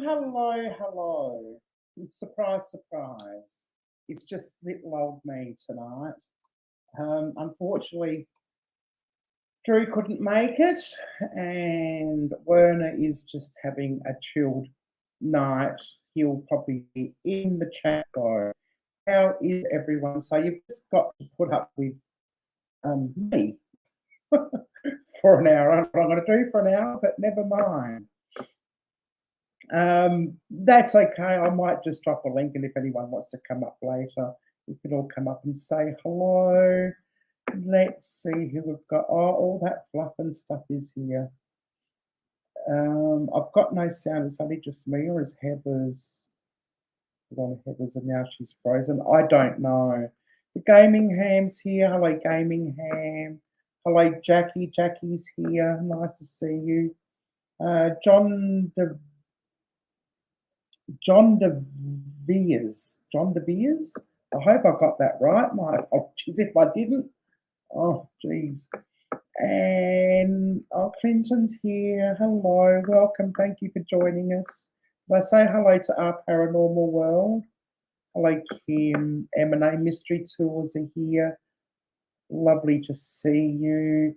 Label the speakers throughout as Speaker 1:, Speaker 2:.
Speaker 1: hello, hello. Surprise, surprise. It's just little old me tonight. Unfortunately, Drew couldn't make it, and Werner is just having a chilled night. He'll probably be in the chat though. How is everyone? So you've just got to put up with me for an hour. I don't know what I'm going to do for an hour, but never mind. That's okay. I might just drop a link, and if anyone wants to come up later, you can all come up and say hello. Let's see who we've got. Oh, all that fluff and stuff is here. I've got no sound. It's only just me, or is Heather's? Put on Heather's, and now she's frozen. I don't know. The Gaming Ham's here. Hello, Gaming Ham. Hello, Jackie. Jackie's here. Nice to see you. John De Beers. John De Beers? I hope I got that right. My apologies if I didn't. Oh, geez. And Clinton's here. Hello, welcome. Thank you for joining us. Will I say hello to our paranormal world? Hello, Kim. M&A Mystery Tours are here. Lovely to see you.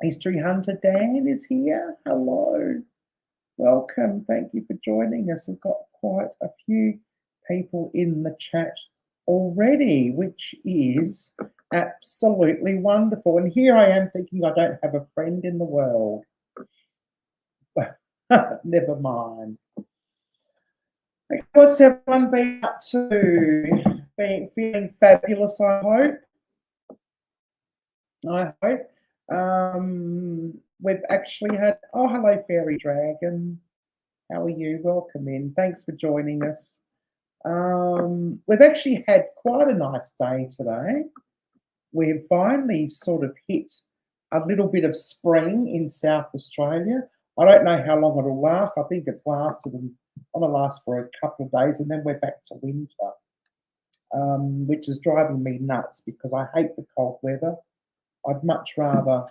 Speaker 1: History Hunter Dan is here. Hello. Welcome. Thank you for joining us. We've got quite a few people in the chat already, which is absolutely wonderful. And here I am thinking I don't have a friend in the world. Never mind. What's everyone been up to? Feeling fabulous, I hope. We've actually had, oh, hello, Fairy Dragon. How are you? Welcome in. Thanks for joining us. We've actually had quite a nice day today. We've finally sort of hit a little bit of spring in South Australia. I don't know how long it'll last. I think it's lasted and going to last for a couple of days, and then we're back to winter, which is driving me nuts because I hate the cold weather. I'd much rather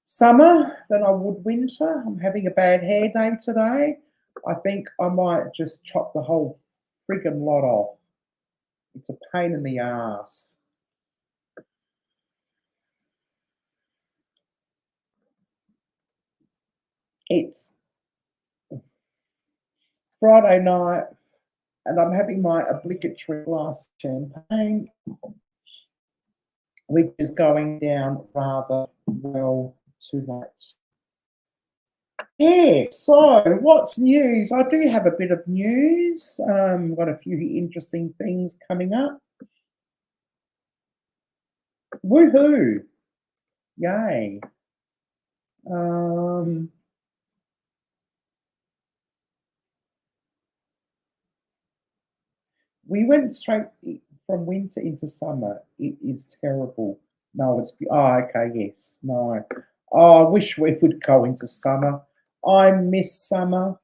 Speaker 1: summer than I would winter. I'm having a bad hair day today. I think I might just chop the whole friggin' lot off. It's a pain in the ass. It's Friday night and I'm having my obligatory glass of champagne, which is going down rather well tonight. Yeah, so what's news? I do have a bit of news. Got a few interesting things coming up. Woohoo! Yay. We went straight from winter into summer. It is terrible. No, it's, oh, okay, yes, no. Oh, I wish we would go into summer. I miss summer.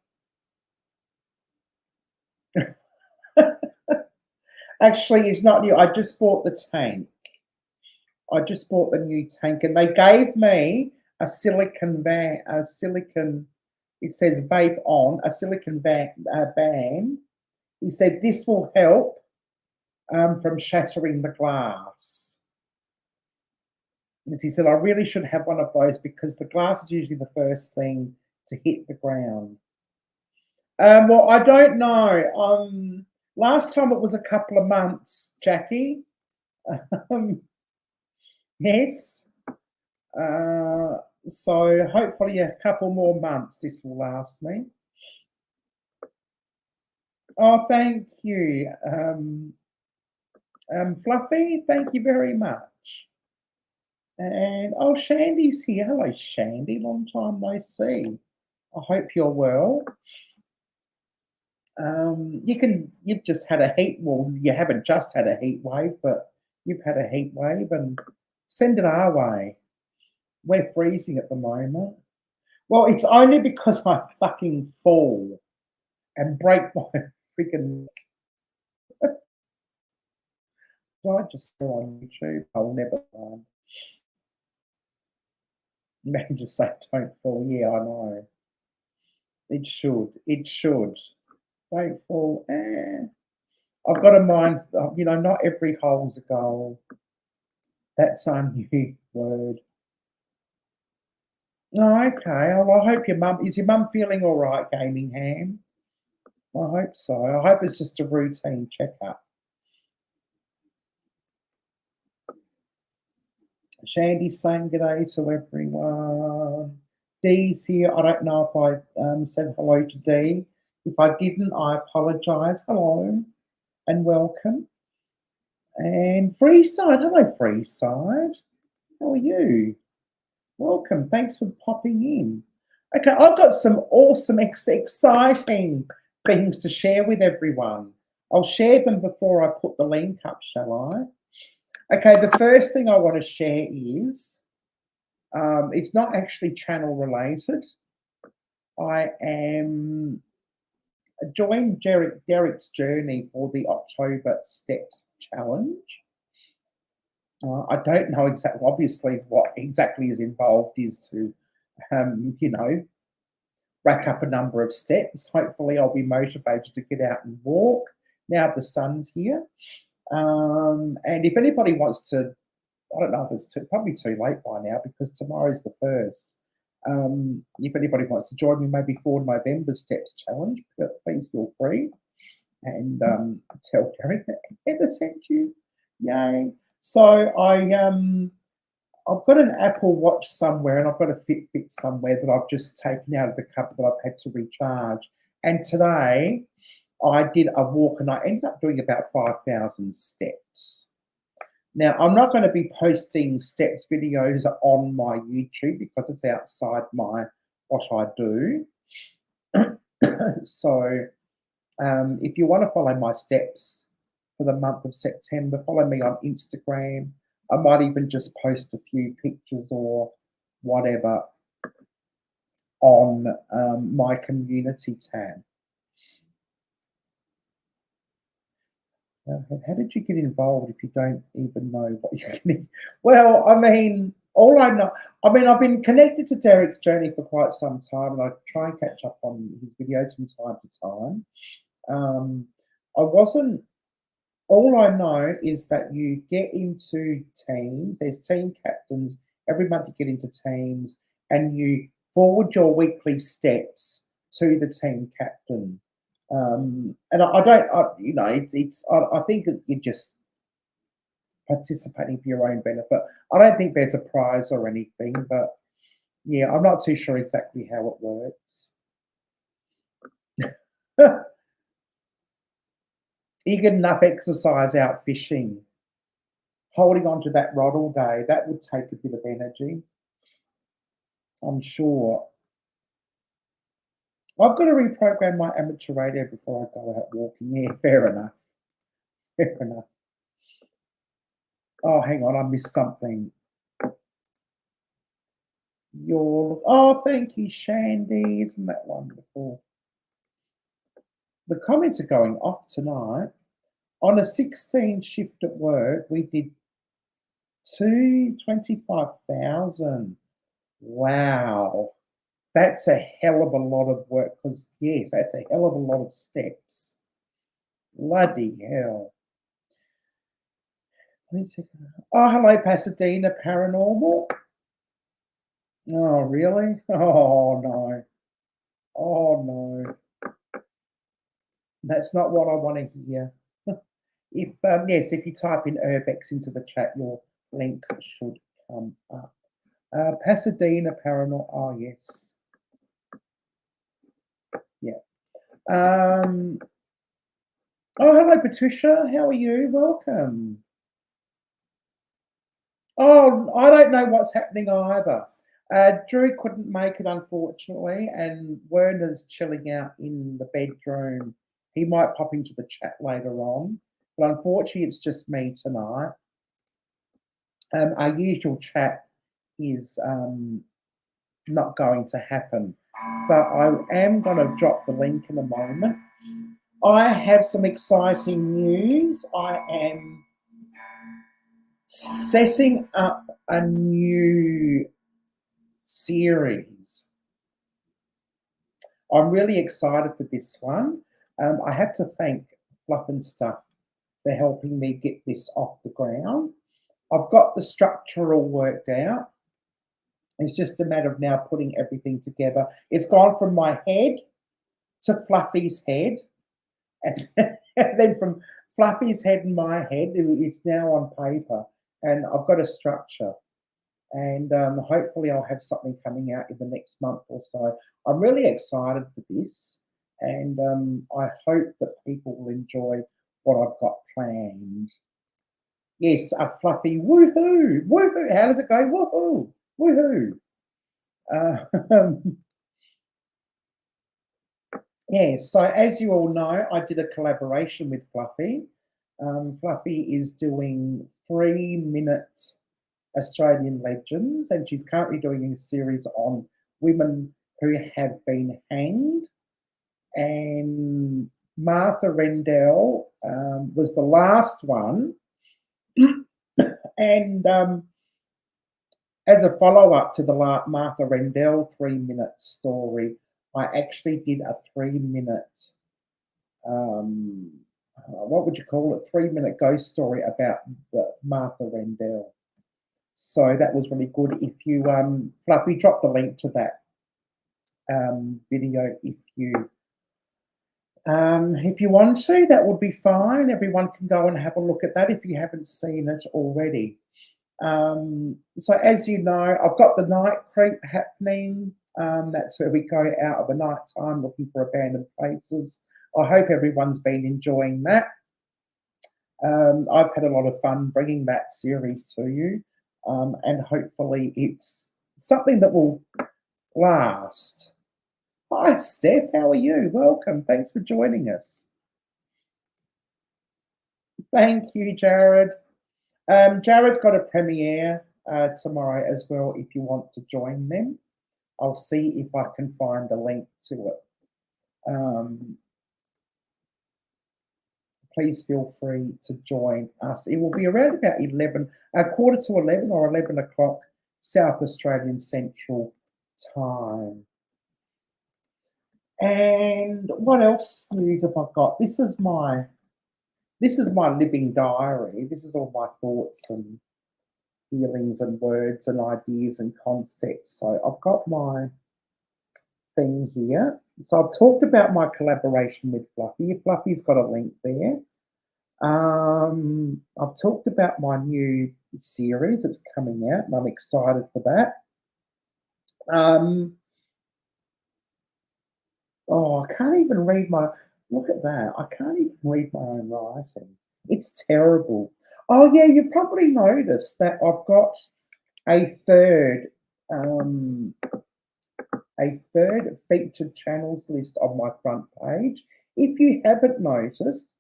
Speaker 1: Actually, it's not new. I just bought the tank. I just bought the new tank, and they gave me a silicon band. It says vape on a silicon band. He said this will help from shattering the glass. And he said I really should have one of those because the glass is usually the first thing to hit the ground. Well, I don't know. Last time it was a couple of months, Jackie. Yes. So hopefully a couple more months this will last me. Oh, thank you. Fluffy, thank you very much. And oh, Shandy's here. Hello, Shandy. Long time no see. I hope you're well. You've just had a heat, well, you haven't just had a heat wave, but you've had a heat wave, and send it our way. We're freezing at the moment. Well, it's only because I fucking fall and break my freaking neck. I just go on YouTube. I'll never Man just say don't fall. Yeah, I know. It should. It should. Grateful. I've got to mind, not every hole's a goal. That's our new word. Oh, okay. Well, I hope is your mum feeling all right, Gaming Ham? I hope so. I hope it's just a routine checkup. Shandy's saying good day to everyone. Dee's here. I don't know if I said hello to Dee. If I didn't, I apologise. Hello and welcome. And Freeside. Hello, Freeside. How are you? Welcome. Thanks for popping in. Okay, I've got some awesome, exciting things to share with everyone. I'll share them before I put the link up, shall I? Okay, the first thing I want to share is it's not actually channel related. I am joined Derek's journey for the October Steps Challenge. I don't know exactly, obviously, what exactly is involved is to, rack up a number of steps. Hopefully, I'll be motivated to get out and walk now the sun's here. And if anybody wants to, I don't know if it's probably too late by now because tomorrow's the 1st. If anybody wants to join me, maybe for November Steps Challenge, please feel free and tell Derek that Heather sent you. Yay! So I've got an Apple Watch somewhere and I've got a Fitbit somewhere that I've just taken out of the cupboard that I've had to recharge. And today I did a walk and I ended up doing about 5,000 steps. Now, I'm not going to be posting steps videos on my YouTube because it's outside what I do. So if you want to follow my steps for the month of September, follow me on Instagram. I might even just post a few pictures or whatever on my community tab. How did you get involved if you don't even know what you're getting? Well, I mean, all I know, I've been connected to Derek's journey for quite some time, and I try and catch up on his videos from time to time. I wasn't. All I know is that you get into teams. There's team captains. Every month you get into teams, and you forward your weekly steps to the team captain. And I think you're just participating for your own benefit. I don't think there's a prize or anything, but yeah, I'm not too sure exactly how it works. You get enough exercise out fishing. Holding on to that rod all day, that would take a bit of energy, I'm sure. I've got to reprogram my amateur radio before I go out walking. Yeah, fair enough. Fair enough. Oh, hang on, I missed something. Thank you, Shandy. Isn't that wonderful? The comments are going off tonight. On a 16 shift at work, we did 25,000. Wow. That's a hell of a lot of work because, yes, that's a hell of a lot of steps. Bloody hell. Oh, hello, Pasadena Paranormal. Oh, really? Oh, no. Oh, no. That's not what I want to hear. If you type in Urbex into the chat, your links should come up. Pasadena Paranormal. Oh, yes. Yeah. Oh, hello, Patricia. How are you? Welcome. Oh, I don't know what's happening either. Drew couldn't make it, unfortunately, and Werner's chilling out in the bedroom. He might pop into the chat later on, but unfortunately, it's just me tonight. Our usual chat is not going to happen, but I am going to drop the link in a moment. I have some exciting news. I am setting up a new series. I'm really excited for this one. I have to thank Fluff and Stuff for helping me get this off the ground. I've got the structure all worked out. It's just a matter of now putting everything together. It's gone from my head to Fluffy's head, and, and then from Fluffy's head and my head, it's now on paper, and I've got a structure. And hopefully I'll have something coming out in the next month or so. I'm really excited for this, and I hope that people will enjoy what I've got planned. Yes, a Fluffy woohoo, woohoo. How does it go? Woohoo, woohoo. Yeah, so as you all know, I did a collaboration with Fluffy. Fluffy is doing 3-minute Australian legends, and she's currently doing a series on women who have been hanged. And Martha Rendell was the last one. And as a follow-up to the Martha Rendell 3-minute story, I actually did a 3-minute, what would you call it, 3-minute ghost story about Martha Rendell. So that was really good. If you, Fluffy, drop the link to that video if you want to, that would be fine. Everyone can go and have a look at that if you haven't seen it already. So as you know, I've got the night creep happening. That's where we go out of the night time looking for abandoned places. I hope everyone's been enjoying that. I've had a lot of fun bringing that series to you, and hopefully it's something that will last. Hi, Steph. How are you? Welcome. Thanks for joining us. Thank you, Jared. Jared's got a premiere tomorrow as well if you want to join them. I'll see if I can find a link to it. Please feel free to join us. It will be around about quarter to 11 or 11 o'clock South Australian Central Time. And what else news have I got? This is my living diary. This is all my thoughts and feelings and words and ideas and concepts. So I've got my thing here. So I've talked about my collaboration with Fluffy. Fluffy's got a link there. I've talked about my new series that's coming out, and I'm excited for that. Oh, I can't even read look at that. I can't even read my own writing. It's terrible. Oh yeah, you probably noticed that I've got a third featured channels list on my front page. If you haven't noticed,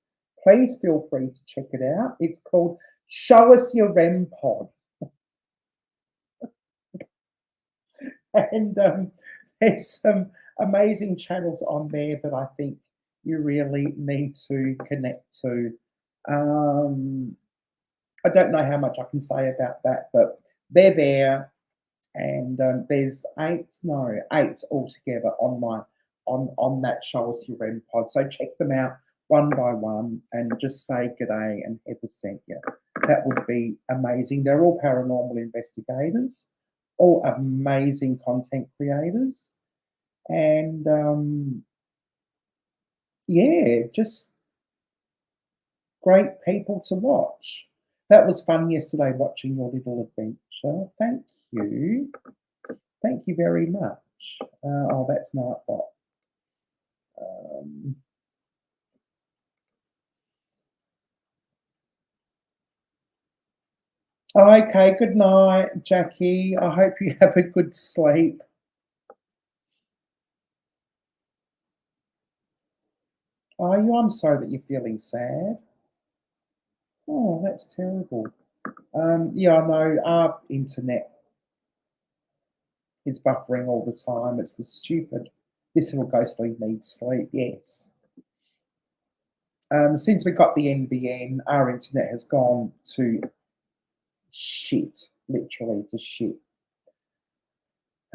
Speaker 1: please feel free to check it out. It's called Show Us Your REM Pod. And there's some amazing channels on there that I think you really need to connect to. I don't know how much I can say about that, but they're there, and there's 8 altogether on that Show Us Your REM Pod. So check them out one by one and just say g'day and Heather sent you. That would be amazing. They're all paranormal investigators, all amazing content creators, and yeah, just great people to watch. That was fun yesterday watching your little adventure. Thank you. Thank you very much. Oh, that's Nightbot. Okay, good night, Jackie. I hope you have a good sleep. Are you? I'm sorry that you're feeling sad. Oh, that's terrible. Yeah, I know our internet is buffering all the time. It's the stupid, this little ghostly needs sleep, yes. Since we got the NBN, our internet has gone to shit, literally to shit.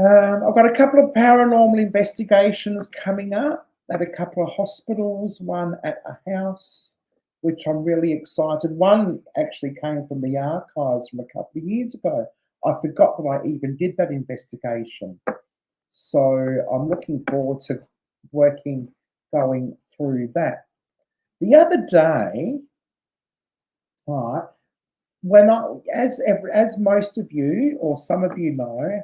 Speaker 1: I've got a couple of paranormal investigations coming up at a couple of hospitals, one at a house, which I'm really excited. One actually came from the archives from a couple of years ago. I forgot that I even did that investigation. So I'm looking forward to going through that. The other day, right, as most of you or some of you know,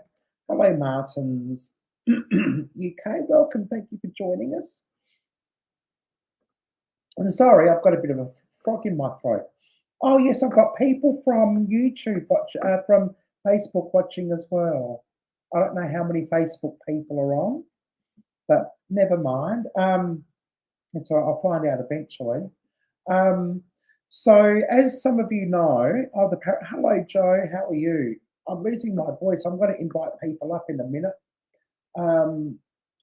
Speaker 1: hello Martins UK, welcome, thank you for joining us. I'm sorry, I've got a bit of a frog in my throat. Oh yes, I've got people from YouTube from Facebook watching as well. I don't know how many Facebook people are on, but never mind. And so I'll find out eventually. So as some of you know, hello Joe, how are you? I'm losing my voice. I'm going to invite people up in a minute.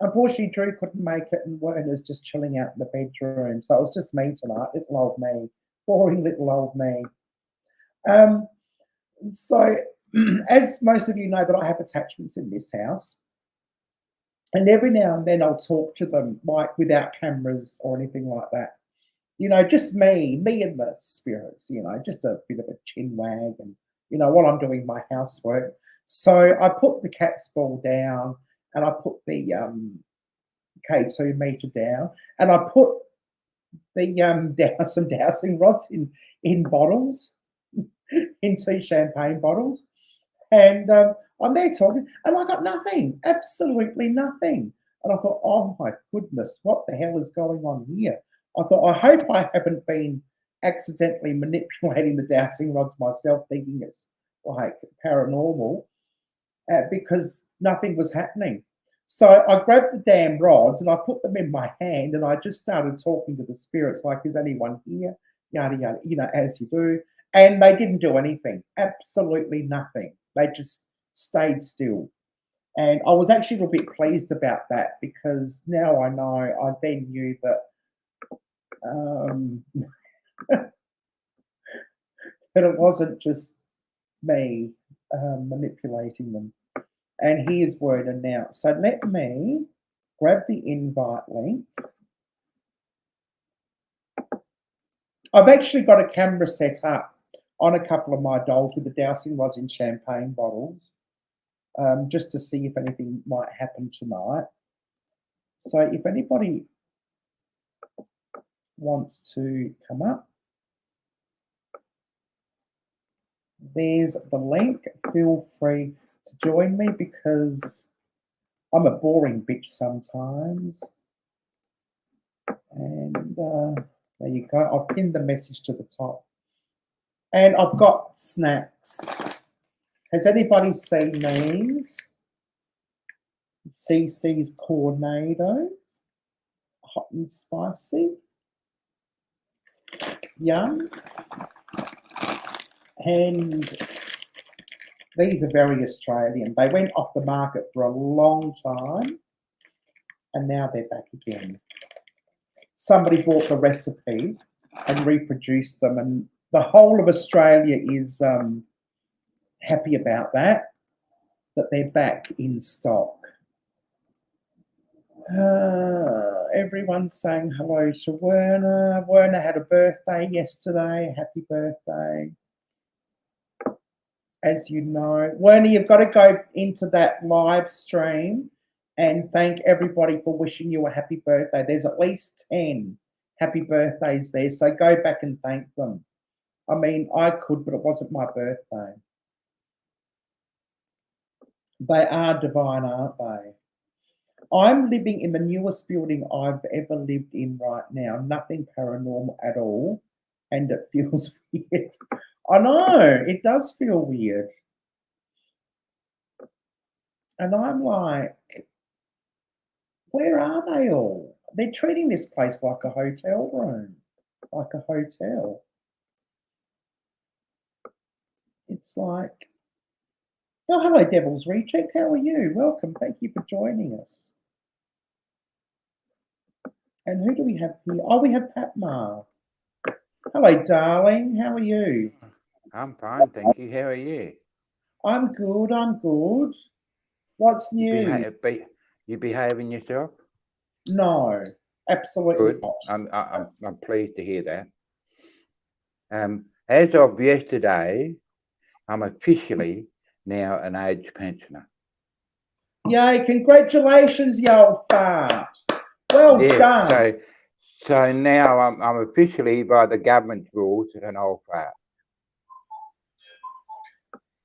Speaker 1: Unfortunately, Drew couldn't make it, and Werner's just chilling out in the bedroom. So it was just me tonight, little old me, boring little old me. So as most of you know, that I have attachments in this house, and every now and then I'll talk to them, like without cameras or anything like that. You know, just me and the spirits. You know, just a bit of a chin wag, and you know, while I'm doing my housework. So I put the cat's ball down, and I put the K2 meter down, and I put the some dowsing rods in bottles, in 2 champagne bottles, and I'm there talking, and I got nothing, absolutely nothing. And I thought, oh my goodness, what the hell is going on here? I thought, I hope I haven't been accidentally manipulating the dowsing rods myself, thinking it's like paranormal, because nothing was happening. So I grabbed the damn rods and I put them in my hand, and I just started talking to the spirits, like, is anyone here? Yada, yada, you know, as you do. And they didn't do anything, absolutely nothing. They just stayed still. And I was actually a little bit pleased about that, because now I know, I then knew that that it wasn't just me manipulating them. And here's word announced. So let me grab the invite link. I've actually got a camera set up on a couple of my dolls with the dowsing rods in champagne bottles, just to see if anything might happen tonight. So if anybody wants to come up, there's the link. Feel free to join me, because I'm a boring bitch sometimes. And there you go. I've pinned the message to the top. And I've got snacks. Has anybody seen these? CC's Cornados. Hot and spicy. Yum. And these are very Australian. They went off the market for a long time, and now they're back again. Somebody bought the recipe and reproduced them, and the whole of Australia is happy about that they're back in stock. Everyone's saying hello to Werner. Werner had a birthday yesterday. Happy birthday. As you know, Werner, you've got to go into that live stream and thank everybody for wishing you a happy birthday. There's at least 10 happy birthdays there, so go back and thank them. I mean, I could, but it wasn't my birthday. They are divine, aren't they? I'm living in the newest building I've ever lived in right now. Nothing paranormal at all, and it feels weird. I know, it does feel weird. And I'm like, where are they all? They're treating this place like a hotel room, like a hotel. It's like, oh, hello, Devil's Reject. How are you? Welcome. Thank you for joining us. And who do we have here? Oh, we have Patma. Hello, darling. How are you?
Speaker 2: I'm fine, thank you. How are you?
Speaker 1: I'm good. I'm good. What's
Speaker 2: You
Speaker 1: new?
Speaker 2: you behaving yourself?
Speaker 1: No, absolutely
Speaker 2: Good.
Speaker 1: not.
Speaker 2: I'm pleased to hear that. As of yesterday, I'm officially now an age pensioner.
Speaker 1: Yay, congratulations, you old fart. Well
Speaker 2: Yes,
Speaker 1: done.
Speaker 2: so now I'm officially, by the government's rules, an old fart.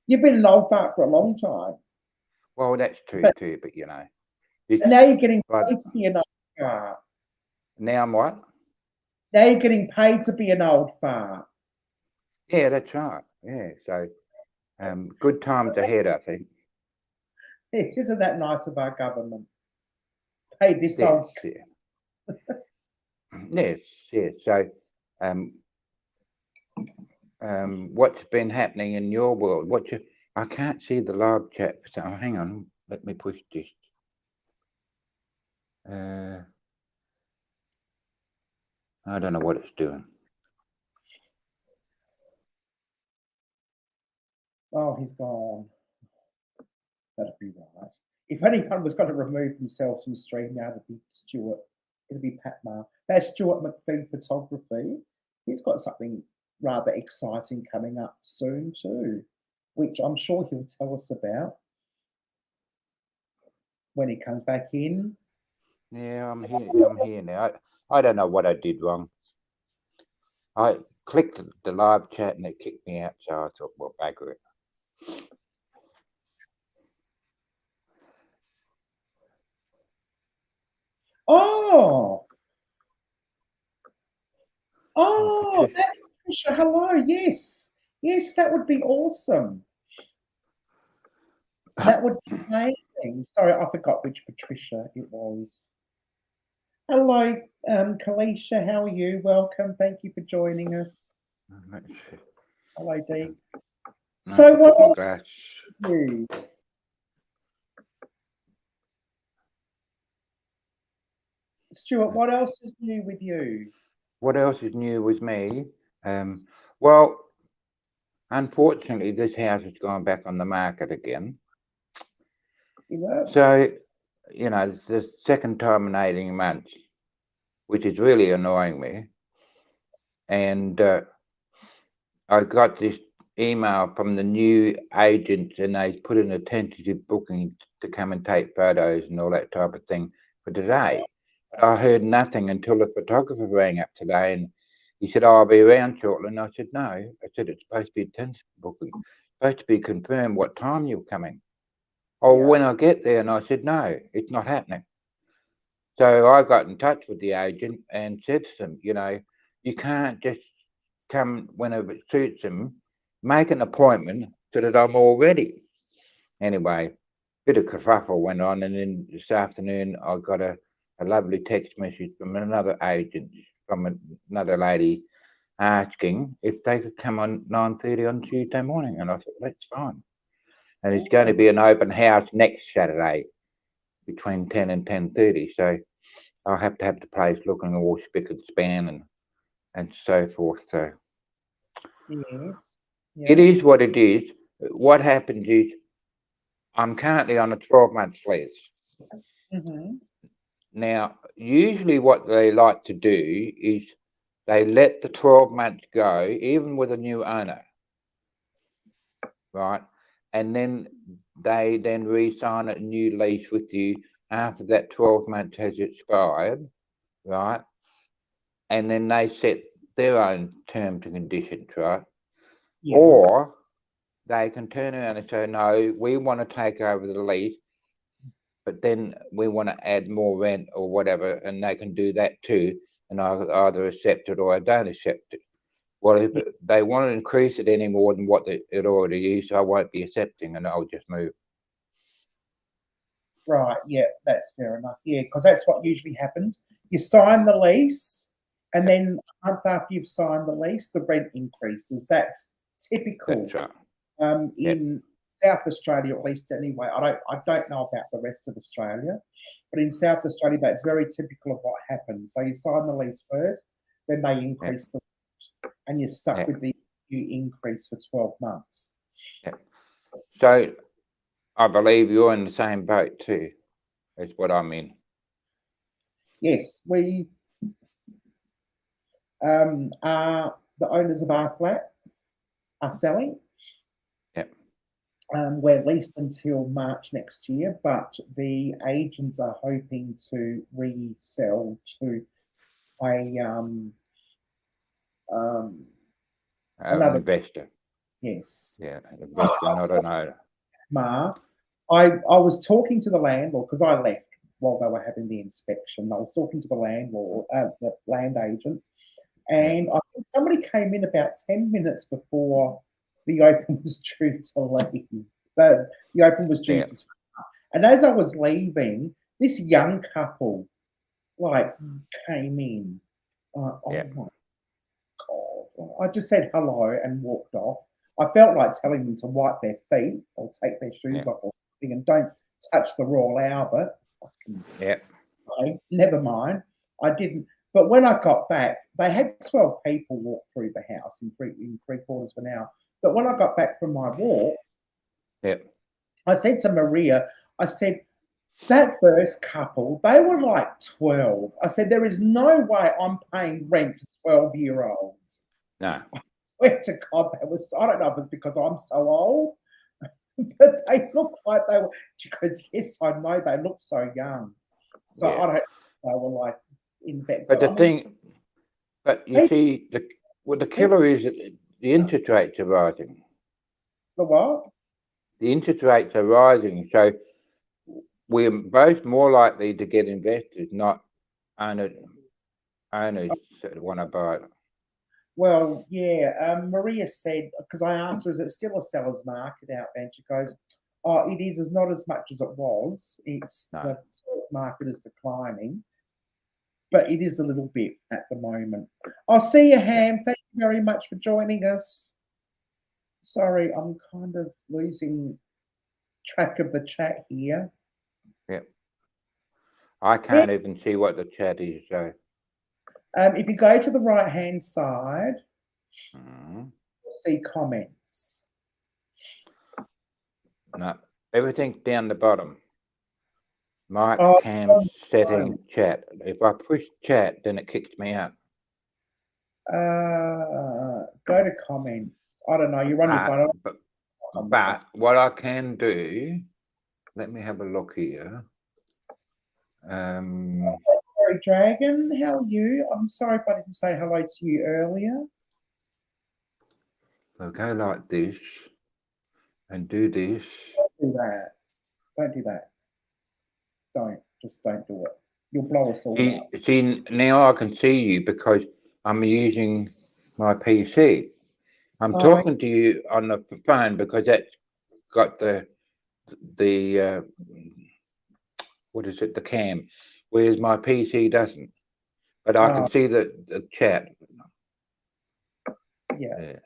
Speaker 1: You've been an old fart for a long time.
Speaker 2: Well, that's true
Speaker 1: But
Speaker 2: too, but you know,
Speaker 1: and now you're getting
Speaker 2: but
Speaker 1: paid to be an old fart.
Speaker 2: now I'm what?
Speaker 1: Now you're getting paid to be an old fart.
Speaker 2: Yeah, that's right. Yeah, so good times ahead, I think.
Speaker 1: Yes, isn't that nice of our government? Hey, this
Speaker 2: Yes,
Speaker 1: old.
Speaker 2: yeah. Yes, yes. So, um, what's been happening in your world? I can't see the live chat. So hang on, let me push this. I don't know what it's doing.
Speaker 1: Oh, he's gone. That'd be right. If anyone was going to remove themselves from StreamYard, it'd be Stuart. It'd be Pat Mar. That's Stuart McPhee Photography. He's got something rather exciting coming up soon too, which I'm sure he'll tell us about when he comes back in.
Speaker 2: Yeah, I'm here. I'm here now. I don't know what I did wrong. I clicked the live chat and it kicked me out. So I thought, well, bugger it.
Speaker 1: Oh,
Speaker 2: Oh,
Speaker 1: that Patricia. Hello. Yes, yes, that would be awesome. That would be amazing. Sorry, I forgot which Patricia it was. Hello, Kalisha. How are you? Welcome. Thank you for joining us. Hello, Dee. So, what else do you? Stuart, what else is new with you?
Speaker 2: What else is new with me? Well, unfortunately, this house has gone back on the market again.
Speaker 1: Is it?
Speaker 2: So, you know, it's the second time in 18 months, which is really annoying me. And I got this email from the new agent, and they put in a tentative booking to come and take photos and all that type of thing for today. But I heard nothing until the photographer rang up today, and he said, "Oh, I'll be around shortly." And I said, "No." I said, "It's supposed to be a tentative booking. It's supposed to be confirmed what time you're coming." "Oh,
Speaker 1: Yeah.
Speaker 2: when I get there." And I said, "No, it's not happening." So I got in touch with the agent and said to them, you know, you can't just come whenever it suits them, make an appointment so that I'm all ready. Anyway, bit of kerfuffle went on, and then this afternoon I got a lovely text message from another agent, from another lady, asking if they could come on 9:30 on Tuesday morning. And I thought, that's fine. And it's going to be an open house next Saturday between 10 and 10:30. So I'll have to have the place looking all spick and span and so forth. So
Speaker 1: Yes.
Speaker 2: it
Speaker 1: Yeah.
Speaker 2: is what it is. What happens is I'm currently on a 12-month lease.
Speaker 1: Mm-hmm.
Speaker 2: Now, usually what they like to do is they let the 12 months go, even with a new owner, right? And then they then re-sign a new lease with you after that 12 months has expired, right? And then they set their own terms and conditions, right?
Speaker 1: Yeah.
Speaker 2: Or they can turn around and say, no, we want to take over the lease, but then we want to add more rent or whatever, and they can do that too. And I either accept it or I don't accept it. Well, if they want to increase it any more than what it already is, I won't be accepting, and I'll just move.
Speaker 1: Right. Yeah, that's fair enough. Yeah, because that's what usually happens. You sign the lease, and then a month after you've signed the lease, the rent increases. That's typical.
Speaker 2: That's right.
Speaker 1: In South Australia, at least anyway. I don't know about the rest of Australia, but in South Australia, that's very typical of what happens. So you sign the lease first, then they increase the rent, and you're stuck with the new increase for 12 months.
Speaker 2: So I believe you're in the same boat too. That's what I mean.
Speaker 1: Yes, we are the owners of our flat are selling.
Speaker 2: Yep.
Speaker 1: We're leased until March next year, but the agents are hoping to resell to a another.
Speaker 2: Investor.
Speaker 1: Yes.
Speaker 2: Yeah, an investor, not an owner.
Speaker 1: Ma, I was talking to the landlord because I left while they were having the inspection. I was talking to the landlord, the land agent, and I think somebody came in about 10 minutes before the open was due to leave. The open was due to start. And as I was leaving, this young couple came in. Oh my God. I just said hello and walked off. I felt like telling them to wipe their feet or take their shoes off or something and don't touch the Royal Albert. Okay, never mind. I didn't. But when I got back, they had 12 people walk through the house in three quarters of an hour. But when I got back from my walk, I said to Maria, I said, that first couple, they were like 12. I said, there is no way I'm paying rent to 12-year-olds.
Speaker 2: No.
Speaker 1: I swear to God, I don't know if it's because I'm so old, but they look like they were. She goes, yes, I know, they look so young. So I don't know, they were like in bed.
Speaker 2: But you see, the killer is that the interest rates are rising.
Speaker 1: The what?
Speaker 2: The interest rates are rising, so we're both more likely to get investors, not owners that want to buy it.
Speaker 1: Well, yeah. Maria said, because I asked her, is it still a seller's market out there? And she goes, oh, it is. It's not as much as it was. The seller's market is declining, but it is a little bit at the moment. I'll see you, Ham. Thank you very much for joining us. Sorry, I'm kind of losing track of the chat here.
Speaker 2: Yep. I can't even see what the chat is, so.
Speaker 1: If you go to the right-hand side, you'll see comments.
Speaker 2: No, everything's down the bottom. Mic, cam, setting, chat. If I push chat, then it kicks me out.
Speaker 1: Go to comments. I don't know. You're on your phone.
Speaker 2: But what I can do, let me have a look here.
Speaker 1: Sorry, Dragon, how are you? I'm sorry if I didn't say hello to you earlier.
Speaker 2: So go like this and do this.
Speaker 1: Don't do that. Don't do that. Just don't do it. You'll blow us all up.
Speaker 2: See, now I can see you because I'm using my PC. I'm talking to you on the phone because that's got the what is it, the cam, whereas my PC doesn't. But I can see the chat.
Speaker 1: Yeah.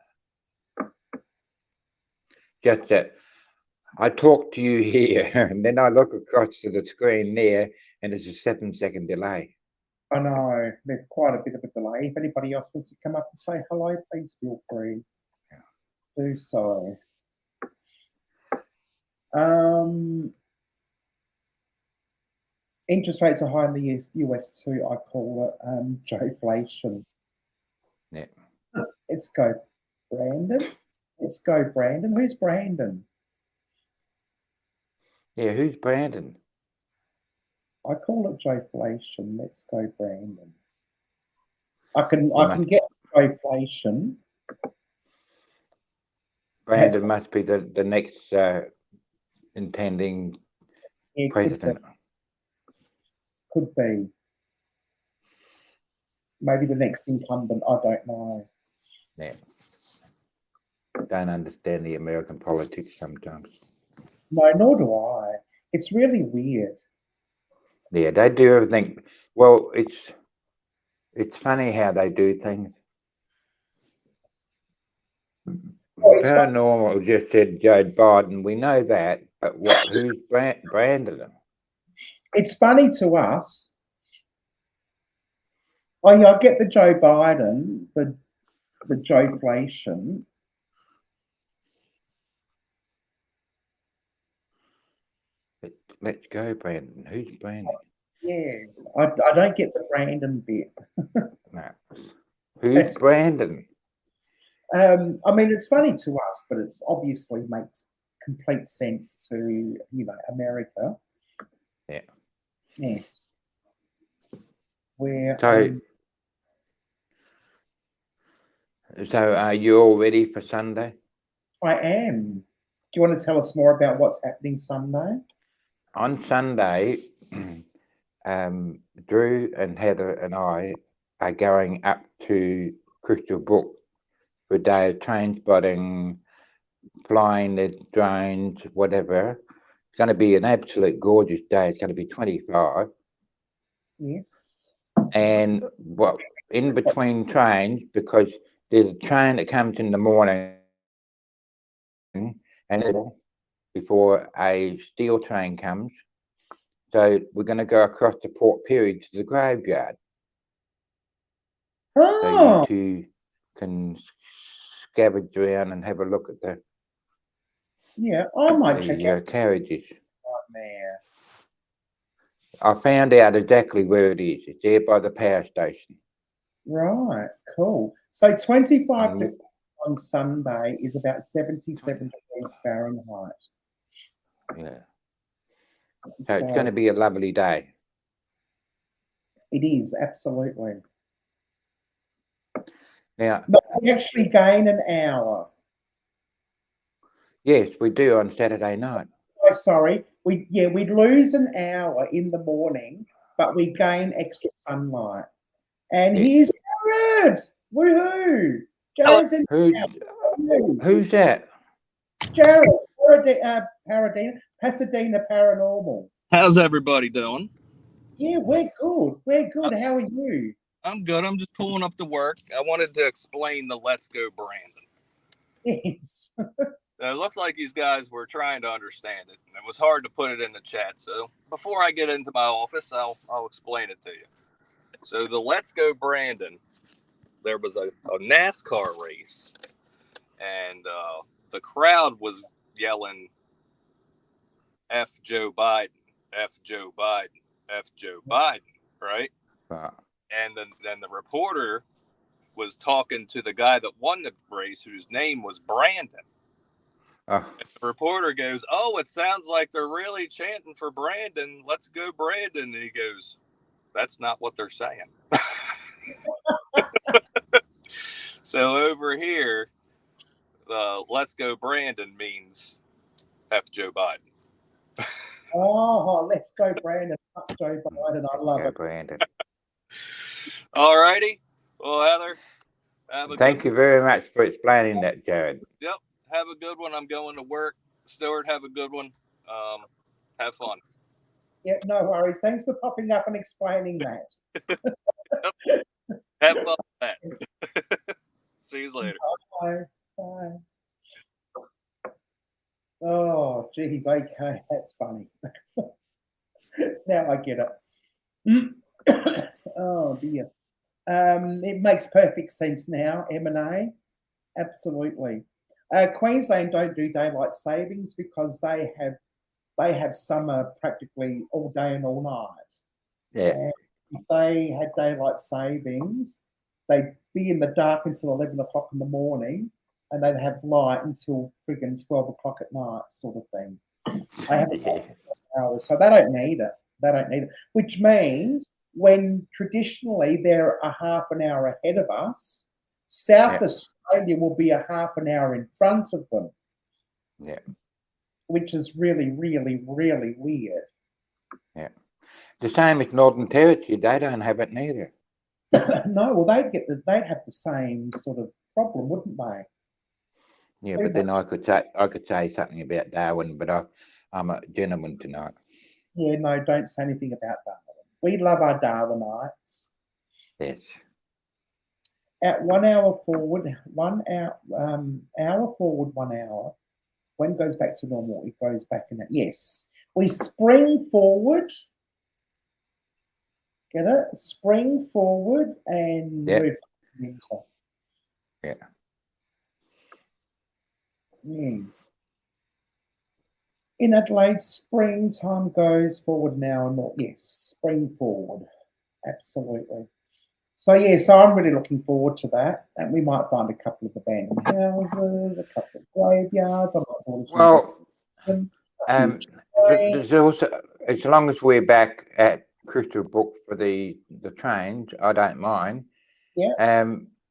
Speaker 2: Just that I talk to you here and then I look across to the screen there and there's a 7-second delay.
Speaker 1: I know, there's quite a bit of a delay. If anybody else wants to come up and say hello, please feel free. Do so. Interest rates are high in the US too. I call it Joeflation.
Speaker 2: Yeah.
Speaker 1: Let's go, Brandon. Let's go, Brandon. Who's Brandon?
Speaker 2: Yeah, who's Brandon?
Speaker 1: I call it Joeflation. Let's go, Brandon. I can get Joeflation.
Speaker 2: Brandon must be the next intending president.
Speaker 1: Could be. Maybe the next incumbent. I don't know.
Speaker 2: Yeah. Don't understand the American politics sometimes.
Speaker 1: No, nor do I. It's really weird.
Speaker 2: Yeah, they do everything. Well, it's funny how they do things. Paranormal just said Joe Biden. We know that, but who's Brandon?
Speaker 1: It's funny to us. Oh yeah, I get the Joe Biden, the Joeflation.
Speaker 2: Let's go, Brandon. Who's Brandon?
Speaker 1: Yeah, I don't get the Brandon bit.
Speaker 2: No. Who's
Speaker 1: It's-
Speaker 2: Brandon?
Speaker 1: I mean, it's funny to us, but it's obviously makes complete sense to America.
Speaker 2: Yeah.
Speaker 1: Yes, where
Speaker 2: So are you all ready for Sunday?
Speaker 1: I am. Do you want to tell us more about what's happening Sunday?
Speaker 2: On Sunday, Drew and Heather and I are going up to Crystal Brook for a day of train spotting, flying the drones, whatever. It's going to be an absolute gorgeous day. It's going to be 25.
Speaker 1: Yes.
Speaker 2: And what in between trains, because there's a train that comes in the morning and before a steel train comes. So we're going to go across the Port Pirie to the graveyard.
Speaker 1: Oh,
Speaker 2: So you two can scavenge around and have a look at the
Speaker 1: yeah, I might check out
Speaker 2: carriages.
Speaker 1: there.
Speaker 2: I found out exactly where it is. It's there by the power station.
Speaker 1: Right, cool. So 25
Speaker 2: And
Speaker 1: degrees on Sunday is about 77 degrees Fahrenheit.
Speaker 2: yeah. So it's going to be a lovely day.
Speaker 1: It is, absolutely.
Speaker 2: Now,
Speaker 1: No, we actually gain an hour.
Speaker 2: yes, we do on Saturday night.
Speaker 1: Oh, sorry. We'd lose an hour in the morning, but we gain extra sunlight. And here's Jared. Woohoo! Jared's in
Speaker 2: Who's that?
Speaker 1: Jared, Pasadena Paranormal.
Speaker 3: How's everybody doing?
Speaker 1: Yeah, we're good. We're good. How are you?
Speaker 3: I'm good. I'm just pulling up to work. I wanted to explain the Let's Go Brandon.
Speaker 1: Yes.
Speaker 3: It looked like these guys were trying to understand it, and it was hard to put it in the chat. So before I get into my office, I'll explain it to you. So the Let's Go Brandon, there was a NASCAR race, and the crowd was yelling, F Joe Biden, F Joe Biden, F Joe Biden, right? And then the reporter was talking to the guy that won the race, whose name was Brandon. And the reporter goes, "Oh, it sounds like they're really chanting for Brandon. Let's go, Brandon." And he goes, "That's not what they're saying." So over here, "Let's go, Brandon" means F Joe Biden.
Speaker 1: Oh, let's go, Brandon. Fuck Joe Biden. I love it.
Speaker 2: Brandon.
Speaker 3: All righty. Well, Heather,
Speaker 2: thank you very much for explaining that, Jared.
Speaker 3: Yep. Have a good one. I'm going to work. Stuart, have a good one. Have fun.
Speaker 1: Yeah, no worries. Thanks for popping up and explaining that.
Speaker 3: Have fun with that. See you later.
Speaker 1: Bye. Bye. Oh, geez. Okay, that's funny. Now I get it. Oh dear. It makes perfect sense now, M&A. Absolutely. Queensland don't do daylight savings because they have summer practically all day and all night.
Speaker 2: Yeah.
Speaker 1: And if they had daylight savings, they'd be in the dark until 11 o'clock in the morning, and they'd have light until friggin' 12 o'clock at night, sort of thing. They have hours, so they don't need it. They don't need it, which means when traditionally they're a half an hour ahead of us, South Australia will be a half an hour in front of them.
Speaker 2: Yeah.
Speaker 1: Which is really, really, really weird.
Speaker 2: Yeah. The same as Northern Territory, they don't have it neither.
Speaker 1: No, well, they'd have the same sort of problem, wouldn't they?
Speaker 2: Yeah, but then I could say something about Darwin, but I'm a gentleman tonight.
Speaker 1: Yeah, no, don't say anything about Darwin. We love our Darwinites.
Speaker 2: Yes.
Speaker 1: At 1 hour forward, 1 hour, hour forward, 1 hour. When it goes back to normal, it goes back in it. Yes. We spring forward. Get it? Spring forward and move winter.
Speaker 2: Yeah.
Speaker 1: Yes. In Adelaide, springtime goes forward now and more. Yes, spring forward. Absolutely. So I'm really looking forward to that. And we might find a couple of abandoned houses, a couple of graveyards. I might want to
Speaker 2: Well,
Speaker 1: invest
Speaker 2: there's also, as long as we're back at Crystal Brook for the trains, I don't mind.
Speaker 1: Yeah.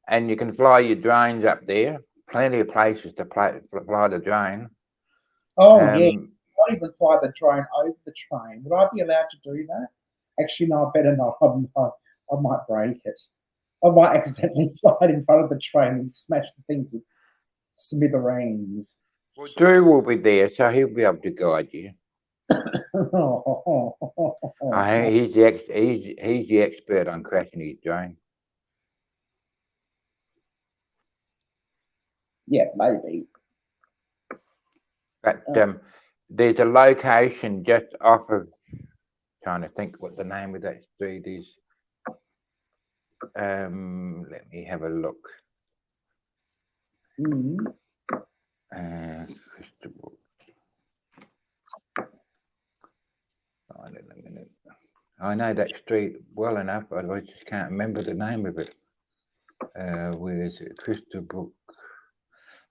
Speaker 2: And you can fly your drones up there. Plenty of places to fly the drone.
Speaker 1: Oh yeah. Not even fly the drone over the train. Would I be allowed to do that? Actually, no, I better not. I might break it. I might accidentally fly it in front of the train and smash the things to smithereens.
Speaker 2: Well, Drew will be there, so he'll be able to guide you. He's the expert on crashing his drone.
Speaker 1: Yeah, maybe.
Speaker 2: But there's a location just off of, trying to think what the name of that street is. Let me have a look. I know that street well enough, but I just can't remember the name of it. Where is it? Crystal Brook.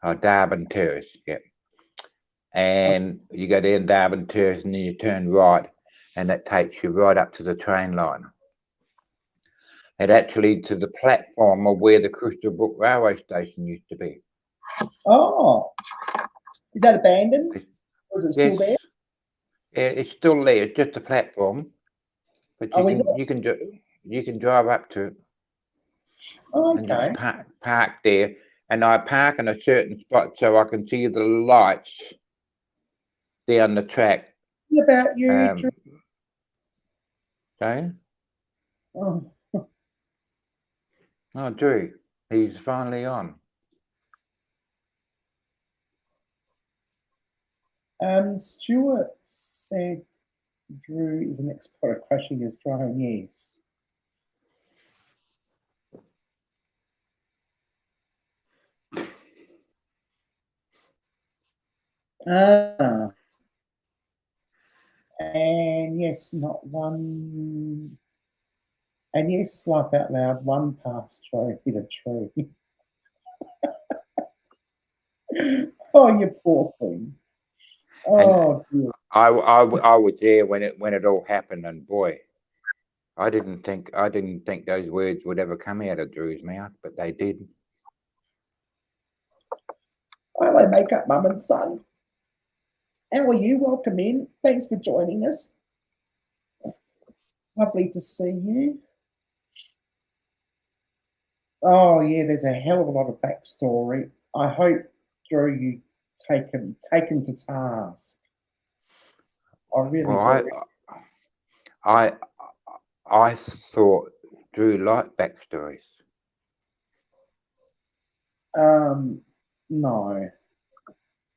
Speaker 2: Oh, Darwin Terrace, yeah. And you go down Darwin Terrace and then you turn right, and that takes you right up to the train line. And actually to the platform of where the Crystal Brook railway station used to be.
Speaker 1: Oh, is that abandoned? Or is it still there?
Speaker 2: Yeah, it's still there. It's just a platform, but you can drive up to it.
Speaker 1: Oh,
Speaker 2: and
Speaker 1: okay.
Speaker 2: Park there, and I park in a certain spot so I can see the lights down the track.
Speaker 1: What about you, Drew?
Speaker 2: Okay.
Speaker 1: Oh.
Speaker 2: Oh, Drew, he's finally on.
Speaker 1: Stuart said Drew is an expert at crashing his drone. Yes. And yes, not one. And yes, laugh out loud, one pass through hit a tree. Oh, you poor thing. Oh, dear.
Speaker 2: I was there when it all happened, and boy, I didn't think those words would ever come out of Drew's mouth, but they did.
Speaker 1: Well, they make up, Mum and Son. How are you? Welcome in. Thanks for joining us. Lovely to see you. Oh yeah, there's a hell of a lot of backstory. I hope, Drew, you taken to task. I really do.
Speaker 2: I thought Drew liked backstories.
Speaker 1: No.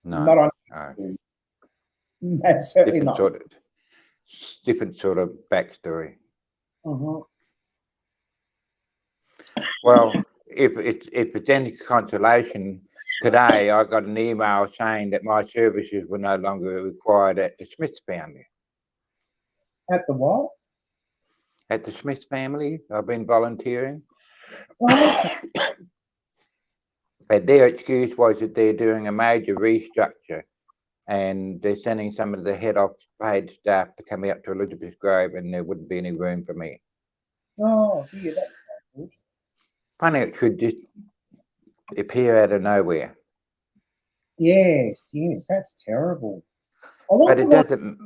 Speaker 1: Not on. That's certainly not.
Speaker 2: Different sort of backstory.
Speaker 1: Uh-huh.
Speaker 2: Well, if it's any consolation, today I got an email saying that my services were no longer required at the Smith family.
Speaker 1: At the what?
Speaker 2: At the Smith family, I've been volunteering.
Speaker 1: Oh, okay.
Speaker 2: And their excuse was that they're doing a major restructure and they're sending some of the head office paid staff to come out to Elizabeth Grove, and there wouldn't be any room for me.
Speaker 1: Oh, yeah, that's not good.
Speaker 2: Funny, it could just appear out of nowhere.
Speaker 1: Yes, that's terrible.
Speaker 2: But it doesn't.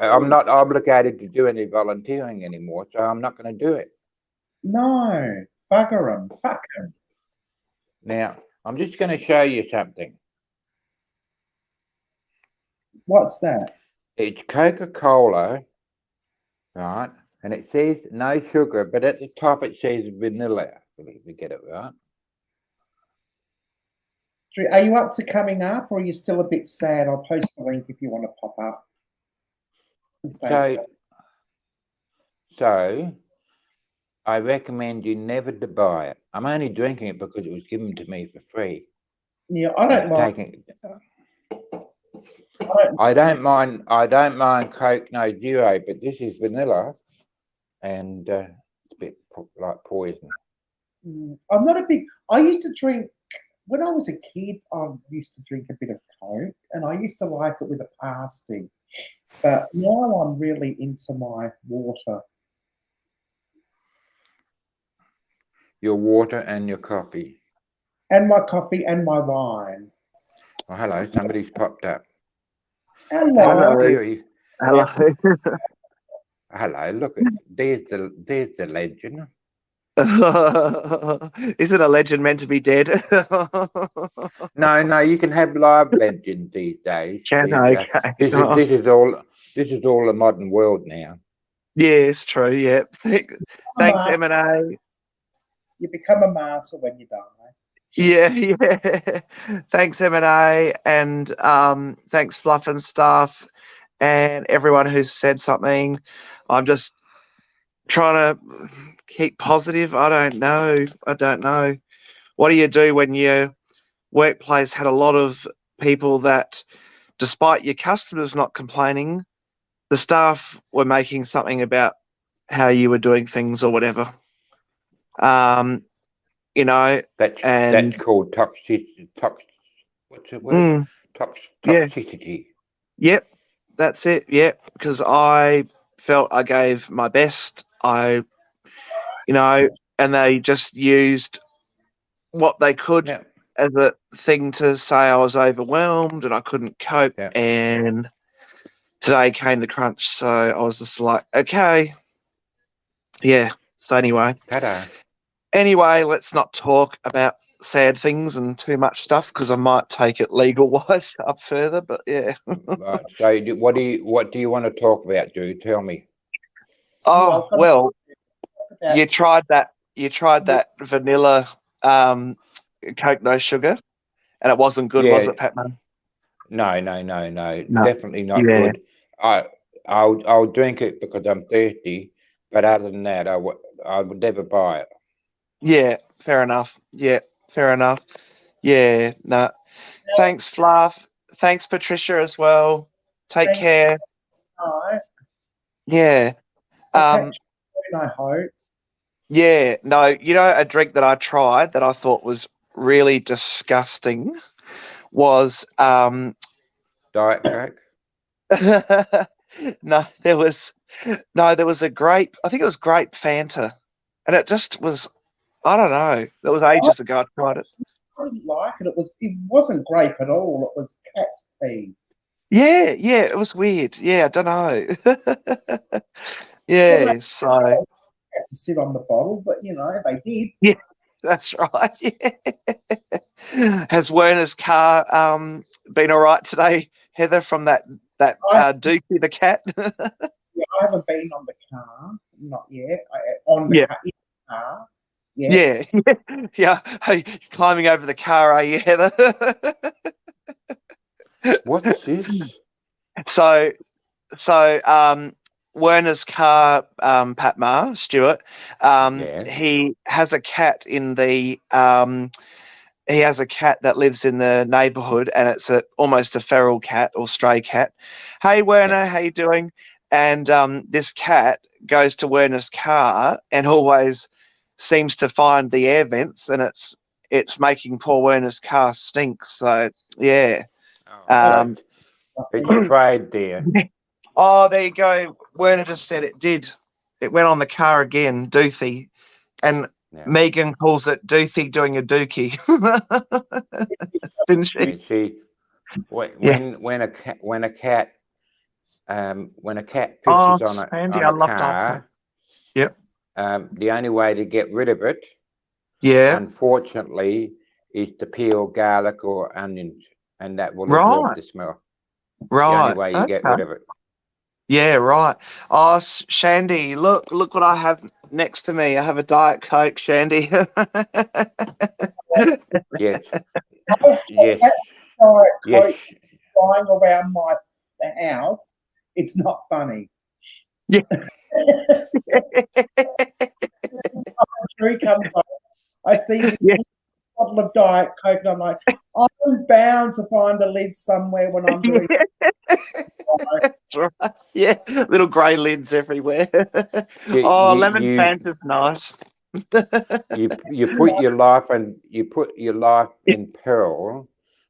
Speaker 2: I'm not obligated to do any volunteering anymore, so I'm not going to do it.
Speaker 1: No, bugger them, fuck them.
Speaker 2: Now, I'm just going to show you something.
Speaker 1: What's that?
Speaker 2: It's Coca-Cola, right? And it says no sugar, but at the top it says vanilla. Let me get it right.
Speaker 1: Are you up to coming up, or are you still a bit sad? I'll post the link if you want to pop up.
Speaker 2: So I recommend you never to buy it. I'm only drinking it because it was given to me for free.
Speaker 1: Yeah, I don't like.
Speaker 2: I don't mind Coke No Zero, but this is vanilla, and it's a bit like poison.
Speaker 1: I'm not a big. I used to drink when I was a kid. I used to drink a bit of Coke, and I used to like it with a pasty. But now I'm really into my water.
Speaker 2: Your water and your coffee.
Speaker 1: And my coffee and my wine.
Speaker 2: Oh, hello, somebody's popped up.
Speaker 1: Hello.
Speaker 4: Hello.
Speaker 2: Hello, look at there's the legend.
Speaker 4: Isn't a legend meant to be dead?
Speaker 2: No, you can have live legends these days.
Speaker 4: Okay.
Speaker 2: This is all a modern world now.
Speaker 4: Yes, true. Yeah. Thanks, M&A.
Speaker 1: You become a master when you die.
Speaker 4: Yeah. Thanks, M&A, and thanks, Fluff and Stuff, and everyone who's said something. I'm just trying to keep positive. I don't know. What do you do when your workplace had a lot of people that, despite your customers not complaining, the staff were making something about how you were doing things or whatever?
Speaker 2: That's called toxicity. What's the word? Toxicity.
Speaker 4: Yep, that's it. Yep, because I felt I gave my best. And they just used what they could as a thing to say I was overwhelmed and I couldn't cope.
Speaker 2: Yeah.
Speaker 4: And today came the crunch, so I was just like, okay, yeah. So anyway,
Speaker 2: Ta-da.
Speaker 4: let's not talk about sad things and too much stuff because I might take it legal wise up further. But yeah.
Speaker 2: Right. So what do you want to talk about, Drew? Tell me.
Speaker 4: Oh well, you tried that vanilla Coke no sugar, and it wasn't good, was it, Patman?
Speaker 2: No. Definitely not good. I'll drink it because I'm thirsty, but other than that, I would never buy it.
Speaker 4: Yeah, fair enough. Yeah, no. Thanks, Fluff. Thanks, Patricia, as well. Take care.
Speaker 1: All right.
Speaker 4: Yeah.
Speaker 1: I hope.
Speaker 4: Yeah, no, a drink that I tried that I thought was really disgusting was
Speaker 2: Diet Coke?
Speaker 4: No, there was a grape, I think it was grape Fanta. And it just was, I don't know. That was ages ago I tried it.
Speaker 1: I didn't like it. It wasn't grape at all. It was cat's pee.
Speaker 4: Yeah, it was weird. Yeah, I don't know. Yeah, so
Speaker 1: had to sit on the bottle, but they did.
Speaker 4: Yeah, that's right. Yeah. Has Werner's car been all right today, Heather, from that Dookie the cat?
Speaker 1: Yeah, I haven't been on the car, not yet. On the car. Yes.
Speaker 4: Yeah. Hey, climbing over the car, are you, Heather?
Speaker 2: What's this?
Speaker 4: So Werner's car, Pat Ma, Stuart, he has a cat in the he has a cat that lives in the neighbourhood, and it's almost a feral cat or stray cat. Hey Werner, how you doing? And this cat goes to Werner's car and always seems to find the air vents, and it's making poor Werner's car stink. So yeah.
Speaker 2: It's sprayed there.
Speaker 4: Oh, there you go. Werner just said it did. It went on the car again, Doothy. And Megan calls it Doothy doing a dookie. Didn't she?
Speaker 2: When a cat pisses on a car,
Speaker 4: yep.
Speaker 2: The only way to get rid of it, unfortunately, is to peel garlic or onions, and that will absorb the smell.
Speaker 4: Right.
Speaker 2: The only way you get rid of it.
Speaker 4: Yeah, right. Oh, Shandy, look what I have next to me. I have a Diet Coke, Shandy.
Speaker 2: Yes.
Speaker 1: Coke flying around my house. It's not funny.
Speaker 4: Yeah.
Speaker 1: Drew comes home. I see him bottle of Diet Coke, and I'm like, I'm bound to find a lid somewhere when I'm doing
Speaker 4: That's right. Yeah, little grey lids everywhere.
Speaker 2: You,
Speaker 4: Oh,
Speaker 2: you,
Speaker 4: lemon
Speaker 2: you,
Speaker 4: Fanta's nice.
Speaker 2: you put your life in peril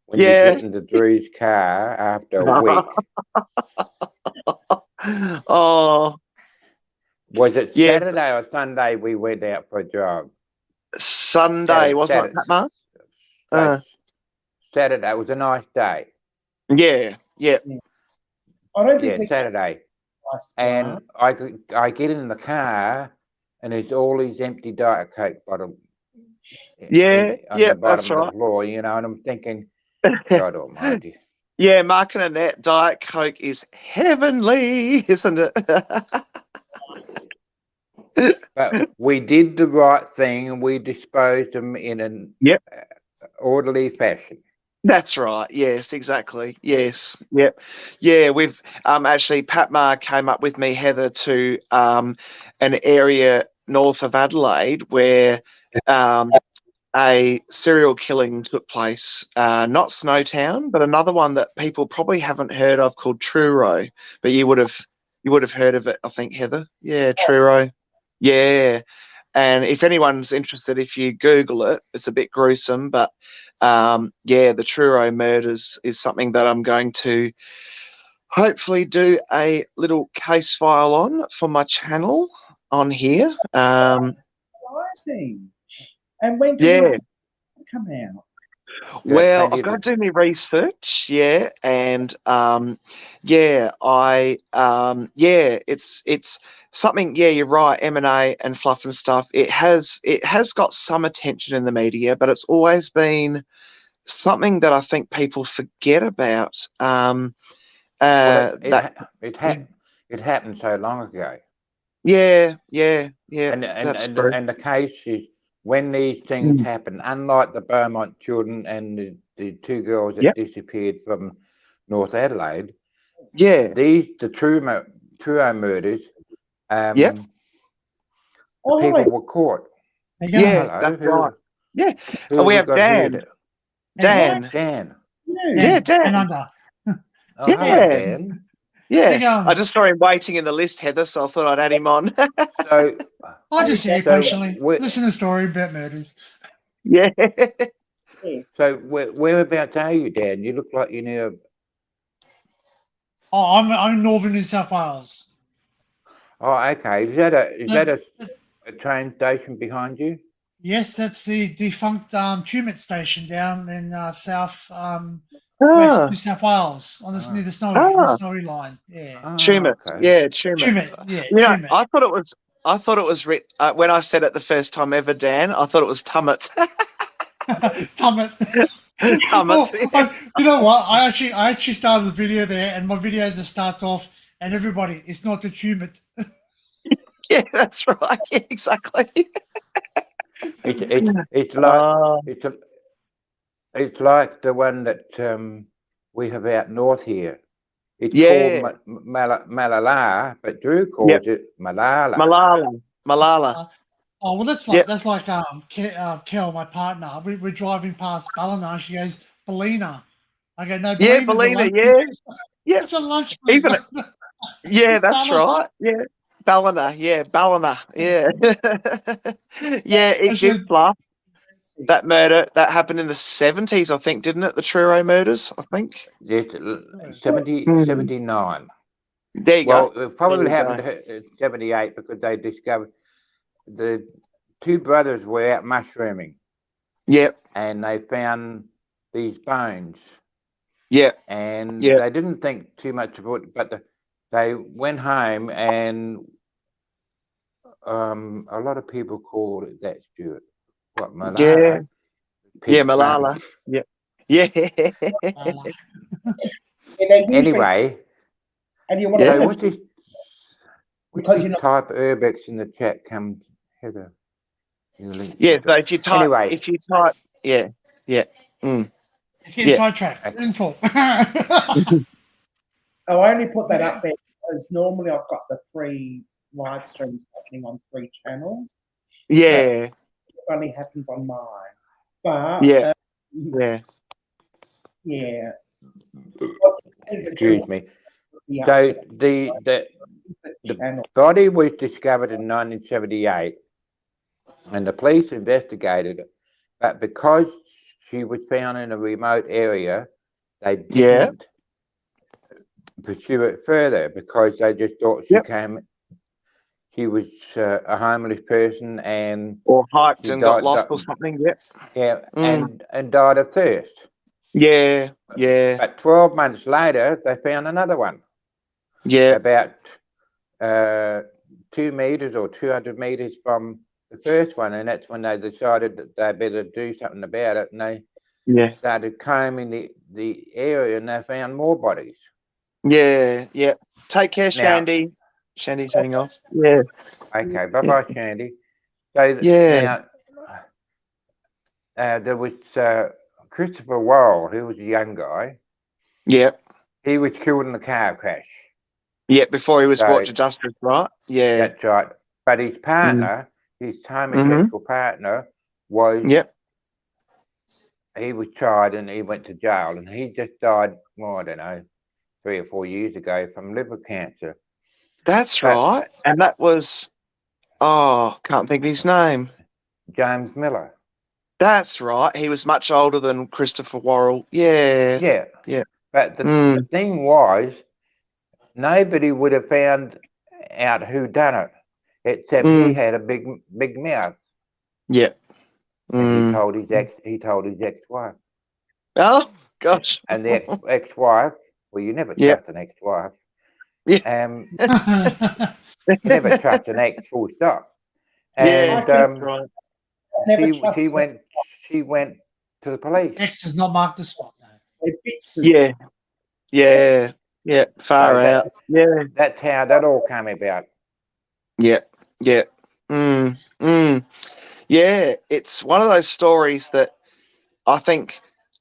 Speaker 2: when you
Speaker 4: Yeah.
Speaker 2: get into Drew's car after a week.
Speaker 4: Oh,
Speaker 2: Was it
Speaker 4: yes.
Speaker 2: Saturday or Sunday we went out for a jog?
Speaker 4: Sunday, wasn't it, Pat Mark?
Speaker 2: Saturday. It was a nice day.
Speaker 4: Yeah.
Speaker 1: I don't think
Speaker 2: Yeah,
Speaker 1: we
Speaker 2: Saturday.
Speaker 1: nice
Speaker 2: And I get in the car, and there's all these empty Diet Coke bottles.
Speaker 4: Yeah,
Speaker 2: on the
Speaker 4: that's
Speaker 2: bottom of
Speaker 4: right.
Speaker 2: the floor, and I'm thinking, God Almighty.
Speaker 4: Yeah, Mark and Annette, Diet Coke is heavenly, isn't it?
Speaker 2: But we did the right thing, and we disposed them in an orderly fashion.
Speaker 4: That's right. Yes, exactly. Yes. Yep. Yeah, we've actually Pat Marr came up with me, Heather, to an area north of Adelaide where a serial killing took place. Not Snowtown, but another one that people probably haven't heard of called Truro. But you would have heard of it, I think, Heather. Yeah, Truro. Yeah. And if anyone's interested, if you Google it, it's a bit gruesome, but the Truro murders is something that I'm going to hopefully do a little case file on for my channel on here.
Speaker 1: exciting. And when can it come out?
Speaker 4: Well, I've got to do my research, and it's something. Yeah, you're right. M&A and fluff and stuff. It has got some attention in the media, but it's always been something that I think people forget about.
Speaker 2: It happened so long ago.
Speaker 4: Yeah.
Speaker 2: And
Speaker 4: that's true.
Speaker 2: And the case is, when these things happen, unlike the Beaumont children and the two girls that disappeared from North Adelaide, the Truro murders, people were caught.
Speaker 4: That's right. Yeah, we have Dan.
Speaker 2: Dan.
Speaker 4: Dan.
Speaker 5: Under.
Speaker 2: Hello, Dan.
Speaker 4: Yeah, I just saw him waiting in the list, Heather, so I thought I'd add him on.
Speaker 2: So
Speaker 5: I just hear patiently. Listen to the story about murders.
Speaker 4: Yeah.
Speaker 2: So whereabouts are you, Dan? You look like you're near.
Speaker 5: Oh, I'm in northern New South Wales.
Speaker 2: Oh, okay. Is that a train station behind you?
Speaker 5: Yes, that's the defunct Tumut station down in south west New South Wales on near the Snowy line. Yeah.
Speaker 4: Tumut.
Speaker 2: Okay.
Speaker 4: Yeah, Tumut.
Speaker 5: Tumut.
Speaker 4: I thought it was when I said it the first time ever, Dan. I thought it was Tumut.
Speaker 5: Tumut. Well, you know what? I actually started the video there, and my video just starts off, and everybody, it's not the Tumut.
Speaker 4: Yeah, that's right. Yeah, exactly.
Speaker 2: It's like the one that we have out north here. It's called Malala, but Drew calls it Malala.
Speaker 4: Malala.
Speaker 5: Oh well, that's like Kel, my partner. We're driving past Ballina. She goes Ballina. I go no.
Speaker 4: Ballina. Yeah.
Speaker 5: It's a lunch.
Speaker 4: Even yeah, that's right. Yeah. Ballina, Ballina, yeah. It did fluff. That murder, that happened in the 70s, I think, didn't it? The Truro murders, I think.
Speaker 2: Yes, 79.
Speaker 4: There you
Speaker 2: go.
Speaker 4: Well,
Speaker 2: it probably happened in 78 because they discovered the two brothers were out mushrooming.
Speaker 4: Yep.
Speaker 2: And they found these bones.
Speaker 4: Yep.
Speaker 2: And they didn't think too much of it, but they went home, and a lot of people called it that, Stuart. What, Malala?
Speaker 4: Malala. Yeah.
Speaker 2: Anyway,
Speaker 1: and you want to
Speaker 2: what's this type Urbex in the chat comes, Heather?
Speaker 4: Yeah, so if you type,
Speaker 5: It's getting sidetracked. Didn't talk.
Speaker 1: I only put that up there because normally I've got the 3 live streams happening on 3 channels.
Speaker 4: Yeah.
Speaker 1: It only happens on mine. But
Speaker 4: Yeah. Yeah.
Speaker 1: yeah.
Speaker 2: Excuse me.
Speaker 1: The
Speaker 2: So
Speaker 1: answer
Speaker 2: the
Speaker 1: the channel.
Speaker 2: body was discovered in 1978, and the police investigated it. But because she was found in a remote area, they
Speaker 4: Yeah.
Speaker 2: didn't pursue it further because they just thought
Speaker 4: Yep.
Speaker 2: she was a homeless person and
Speaker 4: Or hiked
Speaker 2: she
Speaker 4: and got
Speaker 2: died,
Speaker 4: lost or something. Yep.
Speaker 2: yeah,
Speaker 4: Mm.
Speaker 2: and died of thirst.
Speaker 4: Yeah. Yeah.
Speaker 2: But 12 months later, they found another one
Speaker 4: Yeah.
Speaker 2: about 2 meters or 200 meters from the first one, and that's when they decided that they better do something about it, and they
Speaker 4: Yeah.
Speaker 2: started combing the area, and they found more bodies.
Speaker 4: Yeah. Yeah. Take care,
Speaker 2: Now-
Speaker 4: Shandy. Shandy's heading off. Yeah.
Speaker 2: Okay, bye-bye, Shandy. So
Speaker 4: Yeah.
Speaker 2: now, there was Christopher Worrell, who was a young guy.
Speaker 4: Yeah.
Speaker 2: He was killed in a car crash.
Speaker 4: Yeah. Before he was
Speaker 2: So-
Speaker 4: brought to justice, right? Yeah.
Speaker 2: That's right. But his partner, his homosexual partner, was
Speaker 4: Yep.
Speaker 2: he was tried and he went to jail, and he just died, well, I don't know, 3 or 4 years ago from liver cancer.
Speaker 4: That's
Speaker 2: But-
Speaker 4: right. And that was, can't think of his name.
Speaker 2: James Miller.
Speaker 4: That's right. He was much older than Christopher Worrell. Yeah.
Speaker 2: Yeah.
Speaker 4: Yeah.
Speaker 2: But the thing was, nobody would have found out who done it, except he had a big mouth.
Speaker 4: Yeah.
Speaker 2: And he told his ex-wife.
Speaker 4: Oh, gosh.
Speaker 2: And the ex-wife, well, you never
Speaker 4: Yep.
Speaker 2: trust an ex-wife.
Speaker 4: Yeah.
Speaker 2: Never trust an ex, full stop.
Speaker 4: Yeah,
Speaker 2: And
Speaker 4: that's right.
Speaker 1: Never trust
Speaker 2: she
Speaker 1: them.
Speaker 2: went to the police.
Speaker 5: X does not mark the spot. No.
Speaker 1: They're bitches.
Speaker 4: Yeah. Yeah. Yeah. Far
Speaker 2: So
Speaker 4: out. Yeah.
Speaker 2: That's how that all came about.
Speaker 4: Yeah. Yeah. Yeah. It's one of those stories that I think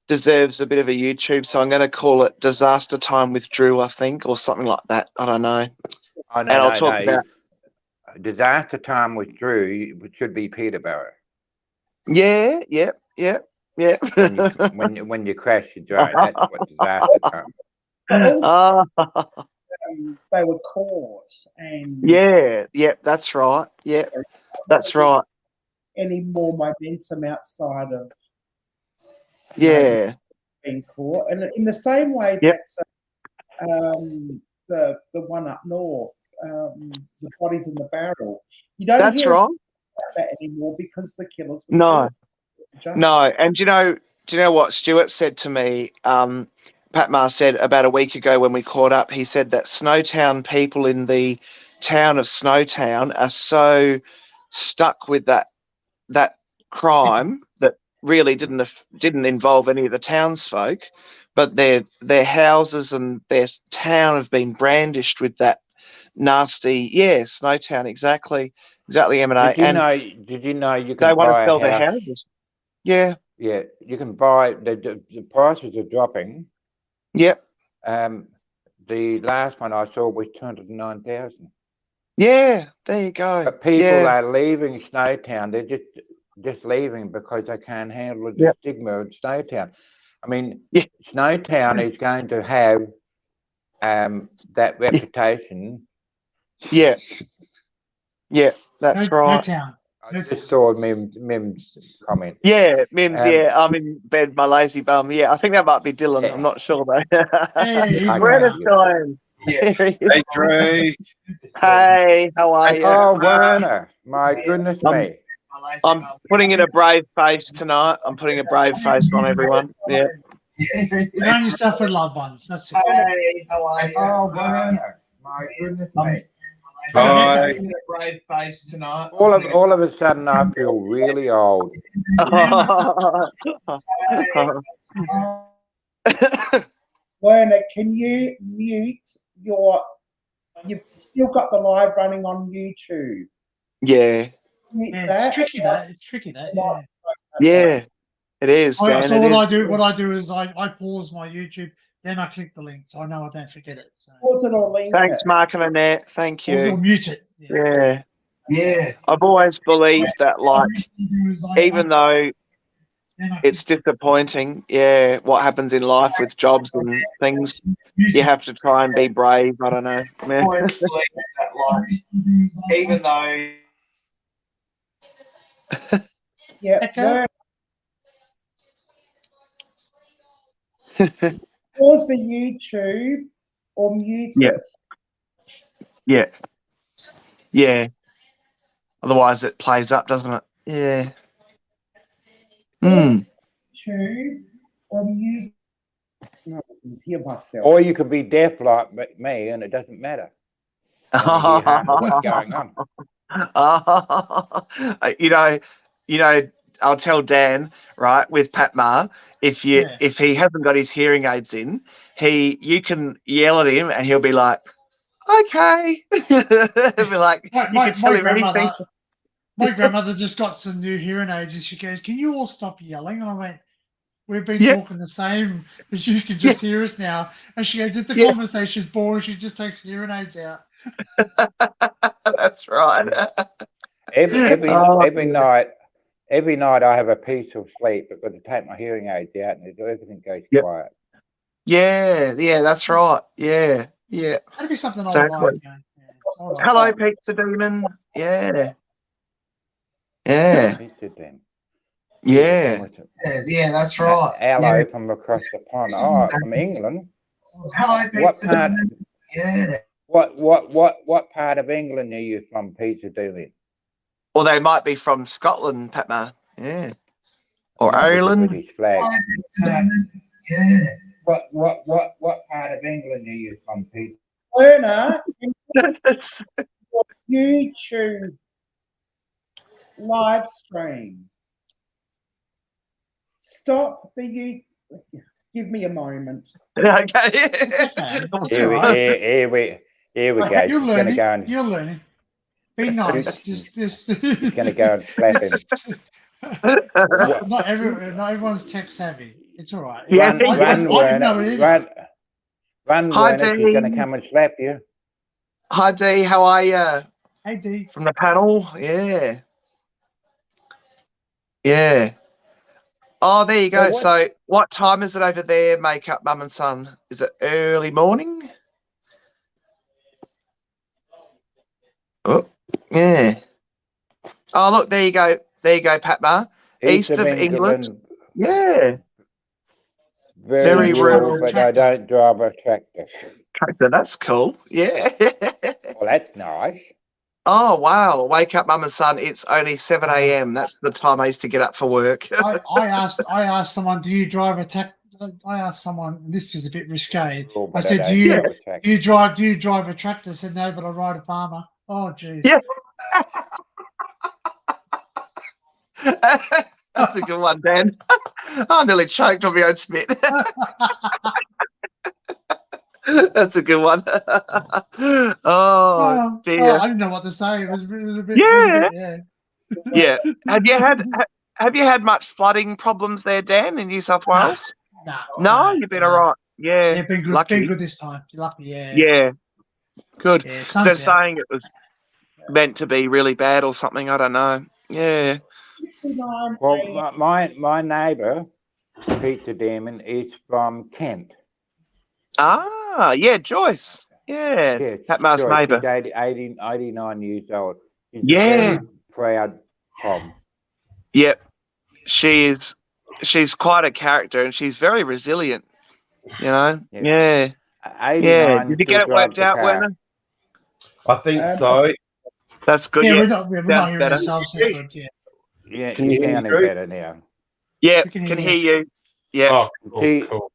Speaker 4: deserves a bit of a YouTube. So I'm going to call it Disaster Time with Drew, I think, or something like that. I don't know.
Speaker 2: Oh,
Speaker 4: And I'll talk about.
Speaker 2: Disaster Time with Drew, which should be Peterborough.
Speaker 4: Yeah. Yeah. Yeah. Yeah.
Speaker 2: When you crash your drone, that's what disaster time.
Speaker 1: They were caught, and
Speaker 4: Yeah. Yeah. That's right. Yeah. That's right.
Speaker 1: any more momentum outside of
Speaker 4: Yeah.
Speaker 1: being caught, and in the same way
Speaker 4: Yep.
Speaker 1: that the one up north, the bodies in the barrel, you don't
Speaker 4: That's
Speaker 1: hear
Speaker 4: right.
Speaker 1: about that anymore because the killers were
Speaker 4: No.
Speaker 1: brought to justice.
Speaker 4: No, and do you know what Stuart said to me? Pat Maher said about a week ago when we caught up, he said that Snowtown people in the town of Snowtown are so stuck with that crime that really didn't involve any of the townsfolk, but their houses and their town have been brandished with that nasty, Snowtown, exactly M&A.
Speaker 2: Did you know you can
Speaker 4: they want to
Speaker 2: buy a
Speaker 4: sell their
Speaker 2: house?
Speaker 4: houses. Yeah.
Speaker 2: Yeah, you can buy the prices are dropping.
Speaker 4: Yep.
Speaker 2: The last one I saw was 209,000.
Speaker 4: Yeah, there you go.
Speaker 2: But people
Speaker 4: Yeah.
Speaker 2: are leaving Snowtown. They're just leaving because they can't handle the
Speaker 4: Yep.
Speaker 2: stigma of Snowtown. I mean,
Speaker 4: Yeah.
Speaker 2: Snowtown is going to have that reputation.
Speaker 4: Yeah. Yeah, that's
Speaker 5: No
Speaker 4: right.
Speaker 5: town.
Speaker 2: I just saw Mim's comment.
Speaker 4: Yeah, Mims,
Speaker 2: Um,
Speaker 4: I'm in bed, my lazy bum. Yeah, I think that might be Dylan.
Speaker 2: Yeah.
Speaker 4: I'm not sure though.
Speaker 5: Yeah, he's
Speaker 2: Okay.
Speaker 5: right.
Speaker 4: Ernestine.
Speaker 3: Hey, Trey.
Speaker 4: Hey, how are you?
Speaker 2: Oh, Werner, my goodness me.
Speaker 4: I'm putting in a brave face tonight. I'm putting a brave face on everyone. Yeah.
Speaker 5: Surround yourself with loved ones. That's it.
Speaker 4: Hey, how are you?
Speaker 2: Oh, Werner, my goodness me.
Speaker 3: Hi.
Speaker 4: a brave face tonight.
Speaker 2: All of a sudden, I feel really old.
Speaker 1: Werner, can you mute you've still got the live running on YouTube.
Speaker 4: Yeah.
Speaker 1: Mute
Speaker 5: Yeah,
Speaker 1: that.
Speaker 5: it's tricky that. It's tricky that. Yeah.
Speaker 4: Yeah. It is, Dan.
Speaker 5: So
Speaker 4: it
Speaker 5: what
Speaker 4: is.
Speaker 5: I do is I pause my YouTube, then I click the link, so I know I don't forget it. So
Speaker 1: Pause it or link
Speaker 4: Thanks,
Speaker 1: it.
Speaker 4: Mark and Annette. Thank
Speaker 5: or
Speaker 4: you.
Speaker 5: mute it.
Speaker 4: Yeah. Yeah. I've always believed that, like, even though it's disappointing. Yeah, what happens in life with jobs and things. You have to try and be brave. I don't know. Yeah.
Speaker 6: Even though
Speaker 1: Yeah.
Speaker 5: Echo?
Speaker 1: Pause the YouTube or mute
Speaker 4: Yeah.
Speaker 1: it.
Speaker 4: Yeah. Otherwise, it plays up, doesn't it? Yeah. Hmm.
Speaker 1: YouTube or mute. No, I can hear myself.
Speaker 2: Or you could be deaf like me, and it doesn't matter. And you hear half of what's going on.
Speaker 4: you know, I'll tell Dan, right, with Pat Ma, if he hasn't got his hearing aids in, you can yell at him and he'll be like, okay. He'll be like, you can tell him anything.
Speaker 5: My grandmother just got some new hearing aids and she goes, "Can you all stop yelling?" And I went, "We've been talking the same, but you can just hear us now." And she goes, "If the conversation's boring, she just takes hearing aids out."
Speaker 4: That's right.
Speaker 2: Every night I have a peaceful sleep because I take my hearing aids out and everything goes quiet.
Speaker 4: Yeah, that's right. Yeah.
Speaker 5: That'd be something I would
Speaker 4: Exactly.
Speaker 5: like.
Speaker 4: Hello, Pizza Demon. Yeah. Yeah.
Speaker 2: Pizza Demon.
Speaker 4: Yeah.
Speaker 6: yeah, that's right.
Speaker 2: Hello from across the pond. Oh, from England.
Speaker 6: Hello,
Speaker 2: What part?
Speaker 6: Yeah.
Speaker 2: What part of England are you from, Pizza Demon?
Speaker 4: Or they might be from Scotland, Patma. Yeah. Or Ireland.
Speaker 2: British flag.
Speaker 6: Yeah.
Speaker 2: What part of England are you from, Pete?
Speaker 1: Learner, YouTube live stream. Stop the YouTube. Give me a moment.
Speaker 4: Okay.
Speaker 2: Here we go.
Speaker 5: You're learning. You're learning. Be nice.
Speaker 2: He's going to go and slap him.
Speaker 5: Not everyone's tech savvy. It's all right.
Speaker 2: Run,
Speaker 4: Hi,
Speaker 2: Werner, he's going to come and slap you.
Speaker 4: Hi, Dee. How are you?
Speaker 5: Hey, Dee.
Speaker 4: From the panel? Yeah. Yeah. Oh, there you go. So what time is it over there, Makeup Mum and Son? Is it early morning? Oh, yeah. Oh, look, there you go. There you go, Patma. East of England. Yeah.
Speaker 2: Very rural, but I don't drive a tractor.
Speaker 4: Tractor, that's cool. Yeah.
Speaker 2: Well, that's nice.
Speaker 4: Oh, wow. Wake up, Mum and Son. It's only 7 a.m. That's the time I used to get up for work.
Speaker 5: I asked someone, "Do you drive a tractor?" I asked someone, this is a bit risque. I said, "Do you drive a tractor?" I said, "No, but I ride a farmer." Oh, geez.
Speaker 4: Yeah. That's a good one, Dan. I nearly choked on my own spit. That's a good one. Oh, dear.
Speaker 5: I didn't know what to say. It was a bit.
Speaker 4: Yeah. Have you had much flooding problems there, Dan, in New South Wales? No, you've been all right. Yeah.
Speaker 5: Been good.
Speaker 4: Lucky.
Speaker 5: Been good this time. You're lucky. Yeah.
Speaker 4: Yeah. Good.
Speaker 5: Yeah,
Speaker 4: they're saying it was meant to be really bad or something. I don't know. Yeah.
Speaker 2: Well, my neighbour, Peter Damon, is from Kent.
Speaker 4: Ah, yeah, Joyce. Yeah, Patma's neighbour.
Speaker 2: She's 89 years old. She's
Speaker 4: yeah.
Speaker 2: Proud Tom.
Speaker 4: Yep. She's quite a character and she's very resilient. You know? Yeah. Yeah. Did you get it worked out, Werner?
Speaker 7: I think so.
Speaker 4: That's good.
Speaker 5: Yeah, we're not hearing ourselves. That's good. Yeah.
Speaker 2: Yeah, can you hear me better now?
Speaker 4: Yeah, can hear you. Yeah.
Speaker 7: Oh, cool.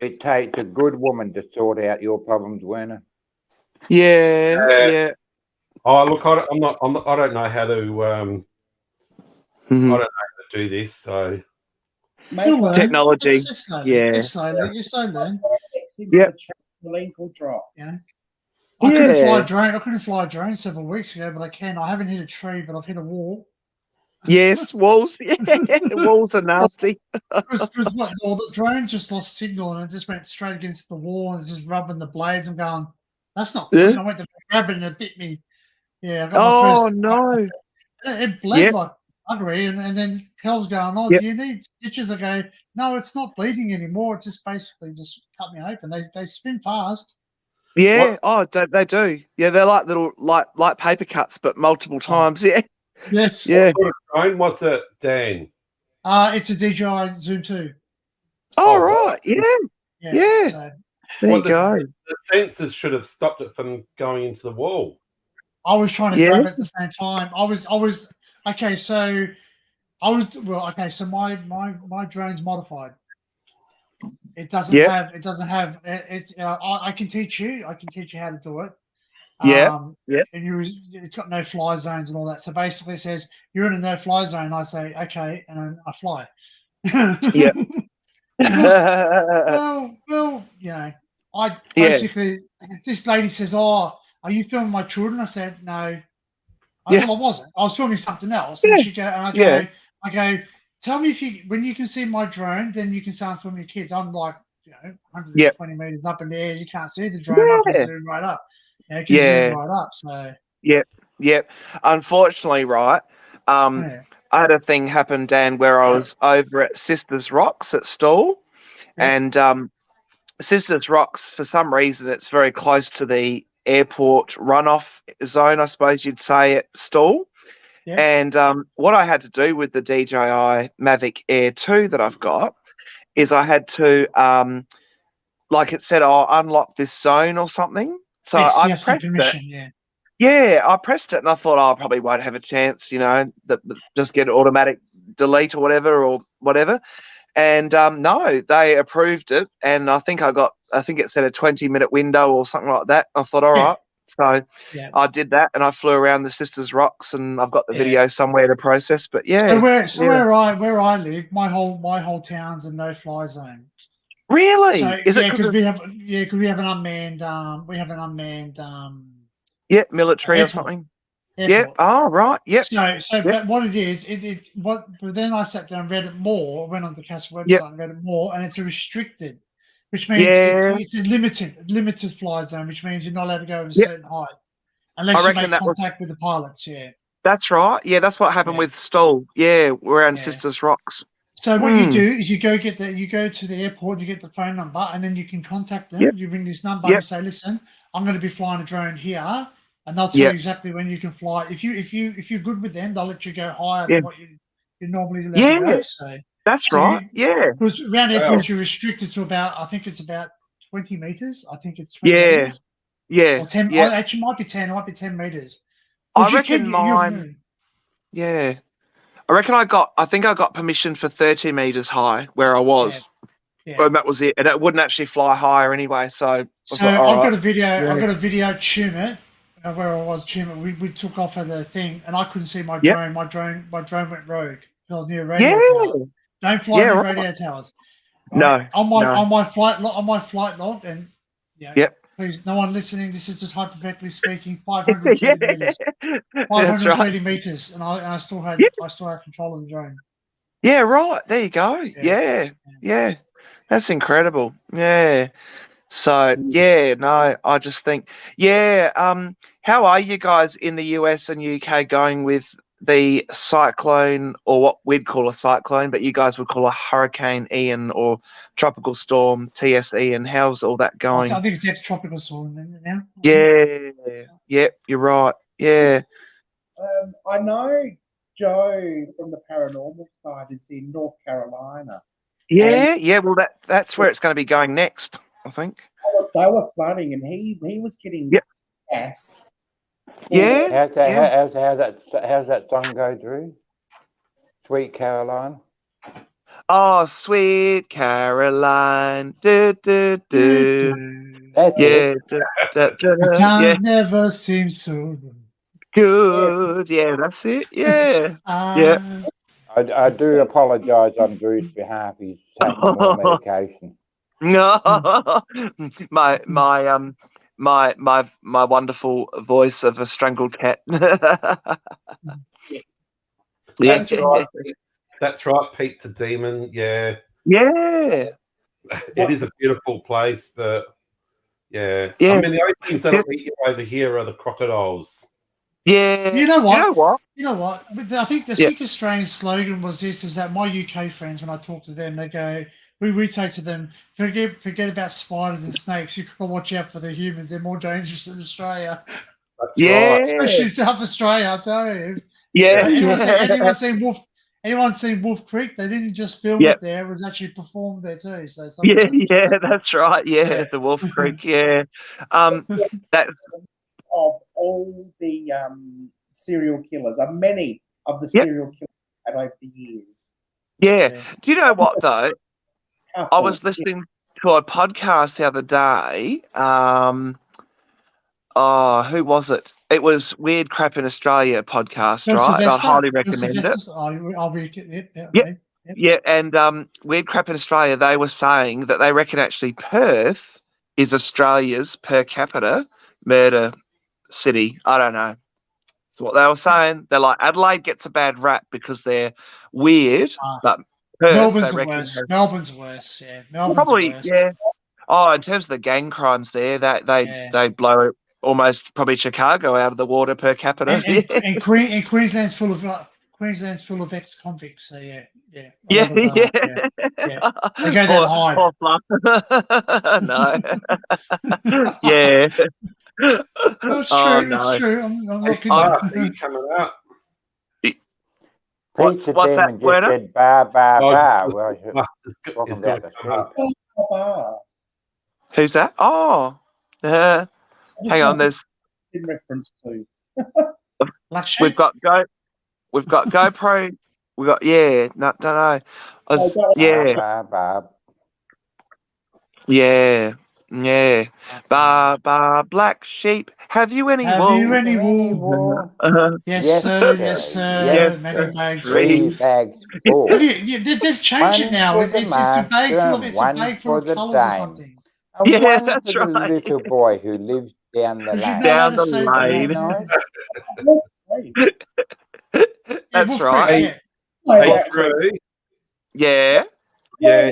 Speaker 2: It takes a good woman to sort out your problems, Werner.
Speaker 4: Yeah.
Speaker 7: Oh, look, I don't know how to. I don't know how to do this. So
Speaker 4: technology.
Speaker 5: You're slowly learning.
Speaker 4: Yeah.
Speaker 1: The link will drop.
Speaker 5: Yeah. I couldn't fly a drone. I couldn't fly a drone several weeks ago, but I can. I haven't hit a tree, but I've hit a wall.
Speaker 4: Yes, walls. Yeah, walls are nasty.
Speaker 5: Because the drone just lost signal and it just went straight against the wall and it's just rubbing the blades. I'm going, that's not good. I went to grab it and it bit me. Yeah.
Speaker 4: Oh no!
Speaker 5: It bled like I agree. And then Kel's going, oh,
Speaker 4: Yep.
Speaker 5: do you need stitches? I go, no, it's not bleeding anymore. It just basically just cut me open. They spin fast.
Speaker 4: Yeah. Oh, they do. Yeah, they're like little light paper cuts, but multiple times. Yeah.
Speaker 5: Yes.
Speaker 4: Yeah.
Speaker 7: What sort of drone was it, Dan?
Speaker 5: It's a DJI Zoom 2.
Speaker 4: Oh,
Speaker 7: Oh,
Speaker 4: right. Yeah. Yeah.
Speaker 5: So
Speaker 4: There
Speaker 7: Well,
Speaker 4: you go.
Speaker 7: the sensors should have stopped it from going into the wall.
Speaker 5: I was trying to
Speaker 4: Yeah.
Speaker 5: grab it at the same time. I was okay. So I was okay. So my drone's modified. It doesn't
Speaker 4: Yeah.
Speaker 5: have. It's. I can teach you. I can teach you how to do it.
Speaker 4: Yeah. Yeah.
Speaker 5: And it's got no fly zones and all that. So basically, it says you're in a no fly zone. I say okay, and then I fly.
Speaker 4: Yeah.
Speaker 5: well, you know, I
Speaker 4: Yeah.
Speaker 5: basically this lady says, "Oh, are you filming my children?" I said, "No."
Speaker 4: Yeah.
Speaker 5: Well, I wasn't. I was filming something else.
Speaker 4: Yeah.
Speaker 5: And she go, and I go,
Speaker 4: Yeah.
Speaker 5: I go, tell me when you can see my drone, then you can start filming your kids. I'm like, 120 meters up in the air. You can't see the drone. I can zoom right up. It can zoom right up. So
Speaker 4: Yep. Unfortunately, right.
Speaker 5: yeah.
Speaker 4: I had a thing happen, Dan, where I was over at Sisters Rocks at Stawell,
Speaker 5: Yeah.
Speaker 4: and Sisters Rocks, for some reason, it's very close to the airport runoff zone, I suppose you'd say, at Stawell.
Speaker 5: Yeah.
Speaker 4: And what I had to do with the DJI Mavic Air 2 that I've got is I had to, like it said, I'll unlock this zone or something. So
Speaker 5: Yes, you
Speaker 4: I
Speaker 5: have to
Speaker 4: pressed
Speaker 5: get
Speaker 4: it.
Speaker 5: permission. Yeah.
Speaker 4: Yeah, I pressed it and I thought, I probably won't have a chance, just get automatic delete or whatever. And no, they approved it, and I think it said a 20-minute window or something like that. I thought, all
Speaker 5: Yeah.
Speaker 4: right. So
Speaker 5: Yeah.
Speaker 4: I did that, and I flew around the Sisters Rocks, and I've got the video somewhere to process. But yeah,
Speaker 5: Where I live, my whole town's a no fly zone.
Speaker 4: really,
Speaker 5: So
Speaker 4: is it
Speaker 5: because we have an unmanned
Speaker 4: military or
Speaker 5: airport.
Speaker 4: something?
Speaker 5: Airport.
Speaker 4: Yeah. Oh, right. Yep.
Speaker 5: But what it is, but then I sat down and read it more, went on the CASA website
Speaker 4: Yep.
Speaker 5: and read it more, and it's a restricted, which means
Speaker 4: Yeah.
Speaker 5: it's a limited fly zone, which means you're not allowed to go over a
Speaker 4: Yep.
Speaker 5: certain height unless
Speaker 4: I
Speaker 5: you
Speaker 4: reckon
Speaker 5: make
Speaker 4: that was-
Speaker 5: contact with the pilots. Yeah.
Speaker 4: That's right. Yeah, that's what happened
Speaker 5: Yeah.
Speaker 4: with Stoll. Yeah, we're around
Speaker 5: Yeah.
Speaker 4: Sisters Rocks.
Speaker 5: So what you do is you go to the airport, you get the phone number, and then you can contact them.
Speaker 4: Yep.
Speaker 5: You ring this number
Speaker 4: Yep.
Speaker 5: and say, "Listen, I'm going to be flying a drone here," and they'll tell
Speaker 4: Yep.
Speaker 5: you exactly when you can fly. If you're good with them, they'll let you go higher
Speaker 4: Yeah.
Speaker 5: than what you normally allowed to go. So
Speaker 4: That's
Speaker 5: So
Speaker 4: right. Yeah.
Speaker 5: because around
Speaker 7: Wow.
Speaker 5: airports you're restricted to I think it's about 20 meters. I think it's 20
Speaker 4: Yeah.
Speaker 5: meters.
Speaker 4: Yeah.
Speaker 5: Or 10.
Speaker 4: Yeah.
Speaker 5: Actually, it might be 10. It might be 10 meters.
Speaker 4: I
Speaker 5: 'Cause you
Speaker 4: reckon
Speaker 5: can-
Speaker 4: mine. Yeah. I reckon I think I got permission for 30 meters high where I was.
Speaker 5: Yeah.
Speaker 4: And that was it. And it wouldn't actually fly higher anyway. So, I was
Speaker 5: So
Speaker 4: like, all
Speaker 5: I've
Speaker 4: right.
Speaker 5: got a video. I've got a video at Tumut, where I was Tumut. We took off of the thing, and I couldn't see my
Speaker 4: Yep.
Speaker 5: drone. My drone went rogue. I was near a radio
Speaker 4: Yeah.
Speaker 5: tower. Don't fly
Speaker 4: Yeah,
Speaker 5: near
Speaker 4: right.
Speaker 5: radio towers.
Speaker 4: No,
Speaker 5: On my
Speaker 4: no.
Speaker 5: on my flight log, and
Speaker 4: Yep.
Speaker 5: please, no one listening. This is just hypothetically speaking. 530
Speaker 4: Yeah.
Speaker 5: meters.
Speaker 4: That's
Speaker 5: 530
Speaker 4: right.
Speaker 5: meters, and I still had
Speaker 4: Yep.
Speaker 5: control of the drone.
Speaker 4: Yeah, right. There you go.
Speaker 5: Yeah.
Speaker 4: Yeah. That's incredible. Yeah. So no, I just think, how are you guys in the US and UK going with the cyclone, or what we'd call a cyclone, but you guys would call a Hurricane Ian or Tropical Storm TSE, and how's all that going?
Speaker 5: I think it's ex-tropical storm now.
Speaker 4: Yeah, you're right. Yeah.
Speaker 1: I know Joe from the paranormal side is in North Carolina.
Speaker 4: Yeah. Well, that's where it's going to be going next, I think.
Speaker 1: They were flooding, and he was getting
Speaker 4: Yep.
Speaker 1: gas.
Speaker 4: Yeah.
Speaker 2: How's that song go, Drew? Sweet Caroline.
Speaker 4: Oh, sweet Caroline. Do, do, do.
Speaker 2: That's
Speaker 4: Yeah.
Speaker 2: it.
Speaker 5: The times never seem so
Speaker 4: Good. Yeah, that's it. Yeah. Yeah.
Speaker 2: I do apologise on Drew's behalf. He's taking more medication.
Speaker 4: No. my wonderful voice of a strangled cat.
Speaker 7: That's right. That's right, Pete the Demon. Yeah.
Speaker 4: Yeah.
Speaker 7: It is a beautiful place, but yeah.
Speaker 4: Yeah.
Speaker 7: I mean, the only things that'll eat you over here are the crocodiles.
Speaker 4: Yeah.
Speaker 5: You know what?
Speaker 4: You know what?
Speaker 5: You know what? But I think the
Speaker 4: Yeah.
Speaker 5: Sick Australian slogan was this: is that my UK friends, when I talk to them, they go, we say to them, forget about spiders and snakes. You gotta watch out for the humans. They're more dangerous in Australia,
Speaker 7: That's
Speaker 4: Yeah.
Speaker 7: right.
Speaker 5: especially in South Australia. I tell you.
Speaker 4: Yeah.
Speaker 5: Anyone seen Wolf? Anyone seen Wolf Creek? They didn't just film
Speaker 4: Yep.
Speaker 5: it there; it was actually performed there too. So
Speaker 4: Yeah,
Speaker 5: something.
Speaker 4: yeah, that's right. Yeah,
Speaker 1: Yeah.
Speaker 4: the Wolf Creek. Yeah, that's
Speaker 1: Of all the serial killers, and many of the
Speaker 4: Yep.
Speaker 1: serial killers had over the years.
Speaker 4: yeah.
Speaker 1: Yes.
Speaker 4: Do you know what though? I
Speaker 1: Couple.
Speaker 4: was listening to a podcast the other day. Oh, who was it? It was Weird Crap in Australia podcast,
Speaker 5: Bill
Speaker 4: right? And I'd
Speaker 5: Sylvester.
Speaker 4: highly
Speaker 5: Bill
Speaker 4: recommend it.
Speaker 5: Sylvester. I'll be. Yep.
Speaker 4: Yep. Yeah, and Weird Crap in Australia, they were saying that they reckon actually Perth is Australia's per capita murder city. I don't know. That's what they were saying. They're like, Adelaide gets a bad rap because they're weird,
Speaker 5: Ah.
Speaker 4: but Perth,
Speaker 5: Melbourne's
Speaker 4: they
Speaker 5: the
Speaker 4: reckon
Speaker 5: worst.
Speaker 4: has-
Speaker 5: Melbourne's worse. Yeah, Melbourne's
Speaker 4: probably,
Speaker 5: worst.
Speaker 4: yeah. Oh, in terms of the gang crimes there,
Speaker 5: Yeah.
Speaker 4: they blow almost probably Chicago out of the water per capita.
Speaker 5: And Queensland's full of ex-convicts. So yeah. A
Speaker 4: Yeah,
Speaker 5: lot of,
Speaker 4: yeah.
Speaker 5: yeah. They go that high.
Speaker 4: Poor fluff. No. Yeah.
Speaker 5: That's
Speaker 4: Oh,
Speaker 5: true.
Speaker 4: no.
Speaker 5: It's true. I'm
Speaker 7: Hey,
Speaker 5: looking.
Speaker 7: Mark, are you coming out?
Speaker 2: Pizza
Speaker 4: what's that,
Speaker 2: Demon just
Speaker 4: Werner?
Speaker 2: said bar, bar,
Speaker 7: Oh,
Speaker 2: bar.
Speaker 7: it's-
Speaker 2: Well,
Speaker 7: Mark is go-
Speaker 2: welcome
Speaker 7: is
Speaker 2: down
Speaker 7: gonna
Speaker 2: to
Speaker 7: come up.
Speaker 2: Steve.
Speaker 4: Who's that? Oh, hang on. There's
Speaker 1: in reference to.
Speaker 5: Black sheep.
Speaker 4: we've got GoPro. We got no. I was-
Speaker 1: Oh,
Speaker 4: yeah,
Speaker 2: Bar, bar.
Speaker 4: yeah. Bar, black sheep. Have you any
Speaker 5: Have
Speaker 4: wool?
Speaker 5: you any wool?
Speaker 2: wool?
Speaker 5: Yes,
Speaker 2: Yes,
Speaker 5: sir.
Speaker 2: sir.
Speaker 5: Yes, sir.
Speaker 2: Yes,
Speaker 5: Many
Speaker 4: sir.
Speaker 5: bags.
Speaker 2: Three
Speaker 5: full.
Speaker 2: bags full.
Speaker 5: They've changed it
Speaker 2: One
Speaker 5: now.
Speaker 2: for
Speaker 5: It's
Speaker 2: the
Speaker 5: a bag full of
Speaker 2: master,
Speaker 5: it's a
Speaker 2: one
Speaker 5: bag full
Speaker 2: for
Speaker 5: of
Speaker 2: the
Speaker 5: colours or
Speaker 2: dame.
Speaker 5: something.
Speaker 2: And
Speaker 4: Yeah,
Speaker 2: one
Speaker 4: that's
Speaker 2: for the
Speaker 4: right.
Speaker 2: little boy who lives down the
Speaker 5: Because you're
Speaker 2: lane.
Speaker 5: not
Speaker 4: Down
Speaker 5: allowed to
Speaker 4: the
Speaker 5: say
Speaker 2: Isn't
Speaker 4: lane.
Speaker 2: that
Speaker 5: that.
Speaker 2: nice?
Speaker 4: That's
Speaker 5: Wolf
Speaker 4: right.
Speaker 5: Creek,
Speaker 7: Hey,
Speaker 5: yeah.
Speaker 7: Hey, Drew.
Speaker 4: Yeah.
Speaker 7: Yeah,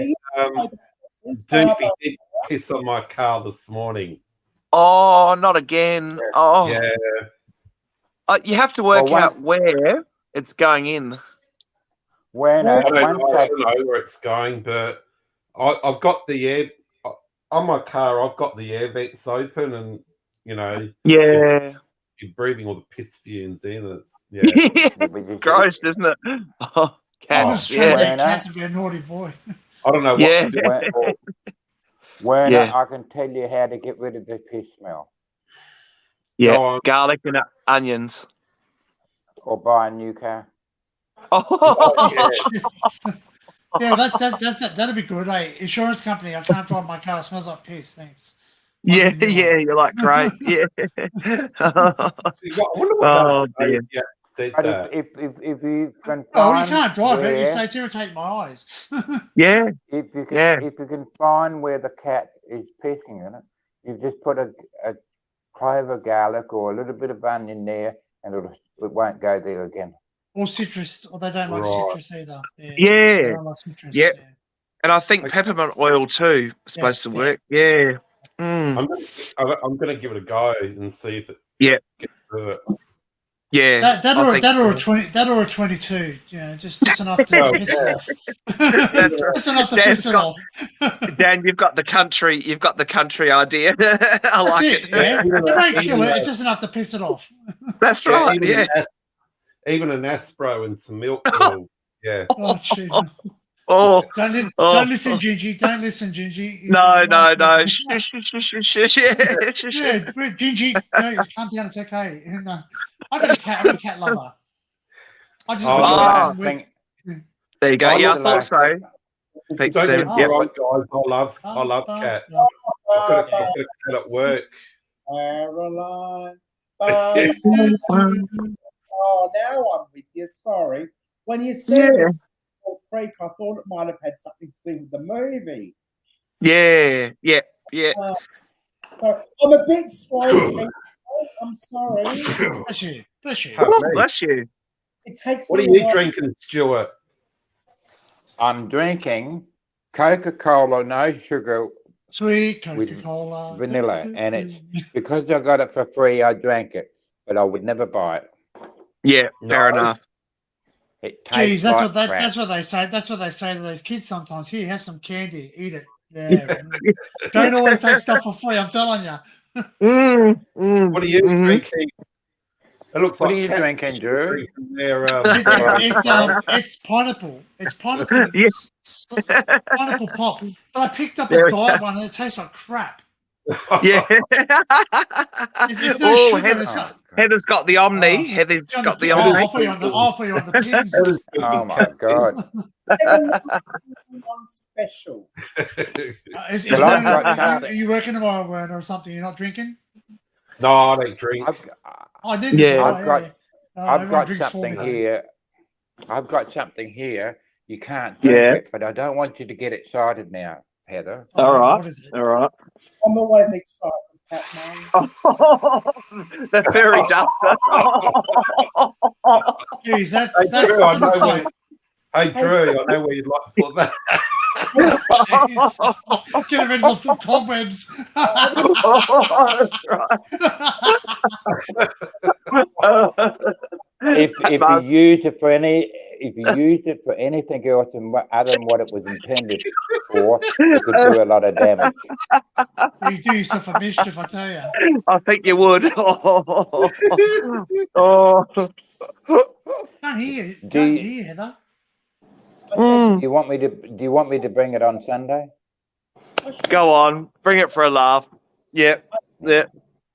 Speaker 7: Doofy did piss on my car this morning.
Speaker 4: Oh, not again. Oh,
Speaker 7: Yeah,
Speaker 4: you have to work
Speaker 2: Well,
Speaker 4: out where it's going in.
Speaker 2: When
Speaker 7: I don't
Speaker 2: once
Speaker 7: know. I
Speaker 2: that
Speaker 7: don't know where it's going, but I've got the air on my car. I've got the air vents open, and you know
Speaker 4: Yeah.
Speaker 7: you're breathing all the piss fumes in. And it's
Speaker 4: Gross, isn't it? Oh,
Speaker 5: I
Speaker 4: cat.
Speaker 5: was trying
Speaker 4: Yeah.
Speaker 5: to get
Speaker 2: Werner.
Speaker 5: Cat to be a naughty boy.
Speaker 7: I don't know what
Speaker 4: Yeah.
Speaker 7: to do.
Speaker 2: Werner,
Speaker 4: Yeah.
Speaker 2: I can tell you how to get rid of the piss smell,
Speaker 4: Yeah.
Speaker 7: Go on.
Speaker 4: Garlic and onions.
Speaker 2: or buy a new car.
Speaker 4: Oh,
Speaker 5: Yeah, that'd be good. Hey, insurance company, I can't drive my car. It smells like piss. Thanks.
Speaker 4: yeah,
Speaker 5: New one.
Speaker 4: yeah. You're like, great. Yeah.
Speaker 7: I wonder what
Speaker 4: Oh,
Speaker 7: that
Speaker 4: dear.
Speaker 7: yeah, said
Speaker 2: But
Speaker 7: that.
Speaker 2: if you can
Speaker 5: Oh, you
Speaker 2: find
Speaker 5: can't drive it. You
Speaker 2: where-
Speaker 5: say it's irritating my eyes.
Speaker 4: Yeah.
Speaker 2: if you can
Speaker 4: Yeah.
Speaker 2: if you can find where the cat is pissing in it, you just put a clove of garlic or a little bit of onion there, and it won't go there again.
Speaker 5: Or citrus. Or they don't like
Speaker 7: Right.
Speaker 5: citrus either. They
Speaker 4: Yeah.
Speaker 5: don't like citrus.
Speaker 4: Yep.
Speaker 5: Yeah.
Speaker 4: And I think
Speaker 7: Okay.
Speaker 4: peppermint oil too is supposed to
Speaker 5: yeah.
Speaker 4: work. Yeah. Mm.
Speaker 7: I'm going to give it a go and see if it
Speaker 4: Yeah.
Speaker 7: gets through it.
Speaker 4: Yeah.
Speaker 5: That
Speaker 4: I
Speaker 5: or
Speaker 4: think
Speaker 5: that or a
Speaker 4: so.
Speaker 5: 20 that or a 22. Yeah, just enough to
Speaker 7: Oh,
Speaker 5: piss
Speaker 7: yeah.
Speaker 5: it off.
Speaker 4: That's right.
Speaker 5: Just enough to
Speaker 4: Dan's
Speaker 5: piss it
Speaker 4: got-
Speaker 5: off.
Speaker 4: Dan, you've got the country idea. I
Speaker 5: That's
Speaker 4: like
Speaker 5: it.
Speaker 4: it.
Speaker 5: Yeah, it
Speaker 7: Even
Speaker 5: won't
Speaker 7: a-
Speaker 5: kill it. It's just enough to piss it off.
Speaker 4: That's
Speaker 7: Yeah,
Speaker 4: right. Yeah.
Speaker 7: even an Aspro and some milk. will- yeah.
Speaker 5: Oh, jeez.
Speaker 4: Oh.
Speaker 5: Don't listen,
Speaker 4: Oh.
Speaker 5: don't listen, Gingy. Don't listen, Gingy. He's
Speaker 4: No.
Speaker 5: a nice person.
Speaker 4: Shush, shush, shush, shush, yeah, shush,
Speaker 5: Yeah,
Speaker 4: shush.
Speaker 5: but Gingy, no, calm down. It's okay. And, I got a cat. I'm a cat lover. I just
Speaker 7: Oh,
Speaker 5: want
Speaker 4: no.
Speaker 5: cats
Speaker 2: I
Speaker 5: and we-
Speaker 2: think
Speaker 4: There you go.
Speaker 7: I
Speaker 4: Yeah, I
Speaker 7: look
Speaker 4: thought
Speaker 2: like
Speaker 4: so.
Speaker 2: it.
Speaker 4: Thanks,
Speaker 7: Don't get
Speaker 4: Sam.
Speaker 7: me
Speaker 4: Yep.
Speaker 7: wrong, guys. I love cats. I've got a cat at work.
Speaker 1: Caroline.
Speaker 7: Yeah.
Speaker 1: Oh, now I'm with you. Sorry. When you said it was Wolf Creek, I thought it might have had something to do with the movie.
Speaker 4: Yeah.
Speaker 1: So I'm a bit slow. I'm sorry.
Speaker 5: Bless you. Bless you.
Speaker 7: Oh,
Speaker 4: Oh,
Speaker 7: me.
Speaker 4: bless you.
Speaker 1: It takes
Speaker 7: What are
Speaker 1: me a
Speaker 7: you
Speaker 1: while.
Speaker 7: drinking, Stuart?
Speaker 2: I'm drinking Coca-Cola, no sugar,
Speaker 5: Sweet
Speaker 2: With
Speaker 5: Coca-Cola.
Speaker 2: vanilla, and it's because I got it for free. I drank it. but I would never buy it.
Speaker 4: Yeah, fair
Speaker 7: No.
Speaker 4: enough.
Speaker 2: It tastes
Speaker 5: Geez, that's
Speaker 2: like
Speaker 5: what
Speaker 2: crap.
Speaker 5: that's what they say. That's what they say to those kids sometimes. Here, have some candy, eat it. Yeah. Don't always take stuff for free. I'm telling you.
Speaker 7: What are you drinking? It looks
Speaker 2: What
Speaker 7: like
Speaker 2: are you
Speaker 7: cat
Speaker 2: drinking, Drew?
Speaker 7: drinking their,
Speaker 5: It's pineapple. It's pineapple.
Speaker 4: Yeah.
Speaker 5: Pineapple pop. But I picked up
Speaker 4: There
Speaker 5: a
Speaker 4: we
Speaker 5: diet one and it tastes like crap.
Speaker 4: Yeah.
Speaker 5: It's no
Speaker 4: Oh,
Speaker 5: sugar. It's got
Speaker 4: Heather's got the Omni. Heather's
Speaker 5: on
Speaker 4: got the
Speaker 5: oh,
Speaker 4: Omni.
Speaker 5: I'll put you on the pigs.
Speaker 2: Oh my god!
Speaker 1: One special.
Speaker 5: Is
Speaker 2: Well, I've got
Speaker 5: Werner,
Speaker 2: something.
Speaker 5: are you working tomorrow, Werner, or something? You're not drinking?
Speaker 7: No, I don't drink.
Speaker 5: Oh, neither
Speaker 4: Yeah.
Speaker 5: do I,
Speaker 2: I've got- I've
Speaker 5: everyone
Speaker 2: got
Speaker 5: drinks for
Speaker 2: something
Speaker 5: me, though.
Speaker 2: here. I've got something here. You can't drink
Speaker 4: Yeah.
Speaker 2: it, but I don't want you to get excited now, Heather.
Speaker 5: Oh,
Speaker 4: All right.
Speaker 5: What is it?
Speaker 4: All right.
Speaker 1: I'm always excited, Pat Murray.
Speaker 4: The fairy duster.
Speaker 5: Jeez, that's
Speaker 7: Hey, Drew, I
Speaker 5: that looks
Speaker 7: know
Speaker 5: like.
Speaker 7: Hey, Drew, I know where you'd like to put that.
Speaker 5: Jeez. Get rid of the cobwebs.
Speaker 2: If you use it for anything else other than what it was intended for, it could do a lot of damage.
Speaker 5: You do yourself a mischief, I tell you.
Speaker 4: I think you would. Oh.
Speaker 5: Can't hear you.
Speaker 2: Do
Speaker 5: Can't
Speaker 2: you-
Speaker 5: hear you, Heather.
Speaker 1: I said,
Speaker 4: Mm.
Speaker 2: Do you want me to bring it on Sunday?
Speaker 1: I should-
Speaker 4: Go on, bring it for a laugh. Yep. Yeah.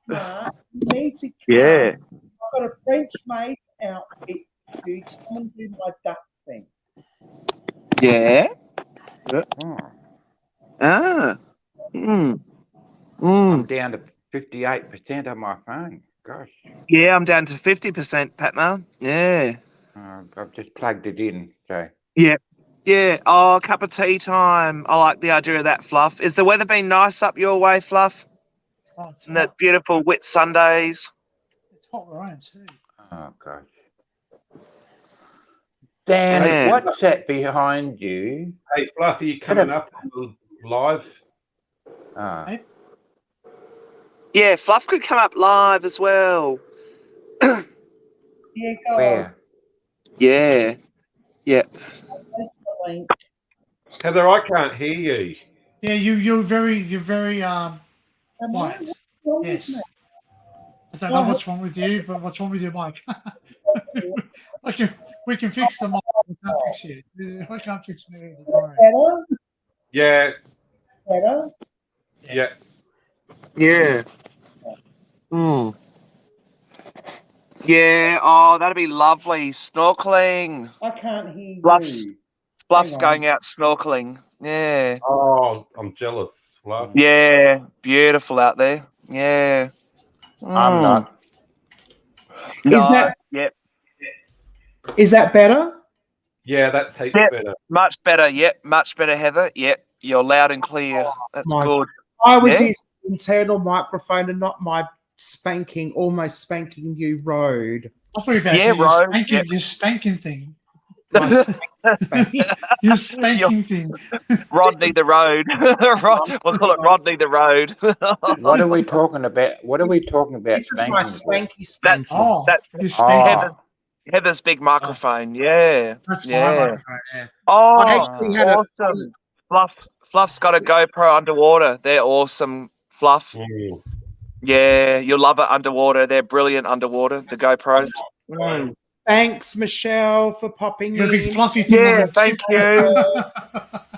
Speaker 1: Nah, you need to come.
Speaker 4: Yeah.
Speaker 1: I've got a French maid outfit. You come and do my dusting.
Speaker 4: Yeah.
Speaker 2: Oh,
Speaker 4: Ah. Mm.
Speaker 2: I'm
Speaker 4: Mm.
Speaker 2: down to 58% on my phone. Gosh,
Speaker 4: Yeah, I'm down to 50%, Patman. Yeah.
Speaker 2: I've just plugged it in. So
Speaker 4: Yeah. Oh, cup of tea time. I like the idea of that, Fluff. Is the weather been nice up your way, Fluff?
Speaker 5: Oh, it's
Speaker 4: And that
Speaker 5: hot.
Speaker 4: beautiful wet Sundays.
Speaker 5: It's hot where I am too.
Speaker 2: oh gosh. Dan,
Speaker 4: Yeah.
Speaker 2: what's that behind you?
Speaker 7: Hey, Fluffy, you coming up on the live?
Speaker 2: Ah,
Speaker 5: Hey.
Speaker 4: Yeah, Fluff could come up live as well.
Speaker 1: Yeah, go on.
Speaker 2: where?
Speaker 4: Yeah. Yeah.
Speaker 1: Place the link.
Speaker 7: Heather, I can't hear you.
Speaker 5: Yeah, you're very
Speaker 1: Am I?
Speaker 5: quiet.
Speaker 1: What's wrong with
Speaker 5: Yes.
Speaker 1: me?
Speaker 5: I don't know what's wrong with you, but what's wrong with your mic? We can fix the mic. We can't fix you. I can't fix me. Don't worry.
Speaker 1: Better?
Speaker 7: Yeah,
Speaker 1: Better?
Speaker 7: yeah.
Speaker 4: Yeah. Mm. Yeah. Oh, that'd be lovely. Snorkeling.
Speaker 1: I can't hear
Speaker 4: Fluff's-
Speaker 1: you.
Speaker 4: Fluff's
Speaker 1: on.
Speaker 4: going out snorkeling. Yeah.
Speaker 7: Oh, I'm jealous, Fluff.
Speaker 4: Yeah. Beautiful out there. Yeah.
Speaker 2: I'm
Speaker 4: Mm.
Speaker 2: not.
Speaker 4: No,
Speaker 1: Is that-
Speaker 4: Yep.
Speaker 1: Is that better?
Speaker 7: Yeah, that's heaps
Speaker 4: Yep.
Speaker 7: better.
Speaker 4: Much better. Yep. Much better, Heather. Yep. You're loud and clear. That's
Speaker 1: my
Speaker 4: good.
Speaker 1: I was
Speaker 4: Yeah.
Speaker 1: using an internal microphone and not my almost spanking new Rode.
Speaker 5: I thought you were about to
Speaker 4: Yeah,
Speaker 5: say your
Speaker 4: Rose,
Speaker 5: spanking,
Speaker 4: yep.
Speaker 5: your spanking thing.
Speaker 1: My spanking.
Speaker 5: Your spanking thing.
Speaker 4: Rodney the Road. We'll call it Rodney the Road.
Speaker 2: What are we talking about? What are we talking about?
Speaker 1: This is my
Speaker 2: spanking for?
Speaker 1: spanky spanky.
Speaker 5: Oh,
Speaker 4: That's
Speaker 5: your spanking.
Speaker 2: Oh,
Speaker 4: Heather's big microphone. Yeah.
Speaker 5: That's my
Speaker 4: Yeah.
Speaker 5: microphone. Yeah.
Speaker 4: Oh,
Speaker 1: I actually had a
Speaker 4: awesome. Fluff's got a GoPro underwater. They're awesome, Fluff.
Speaker 7: Mm.
Speaker 4: Yeah, you'll love it underwater. They're brilliant underwater, the GoPros. Mm.
Speaker 1: Thanks, Michelle, for popping
Speaker 5: Your
Speaker 1: in.
Speaker 5: big fluffy thing.
Speaker 4: Yeah,
Speaker 5: on the
Speaker 4: thank
Speaker 5: tip.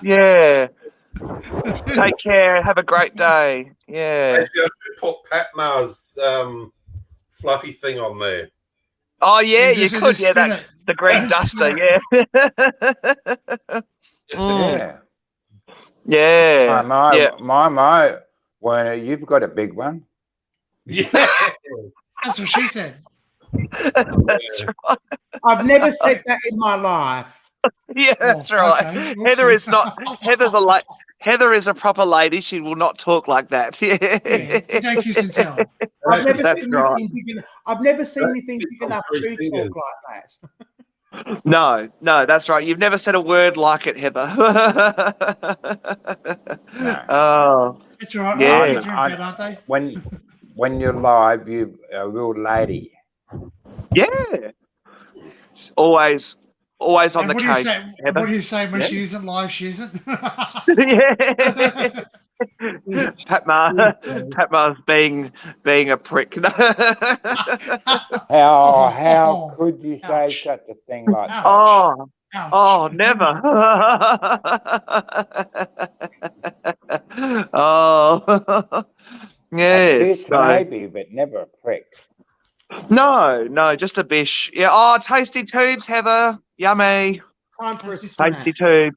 Speaker 4: you. Yeah. Take care. Have a great day. Yeah.
Speaker 7: Actually, I should put Pat Mars' fluffy thing on there.
Speaker 4: Oh, yeah, you
Speaker 5: Just
Speaker 4: could. Yeah,
Speaker 5: spin
Speaker 4: that,
Speaker 5: it.
Speaker 4: the green
Speaker 5: Just
Speaker 4: duster.
Speaker 5: spin
Speaker 4: Yeah. Mm.
Speaker 2: yeah.
Speaker 4: Yeah. Yeah.
Speaker 2: My, Werner, you've got a big one.
Speaker 7: Yeah.
Speaker 5: That's what she said.
Speaker 4: That's right.
Speaker 1: I've never said that in my life.
Speaker 4: Yeah, that's
Speaker 5: Oh,
Speaker 4: right.
Speaker 5: okay.
Speaker 4: Heather
Speaker 5: Whoopsie.
Speaker 4: is not. Heather is a proper lady. She will not talk like that.
Speaker 5: Yeah, you don't kiss and tell.
Speaker 1: I've never
Speaker 4: That's
Speaker 1: seen
Speaker 4: right.
Speaker 1: anything big enough. I've never seen anything big
Speaker 7: It's on
Speaker 1: enough
Speaker 7: three
Speaker 1: to
Speaker 7: fingers.
Speaker 1: talk like that.
Speaker 4: No, that's right. You've never said a word like it, Heather. Oh,
Speaker 5: It's all right.
Speaker 4: Yeah.
Speaker 5: Our kids are in bed, aren't they?
Speaker 2: When you're live, you're a real lady.
Speaker 4: Yeah. She's always on
Speaker 5: And
Speaker 4: the
Speaker 5: what do you
Speaker 4: case.
Speaker 5: say?
Speaker 4: Heather.
Speaker 5: What do you say when
Speaker 4: Yeah.
Speaker 5: she isn't live? She isn't.
Speaker 4: Yeah. Patmar's being a prick.
Speaker 2: How could you say
Speaker 5: Ouch.
Speaker 2: such a thing like that?
Speaker 4: Oh,
Speaker 5: Ouch.
Speaker 4: oh, never. Oh,
Speaker 2: A
Speaker 4: yes.
Speaker 2: kiss
Speaker 4: So,
Speaker 2: maybe, but never a prick.
Speaker 4: no, just a bish. Yeah. Oh, tasty tubes, Heather. Yummy.
Speaker 8: Time for a
Speaker 5: Tasty
Speaker 8: snack.
Speaker 4: Tasty tube.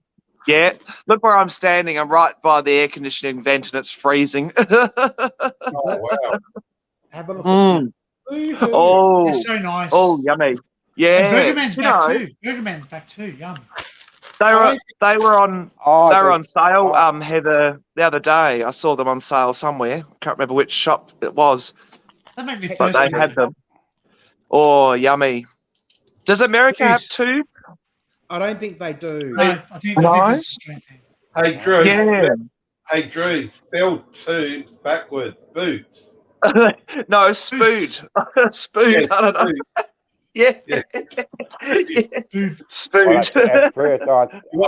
Speaker 4: Yeah. Look where I'm standing. I'm right by the air conditioning vent, and it's freezing.
Speaker 7: Oh wow!
Speaker 8: Have a look
Speaker 4: Mm.
Speaker 8: at that.
Speaker 4: Oh,
Speaker 5: They're so nice.
Speaker 4: oh, yummy.
Speaker 5: And
Speaker 4: Yeah.
Speaker 5: Burger Man's
Speaker 4: You
Speaker 5: back
Speaker 4: know,
Speaker 5: too. Burger Man's back too. Yum.
Speaker 4: they were on
Speaker 2: Oh,
Speaker 4: they were
Speaker 2: there's-
Speaker 4: on sale,
Speaker 2: oh.
Speaker 4: Heather, the other day. I saw them on sale somewhere. Can't remember which shop it was,
Speaker 5: That make me
Speaker 4: but they
Speaker 5: thirsty.
Speaker 4: had them. Oh, yummy. Does America have
Speaker 5: Jeez.
Speaker 4: two?
Speaker 8: I don't think they do.
Speaker 5: No, I think
Speaker 4: No?
Speaker 5: that's a strange thing.
Speaker 7: Hey Drew.
Speaker 4: Yeah.
Speaker 7: Hey Drew. Spell tubes backwards. Boots.
Speaker 4: No, spood. Spood. I don't know.
Speaker 7: Boots.
Speaker 4: Yeah.
Speaker 7: Yeah.
Speaker 4: Yeah.
Speaker 5: Dude,
Speaker 2: Well,
Speaker 4: Spood.
Speaker 2: at first I,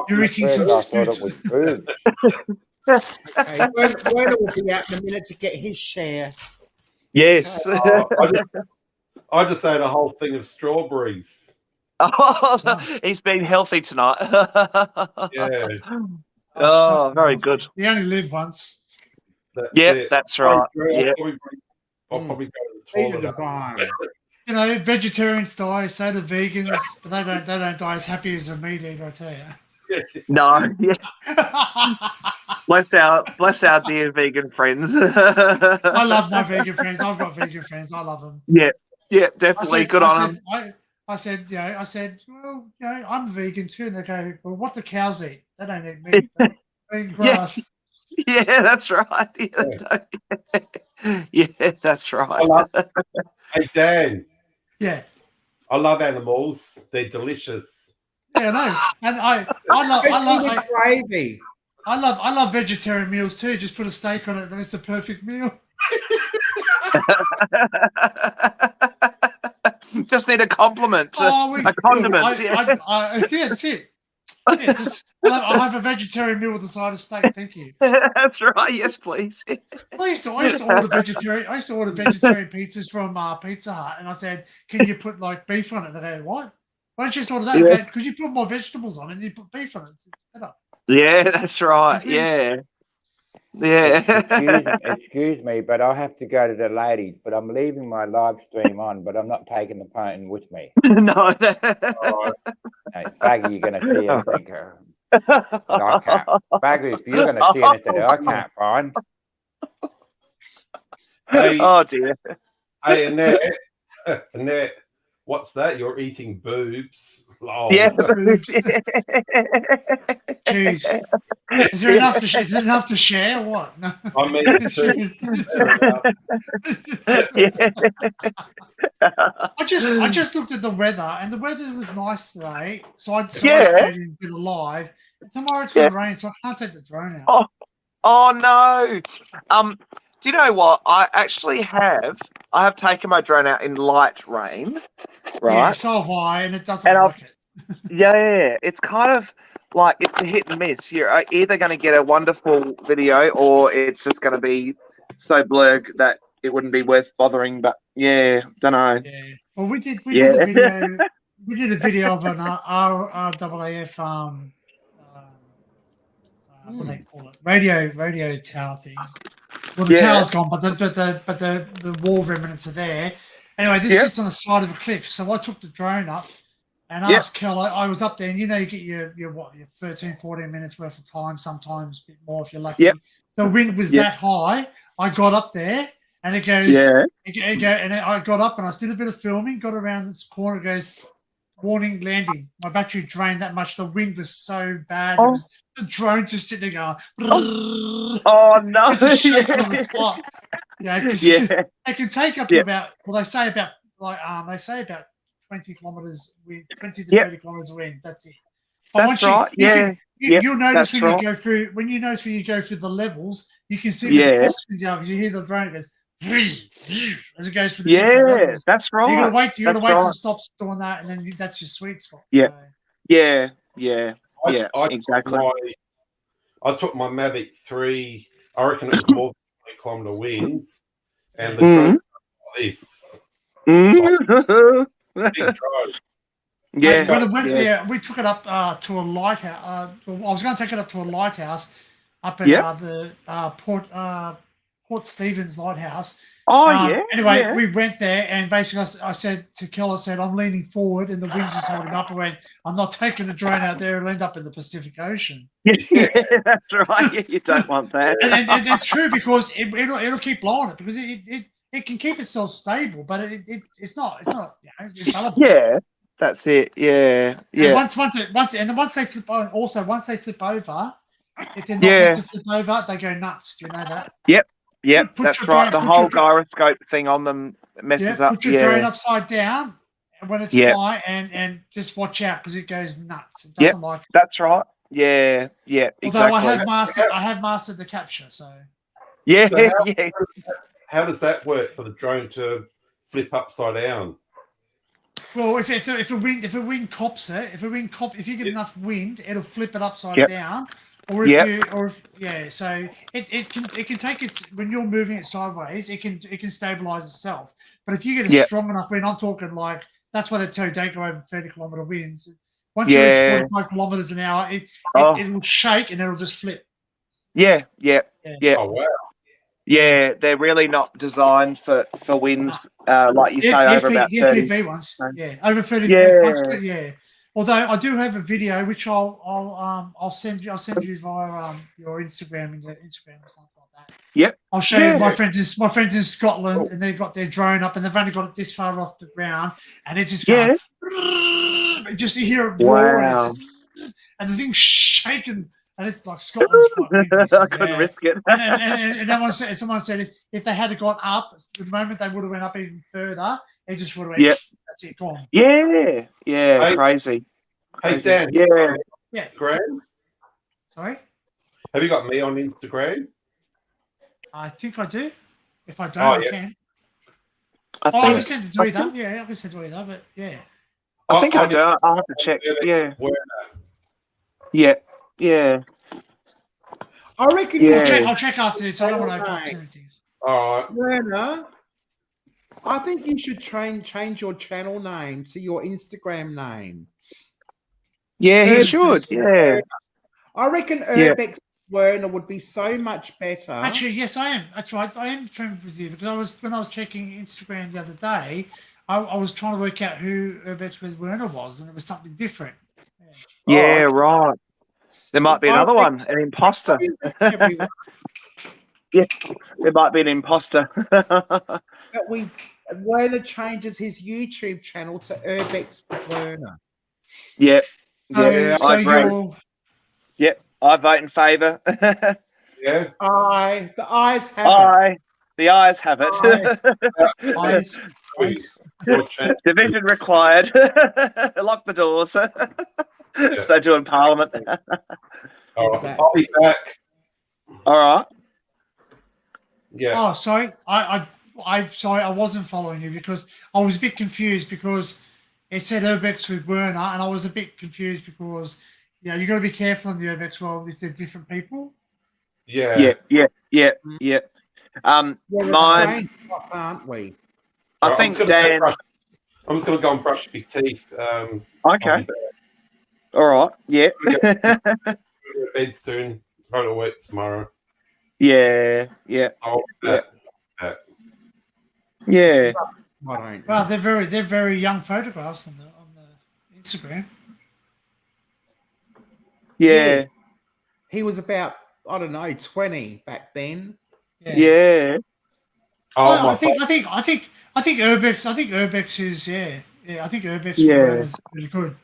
Speaker 5: you're
Speaker 2: at
Speaker 5: eating some
Speaker 2: first I thought
Speaker 5: spoons.
Speaker 2: it was food.
Speaker 8: Okay, Werner will be out in a minute to get his share.
Speaker 4: Yes.
Speaker 7: I just ate a whole thing of strawberries.
Speaker 4: Oh, he's been healthy tonight.
Speaker 7: Yeah.
Speaker 4: Oh, very good.
Speaker 5: You only live once.
Speaker 7: That's
Speaker 4: Yeah,
Speaker 7: it.
Speaker 4: that's right.
Speaker 7: Drew,
Speaker 4: Yeah.
Speaker 7: I'll probably go to the
Speaker 8: Feed
Speaker 7: toilet.
Speaker 8: the vine.
Speaker 5: You know, vegetarians die, so do vegans, but they don't die as happy as a meat eater, I tell you.
Speaker 4: No. Yeah. Bless our dear vegan friends.
Speaker 5: I love my vegan friends. I've got vegan friends. I love them.
Speaker 4: Yeah, definitely. Good on them.
Speaker 5: I said, well, I'm vegan too. And they go, well, what do cows eat? They don't eat meat. They eat grass.
Speaker 4: Yeah, that's right. Yeah, that's right.
Speaker 7: Hey Dan,
Speaker 5: Yeah.
Speaker 7: I love animals. They're delicious.
Speaker 5: Yeah, I know. And I
Speaker 8: Gravy.
Speaker 5: love vegetarian meals too. Just put a steak on it, and it's a perfect meal.
Speaker 4: Just need a compliment.
Speaker 5: Oh,
Speaker 4: a condiment.
Speaker 5: yeah, that's it. Yeah, just I'll have a vegetarian meal with a side of steak. Thank you.
Speaker 4: That's right. Yes, please.
Speaker 5: I used to order vegetarian. I used to order vegetarian pizzas from Pizza Hut, and I said, "Can you put like beef on it?" They go, "What? Why don't you just order that?"
Speaker 4: Yeah.
Speaker 5: Could you put more vegetables on it and you put beef on it? It's better.
Speaker 4: Yeah, that's right.
Speaker 5: Excuse me?
Speaker 4: Yeah. Yeah.
Speaker 2: Excuse me, but I have to go to the ladies. But I'm leaving my live stream on, but I'm not taking the phone with me.
Speaker 4: No.
Speaker 2: Baggy, you're going to see anything. I can't. Baggy, if you're going to see anything that I can't find.
Speaker 7: Hey,
Speaker 4: Oh dear.
Speaker 7: hey, Annette, what's that? You're eating boobs. Oh,
Speaker 4: Yeah.
Speaker 5: Jeez. Is there enough to is it enough to share? Or what? No.
Speaker 7: I mean, too.
Speaker 5: I just looked at the weather, and the weather was nice today. So I
Speaker 4: Yeah.
Speaker 5: stayed in a bit alive. Tomorrow it's going to rain, so I can't take the drone out.
Speaker 4: Oh no. Do you know what? I have taken my drone out in light rain. Right.
Speaker 5: Yeah, so have I, and it doesn't
Speaker 4: And
Speaker 5: like it.
Speaker 4: Yeah, it's kind of like it's a hit and miss. You're either going to get a wonderful video or it's just going to be so blurred that it wouldn't be worth bothering. But yeah, don't know.
Speaker 5: Yeah. Well, we did
Speaker 4: Yeah.
Speaker 5: a video. We did a video of an RAAF what do they call it? Radio tower thing. Well, the
Speaker 4: Yeah.
Speaker 5: tower's gone, but the wall remnants are there. Anyway, this
Speaker 4: Yeah.
Speaker 5: sits on the side of a cliff. So I took the drone up and
Speaker 4: Yeah.
Speaker 5: asked Kel. I was up there, and you get your 13, 14 minutes worth of time, sometimes a bit more if you're lucky.
Speaker 4: Yep.
Speaker 5: The wind was
Speaker 4: Yep.
Speaker 5: that high. I got up there, and it goes.
Speaker 4: Yeah.
Speaker 5: And I got up and I did a bit of filming. Got around this corner. It goes, warning, landing. My battery drained that much. The wind was so bad.
Speaker 4: Oh.
Speaker 5: It was the drone just sitting there going.
Speaker 4: Oh no.
Speaker 5: It's a shaking on the spot. Yeah, 'cause
Speaker 4: Yeah.
Speaker 5: it can take up to
Speaker 4: Yeah.
Speaker 5: about. Well, they say about 20 kilometers wind, 20 to
Speaker 4: Yep.
Speaker 5: 30 kilometers of wind. That's it. But
Speaker 4: That's
Speaker 5: once
Speaker 4: right. Yeah. Yep,
Speaker 5: you'll notice
Speaker 4: that's
Speaker 5: when
Speaker 4: right.
Speaker 5: you go through. When you notice when you go through the levels, you can see
Speaker 4: Yeah.
Speaker 5: where the cross spins out because you hear the drone. It goes as it goes for the different
Speaker 4: Yeah,
Speaker 5: levels.
Speaker 4: that's right.
Speaker 5: You gotta wait. You gotta
Speaker 4: That's
Speaker 5: wait
Speaker 4: right.
Speaker 5: till it stops doing that, and then that's your sweet spot.
Speaker 4: Yeah.
Speaker 5: So.
Speaker 4: Yeah, yeah, yeah,
Speaker 7: I
Speaker 4: exactly.
Speaker 7: I took my Mavic 3. I reckon it was more than 20-kilometer winds, and the
Speaker 4: Mhm.
Speaker 7: drone like this
Speaker 4: Mm.
Speaker 7: big drone.
Speaker 4: Yeah,
Speaker 5: When it went
Speaker 4: yeah.
Speaker 5: there, we took it up to a lighthouse. I was going to take it up to a lighthouse up at
Speaker 4: Yeah.
Speaker 5: the Port Stevens Lighthouse.
Speaker 4: Oh, yeah.
Speaker 5: Anyway,
Speaker 4: yeah.
Speaker 5: we went there, and basically, I said to Kel, I said, I'm leaning forward, and the wind's just holding up. I went, I'm not taking the drone out there; it'll end up in the Pacific Ocean.
Speaker 4: Yeah, that's right. Yeah, you don't want that.
Speaker 5: And it's true because it'll keep blowing it because it can keep itself stable, but it's not it's fallible.
Speaker 4: Yeah, that's it. Yeah,
Speaker 5: And
Speaker 4: yeah,
Speaker 5: once they flip over, once they flip over, if they're not
Speaker 4: Yeah.
Speaker 5: meant to flip over, they go nuts. Do you know that?
Speaker 4: yeah.
Speaker 5: put
Speaker 4: That's
Speaker 5: your
Speaker 4: right.
Speaker 5: drone-
Speaker 4: The
Speaker 5: put your
Speaker 4: whole
Speaker 5: drone-
Speaker 4: gyroscope thing on them messes
Speaker 5: Yeah,
Speaker 4: up.
Speaker 5: put your drone
Speaker 4: Yeah,
Speaker 5: upside down when it's
Speaker 4: Yeah.
Speaker 5: flying, and just watch out because it goes nuts. It
Speaker 4: Yep.
Speaker 5: doesn't like.
Speaker 4: that's right. Yeah, yeah,
Speaker 5: Although
Speaker 4: exactly.
Speaker 5: I have mastered the capture, so.
Speaker 4: Yeah,
Speaker 7: So how-
Speaker 4: yeah.
Speaker 7: How does that work for the drone to flip upside down?
Speaker 5: Well, if a wind cops it, if you get enough wind, it'll flip it upside
Speaker 4: Yep.
Speaker 5: down. Or if so it can take its when you're moving it sideways, it can stabilize itself. But if you get a
Speaker 4: Yep.
Speaker 5: strong enough wind, I'm talking like that's why they tell you don't go over 30-kilometer winds. Once
Speaker 4: Yeah.
Speaker 5: you reach 45 kilometers an hour, it will shake and it'll just flip.
Speaker 4: Yeah, yeah, yeah,
Speaker 7: Oh wow!
Speaker 4: yeah. They're really not designed for winds, like you say, over about
Speaker 5: the
Speaker 4: 30.
Speaker 5: FPV ones, over 30.
Speaker 4: Yeah.
Speaker 5: Ones, yeah. Although I do have a video which I'll send you via your Instagram and your Instagram or something like that.
Speaker 4: Yep.
Speaker 5: I'll show
Speaker 4: Yeah.
Speaker 5: you my friends in Scotland, and they've got their drone up, and they've only got it this far off the ground, and it's just going, just you hear it roar,
Speaker 4: Wow.
Speaker 5: and the thing's shaking, and it's like Scotland's quite windy, so,
Speaker 4: I couldn't
Speaker 5: yeah.
Speaker 4: risk it.
Speaker 5: And someone said if they had gone up, the moment they would have went up even further, it just would have went,
Speaker 4: Yep.
Speaker 5: that's it, gone.
Speaker 4: Yeah, yeah,
Speaker 7: Hey.
Speaker 4: crazy.
Speaker 7: Hey
Speaker 4: Crazy.
Speaker 7: Dan,
Speaker 4: Yeah.
Speaker 5: Yeah.
Speaker 7: Instagram?
Speaker 5: Sorry?
Speaker 7: Have you got me on Instagram?
Speaker 5: I think I do. If I don't,
Speaker 7: Oh,
Speaker 5: I
Speaker 7: yeah.
Speaker 5: can.
Speaker 4: I
Speaker 5: I
Speaker 4: think
Speaker 5: can send it to either. Yeah, I can send it to either, but yeah.
Speaker 4: I do. I'll have to check. Yeah, yeah, yeah.
Speaker 8: I reckon
Speaker 4: Yeah.
Speaker 5: I'll check after this. I don't want to open up too many things.
Speaker 7: All right.
Speaker 8: Werner, I think you should change your channel name to your Instagram name.
Speaker 4: Yeah, he
Speaker 8: Urbex
Speaker 4: should. Yeah.
Speaker 8: I reckon
Speaker 4: Yeah.
Speaker 8: Urbex Werner would be so much better.
Speaker 5: Actually, yes, I am. That's right. I am trending with you because when I was checking Instagram the other day, I was trying to work out who Urbex with Werner was, and it was something different.
Speaker 4: Yeah,
Speaker 7: Oh,
Speaker 4: right. There might be another one, an imposter.
Speaker 8: Everyone
Speaker 4: There might be an imposter.
Speaker 8: that Werner changes his YouTube channel to Urbex with Werner.
Speaker 4: yeah,
Speaker 5: So,
Speaker 4: yeah,
Speaker 5: so
Speaker 4: I agree.
Speaker 5: you're
Speaker 4: Yep, I vote in favour.
Speaker 7: Yeah.
Speaker 8: The eyes have
Speaker 4: The eyes have it.
Speaker 5: eyes.
Speaker 7: Your channel.
Speaker 4: Division required. Lock the doors. So do in Parliament.
Speaker 7: All right.
Speaker 8: Exactly.
Speaker 7: I'll be back.
Speaker 4: All right.
Speaker 7: Yeah.
Speaker 5: Oh, sorry. I'm sorry. I wasn't following you because I was a bit confused because it said Urbex with Werner, and I was a bit confused because you got to be careful in the Urbex world if they're different people.
Speaker 7: Yeah.
Speaker 4: Yeah.
Speaker 8: We're
Speaker 4: Mine.
Speaker 8: restrained, aren't we?
Speaker 4: I
Speaker 7: Right,
Speaker 4: think
Speaker 7: I'm just gonna
Speaker 4: Dan.
Speaker 7: I'm just going to go and brush my teeth. I'll be
Speaker 4: Okay.
Speaker 7: back.
Speaker 4: All right. Yeah.
Speaker 7: Go to bed soon. Go to work tomorrow.
Speaker 4: Yeah. Yeah.
Speaker 7: I'll be back.
Speaker 4: Yeah.
Speaker 8: I don't.
Speaker 5: Well, they're very young photographs on the Instagram.
Speaker 4: Yeah.
Speaker 8: He was about, I don't know, 20 back then.
Speaker 4: Yeah.
Speaker 7: Oh, my
Speaker 5: I think Urbex is I think Urbex
Speaker 4: Yeah.
Speaker 5: is really good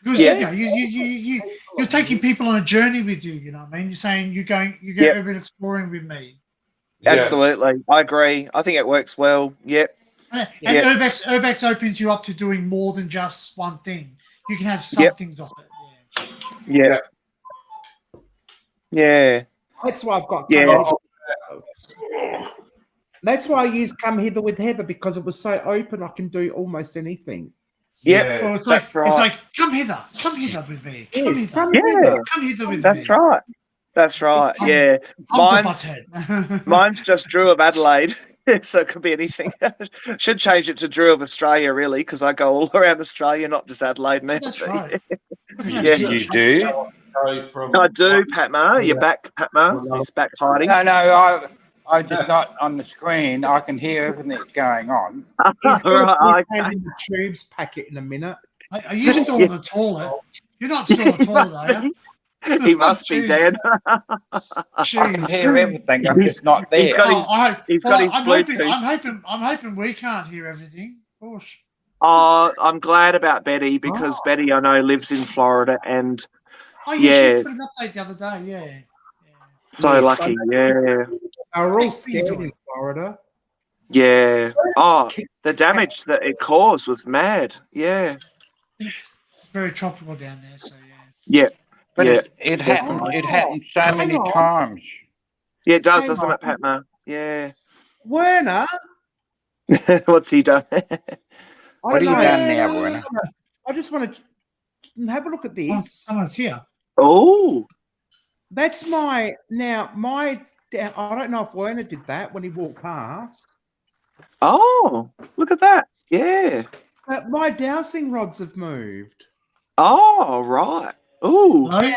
Speaker 5: because
Speaker 4: Yeah.
Speaker 5: you're taking people on a journey with you. You know what I mean? You're saying you go
Speaker 4: Yep.
Speaker 5: urban exploring with me,
Speaker 7: Yeah.
Speaker 4: Absolutely. I agree. I think it works well. Yep.
Speaker 5: and
Speaker 4: Yep.
Speaker 5: Urbex opens you up to doing more than just one thing. You can have some
Speaker 4: Yep.
Speaker 5: things off it.
Speaker 4: Yeah. Yeah.
Speaker 8: That's why I've got.
Speaker 4: Yeah.
Speaker 8: That's why I used Come Hither with Heather, because it was so open. I can do almost anything.
Speaker 4: Yep.
Speaker 7: Yeah.
Speaker 5: Well, it's like
Speaker 4: That's right.
Speaker 5: it's like come hither with me. Come
Speaker 8: Yes,
Speaker 5: hither,
Speaker 8: come
Speaker 4: Yeah.
Speaker 8: hither.
Speaker 5: come hither with
Speaker 4: That's
Speaker 5: me.
Speaker 4: right. That's right.
Speaker 5: Come-
Speaker 4: Yeah.
Speaker 5: Come to
Speaker 4: Mine's
Speaker 5: Butthead.
Speaker 4: mine's just Drew of Adelaide, so it could be anything. Should change it to Drew of Australia, really, because I go all around Australia, not just Adelaide now.
Speaker 5: That's
Speaker 4: but
Speaker 5: right. Wasn't that
Speaker 4: Yeah.
Speaker 5: cute?
Speaker 2: You do?
Speaker 7: Go from
Speaker 4: I do, Patma. You're back, Patma. He's back hiding.
Speaker 2: No, I just not on the screen. I can hear everything that's going on.
Speaker 8: He's got
Speaker 4: Right,
Speaker 8: his hand in the tubes packet in a minute.
Speaker 5: Are you still on the toilet? You're not still on the toilet, are you?
Speaker 4: He must be
Speaker 5: Jeez.
Speaker 4: dead.
Speaker 2: I can
Speaker 5: Jeez.
Speaker 2: hear everything. I'm just not there.
Speaker 4: He's got his- he's got his Bluetooth.
Speaker 5: I'm hoping we can't hear everything. Gosh.
Speaker 4: Oh, I'm glad about Betty because Betty, I know, lives in Florida and
Speaker 5: Oh yeah,
Speaker 4: Yeah.
Speaker 5: she put an update the other day. Yeah.
Speaker 4: so
Speaker 8: Yeah,
Speaker 4: lucky. Yeah.
Speaker 8: They were all
Speaker 5: Thanks for your
Speaker 8: scared
Speaker 5: joy.
Speaker 8: in Florida.
Speaker 4: Yeah. Oh, the damage that it caused was mad. Yeah.
Speaker 5: Very tropical down there. So yeah.
Speaker 4: Yeah.
Speaker 2: But
Speaker 4: Yeah.
Speaker 2: it happened. It happened so many
Speaker 8: on.
Speaker 2: times.
Speaker 4: Yeah, it does,
Speaker 8: Hang
Speaker 4: doesn't
Speaker 8: on.
Speaker 4: it, Patma? Yeah.
Speaker 8: Werner,
Speaker 4: What's he done?
Speaker 8: I
Speaker 2: What
Speaker 8: don't
Speaker 2: have you
Speaker 8: know.
Speaker 2: done now, Werner?
Speaker 8: I just want to have a look at this.
Speaker 5: Someone's here.
Speaker 4: Oh.
Speaker 8: That's my I don't know if Werner did that when he walked past,
Speaker 4: Oh, look at that. Yeah.
Speaker 8: but my dowsing rods have moved.
Speaker 4: Oh, right. Oh.
Speaker 5: Hello.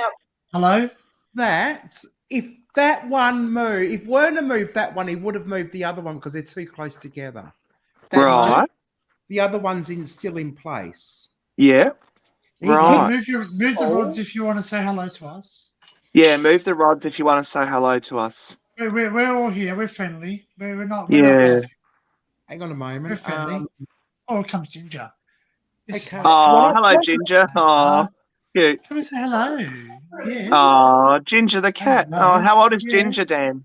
Speaker 5: Hello.
Speaker 8: That if that one moved, if Werner moved that one, he would have moved the other one because they're too close together. That's
Speaker 4: Right.
Speaker 8: the other one's still in place.
Speaker 4: Yeah.
Speaker 8: He
Speaker 4: Right.
Speaker 5: Move the rods if you want to say hello to us.
Speaker 4: Yeah, move the rods if you want to say hello to us.
Speaker 5: We're all here. We're friendly. We're not.
Speaker 4: Yeah.
Speaker 5: We're not bad.
Speaker 8: Hang on a moment.
Speaker 5: We're friendly. Oh, here comes Ginger. This
Speaker 8: Okay.
Speaker 5: one.
Speaker 4: Oh,
Speaker 8: What-
Speaker 4: hello,
Speaker 8: what-
Speaker 4: Ginger. Oh, cute.
Speaker 5: Come and say hello. Yes.
Speaker 4: Oh, Ginger the cat.
Speaker 5: Hello.
Speaker 4: Oh, how old is
Speaker 5: Yeah.
Speaker 4: Ginger, Dan?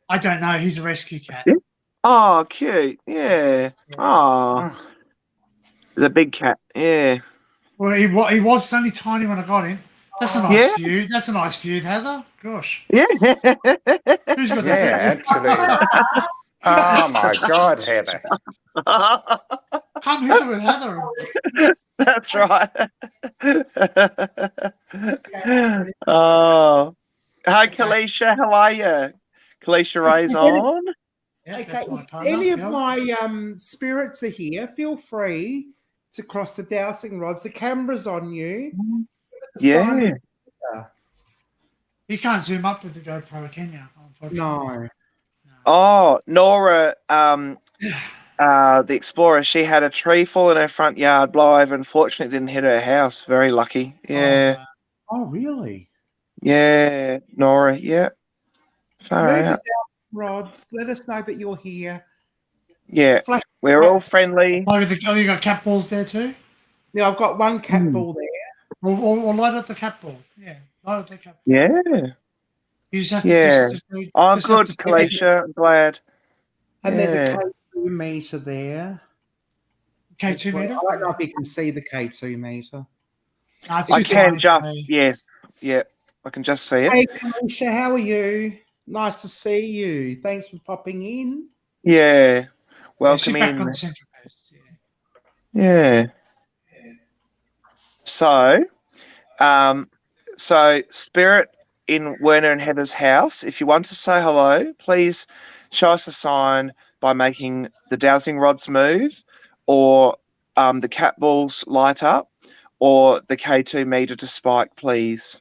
Speaker 5: I don't know. He's a rescue cat.
Speaker 4: Yeah. Oh, cute. Yeah. Oh, he's a big cat. Yeah.
Speaker 5: Well, he was only tiny when I got him. That's a nice
Speaker 4: Yeah.
Speaker 5: view. That's a nice view, Heather. Gosh.
Speaker 4: Yeah.
Speaker 5: Who's got
Speaker 2: Yeah,
Speaker 5: that?
Speaker 2: absolutely. Oh my God, Heather.
Speaker 5: Come here with Heather.
Speaker 4: That's right. Oh, hi, Kalisha. How are you? Kalisha Ray's on.
Speaker 5: Yeah,
Speaker 8: Okay,
Speaker 5: that's my
Speaker 8: if
Speaker 5: partner.
Speaker 8: any of
Speaker 5: Yep.
Speaker 8: my spirits are here, feel free to cross the dowsing rods. The camera's on you. Give us a sign.
Speaker 4: Yeah.
Speaker 5: You can't zoom up with the GoPro, can you? Unfortunately.
Speaker 8: No.
Speaker 4: Oh, Nora, the explorer, she had a tree fall in her front yard, blow over. Unfortunately, it didn't hit her house. Very lucky. Yeah.
Speaker 8: Oh, really?
Speaker 4: Yeah. Nora, yeah. Far
Speaker 8: Move the
Speaker 4: out.
Speaker 8: dowsing rods. Let us know that you're here.
Speaker 4: Yeah.
Speaker 8: Flash
Speaker 4: We're all
Speaker 8: lights.
Speaker 4: friendly.
Speaker 5: Oh, you got cat balls there too?
Speaker 8: Yeah, I've got one cat ball there.
Speaker 5: Or light up the cat ball. Yeah, light up the cat ball.
Speaker 4: Yeah.
Speaker 5: You just have to
Speaker 4: Yeah.
Speaker 5: just
Speaker 4: Oh,
Speaker 5: just have
Speaker 4: good,
Speaker 5: to-
Speaker 4: Kalisha. I'm glad.
Speaker 8: And there's
Speaker 4: Yeah.
Speaker 8: a K2 meter there.
Speaker 5: K2 meter?
Speaker 8: I don't know if you can see the K2 meter.
Speaker 5: No, it's
Speaker 4: I
Speaker 5: too
Speaker 4: can
Speaker 5: tiny for
Speaker 4: just,
Speaker 5: me.
Speaker 4: yes. Yeah. I can just see it.
Speaker 8: Hey, Kalisha, how are you? Nice to see you. Thanks for popping in.
Speaker 4: Yeah.
Speaker 5: Yeah,
Speaker 4: Welcome
Speaker 5: sit back on
Speaker 4: in.
Speaker 5: the central post. Yeah.
Speaker 4: Yeah. So Spirit in Werner and Heather's house, if you want to say hello, please show us a sign by making the dowsing rods move or the cat balls light up or the K2 meter to spike, please.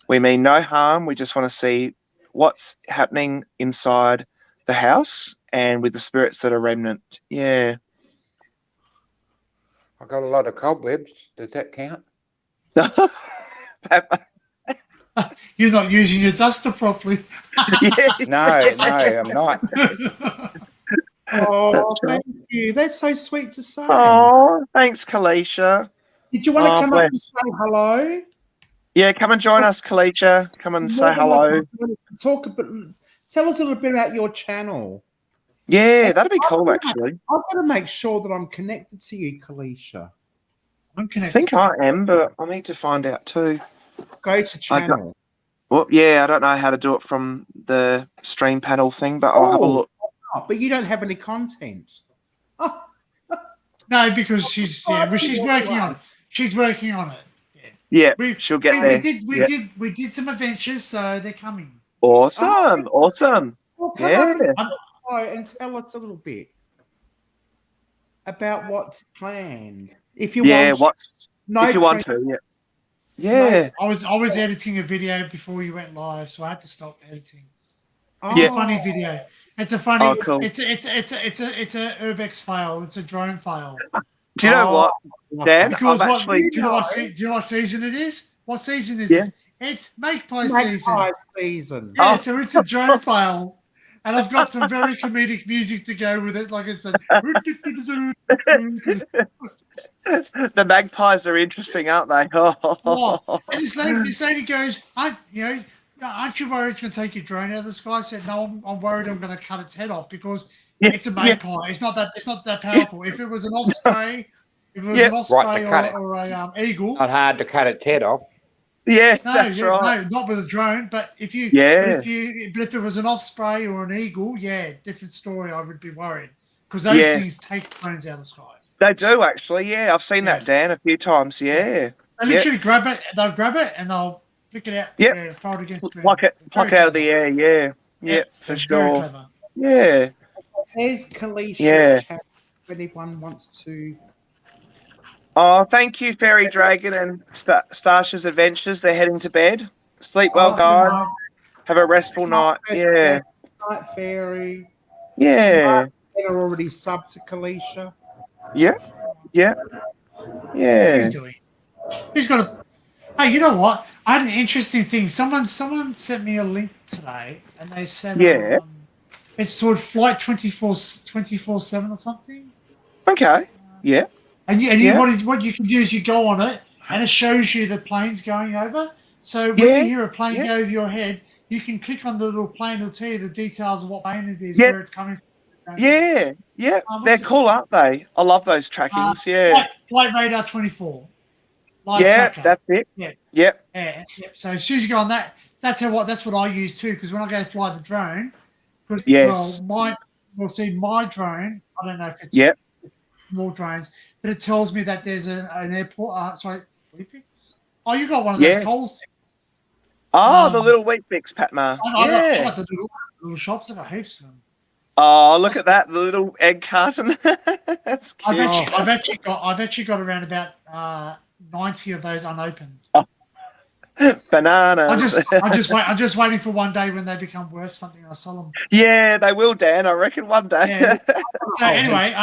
Speaker 4: We mean no harm. We just want to see what's happening inside the house and with the spirits that are remnant. Yeah.
Speaker 2: I got a lot of cobwebs. Does that count?
Speaker 5: You're not using your duster properly.
Speaker 2: No, I'm not.
Speaker 8: Oh,
Speaker 4: That's right.
Speaker 8: thank you. That's so sweet to say.
Speaker 4: Oh, thanks, Kalisha.
Speaker 8: Did you want to
Speaker 4: oh,
Speaker 8: come up and
Speaker 4: bless.
Speaker 8: say hello?
Speaker 4: Yeah, come and join us, Kalisha. Come and say hello.
Speaker 8: Talk a bit. Tell us a little bit about your channel.
Speaker 4: Yeah, that'd be cool, actually.
Speaker 8: I've got to make sure that I'm connected to you, Kalisha.
Speaker 5: I'm
Speaker 4: I
Speaker 5: connected.
Speaker 4: think I am, but I need to find out too.
Speaker 8: Go to channel.
Speaker 4: Well, yeah, I don't know how to do it from the stream panel thing, but I'll have a look.
Speaker 8: not? But you don't have any content. Oh,
Speaker 5: No, because she's working on it. She's working on it.
Speaker 4: Yeah,
Speaker 5: We
Speaker 4: she'll get
Speaker 5: we
Speaker 4: there.
Speaker 5: we did some adventures, so they're coming.
Speaker 4: Awesome. Awesome.
Speaker 8: well, come
Speaker 4: Yeah.
Speaker 8: up and, and tell us a little bit about what's planned. If you
Speaker 4: Yeah.
Speaker 8: want,
Speaker 4: What's
Speaker 8: no
Speaker 4: if you want
Speaker 8: pressure.
Speaker 4: to? Yeah.
Speaker 5: I was editing a video before you went live, so I had to stop editing. It's
Speaker 4: Yeah.
Speaker 5: a funny video. It's a funny.
Speaker 4: Oh, cool.
Speaker 5: It's a Urbex file. It's a drone file.
Speaker 4: Do you know what, Dan?
Speaker 5: Because
Speaker 4: I've
Speaker 5: what,
Speaker 4: actually.
Speaker 5: do you know what season it is? What season is
Speaker 4: Yeah.
Speaker 5: it? It's Magpie season.
Speaker 8: Magpie season.
Speaker 5: Yeah,
Speaker 4: Oh.
Speaker 5: so it's a drone file. And I've got some very comedic music to go with it. Like I said,
Speaker 4: The magpies are interesting, aren't they?
Speaker 5: and this lady goes, aren't you worried it's going to take your drone out of the sky? I said, no, I'm worried I'm going to cut its head off because it's a magpie. It's not that powerful. If it was an osprey, or a eagle.
Speaker 2: Not hard to cut its head off.
Speaker 4: Yeah, that's right.
Speaker 5: No, not with a drone. But if you,
Speaker 4: Yeah.
Speaker 5: if it was an osprey or an eagle, yeah, different story. I would be worried because those
Speaker 4: Yes.
Speaker 5: things take drones out of the sky.
Speaker 4: They do actually. Yeah, I've seen that, Dan, a few times. Yeah.
Speaker 5: They literally grab it. They'll grab it and they'll pick it out.
Speaker 4: Yep.
Speaker 5: Yeah, throw it against the ground.
Speaker 4: Pluck out of the air. Yeah. Yeah, for
Speaker 5: Very
Speaker 4: sure.
Speaker 5: clever.
Speaker 4: Yeah.
Speaker 8: There's Kalicia's
Speaker 4: Yeah.
Speaker 8: chat. If anyone wants to.
Speaker 4: Oh, thank you, Fairy Dragon and Starsha's Adventures. They're heading to bed. Sleep well,
Speaker 8: Oh,
Speaker 4: guys. Have a restful night. Yeah.
Speaker 8: Night Fairy.
Speaker 4: Yeah.
Speaker 8: They're already subbed to Kalisha.
Speaker 4: Yeah. Yeah.
Speaker 5: What are
Speaker 4: Yeah.
Speaker 5: you doing? Who's got a? Hey, you know what? I had an interesting thing. Someone sent me a link today, and they said,
Speaker 4: Yeah.
Speaker 5: it's sort of Flight 24/7 or something.
Speaker 4: Okay. Yeah.
Speaker 5: And
Speaker 4: Yeah.
Speaker 5: what you can do is you go on it, and it shows you the planes going over. So when
Speaker 4: Yeah.
Speaker 5: you hear a plane
Speaker 4: Yeah.
Speaker 5: go over your head, you can click on the little plane. It'll tell you the details of what plane it is,
Speaker 4: Yeah.
Speaker 5: where it's coming from.
Speaker 4: Yeah. Yeah.
Speaker 5: What's
Speaker 4: They're
Speaker 5: it
Speaker 4: cool, aren't they? I love those trackings. Yeah.
Speaker 5: Flight Radar 24. Live
Speaker 4: Yeah.
Speaker 5: tracker.
Speaker 4: That's it.
Speaker 5: Yeah.
Speaker 4: Yep.
Speaker 5: Yeah. So as soon as you go on that, that's what I use too. Because when I go fly the drone, because
Speaker 4: Yes.
Speaker 5: my drone. I don't know if it's
Speaker 4: Yep.
Speaker 5: more drones, but it tells me that there's an airport. Sorry, Olympics. Oh, you got one of those
Speaker 4: Yeah.
Speaker 5: Coles.
Speaker 4: Oh, the
Speaker 5: Um,
Speaker 4: little wheat bix, Patma.
Speaker 5: I
Speaker 4: Yeah.
Speaker 5: got the little shops. I got heaps of them.
Speaker 4: Oh, look at that, the little egg carton. That's
Speaker 5: I've
Speaker 4: cute.
Speaker 5: actually got around about 90 of those unopened.
Speaker 4: Bananas.
Speaker 5: I'm just waiting for one day when they become worth something. I'll sell them.
Speaker 4: Yeah, they will, Dan. I reckon one day.
Speaker 5: Yeah. So anyway,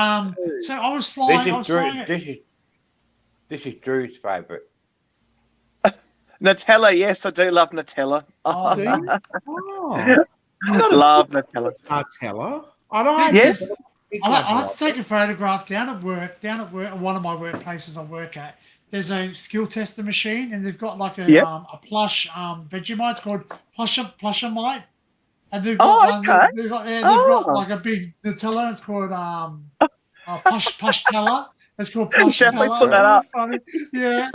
Speaker 5: so I was flying.
Speaker 2: This is Drew's favourite.
Speaker 4: Nutella, yes, I do love Nutella.
Speaker 5: Oh,
Speaker 8: Do you? Oh.
Speaker 4: Love Nutella.
Speaker 8: Nutella. I don't.
Speaker 4: Yes.
Speaker 5: I have to take a photograph down at work, one of my workplaces I work at. There's a skill tester machine, and they've got like a plush Vegemite called Plushamite, and they've got
Speaker 4: okay.
Speaker 5: they've got like a big Nutella. It's called Pushtella. It's called Pushtella.
Speaker 4: Definitely put that up.
Speaker 5: Funny. Yeah.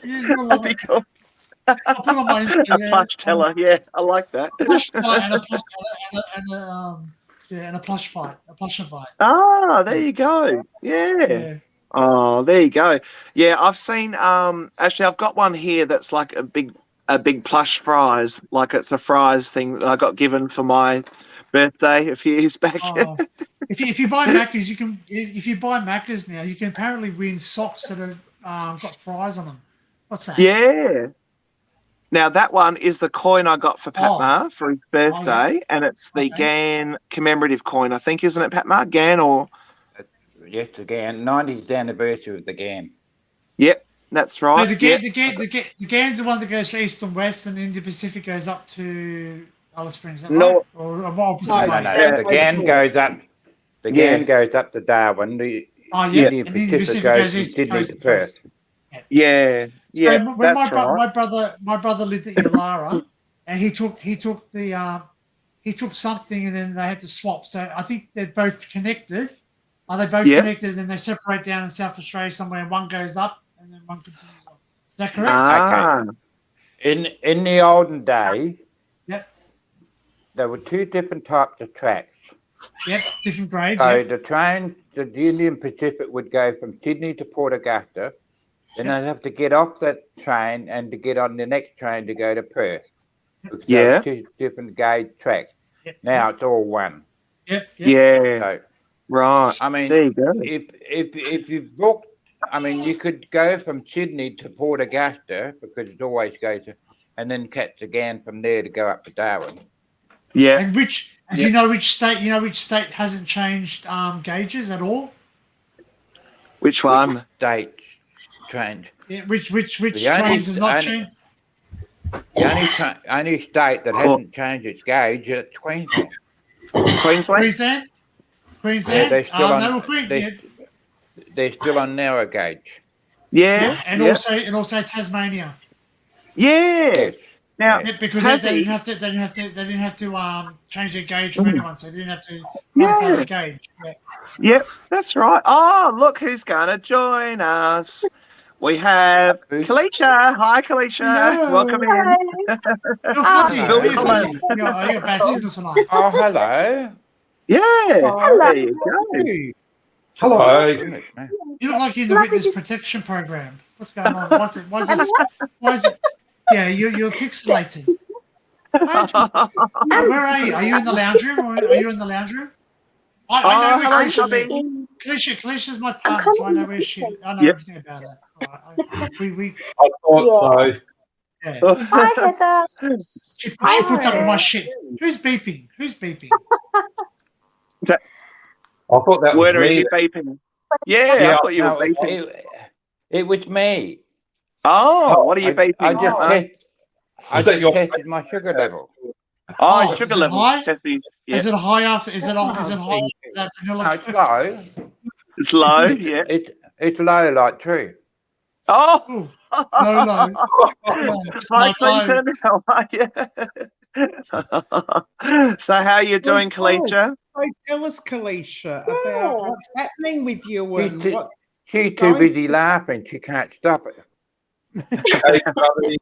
Speaker 4: That'd be cool.
Speaker 5: I'll put on my Insta.
Speaker 4: A plush teller, yeah, I like that.
Speaker 5: Plushfight and a plush fight, a plush fight.
Speaker 4: Ah, there you go. Yeah. Oh, there you go. Yeah, I've seen. Actually, I've got one here that's like a big plush fries. Like it's a fries thing that I got given for my birthday a few years back.
Speaker 5: Oh. If you buy Macca's, you can. If you buy Macca's now, you can apparently win socks that have got fries on them. What's that?
Speaker 4: Yeah. Now that one is the coin I got for Patma for his birthday, and it's the GAN commemorative coin, I think, isn't it, Patma? GAN or?
Speaker 2: Yes, the GAN 90th anniversary of the GAN.
Speaker 4: Yep, that's right.
Speaker 5: No, the GAN's the one that goes to east and west, and the Indian Pacific goes up to Alice Springs. Is that
Speaker 4: No.
Speaker 5: right? Or opposite
Speaker 2: No,
Speaker 5: way?
Speaker 2: the GAN goes up. The GAN goes up to Darwin. The Indian Pacific goes from Sydney to Perth.
Speaker 4: Yeah. Yeah,
Speaker 5: so when
Speaker 4: that's right.
Speaker 5: my brother lived at Yalara, and he took something, and then they had to swap. So I think they're both connected. Are they both connected? And they separate down in South Australia somewhere, and one goes up, and then one continues on. Is that correct?
Speaker 4: Ah.
Speaker 2: Okay. In the olden days,
Speaker 5: Yep.
Speaker 2: there were two different types of tracks.
Speaker 5: Yep, different grades.
Speaker 2: So
Speaker 5: Yep.
Speaker 2: the train, the Union Pacific would go from Sydney to Port Augusta. Then I'd have to get off that train and to get on the next train to go to Perth. Because
Speaker 4: Yeah.
Speaker 2: those two different gauge tracks.
Speaker 5: Yep.
Speaker 2: Now it's all one.
Speaker 5: Yep.
Speaker 4: Yeah.
Speaker 2: So
Speaker 4: Right.
Speaker 2: I mean,
Speaker 4: There you go.
Speaker 2: if you book, I mean, you could go from Sydney to Port Augusta because it always goes, and then catch again from there to go up to Darwin.
Speaker 4: Yeah.
Speaker 5: And do you know which state? You know which state hasn't changed gauges at all?
Speaker 4: Which one?
Speaker 2: State trains.
Speaker 5: Yeah, which
Speaker 2: The only-
Speaker 5: trains have not
Speaker 2: only-
Speaker 5: changed?
Speaker 2: The only state that hasn't changed its gauge is Queensland.
Speaker 4: Queensland?
Speaker 5: Queensland. Queensland.
Speaker 2: they're still
Speaker 5: they
Speaker 2: on-
Speaker 5: were Queen.
Speaker 2: they- They're still on narrow gauge.
Speaker 4: Yeah.
Speaker 5: And
Speaker 4: yeah.
Speaker 5: also Tasmania.
Speaker 4: Yeah.
Speaker 2: Yes.
Speaker 4: Now,
Speaker 5: Yeah, because
Speaker 4: Tassie-
Speaker 5: they didn't have to change their gauge for
Speaker 4: Mm.
Speaker 5: anyone, so they didn't have to modify
Speaker 4: Yeah.
Speaker 5: the gauge. Yeah.
Speaker 4: Yep, that's right. Oh, look who's gonna join us. We have
Speaker 2: Who's-
Speaker 4: Kalisha. Hi, Kalisha.
Speaker 5: Hello.
Speaker 4: Welcome in.
Speaker 5: You're fuzzy.
Speaker 2: Bill
Speaker 5: Are you fuzzy?
Speaker 4: Collins.
Speaker 5: You got bad signal tonight.
Speaker 2: Oh, hello.
Speaker 4: Yeah.
Speaker 9: Hello.
Speaker 4: There you go.
Speaker 7: Hello.
Speaker 2: Goodness me.
Speaker 5: You look like you're in the witness protection program. What's going on? Why is it? Yeah, you're pixelated. Where are you? Are you in the lounge room? Or are you in the lounge room? I know
Speaker 4: hello,
Speaker 5: where Kalisha
Speaker 4: Bobby.
Speaker 5: lives. Kalisha's my partner, so I know where she. I know
Speaker 4: Yep.
Speaker 5: everything about her. We
Speaker 7: I thought so.
Speaker 5: yeah.
Speaker 9: Hi, Heather.
Speaker 5: She puts up with my shit. Who's beeping?
Speaker 7: I thought that was
Speaker 4: Where are
Speaker 7: me.
Speaker 4: you beeping? Yeah,
Speaker 7: Yeah,
Speaker 4: I thought you
Speaker 2: No,
Speaker 4: were beeping.
Speaker 2: it was me.
Speaker 4: Oh, what are you beeping?
Speaker 2: I just, I
Speaker 7: Was that
Speaker 2: just
Speaker 7: your-
Speaker 2: tested my sugar level.
Speaker 4: Oh,
Speaker 5: Oh,
Speaker 4: sugar
Speaker 5: is it
Speaker 4: level.
Speaker 5: high?
Speaker 4: Testing. Yeah.
Speaker 5: Is it high after? Is it high? That
Speaker 2: No,
Speaker 5: vanilla?
Speaker 2: it's low.
Speaker 4: It's low, yeah.
Speaker 2: It's low like true.
Speaker 4: Oh,
Speaker 5: Ooh, low, low. No, it's
Speaker 4: hi,
Speaker 5: not low.
Speaker 4: Clinton. How are you? So, how are you doing, Kalisha?
Speaker 8: So tell us, Kalisha, about what's happening with you and
Speaker 2: She-
Speaker 8: what's
Speaker 2: She's too busy laughing. She can't stop it.
Speaker 7: Hey, buddy.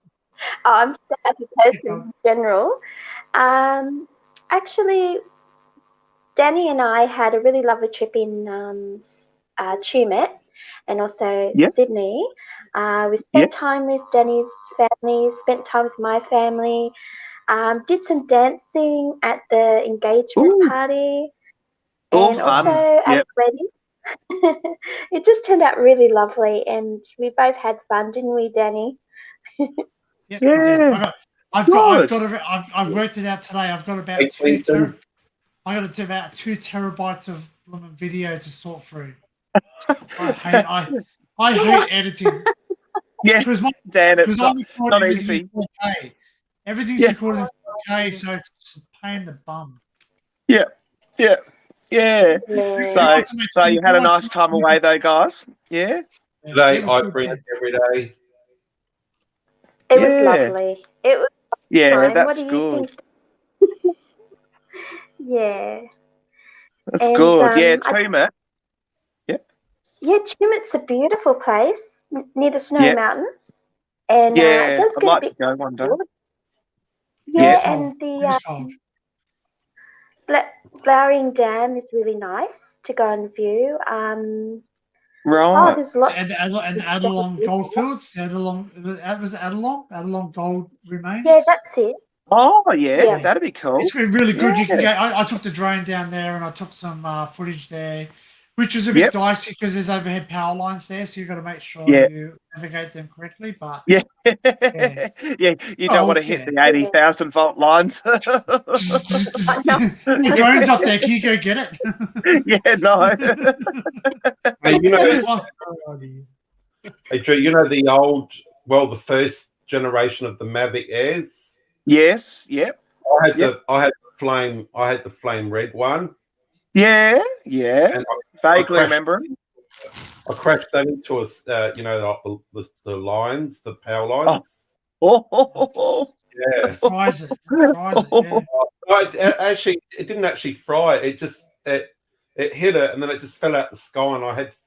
Speaker 9: Oh, I'm just a happy person in general. Actually, Danny and I had a really lovely trip in Tumut and also
Speaker 4: Yep.
Speaker 9: Sydney. We spent
Speaker 4: Yep.
Speaker 9: time with Danny's family, spent time with my family, did some dancing at the engagement
Speaker 4: Ooh.
Speaker 9: party,
Speaker 4: All
Speaker 9: and
Speaker 4: fun.
Speaker 9: also at
Speaker 4: Yep.
Speaker 9: the wedding. It just turned out really lovely, and we both had fun, didn't we, Danny?
Speaker 5: Yep,
Speaker 4: Yeah.
Speaker 5: I've worked it out today. I've got about
Speaker 7: Hey, Clinton.
Speaker 5: I got to do about 2 terabytes of video to sort through. I hate editing
Speaker 4: Yeah,
Speaker 5: because
Speaker 4: Dan, it's
Speaker 5: because
Speaker 4: not,
Speaker 5: I'm recording
Speaker 4: not
Speaker 5: everything
Speaker 4: easy.
Speaker 5: in 4K. Everything's
Speaker 4: Yeah.
Speaker 5: recorded in 4K, so it's a pain in the bum.
Speaker 4: Yeah.
Speaker 9: Yeah.
Speaker 4: So you had a nice time away, though, guys. Yeah.
Speaker 7: Today
Speaker 5: It was
Speaker 7: I
Speaker 5: good,
Speaker 7: bring
Speaker 5: yeah.
Speaker 7: it every day.
Speaker 9: It was
Speaker 4: Yeah.
Speaker 9: lovely. It was
Speaker 4: Yeah,
Speaker 9: fine.
Speaker 4: that's
Speaker 9: What do you
Speaker 4: good.
Speaker 9: think? Yeah.
Speaker 4: That's
Speaker 9: And,
Speaker 4: good. Yeah,
Speaker 9: I-
Speaker 4: Tumut.
Speaker 9: Yeah, Tumut's a beautiful place near the Snow
Speaker 4: Yeah.
Speaker 9: Mountains. And it
Speaker 4: Yeah,
Speaker 9: does
Speaker 4: I'd
Speaker 9: get a
Speaker 4: like
Speaker 9: bit
Speaker 4: to go one day.
Speaker 9: cold.
Speaker 4: Yeah.
Speaker 9: Yeah,
Speaker 5: It's cold.
Speaker 9: and the
Speaker 5: It's cold.
Speaker 9: Flowering Dam is really nice to go and view. Oh,
Speaker 4: Right.
Speaker 9: there's lots.
Speaker 5: And the Adelong Goldfields, was it Adelong? Adelong Gold remains.
Speaker 9: Yeah, that's it.
Speaker 4: Oh, yeah,
Speaker 9: Yeah.
Speaker 4: that'd be cool.
Speaker 5: It's really good. You can
Speaker 4: Yeah.
Speaker 5: go. I took the drone down there and I took some footage there, which was a bit
Speaker 4: Yep.
Speaker 5: dicey because there's overhead power lines there, so you've got to make sure
Speaker 4: Yeah.
Speaker 5: you navigate them correctly. But
Speaker 4: Yeah. Yeah, you don't
Speaker 5: Oh,
Speaker 4: want to hit
Speaker 5: yeah.
Speaker 4: the 80,000 volt lines.
Speaker 5: the drone's up there. Can you go get it?
Speaker 4: Yeah, no.
Speaker 7: Hey, you know,
Speaker 5: There's one-
Speaker 7: hey, Drew, you know the first generation of the Mavic Airs.
Speaker 4: Yes, yep.
Speaker 7: I had
Speaker 4: Yep.
Speaker 7: the flame red one,
Speaker 4: Yeah, yeah.
Speaker 7: and
Speaker 4: Vaguely
Speaker 7: crashed-
Speaker 4: remember.
Speaker 7: I crashed that into the lines, the power lines.
Speaker 4: Oh,
Speaker 7: Yeah.
Speaker 5: Fries it. Fries it. Yeah.
Speaker 7: No, it didn't actually fry. It just it hit it, and then it just fell out the sky. And I had to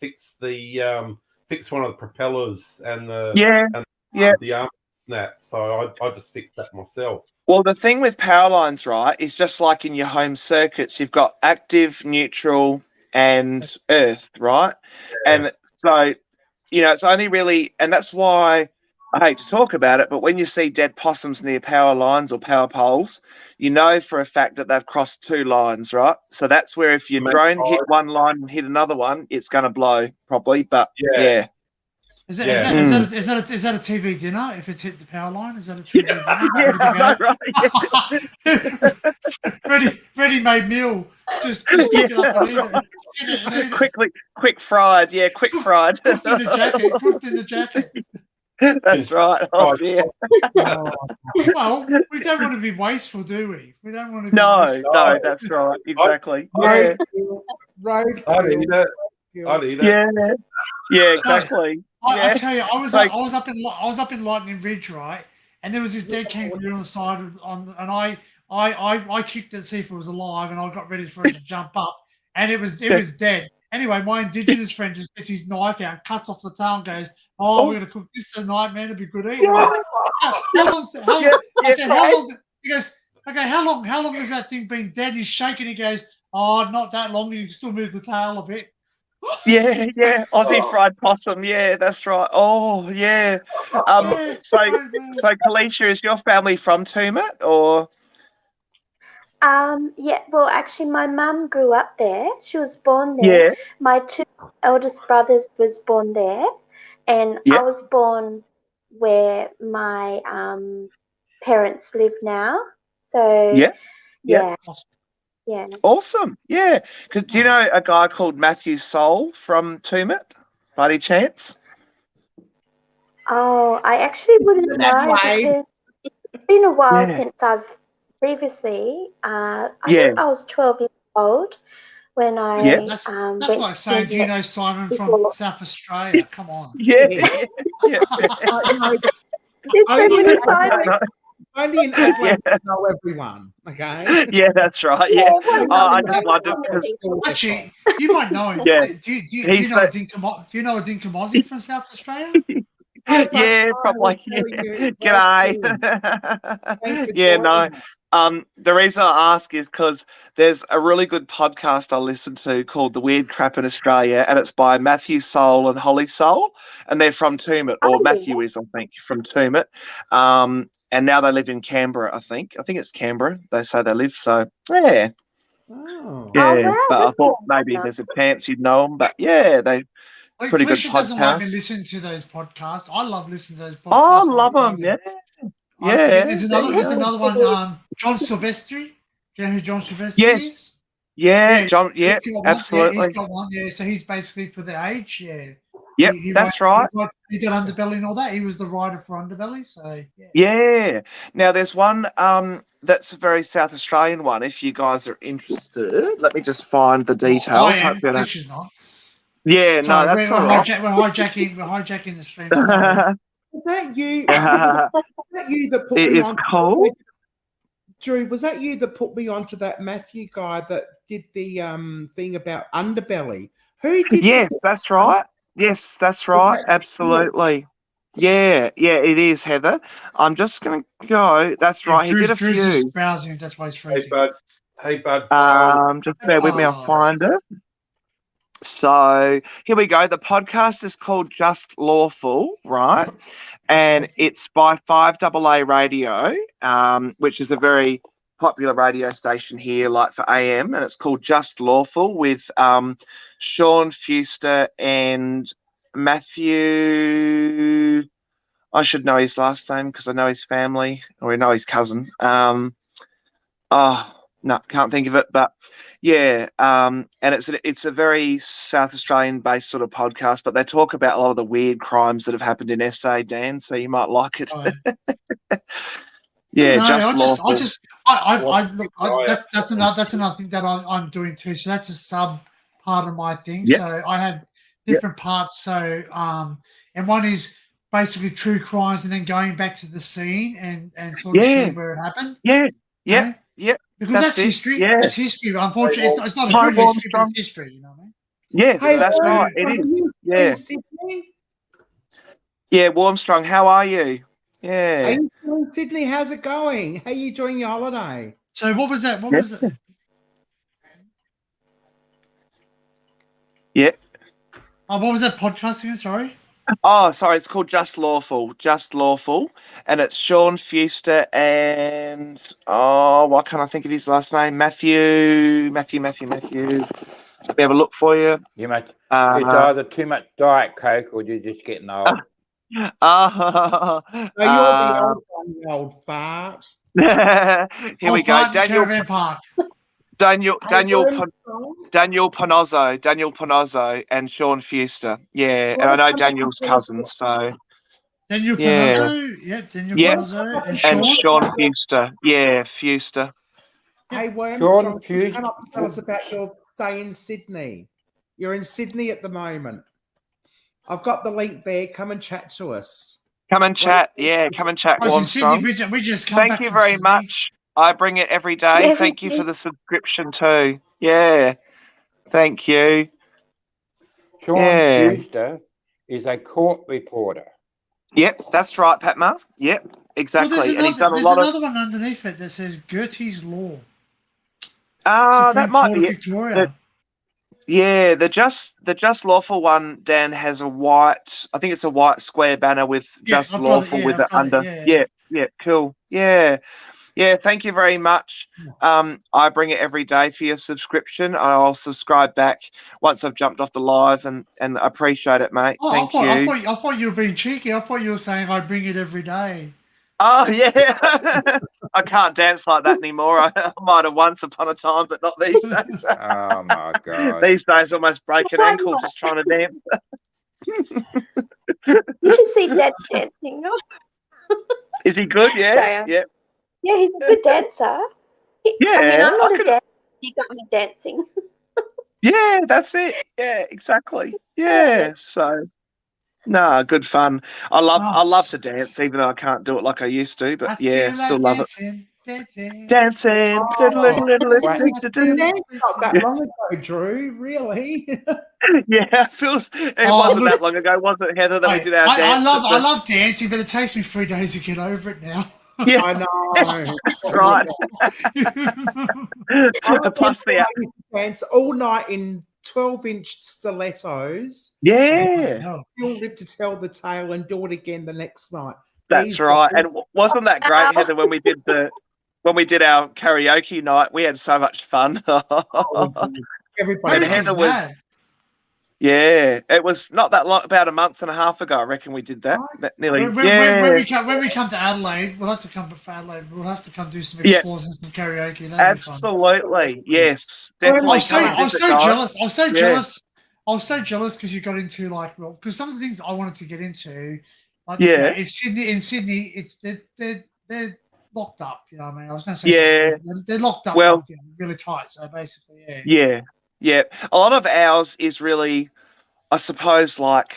Speaker 7: fix one of the propellers and
Speaker 4: yeah. Yeah.
Speaker 7: the arm snap. So I just fixed that myself.
Speaker 4: Well, the thing with power lines, right, is just like in your home circuits, you've got active, neutral, and earth, right? And so, it's only really, and that's why I hate to talk about it, but when you see dead possums near power lines or power poles, you know for a fact that they've crossed 2 lines, right? So that's where if your drone hit one line and hit another one, it's going to blow probably. But yeah.
Speaker 5: Is that a TV dinner? If it's hit the power line, is that a TV dinner? Ready-made meal. Just pick it up and eat it.
Speaker 4: Quick fried. Yeah, quick fried.
Speaker 5: Cooked in the jacket.
Speaker 4: That's right. Oh dear.
Speaker 5: Well, we don't want to be wasteful, do we? We don't want to be
Speaker 4: wasteful. No, that's right. Exactly.
Speaker 8: Road.
Speaker 7: I need it.
Speaker 4: Yeah, exactly.
Speaker 5: I tell you, I was up in Lightning Ridge, right? And there was this dead kangaroo on the side and I kicked it to see if it was alive, and I got ready for it to jump up, and it was dead. Anyway, my Indigenous friend just gets his knife out, cuts off the tail, and goes, "Oh, we're gonna cook this tonight, man. It'd be good eating." I said, "How long?" He goes, "Okay, how long has that thing been dead?" He's shaking. He goes, "Oh, not that long. You can still move the tail a bit."
Speaker 4: Yeah, Aussie fried possum. Yeah, that's right. Oh, yeah. So Kalisha, is your family from Tumut or?
Speaker 9: Yeah, well, actually, my mum grew up there. She was born there.
Speaker 4: Yeah.
Speaker 9: My 2 eldest brothers was born there, and I was born where my parents live now. So yeah.
Speaker 4: Awesome. Yeah. Because do you know a guy called Matthew Soul from Tumut, by any chance?
Speaker 9: Oh, I actually wouldn't know because it's been a while since I've previously. I think I was 12 years old when I.
Speaker 5: Yeah, that's like saying, do you know Simon from South Australia? Come on.
Speaker 8: Only in Adelaide know everyone. Okay.
Speaker 4: Yeah, that's right. Yeah. I just wondered because
Speaker 5: actually, you might know him.
Speaker 4: Yeah.
Speaker 5: Do you know a Dinkamosi from South Australia?
Speaker 4: Yeah, probably. G'day. Yeah, no. The reason I ask is because there's a really good podcast I listen to called The Weird Crap in Australia, and it's by Matthew Soul and Holly Soul, and they're from Tumut, or Matthew is, I think, from Tumut. And now they live in Canberra, I think. I think it's Canberra, they say they live, so yeah.
Speaker 8: Oh.
Speaker 4: Yeah,
Speaker 9: wow,
Speaker 4: but I thought maybe there's a chance you'd know them, but yeah, they pretty good podcast.
Speaker 5: Doesn't like me listening to those podcasts. I love listening to those podcasts.
Speaker 4: Oh, I love them. Yeah. Yeah.
Speaker 5: There's another one. John Silvestri. Do you know who John Silvestri is?
Speaker 4: Yeah. John. Yeah. Absolutely.
Speaker 5: Yeah, he's got one. Yeah. So he's basically for the age. Yeah.
Speaker 4: Yep. That's right.
Speaker 5: He did Underbelly and all that. He was the writer for Underbelly. So yeah.
Speaker 4: Yeah. Now there's one that's a very South Australian one. If you guys are interested, let me just find the details.
Speaker 5: I am. She's not.
Speaker 4: Yeah,
Speaker 5: sorry,
Speaker 4: no, that's
Speaker 5: we're
Speaker 4: all right.
Speaker 5: hijacking the stream.
Speaker 8: Was that you? Was that you that put
Speaker 4: it
Speaker 8: me
Speaker 4: is
Speaker 8: on?
Speaker 4: cold.
Speaker 8: Drew, was that you that put me onto that Matthew guy that did the thing about Underbelly? Who did?
Speaker 4: Yes, that's right. Yes, that's right. Absolutely. Yeah, it is, Heather. I'm just going to go. That's right. He did a
Speaker 5: Drew's
Speaker 4: few.
Speaker 5: just browsing. That's why he's freezing.
Speaker 7: Hey, bud.
Speaker 4: Just bear with me. I'll find it. So here we go. The podcast is called Just Lawful, right? And it's by 5AA Radio, which is a very popular radio station here, like for AM, and it's called Just Lawful with Sean Fuster and Matthew. I should know his last name because I know his family, or I know his cousin. No, can't think of it, but yeah, and it's a very South Australian based sort of podcast, but they talk about a lot of the weird crimes that have happened in SA, Dan, so you might like it.
Speaker 5: Oh.
Speaker 4: Yeah,
Speaker 5: that's another thing that I'm doing too. So that's a sub part of my thing.
Speaker 4: Yep.
Speaker 5: So I have different parts. So and one is basically true crimes and then going back to the scene and sort of seeing where it happened.
Speaker 4: Yeah.
Speaker 5: Yeah.
Speaker 4: Yep.
Speaker 5: Because that's history.
Speaker 4: Yeah.
Speaker 5: That's history. Unfortunately, it's not a good history, but it's history. You know what I mean?
Speaker 4: Yeah,
Speaker 8: Hey,
Speaker 4: that's
Speaker 8: Drew,
Speaker 4: right. It is.
Speaker 8: are you
Speaker 4: Yeah.
Speaker 8: in Sydney?
Speaker 4: Yeah, Warmstrong, how are you? Yeah.
Speaker 8: Are you still in Sydney? How's it going? How are you enjoying your holiday?
Speaker 5: So what was that? What was it?
Speaker 4: Yeah.
Speaker 5: Oh, what was that podcast again? Sorry.
Speaker 4: Oh, sorry. It's called Just Lawful. Just Lawful, and it's Sean Fuster and why can't I think of his last name? Matthew. Let me have a look for you.
Speaker 2: You must. It's either too much Diet Coke or you're just getting old.
Speaker 8: No, you're the old one, you old fart.
Speaker 4: Here we go.
Speaker 5: Fart in Caravan Park.
Speaker 4: Daniel
Speaker 8: From?
Speaker 4: Panozzo and Sean Fuster. Yeah, and I know Daniel's cousin, so
Speaker 5: Daniel
Speaker 4: Yeah.
Speaker 5: Panozzo. Yep, Daniel
Speaker 4: Yeah.
Speaker 5: Panozzo. And
Speaker 4: and
Speaker 5: Sean.
Speaker 4: Sean Fuster. Yeah, Fuster.
Speaker 8: Hey, Worm,
Speaker 2: Sean Hughes.
Speaker 8: come up and tell us about your stay in Sydney. You're in Sydney at the moment. I've got the link there. Come and chat to us.
Speaker 4: Come and chat. Yeah, come and chat,
Speaker 5: I was in
Speaker 4: Warmstrong.
Speaker 5: Sydney. We just come
Speaker 4: Thank
Speaker 5: back
Speaker 4: you
Speaker 5: from
Speaker 4: very
Speaker 5: Sydney.
Speaker 4: much. I bring it every day.
Speaker 9: Yeah,
Speaker 4: Thank you
Speaker 9: thank
Speaker 4: for
Speaker 9: you.
Speaker 4: the subscription too. Yeah. Thank you.
Speaker 2: Sean
Speaker 4: Yeah.
Speaker 2: Schuster is a court reporter.
Speaker 4: Yep, that's right, Patma. Yep,
Speaker 5: Well,
Speaker 4: exactly. And he's done a lot of.
Speaker 5: another one underneath it that says Gertie's Law.
Speaker 4: That
Speaker 5: Supreme
Speaker 4: might
Speaker 5: Court
Speaker 4: be
Speaker 5: of
Speaker 4: it.
Speaker 5: Victoria.
Speaker 4: Yeah, the just lawful one, Dan, has a white. I think it's a white square banner with
Speaker 5: Yeah,
Speaker 4: just
Speaker 5: I've got it,
Speaker 4: lawful
Speaker 5: yeah,
Speaker 4: with
Speaker 5: I've
Speaker 4: it
Speaker 5: got it,
Speaker 4: under.
Speaker 5: yeah.
Speaker 4: Yeah, cool. Yeah. Thank you very much. I bring it every day for your subscription. I'll subscribe back once I've jumped off the live, and I appreciate it, mate.
Speaker 5: Oh,
Speaker 4: Thank
Speaker 5: I
Speaker 4: you.
Speaker 5: thought you were being cheeky. I thought you were saying I bring it every day.
Speaker 4: Oh yeah, I can't dance like that anymore. I might have once upon a time, but not these days.
Speaker 2: Oh my God.
Speaker 4: These days, almost break an ankle just trying to dance.
Speaker 9: You should see Dad dancing.
Speaker 4: Is he good? Yeah,
Speaker 9: Sorry,
Speaker 4: yeah,
Speaker 9: Yeah, he's a good dancer. I mean,
Speaker 4: yeah.
Speaker 9: I'm not
Speaker 4: I
Speaker 9: a
Speaker 4: could-
Speaker 9: dancer. He got me dancing.
Speaker 4: Yeah, that's it. Yeah, exactly. Yeah. So, no, good fun. I love to dance, even though I can't do it like I used to. But yeah, still love it.
Speaker 5: Dancing.
Speaker 4: Dancing.
Speaker 8: Not that long ago, Drew. Really?
Speaker 4: Yeah, it feels. It
Speaker 5: Oh,
Speaker 4: wasn't
Speaker 5: look.
Speaker 4: that long ago, was it, Heather? That we
Speaker 5: Mate,
Speaker 4: did our
Speaker 5: I
Speaker 4: dance.
Speaker 5: love dancing, but it takes me 3 days to get over it now.
Speaker 4: Yeah,
Speaker 8: I know.
Speaker 4: that's right. Plus the
Speaker 8: dance all night in 12-inch stilettos.
Speaker 4: yeah.
Speaker 8: Still live to tell the tale and do it again the next night.
Speaker 4: That's
Speaker 8: These
Speaker 4: right.
Speaker 8: days-
Speaker 4: And wasn't that great, Heather, when we did our karaoke night? We had so much fun.
Speaker 8: everybody.
Speaker 4: And Heather was- Yeah, it was not that long, about a month and a half ago, I reckon we did that. Nearly.
Speaker 5: When we come to Adelaide, we'll have to come to Adelaide. We'll have to come do some
Speaker 4: Yeah.
Speaker 5: explores and some karaoke. That'd be fun.
Speaker 4: Absolutely. Yes.
Speaker 5: I
Speaker 4: Definitely.
Speaker 5: was so
Speaker 4: come and visit, guys.
Speaker 5: jealous. I was so
Speaker 4: Yeah.
Speaker 5: jealous. I was so jealous because you got into because some of the things I wanted to get into, like
Speaker 4: Yeah.
Speaker 5: in Sydney, it's they're locked up. You know what I mean? I was going to say
Speaker 4: Yeah.
Speaker 5: they're locked up.
Speaker 4: Well-
Speaker 5: like, really tight. So basically, yeah.
Speaker 4: Yeah. Yeah. A lot of ours is really, I suppose, like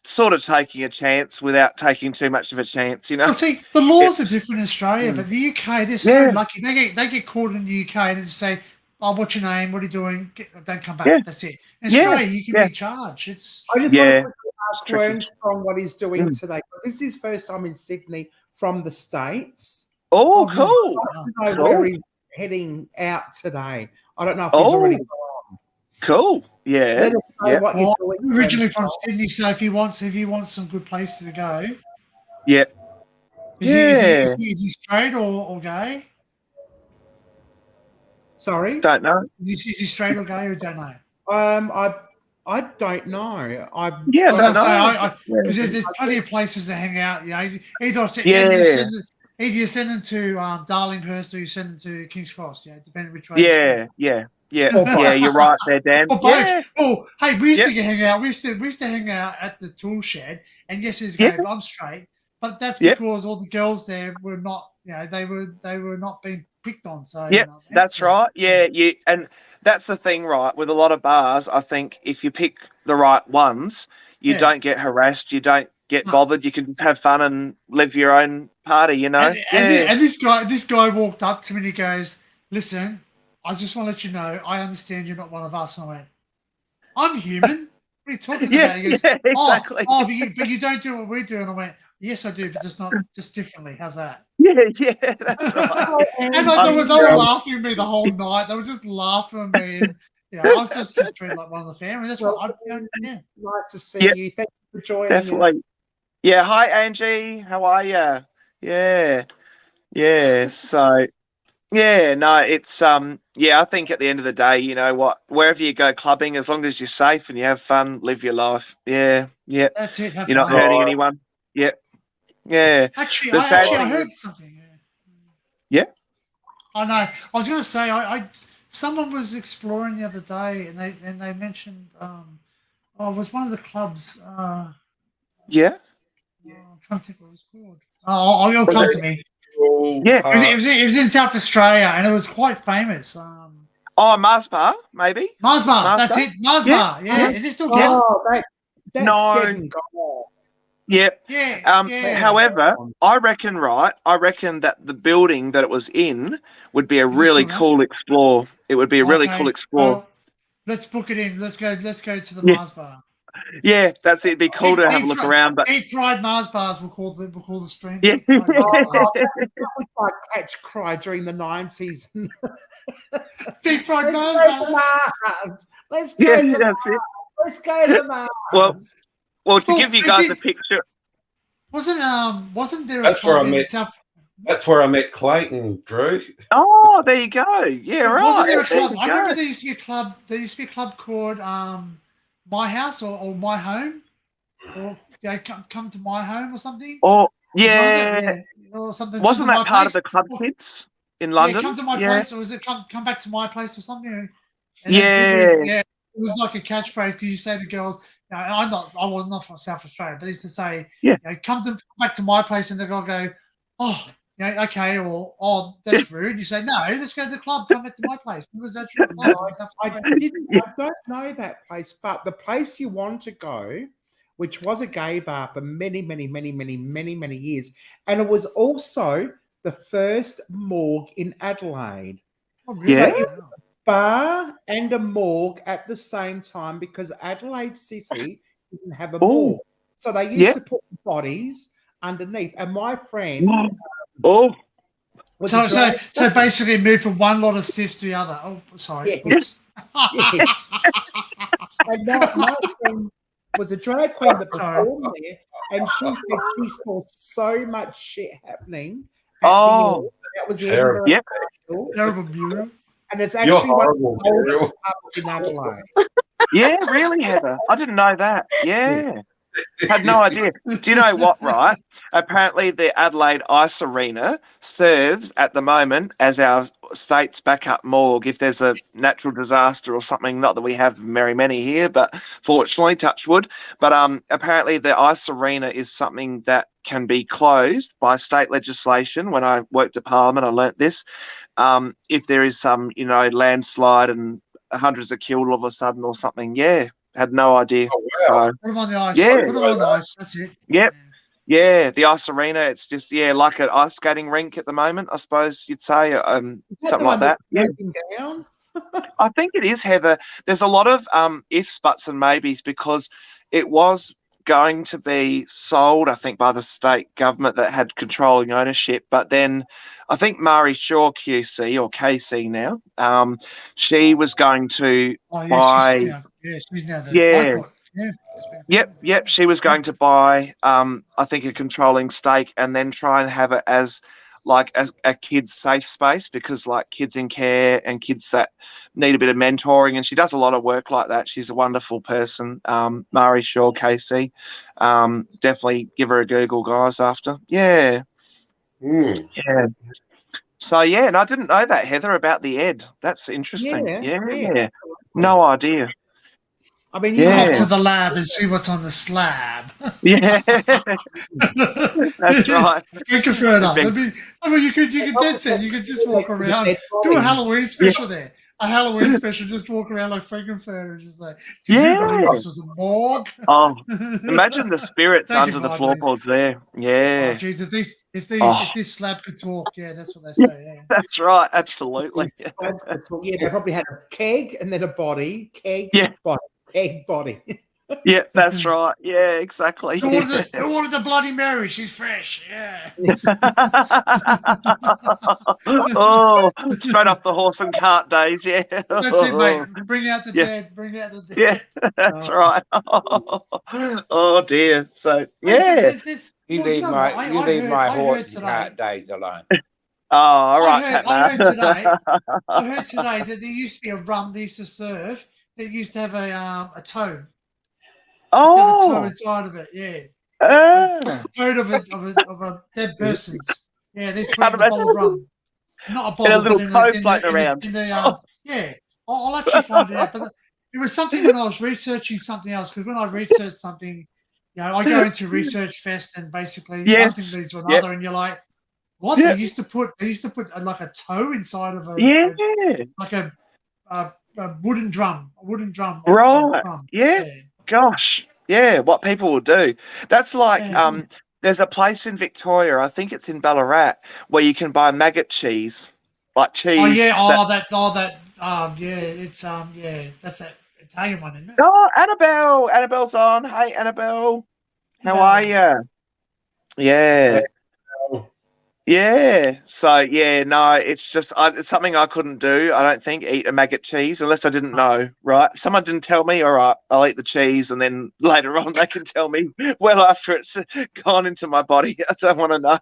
Speaker 4: sort of taking a chance without taking too much of a chance, you know?
Speaker 5: Well, see, the laws
Speaker 4: It's-
Speaker 5: are different in Australia, but the UK, they're
Speaker 4: Yeah.
Speaker 5: so lucky. They get caught in the UK and they say, "Oh, what's your name? What are you doing? Don't come back."
Speaker 4: Yeah.
Speaker 5: That's it. In
Speaker 4: Yeah.
Speaker 5: Australia, you can
Speaker 4: Yeah.
Speaker 5: be charged. It's
Speaker 8: I just
Speaker 4: Yeah.
Speaker 8: want to quickly ask
Speaker 4: Tricky.
Speaker 8: Wormstrong what he's doing
Speaker 4: Mm.
Speaker 8: today. This is his first time in Sydney from the States.
Speaker 4: Oh,
Speaker 5: Oh,
Speaker 4: cool.
Speaker 8: I don't know
Speaker 4: Cool.
Speaker 8: where he's heading out today. I don't know if he's
Speaker 4: Oh.
Speaker 8: already
Speaker 4: Cool. Yeah.
Speaker 8: Let us know
Speaker 4: Yeah.
Speaker 8: what
Speaker 5: Well,
Speaker 8: you're doing.
Speaker 5: originally from
Speaker 8: Wormstrong.
Speaker 5: Sydney, so if he wants some good places to go,
Speaker 4: Yeah.
Speaker 5: is he straight or gay?
Speaker 8: Sorry.
Speaker 4: Don't know.
Speaker 5: Is he straight or gay or don't know?
Speaker 8: I don't know.
Speaker 4: Yeah,
Speaker 5: I was gonna
Speaker 4: don't
Speaker 5: say,
Speaker 4: know.
Speaker 5: because there's plenty of places to hang out. You know,
Speaker 4: Yeah.
Speaker 5: either you send them to Darlinghurst or you send them to King's Cross. Yeah, depending which way.
Speaker 4: Yeah. Yeah. Yeah.
Speaker 8: Or both.
Speaker 4: Yeah. You're right there, Dan.
Speaker 5: Or both.
Speaker 4: Yeah.
Speaker 5: Oh, hey, we used
Speaker 4: Yep.
Speaker 5: to hang out. We used to hang out at the tool shed, and yes, it's
Speaker 4: Yeah.
Speaker 5: gay, but I'm straight. But that's
Speaker 4: Yep.
Speaker 5: because all the girls there were not. You know, they were not being picked on. So
Speaker 4: Yep,
Speaker 5: you know,
Speaker 4: that's right. Yeah, and that's the thing, right? With a lot of bars, I think if you pick the right ones, you
Speaker 5: Yeah.
Speaker 4: don't get harassed, you don't get
Speaker 5: No.
Speaker 4: bothered, you can just have fun and live your own party, you know?
Speaker 5: And this guy walked up to me and he goes, "Listen, I just want to let you know, I understand you're not one of us." And I went, "I'm human. What are you talking
Speaker 4: Yeah,
Speaker 5: about?" He goes,
Speaker 4: yeah, exactly.
Speaker 5: "Oh, but you don't do what we do." And I went, Yes, I do, but just differently. How's that?
Speaker 4: Yeah, that's right.
Speaker 5: And they were laughing at me the whole night. They were just laughing at me. And, I was just treated like one of the family. That's what yeah.
Speaker 8: Nice to see you. Thank you for joining us.
Speaker 4: Definitely. Yeah, hi Angie. How are you? Yeah. So, yeah, no, it's I think at the end of the day, you know what, wherever you go clubbing, as long as you're safe and you have fun, live your life. Yeah.
Speaker 5: That's it.
Speaker 4: You're not hurting anyone. Yeah.
Speaker 5: Actually,
Speaker 4: The sad
Speaker 5: I
Speaker 4: thing
Speaker 5: heard
Speaker 4: is-
Speaker 5: something.
Speaker 4: Yeah.
Speaker 5: I know. I was going to say, I someone was exploring the other day, and they mentioned, it was one of the clubs.
Speaker 4: Yeah.
Speaker 5: I'm trying to think what it was called. Oh, it'll come to me.
Speaker 4: Yeah.
Speaker 5: It was in South Australia, and it was quite famous.
Speaker 4: Mars Bar, maybe.
Speaker 5: Mars Bar, that's
Speaker 4: Bar?
Speaker 5: it. Mars Bar, yeah. Is it still going?
Speaker 8: Oh, that's
Speaker 4: No.
Speaker 8: dead and gone.
Speaker 4: Yeah.
Speaker 5: Yeah.
Speaker 4: However, I reckon that the building that it was in would be a really
Speaker 5: still
Speaker 4: cool explore. It would be a really cool explore.
Speaker 5: Well, let's book it in. Let's go to the Mars Bar.
Speaker 4: Yeah, that's it. It'd be cool to have a look around. But
Speaker 5: deep fried Mars bars, we'll call the stream.
Speaker 4: Yeah.
Speaker 5: Deep fried Mars bars.
Speaker 8: We like Catch Cry during the 90s.
Speaker 5: Deep fried
Speaker 8: Let's
Speaker 5: Mars
Speaker 8: go to
Speaker 5: bars.
Speaker 8: Mars. Let's go to
Speaker 4: that's it.
Speaker 8: Mars. Let's go to Mars.
Speaker 4: Well, to
Speaker 5: Well,
Speaker 4: give you
Speaker 5: they
Speaker 4: guys
Speaker 5: did-
Speaker 4: a picture.
Speaker 5: Wasn't there a
Speaker 7: That's where
Speaker 5: club
Speaker 7: I
Speaker 5: in
Speaker 7: met-
Speaker 5: South?
Speaker 7: That's where I met Clayton, Drew.
Speaker 4: Oh, there you go. Yeah, right.
Speaker 5: Wasn't there a
Speaker 4: There
Speaker 5: club?
Speaker 4: you
Speaker 5: I
Speaker 4: go.
Speaker 5: remember there used to be a club. There used to be a club called My House or My Home, or come to My Home or something.
Speaker 4: Oh, yeah.
Speaker 5: Or something.
Speaker 4: Wasn't
Speaker 5: Come to
Speaker 4: that
Speaker 5: My
Speaker 4: part of
Speaker 5: Place.
Speaker 4: the club kids in London?
Speaker 5: Yeah, come to my
Speaker 4: Yeah.
Speaker 5: place, or was it come back to my place or something? And
Speaker 4: Yeah.
Speaker 5: it was like a catchphrase because you say to girls, I was not from South Australia, but they used to say,
Speaker 4: Yeah.
Speaker 5: come back to my place, and they'll go, oh, okay, or oh, that's rude. You say, no, let's go to the club. Come back to my place. It was actually a club.
Speaker 8: I don't know that place, but the place you want to go, which was a gay bar for many, many, many, many, many, many years, and it was also the first morgue in Adelaide.
Speaker 5: Oh, really?
Speaker 4: Yeah.
Speaker 5: Wow.
Speaker 8: Bar and a morgue at the same time because Adelaide City didn't have a
Speaker 4: Oh.
Speaker 8: morgue, so they used
Speaker 4: Yeah.
Speaker 8: to put bodies underneath. And my friend
Speaker 4: Oh,
Speaker 8: was a
Speaker 5: So
Speaker 8: drag-
Speaker 5: basically move from one lot of stiffs to the other. Oh, sorry.
Speaker 8: Yeah.
Speaker 5: Oops.
Speaker 8: and my friend was a drag queen that
Speaker 5: Sorry.
Speaker 8: performed there, and she said she saw so much shit happening. At
Speaker 4: Oh.
Speaker 8: the, that was the
Speaker 7: Terrible.
Speaker 8: Edinburgh
Speaker 4: Yep.
Speaker 8: Festival,
Speaker 5: Terrible mural.
Speaker 8: and it's
Speaker 7: You're
Speaker 8: actually one of
Speaker 7: horrible,
Speaker 8: the oldest
Speaker 7: Gabriel.
Speaker 8: pubs in Adelaide.
Speaker 4: yeah, really, Heather. I didn't know that. Yeah. Had no idea. Do you know what, right? Apparently the Adelaide Ice Arena serves at the moment as our state's backup morgue if there's a natural disaster or something. Not that we have very many here, but fortunately, touch wood. But apparently the Ice Arena is something that can be closed by state legislation. When I worked at Parliament, I learnt this. If there is some, landslide and hundreds are killed all of a sudden or something. Yeah, had no idea.
Speaker 7: Oh, wow.
Speaker 4: So,
Speaker 5: Put them on the ice.
Speaker 4: Yeah.
Speaker 5: Put them on the ice. That's it.
Speaker 4: Yep. Yeah, the ice arena. It's just like an ice skating rink at the moment. I suppose you'd say
Speaker 8: Is that
Speaker 4: something
Speaker 8: the
Speaker 4: like
Speaker 8: one
Speaker 4: that.
Speaker 8: that's
Speaker 4: Yeah,
Speaker 8: broken down?
Speaker 4: I think it is, Heather. There's a lot of ifs, buts, and maybes because it was going to be sold, I think, by the state government that had controlling ownership. But then I think Mari Shaw QC or KC now, she was going to
Speaker 5: Oh, yeah,
Speaker 4: buy.
Speaker 5: she's now the
Speaker 4: Yeah.
Speaker 5: High Court. Yeah.
Speaker 4: Yep. She was going to buy, I think, a controlling stake and then try and have it as a kid's safe space because kids in care and kids that need a bit of mentoring. And she does a lot of work like that. She's a wonderful person. Mari Shaw, Casey. Definitely give her a Google, guys, after. Yeah. Yeah. So, yeah, and I didn't know that, Heather, about the Ed. That's interesting. Yeah. No idea.
Speaker 8: I mean,
Speaker 4: Yeah.
Speaker 5: Up to the lab and see what's on the slab.
Speaker 4: Yeah. That's right.
Speaker 5: Frankfurter. You could that's it. You could just walk around. Do a Halloween special there. A Halloween special, just walk around like Frankenfurter, just like, did you believe this was a morgue?
Speaker 4: Oh, imagine the spirits
Speaker 5: Thank
Speaker 4: under
Speaker 5: you,
Speaker 4: the
Speaker 5: Mark,
Speaker 4: floorboards there. Yeah,
Speaker 5: Oh, geez, if this slab could talk, that's what they say. Yeah.
Speaker 4: that's right. Absolutely.
Speaker 8: Yeah, they probably had a keg and then a body. Keg,
Speaker 4: Yeah.
Speaker 8: body. Keg, body.
Speaker 4: Yeah, that's right. Yeah, exactly.
Speaker 5: Who ordered the Bloody Mary? She's fresh. Yeah.
Speaker 4: Oh, straight off the horse and cart days. Yeah.
Speaker 5: That's it, mate. Bring out the
Speaker 4: Yeah.
Speaker 5: dead. Bring out the dead.
Speaker 4: Yeah, that's
Speaker 5: Oh.
Speaker 4: right. Oh dear. So
Speaker 5: Hey, but
Speaker 4: yeah.
Speaker 5: there's this.
Speaker 2: You
Speaker 5: well, you
Speaker 2: leave
Speaker 5: know
Speaker 2: my
Speaker 5: what?
Speaker 2: you leave my
Speaker 5: I
Speaker 2: horse
Speaker 5: heard
Speaker 2: and
Speaker 5: today.
Speaker 2: cart days alone.
Speaker 4: Oh, all right,
Speaker 5: I heard today.
Speaker 4: Patna.
Speaker 5: I heard today that there used to be a rum they used to serve that used to have a toe. Used to have a toe
Speaker 4: Oh.
Speaker 5: inside of it. Yeah.
Speaker 4: Ah.
Speaker 5: Toe of a dead person's. Yeah, they used to put
Speaker 4: Can't
Speaker 5: it in a bottle of
Speaker 4: imagine.
Speaker 5: rum. Not a
Speaker 4: And a
Speaker 5: bottle,
Speaker 4: little
Speaker 5: but
Speaker 4: toe floating around.
Speaker 5: yeah. I'll actually find it out. But it was something when I was researching something else. Because when I research something, I go into Research Fest and basically one
Speaker 4: Yes.
Speaker 5: thing leads to
Speaker 4: Yep.
Speaker 5: another, and you're like, what?
Speaker 4: Yep.
Speaker 5: They used to put like a toe inside of
Speaker 4: Yeah.
Speaker 5: like a wooden drum. A wooden drum. of
Speaker 4: Right.
Speaker 5: rum.
Speaker 4: Yeah. Gosh. Yeah. What people will do. That's like
Speaker 5: Yeah.
Speaker 4: there's a place in Victoria, I think it's in Ballarat, where you can buy maggot cheese. Like cheese.
Speaker 5: Oh yeah,
Speaker 4: that-
Speaker 5: it's that's that Italian one, isn't it?
Speaker 4: Oh, Annabelle. Annabelle's on. Hey, Annabelle. How are you? Yeah. Yeah. So yeah, no, it's just it's something I couldn't do. I don't think eat a maggot cheese unless I didn't know. Right? Someone didn't tell me. All right, I'll eat the cheese, and then later on they can tell me well after it's gone into my body. I don't want to know.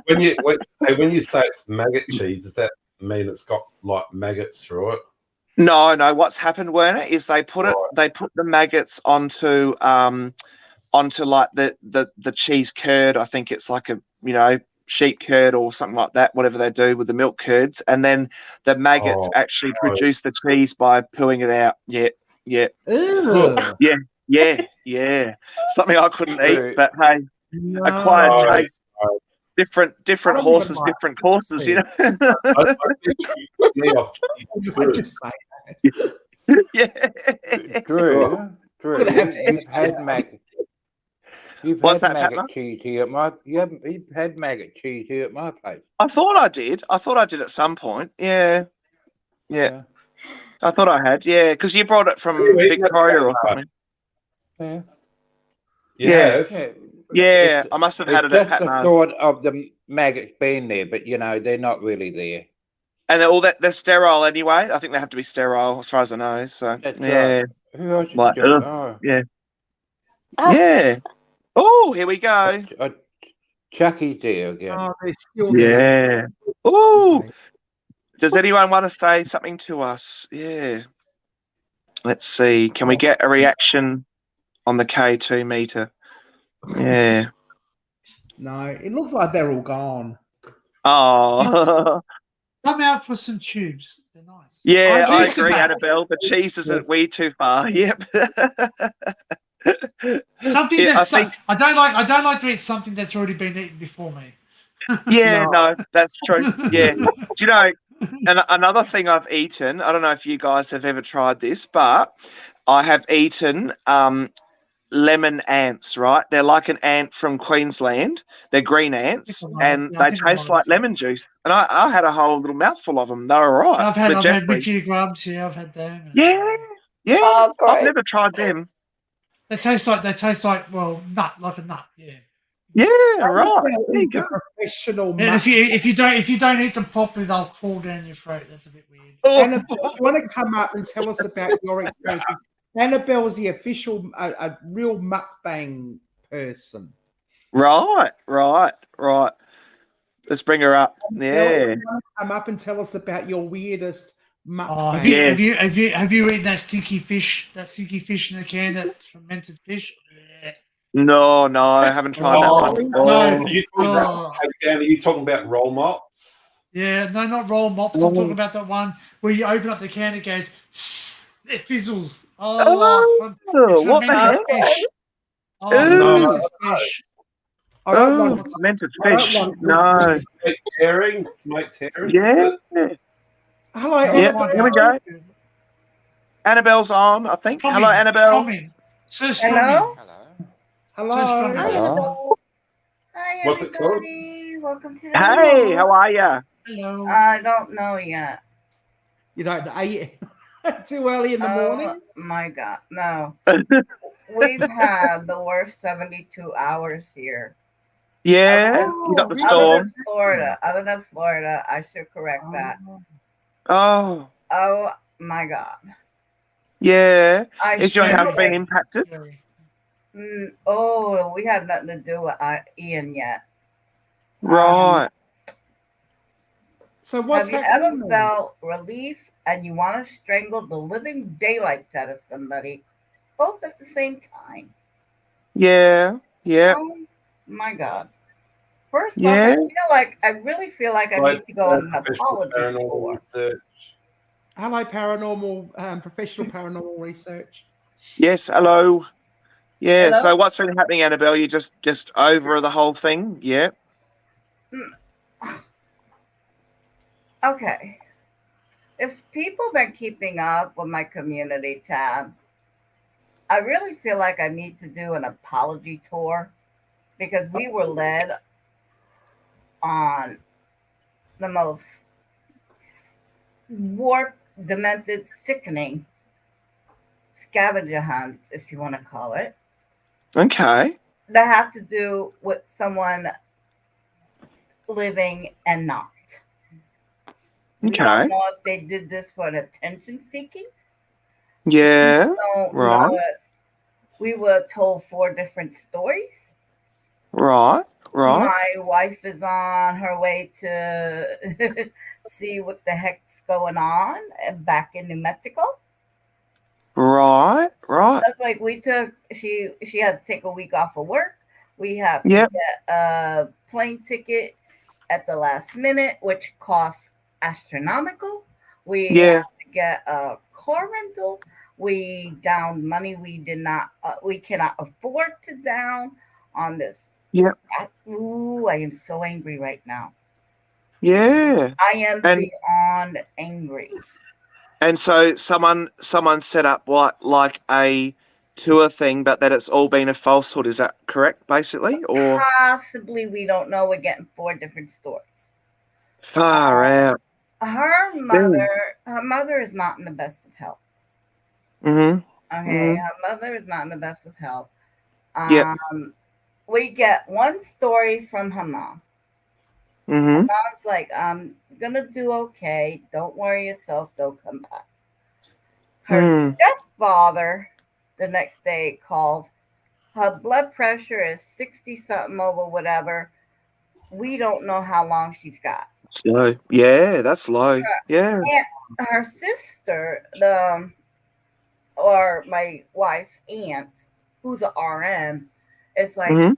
Speaker 7: When you say it's maggot cheese, does that mean it's got like maggots through it?
Speaker 4: No. What's happened, Werner, is they put the maggots onto like the cheese curd. I think it's like a sheep curd or something like that, whatever they do with the milk curds, and then the maggots actually produce the cheese by pooing it out. Yeah. Yeah. Something I couldn't eat, but hey, acquired taste. Different horses, different courses,
Speaker 7: I think you put me off cheese
Speaker 8: I
Speaker 7: too.
Speaker 8: just say that.
Speaker 4: Yeah.
Speaker 2: Drew,
Speaker 8: Gonna have to
Speaker 2: you've had maggot. You've
Speaker 4: What's
Speaker 2: had
Speaker 4: that,
Speaker 2: maggot
Speaker 4: Patna?
Speaker 2: cheese here at my. You've had maggot cheese here at my place.
Speaker 4: I thought I did. at some point. Yeah. I thought I had. Yeah, because you brought it from Victoria or something.
Speaker 2: Yeah.
Speaker 7: You
Speaker 4: Yeah.
Speaker 7: have?
Speaker 4: Yeah, I must have had it at
Speaker 2: just the
Speaker 4: Patna's.
Speaker 2: thought of the maggots being there, but they're not really there.
Speaker 4: And they're sterile anyway. I think they have to be sterile as far as I know. So
Speaker 2: That's
Speaker 4: yeah.
Speaker 2: right. Who else?
Speaker 4: Like,
Speaker 2: Yeah.
Speaker 4: Yeah. Oh, here we go.
Speaker 2: Chucky's there again.
Speaker 8: Oh, they're still there.
Speaker 4: Yeah. Oh, does anyone want to say something to us? Yeah. Let's see. Can we get a reaction on the K2 meter? Yeah.
Speaker 8: No, it looks like they're all gone.
Speaker 4: Oh.
Speaker 5: Come out for some tubes. They're nice.
Speaker 4: Yeah, I
Speaker 8: cheese
Speaker 4: agree,
Speaker 8: about-
Speaker 4: Annabelle. The cheese isn't way too far. Yep.
Speaker 5: Something
Speaker 4: Yeah,
Speaker 5: that's
Speaker 4: I think-
Speaker 5: I don't like to eat something that's already been eaten before me.
Speaker 4: Yeah, no, that's true. Yeah. Do you know, and another thing I've eaten, I don't know if you guys have ever tried this, but I have eaten lemon ants, right? They're like an ant from Queensland. They're green ants, and they taste like lemon juice. And I had a whole little mouthful of them. They were right.
Speaker 5: I've had
Speaker 4: with Jeffrey.
Speaker 5: Mickey grubs. Yeah, I've had them.
Speaker 4: Yeah, yeah.
Speaker 9: Oh,
Speaker 4: I've
Speaker 9: great.
Speaker 4: never tried them.
Speaker 5: They taste like nut, like a nut. Yeah.
Speaker 4: Yeah, right. There you
Speaker 8: He's a
Speaker 4: go.
Speaker 8: professional.
Speaker 5: And if you don't eat them properly, they'll crawl down your throat. That's a bit weird.
Speaker 8: Annabelle, do you want to come up and tell us about your experiences? Annabelle's the official, a real mukbang person.
Speaker 4: Right. Let's bring her up.
Speaker 8: Annabelle,
Speaker 4: Yeah.
Speaker 8: do you want to come up and tell us about your weirdest
Speaker 5: Oh,
Speaker 8: mukbang?
Speaker 5: have you eaten that stinky fish? That stinky fish in a can, that fermented fish? Yeah.
Speaker 4: No, I haven't tried that one.
Speaker 5: No.
Speaker 7: Are you talking about roll mops?
Speaker 5: Yeah, no, not roll mops. I'm talking about that one where you open up the can, it goes, it fizzles.
Speaker 4: Oh,
Speaker 5: it's
Speaker 4: what the
Speaker 5: fermented
Speaker 4: hell?
Speaker 5: fish. Oh,
Speaker 4: Ooh.
Speaker 5: fermented fish.
Speaker 8: I don't
Speaker 4: Oh,
Speaker 8: want-
Speaker 4: fermented
Speaker 8: I don't
Speaker 4: fish.
Speaker 8: want-
Speaker 4: No.
Speaker 7: Smoked herring?
Speaker 4: Yeah.
Speaker 8: Hello,
Speaker 4: Yeah,
Speaker 8: Annabelle.
Speaker 4: here we go. Annabelle's on, I think.
Speaker 5: Tommy,
Speaker 4: Hello, Annabelle.
Speaker 5: Tommy. Sir
Speaker 10: Hello?
Speaker 8: Hello.
Speaker 2: Hello.
Speaker 10: Hi,
Speaker 7: What's it called?
Speaker 10: everybody. Welcome to the
Speaker 4: Hey, how are you?
Speaker 5: Hello.
Speaker 10: I don't know yet.
Speaker 8: You don't are you too early in the morning?
Speaker 10: My God, no. we've had the worst 72 hours here.
Speaker 4: Yeah, you got the storm.
Speaker 10: Other than Florida, I should correct that.
Speaker 4: Oh,
Speaker 10: Oh my God.
Speaker 4: yeah.
Speaker 10: I
Speaker 4: Is your
Speaker 10: should
Speaker 4: house been
Speaker 10: say-
Speaker 4: impacted?
Speaker 10: Oh, we had nothing to do with Ian yet.
Speaker 4: Right.
Speaker 8: So what's
Speaker 10: Have you
Speaker 8: happening
Speaker 10: ever
Speaker 8: then?
Speaker 10: felt relief and you want to strangle the living daylights out of somebody, both at the same time?
Speaker 4: Yeah, yeah.
Speaker 10: Oh my God. First off,
Speaker 4: Yeah.
Speaker 10: I really feel like I need to go on an apology tour.
Speaker 8: Hello, paranormal, professional paranormal research.
Speaker 4: Yes, hello. Yeah,
Speaker 10: Hello?
Speaker 4: so what's been happening, Annabelle? You just over the whole thing? Yeah.
Speaker 10: Okay. If people been keeping up with my community tab, I really feel like I need to do an apology tour because we were led on the most warped, demented, sickening scavenger hunt, if you want to call it,
Speaker 4: Okay.
Speaker 10: that have to do with someone living and not. We
Speaker 4: Okay.
Speaker 10: don't know if they did this for an attention seeking.
Speaker 4: Yeah.
Speaker 10: Don't
Speaker 4: Right.
Speaker 10: know it. We were told 4 different stories.
Speaker 4: Right. Right.
Speaker 10: My wife is on her way to see what the heck's going on back in New Mexico.
Speaker 4: Right. Right.
Speaker 10: That's like she had to take a week off of work. We have to
Speaker 4: Yep.
Speaker 10: get a plane ticket at the last minute, which costs astronomical. We
Speaker 4: Yeah.
Speaker 10: have to get a car rental. We down money we cannot afford to down on this.
Speaker 4: Yep.
Speaker 10: Ooh, I am so angry right now.
Speaker 4: Yeah.
Speaker 10: I am
Speaker 4: And-
Speaker 10: beyond angry.
Speaker 4: And so someone set up like a tour thing, but that it's all been a falsehood. Is that correct, basically? Or
Speaker 10: Possibly, we don't know. We're getting 4 different stories.
Speaker 4: far out?
Speaker 10: Her mother is not in the best of health.
Speaker 4: Mm-hmm.
Speaker 10: Okay, her mother is not in the best of health.
Speaker 4: Yep.
Speaker 10: We get one story from her mom.
Speaker 4: Mm-hmm.
Speaker 10: Mom's like, I'm gonna do okay. Don't worry yourself. They'll come back. Her stepfather the next day called. Her blood pressure is 60 something over whatever. We don't know how long she's got.
Speaker 4: So yeah, that's low. Yeah.
Speaker 10: And her sister, or my wife's aunt, who's an RN, is like,
Speaker 4: Mhm.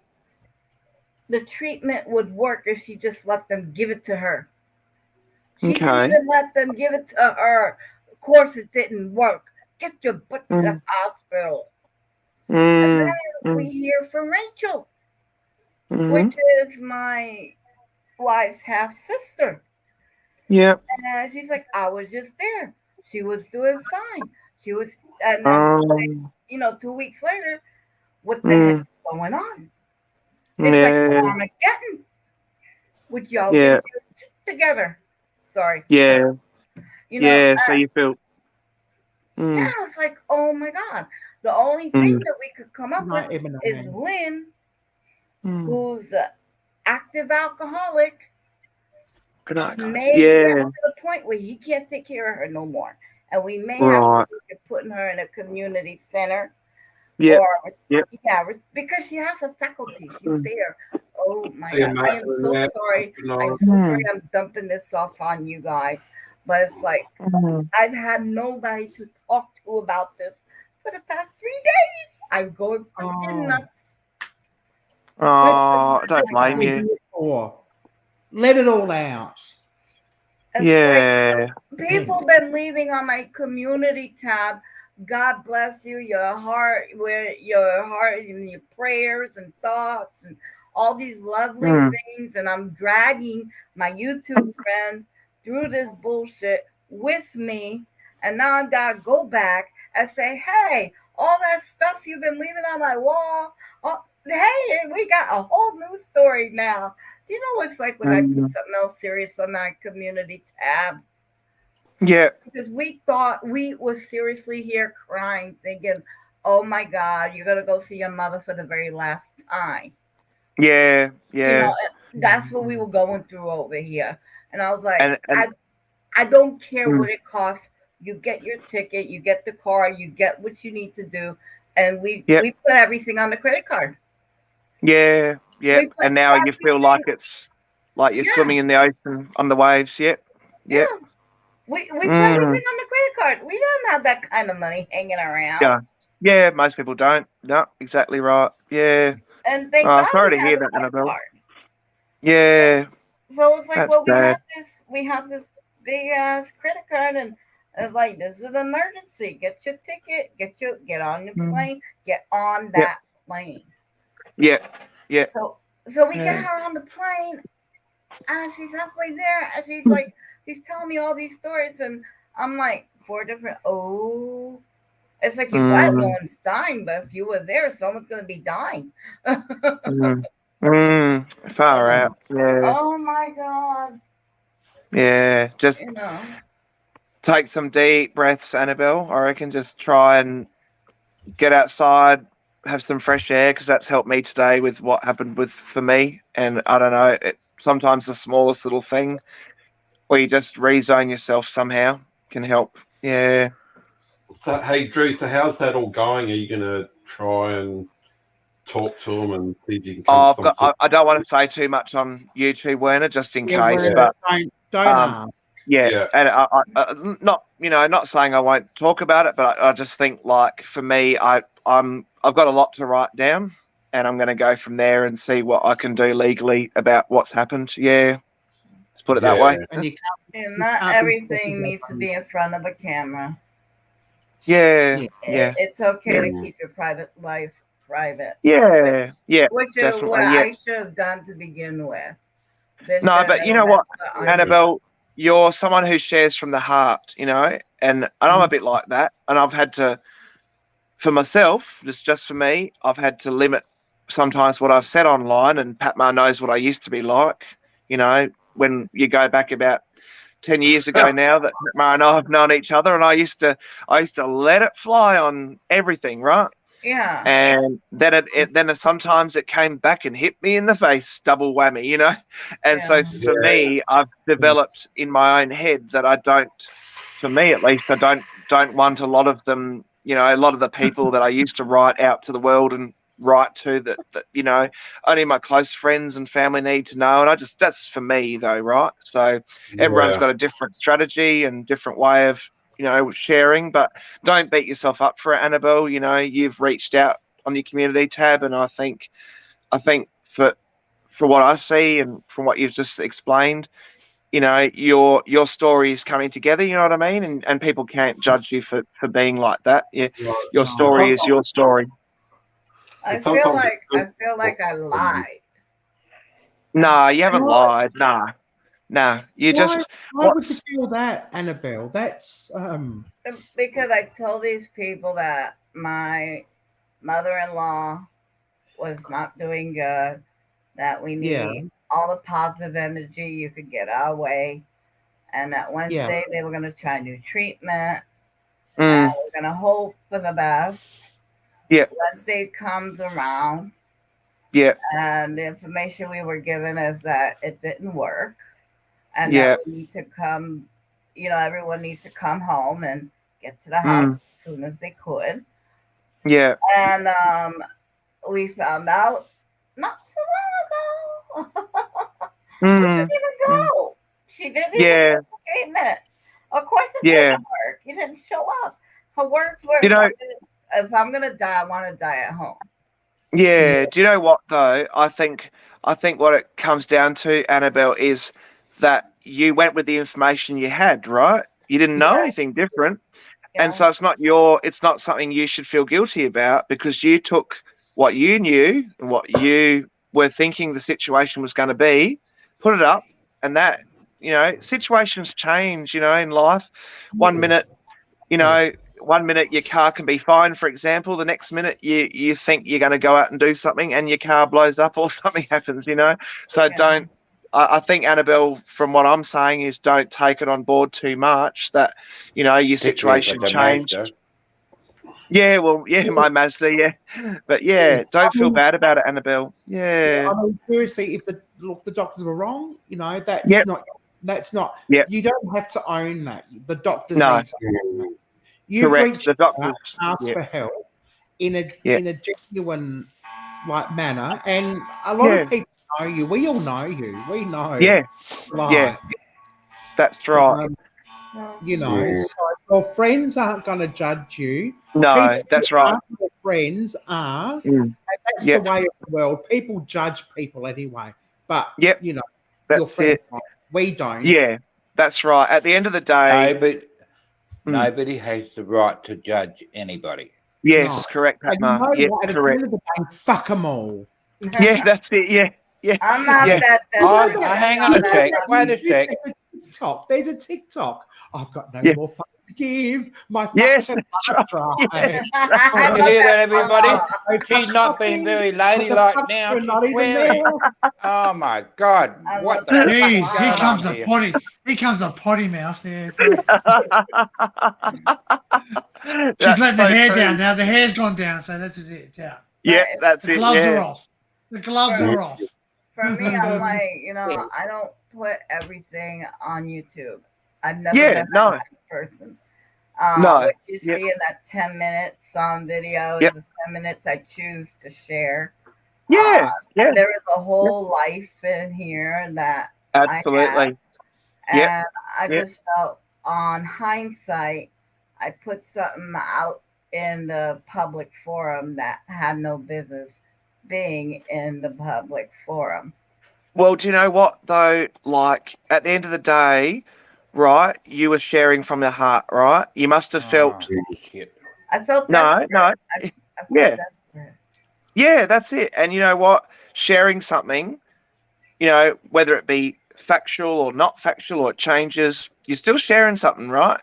Speaker 10: the treatment would work if she just let them give it to her. She
Speaker 4: Okay.
Speaker 10: didn't let them give it to her. Of course, it didn't work. Get your butt to the hospital. And then we hear from Rachel, which is my wife's half sister.
Speaker 4: Yep.
Speaker 10: And she's like, I was just there. She was doing fine. She was, and then 2 weeks later, what the heck is going on? It's like Armageddon. Would y'all get your shit together? Sorry.
Speaker 4: Yeah.
Speaker 10: You
Speaker 4: So you feel.
Speaker 10: Yeah, I was like, oh my God. The only thing that we could come up with is Lynn, who's an active alcoholic, may get to the point where he can't take care of her no more. And we may have to look at putting her in a community center.
Speaker 4: Yeah.
Speaker 10: Yeah, because she has a faculty. She's there. Oh my God. I am so sorry. I'm so sorry I'm dumping this off on you guys. But it's like, I've had nobody to talk to about this for the past 3 days. I'm going freaking nuts.
Speaker 4: Oh, don't blame you.
Speaker 8: Let it all out.
Speaker 10: It's
Speaker 4: Yeah.
Speaker 10: like, people been leaving on my community tab. God bless you, your heart and your prayers and thoughts and all these lovely things. And I'm dragging my YouTube friends through this bullshit with me. And now I've got to go back and say, hey, all that stuff you've been leaving on my wall. Oh, hey, we got a whole new story now. Do you know what it's like when I put something else serious on that community tab?
Speaker 4: Yeah.
Speaker 10: Because we thought we were seriously here crying, thinking, oh my God, you're gonna go see your mother for the very last time.
Speaker 4: Yeah,
Speaker 10: You
Speaker 4: yeah.
Speaker 10: know, that's what we were going through over here. And I was like,
Speaker 4: And
Speaker 10: I don't care
Speaker 4: Mm.
Speaker 10: what it costs. You get your ticket, you get the car, you get what you need to do, and we
Speaker 4: Yep.
Speaker 10: we put everything on the credit card.
Speaker 4: yeah, yeah.
Speaker 10: We put
Speaker 4: And now you feel like
Speaker 10: everything.
Speaker 4: it's like you're
Speaker 10: Yeah.
Speaker 4: swimming in the ocean on the waves. Yep. Yep.
Speaker 10: Yeah. We put
Speaker 4: Mm.
Speaker 10: everything on the credit card. We don't have that kind of money hanging around.
Speaker 4: Yeah. Yeah, most people don't. No, exactly right. Yeah.
Speaker 10: And thank
Speaker 4: Oh,
Speaker 10: God
Speaker 4: sorry
Speaker 10: we
Speaker 4: to
Speaker 10: have
Speaker 4: hear
Speaker 10: a
Speaker 4: that,
Speaker 10: credit
Speaker 4: Annabelle.
Speaker 10: card.
Speaker 4: Yeah.
Speaker 10: So it's like,
Speaker 4: That's
Speaker 10: well,
Speaker 4: bad.
Speaker 10: we have this big ass credit card, and it's like, this is an emergency. Get your ticket, get on the
Speaker 4: Mm.
Speaker 10: plane, get on
Speaker 4: Yep.
Speaker 10: that plane.
Speaker 4: Yeah. Yeah.
Speaker 10: So we
Speaker 4: Yeah.
Speaker 10: get her on the plane, and she's halfway there, and she's like, she's telling me all these stories, and I'm like, 4 different. Oh, it's like you glad no
Speaker 4: Mm.
Speaker 10: one's dying, but if you were there, someone's gonna be dying.
Speaker 4: Mm. Mm. Far out. Yeah.
Speaker 10: Oh my God,
Speaker 4: Yeah. Just
Speaker 10: you know.
Speaker 4: take some deep breaths, Annabelle. I reckon just try and get outside, have some fresh air, because that's helped me today with what happened for me. And I don't know, sometimes the smallest little thing where you just rezone yourself somehow can help. Yeah.
Speaker 7: So, hey, Drew, so how's that all going? Are you going to try and talk to them and see if you can come to some
Speaker 4: I don't want to say too much on YouTube, Werner, just in
Speaker 8: Yeah,
Speaker 4: case.
Speaker 8: Werner,
Speaker 4: But
Speaker 8: don't ask.
Speaker 4: yeah, and I not saying I won't talk about it, but I just think, like, for me, I've got a lot to write down, and I'm going to go from there and see what I can do legally about what's happened. Yeah, let's put it that way.
Speaker 8: And you
Speaker 10: And
Speaker 8: you
Speaker 10: not
Speaker 8: can't be
Speaker 10: everything
Speaker 8: talking
Speaker 10: needs to be in front of a camera.
Speaker 4: Yeah, yeah,
Speaker 10: It's okay to
Speaker 4: Yeah.
Speaker 10: keep your private life private.
Speaker 4: yeah, yeah.
Speaker 10: Which is
Speaker 4: Definitely,
Speaker 10: what
Speaker 4: yeah.
Speaker 10: I should have done to begin with. This
Speaker 4: No,
Speaker 10: should
Speaker 4: but
Speaker 10: have
Speaker 4: you know
Speaker 10: been
Speaker 4: what,
Speaker 10: on
Speaker 4: Annabelle, you're someone who shares from the heart, and I'm a bit like that, and I've had to, for myself, just for me, I've had to limit sometimes what I've said online, and Patmar knows what I used to be like, when you go back about 10 years ago now that Patmar and I have known each other, and I used to let it fly on everything, right?
Speaker 10: Yeah.
Speaker 4: And then then sometimes it came back and hit me in the face, double whammy, And so for me, I've developed in my own head that I don't, for me at least, I don't want a lot of them, a lot of the people that I used to write out to the world and write to that only my close friends and family need to know. And that's for me though, right? So everyone's got a different strategy and different way of sharing, but don't beat yourself up for it, Annabelle. You've reached out on your community tab, and I think for what I see and from what you've just explained, your story is coming together. You know what I mean? And people can't judge you for being like that. Yeah, your story is your story.
Speaker 10: I feel like I lied.
Speaker 4: Nah, you haven't lied. Nah. You just.
Speaker 8: Why would you feel that, Annabelle? That's
Speaker 10: Because I told these people that my mother-in-law was not doing good, that we need all the positive energy you could get our way, and that Wednesday they were going to try new treatment, and we're going to hope for the best.
Speaker 4: Yeah.
Speaker 10: Wednesday comes around.
Speaker 4: Yeah.
Speaker 10: And the information we were given is that it didn't work. And that we need to come, everyone needs to come home and get to the house as soon as they could.
Speaker 4: Yeah.
Speaker 10: And we found out not too long ago. She didn't even go. She didn't even get the treatment. Of course it didn't work. He didn't show up. Her words were, if I'm going to die, I want to die at home.
Speaker 4: Yeah. Do you know what though? I think what it comes down to, Annabelle, is that you went with the information you had, right? You didn't know anything different. Yeah. And so it's not something you should feel guilty about, because you took what you knew and what you were thinking the situation was going to be, put it up, and that, situations change, in life. One minute your car can be fine, for example. The next minute you think you're going to go out and do something and your car blows up or something happens, So I think, Annabelle, from what I'm saying, is don't take it on board too much that, your situation changed. Yeah, well, yeah, my Mazda, yeah. But yeah, don't feel bad about it, Annabelle. Yeah.
Speaker 8: I mean, seriously, if the doctors were wrong, that's
Speaker 4: Yep.
Speaker 8: not.
Speaker 4: Yep.
Speaker 8: You don't have to own that. The doctors
Speaker 4: No.
Speaker 8: need to own that. You've
Speaker 4: Correct.
Speaker 8: reached
Speaker 4: The doctors.
Speaker 8: out, asked
Speaker 4: Yep.
Speaker 8: for help in a
Speaker 4: Yep.
Speaker 8: genuine manner, and a lot
Speaker 4: Yeah.
Speaker 8: of people know you. We all know you. We know.
Speaker 4: Yeah.
Speaker 8: Like,
Speaker 4: Yeah. That's right.
Speaker 8: So your friends aren't going to judge you.
Speaker 4: No,
Speaker 8: People
Speaker 4: that's
Speaker 8: who
Speaker 4: right.
Speaker 8: aren't your friends are.
Speaker 4: Mm.
Speaker 8: And that's
Speaker 4: Yep.
Speaker 8: the way of the world. People judge people anyway. But,
Speaker 4: Yep.
Speaker 8: your
Speaker 4: That's
Speaker 8: friends
Speaker 4: it.
Speaker 8: don't. We don't.
Speaker 4: Yeah, that's right. At the end of the day,
Speaker 2: Nobody has the right to judge anybody.
Speaker 4: yes, correct,
Speaker 8: And you
Speaker 4: Patma.
Speaker 8: know
Speaker 4: Yeah,
Speaker 8: what? At the
Speaker 4: correct.
Speaker 8: end of the day, fuck them all.
Speaker 4: Yeah, that's it. Yeah, yeah.
Speaker 10: I'm not
Speaker 4: Yeah.
Speaker 10: that desperate.
Speaker 2: Hang on a sec. Wait a sec.
Speaker 8: There's a TikTok. I've got no
Speaker 4: Yeah.
Speaker 8: more fuck to give. My fucks
Speaker 4: Yes,
Speaker 8: have
Speaker 4: that's
Speaker 8: run dry.
Speaker 4: Yes.
Speaker 2: You hear that, everybody? She's
Speaker 8: Fuck
Speaker 2: not being
Speaker 8: me.
Speaker 2: very
Speaker 8: The
Speaker 2: ladylike
Speaker 8: fucks
Speaker 2: now.
Speaker 8: are not
Speaker 2: She's
Speaker 8: even
Speaker 2: swearing.
Speaker 8: there.
Speaker 2: Oh my God!
Speaker 10: I
Speaker 2: What
Speaker 10: love
Speaker 2: the?
Speaker 10: that.
Speaker 2: heck is
Speaker 5: Jeez, here
Speaker 2: going
Speaker 5: comes
Speaker 2: on
Speaker 5: a
Speaker 2: here?
Speaker 5: potty. Here comes a potty mouth there. She's
Speaker 4: That's
Speaker 5: letting
Speaker 4: so
Speaker 5: the hair
Speaker 4: true.
Speaker 5: down now. The hair's gone down, so that's it. It's out.
Speaker 4: Yeah, that's
Speaker 5: The
Speaker 4: it.
Speaker 5: gloves
Speaker 4: Yeah.
Speaker 5: are off. The gloves are off.
Speaker 10: For me, I'm like, I don't put everything on YouTube. I've never
Speaker 4: Yeah,
Speaker 10: been
Speaker 4: no.
Speaker 10: that type of person.
Speaker 4: No.
Speaker 10: What you
Speaker 4: Yep.
Speaker 10: see in that 10 minutes video is
Speaker 4: Yep.
Speaker 10: the 10 minutes I choose to share.
Speaker 4: Yeah, yeah,
Speaker 10: There is a whole life in here that
Speaker 4: absolutely.
Speaker 10: and
Speaker 4: Yep.
Speaker 10: I
Speaker 4: Yep.
Speaker 10: just felt on hindsight, I put something out in the public forum that had no business being in the public forum.
Speaker 4: Well, do you know what though? Like at the end of the day, right? You were sharing from the heart, right? You must have felt.
Speaker 2: Oh, shit.
Speaker 10: I felt
Speaker 4: No,
Speaker 10: desperate.
Speaker 4: no.
Speaker 10: I felt
Speaker 4: Yeah.
Speaker 10: desperate.
Speaker 4: Yeah, that's it. And you know what? Sharing something, whether it be factual or not factual or it changes, you're still sharing something, right?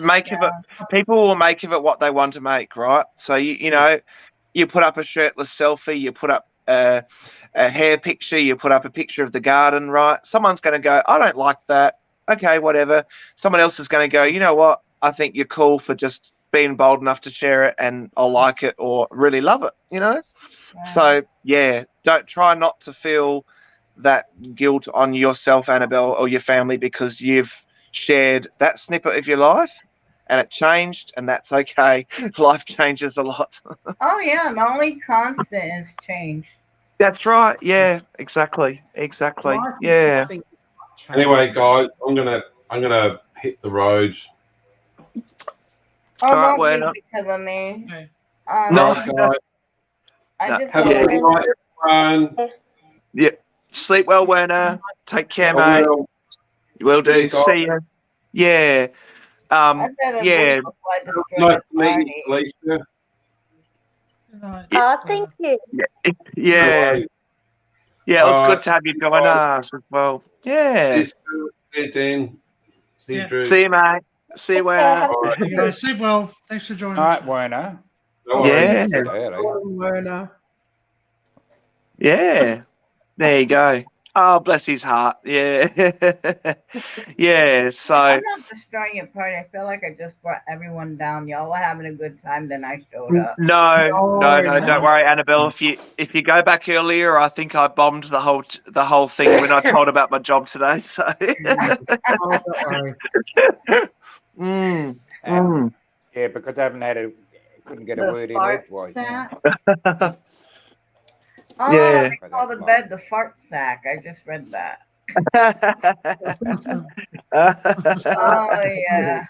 Speaker 4: Make of it. People will make of it what they want to make, right? So you put up a shirtless selfie, you put up a hair picture, you put up a picture of the garden, right? Someone's going to go, I don't like that. Okay, whatever. Someone else is going to go, you know what? I think you're cool for just being bold enough to share it, and I'll like it or really love it, So yeah, don't try not to feel that guilt on yourself, Annabelle, or your family because you've shared that snippet of your life and it changed, and that's okay. Life changes a lot.
Speaker 10: Oh yeah, the only constant is change.
Speaker 4: That's right. Yeah, exactly. Yeah.
Speaker 7: Anyway, guys, I'm gonna hit the road.
Speaker 10: Oh,
Speaker 4: All right,
Speaker 10: don't
Speaker 4: Werner.
Speaker 10: be because of me.
Speaker 5: Okay.
Speaker 4: No.
Speaker 7: Right, guys.
Speaker 10: I
Speaker 4: No.
Speaker 10: just
Speaker 7: Have a
Speaker 10: want
Speaker 7: good
Speaker 10: to
Speaker 7: night, everyone.
Speaker 4: Yeah. Sleep well, Werner. Take care,
Speaker 7: I
Speaker 4: mate.
Speaker 7: will.
Speaker 4: Will do.
Speaker 7: See you,
Speaker 4: See you. Yeah.
Speaker 10: I better
Speaker 4: Yeah.
Speaker 10: move before I destroy
Speaker 7: Nice
Speaker 10: the
Speaker 7: to meet
Speaker 10: party.
Speaker 7: you, Alicia.
Speaker 5: Good night.
Speaker 9: Oh, thank you.
Speaker 4: Yeah. Yeah, it was
Speaker 7: All
Speaker 4: good
Speaker 7: right.
Speaker 4: to have you join us as well. Yeah.
Speaker 7: See you, Dan. See you,
Speaker 5: Yeah.
Speaker 7: Drew.
Speaker 4: See you, mate. See you,
Speaker 9: Okay,
Speaker 4: Werner.
Speaker 9: have a
Speaker 7: All right.
Speaker 5: You guys sleep well. Thanks for joining
Speaker 2: All
Speaker 5: us.
Speaker 2: right, Werner.
Speaker 7: No
Speaker 4: Yeah.
Speaker 7: worries.
Speaker 2: Early.
Speaker 8: Werner.
Speaker 4: Yeah. There you go. Oh, bless his heart. Yeah. Yeah. So,
Speaker 10: I'm not destroying your party. I feel like I just brought everyone down. Y'all were having a good time, then I showed up.
Speaker 4: no, don't worry, Annabelle. If you go back earlier, I think I bombed the whole thing when I told about my job today. So,
Speaker 8: Oh, don't worry.
Speaker 2: Yeah, because I couldn't get a
Speaker 10: The
Speaker 2: word in
Speaker 10: fart
Speaker 2: edgewise.
Speaker 10: sack.
Speaker 4: Yeah.
Speaker 10: Oh,
Speaker 4: Yeah.
Speaker 10: they call the bed the fart sack. I just read that. Oh yeah.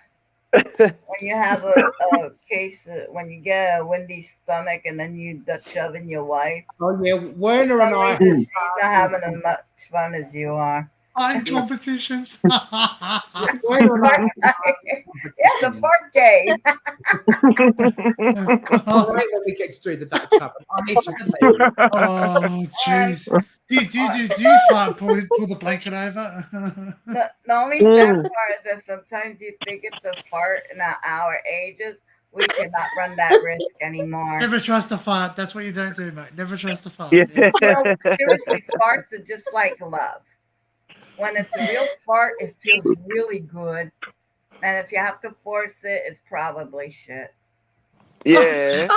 Speaker 10: When you have a case, when you get a windy stomach and then you Dutch oven your wife.
Speaker 8: Oh yeah, Werner and I.
Speaker 10: She's not having as much fun as you are.
Speaker 5: Fine competitions.
Speaker 8: Werner and I.
Speaker 10: Yeah, the fart game.
Speaker 8: Oh, wait, let me get through the Dutch oven. I need to leave.
Speaker 5: Oh, jeez. Do you pull the blanket over?
Speaker 10: The only sad part is that sometimes you think it's a fart, and at our ages, we cannot run that risk anymore.
Speaker 5: Never trust a fart. That's what you don't do, mate. Never trust a fart.
Speaker 4: Yeah.
Speaker 10: Well, seriously, farts are just like love. When it's a real fart, it feels really good. And if you have to force it, it's probably shit.
Speaker 4: Yeah.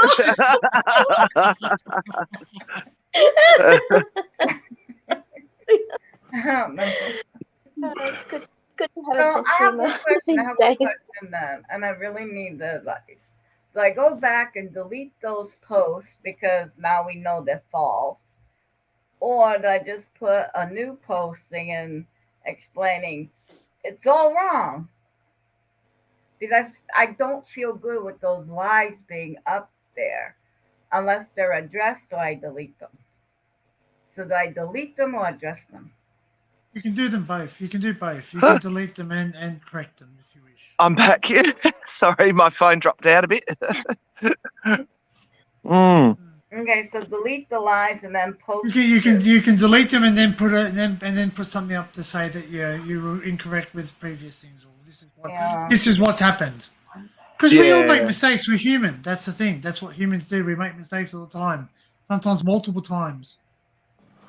Speaker 9: It's good. Good to have
Speaker 10: So
Speaker 9: a
Speaker 10: I
Speaker 9: sense
Speaker 10: have
Speaker 9: of
Speaker 10: one
Speaker 9: humor
Speaker 10: question. I
Speaker 9: these
Speaker 10: have one
Speaker 9: days.
Speaker 10: question then, and I really need the advice. Do I go back and delete those posts because now we know they're false, or do I just put a new posting and explaining it's all wrong? Because I don't feel good with those lies being up there unless they're addressed, so I delete them. So do I delete them or address them?
Speaker 5: You can do them both. You can do both. You can delete them and correct them if you wish.
Speaker 4: I'm back here. Sorry, my phone dropped out a bit. Mm.
Speaker 10: Okay, so delete the lies and then post.
Speaker 5: You can delete them and then put it and then put something up to say that you were incorrect with previous things, or this is what's happened. Because we all make mistakes. We're human. That's the thing. That's what humans do. We make mistakes all the time. Sometimes multiple times.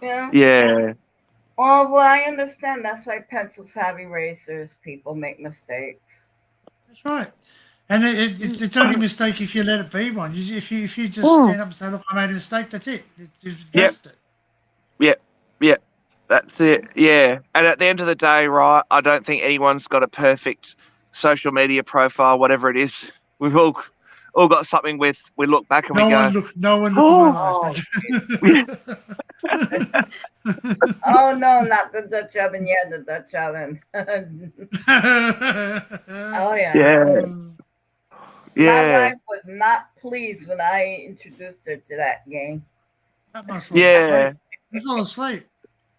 Speaker 10: Yeah.
Speaker 4: Yeah.
Speaker 10: Oh, well, I understand. That's why pencils have erasers. People make mistakes.
Speaker 5: That's right. And it's only a mistake if you let it be one. If you just stand up and say, "Look, I made a mistake," that's it. You've addressed it.
Speaker 4: Yep. That's it. Yeah. And at the end of the day, right, I don't think anyone's got a perfect social media profile, whatever it is. We've all got something we look back and we go,
Speaker 5: no one look at my life.
Speaker 10: Oh no, not the Dutch oven. Yeah, the Dutch oven. Oh yeah. My wife was not pleased when I introduced her to that game.
Speaker 5: You fall asleep.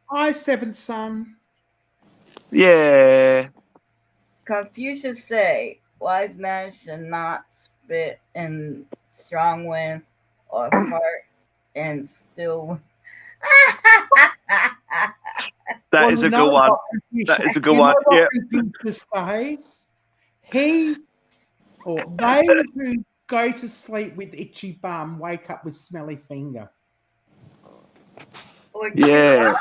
Speaker 8: Hi, seventh son.
Speaker 4: Yeah.
Speaker 10: Confucius say, wise man should not spit in strong wind or fart and still.
Speaker 4: That is a good one. That is a good one. Yeah.
Speaker 8: Confucius say, he or they who go to sleep with itchy bum wake up with smelly finger.
Speaker 4: Yeah.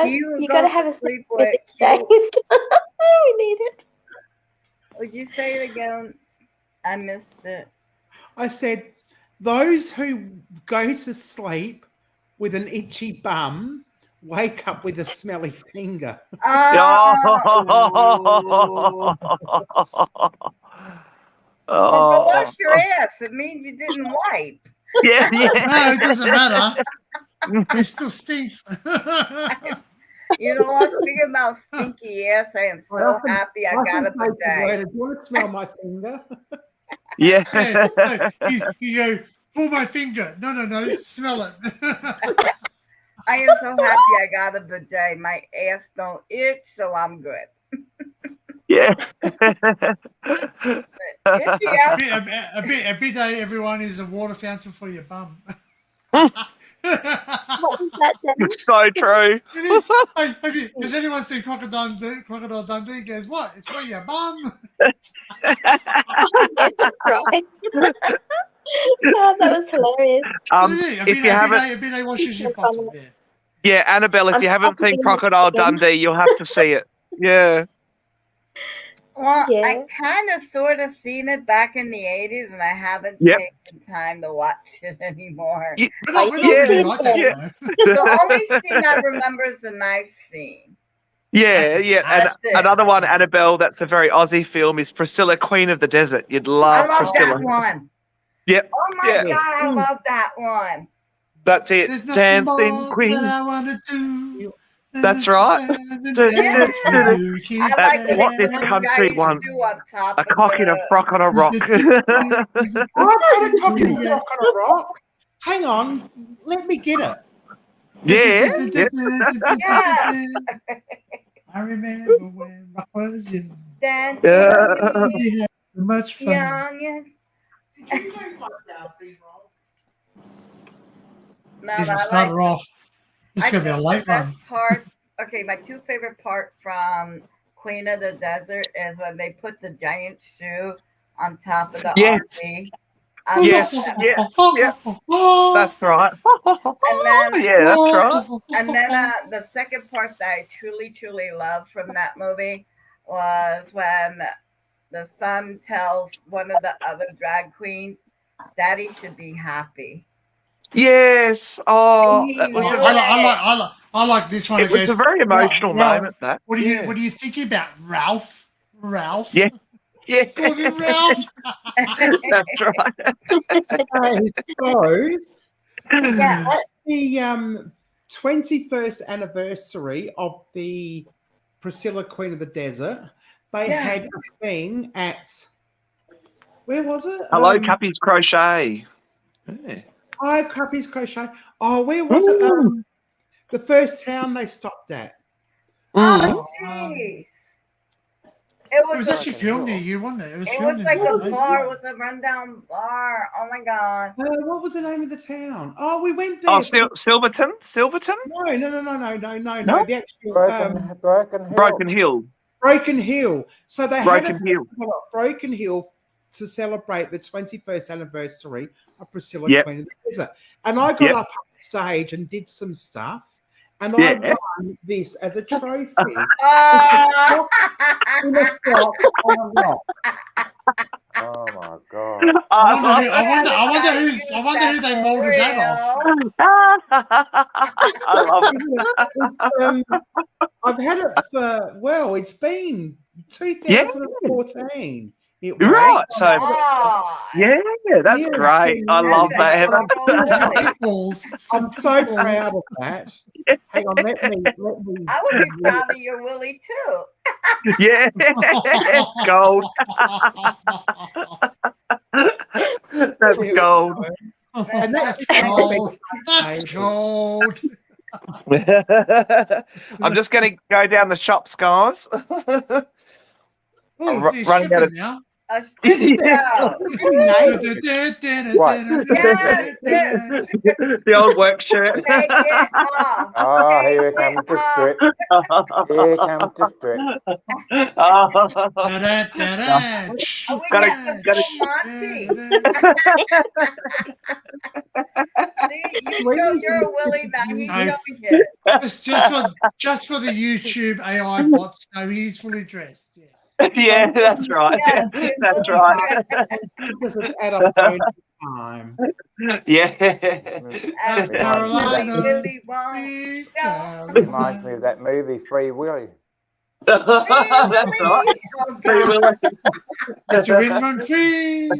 Speaker 9: You gotta have a sleep with these days. We need it.
Speaker 10: Would you say it again? I missed it.
Speaker 8: I said, those who go to sleep with an itchy bum wake up with a smelly finger.
Speaker 10: Well, go wash your ass. It means you didn't wipe.
Speaker 4: Yeah.
Speaker 5: No, it doesn't matter. It still stinks.
Speaker 10: You know what? Speaking about stinky ass, I am so happy I got a bidet.
Speaker 8: Do you want to smell my finger?
Speaker 4: Yeah.
Speaker 5: Hey, you go, pull my finger. No, smell it.
Speaker 10: I am so happy I got a bidet. My ass don't itch, so I'm good.
Speaker 4: Yeah.
Speaker 5: A bidet, everyone, is a water fountain for your bum.
Speaker 9: What was that, Dennis?
Speaker 4: So true.
Speaker 5: It is. Hey, has anyone seen Crocodile Dundee? He goes, what? It's for your bum.
Speaker 9: Yes, that's right. Oh, that was hilarious.
Speaker 4: If you haven't,
Speaker 5: a bidet washes your bottom.
Speaker 4: Yeah, Annabelle, if you haven't seen Crocodile Dundee, you'll have to see it. Yeah.
Speaker 10: Well, I kind of sort of seen it back in the 80s, and I haven't taken time to watch it anymore.
Speaker 5: The
Speaker 10: only scene I remember is the knife scene.
Speaker 4: Yeah. And another one, Annabelle, that's a very Aussie film, is Priscilla, Queen of the Desert. You'd love Priscilla.
Speaker 10: That one.
Speaker 4: Yep.
Speaker 10: Oh my God, I love that one.
Speaker 4: That's it. Dancing Queen.
Speaker 5: That I want to do.
Speaker 4: That's right. That's what this country wants. A cock in a frock on a rock.
Speaker 8: I've got a cock in a frock on a rock. Hang on, let me get it.
Speaker 4: Yeah.
Speaker 5: I remember when I was young.
Speaker 10: We
Speaker 5: had much fun.
Speaker 10: No,
Speaker 5: start her off. It's gonna be a light one.
Speaker 10: Okay, my two favorite part from Queen of the Desert is when they put the giant shoe on top of the RV.
Speaker 4: Yes, yeah. That's right.
Speaker 10: And then,
Speaker 4: yeah, that's right.
Speaker 10: And then the second part that I truly, truly loved from that movie was when the son tells one of the other drag queens, "Daddy should be happy."
Speaker 4: Yes. Oh,
Speaker 10: He
Speaker 4: that was.
Speaker 10: knew
Speaker 5: I like this one.
Speaker 4: It was a very emotional moment. That.
Speaker 5: What are you thinking about, Ralph? Ralph?
Speaker 4: Yeah. Yes.
Speaker 5: Calls him Ralph.
Speaker 4: That's right.
Speaker 8: Okay, so
Speaker 10: Yeah.
Speaker 8: at the 21st anniversary of the Priscilla Queen of the Desert, they
Speaker 10: Yeah.
Speaker 8: had a thing at, where was it?
Speaker 4: Hello, Cuppy's Crochet. Yeah.
Speaker 8: Oh, Crappy's Crochet. Oh, where was it? The first town they stopped at.
Speaker 10: Oh, jeez.
Speaker 5: It was actually filmed near you, wasn't it? It was filmed
Speaker 10: like
Speaker 5: in
Speaker 10: a bar. It was a rundown bar. Oh my god.
Speaker 8: What was the name of the town? Oh, we went there.
Speaker 4: Oh, Silverton? Silverton?
Speaker 8: No.
Speaker 4: No?
Speaker 8: The actual
Speaker 2: Broken Hill.
Speaker 8: Broken Hill. So they
Speaker 4: Broken
Speaker 8: had a
Speaker 4: Hill.
Speaker 8: festival at Broken Hill to celebrate the 21st anniversary of Priscilla
Speaker 4: Yep.
Speaker 8: Queen of the Desert. And I got
Speaker 4: Yep.
Speaker 8: up on stage and did some stuff. And
Speaker 4: Yeah.
Speaker 8: I won this as a trophy.
Speaker 10: Oh,
Speaker 8: In a shop on a rock.
Speaker 2: Oh my god.
Speaker 5: I wonder who they molded that off.
Speaker 4: I love it.
Speaker 8: I've had it for, well, it's been 2014. It was.
Speaker 4: Right, so
Speaker 10: oh.
Speaker 4: yeah, that's
Speaker 8: Yeah,
Speaker 4: great. I love that.
Speaker 8: I'm so proud of that. Hang on, let me.
Speaker 10: I would be proud of your Willie too.
Speaker 4: Yeah, gold. That's gold.
Speaker 8: And that's
Speaker 5: gold. That's gold.
Speaker 4: I'm just going to go down the shops, guys.
Speaker 5: Oh, he's
Speaker 4: running out of
Speaker 5: stripping now.
Speaker 10: A strip show.
Speaker 4: The old work shirt.
Speaker 10: Take it off.
Speaker 2: Oh, here comes the strip. Here comes the strip.
Speaker 10: Oh, we got the Monty. You show your Willie now. He's showing it.
Speaker 5: Just for the YouTube AI bots, no, he's fully dressed. Yes.
Speaker 4: Yeah, that's right.
Speaker 10: Yes,
Speaker 4: That's right.
Speaker 8: Because of adult time.
Speaker 4: Yeah.
Speaker 10: As
Speaker 5: Carolina.
Speaker 10: Willie won't go.
Speaker 2: Reminds me of that movie Free Willy.
Speaker 4: That's right.
Speaker 10: Oh,
Speaker 4: Free
Speaker 10: God.
Speaker 4: Willy.
Speaker 5: Let your wind run free.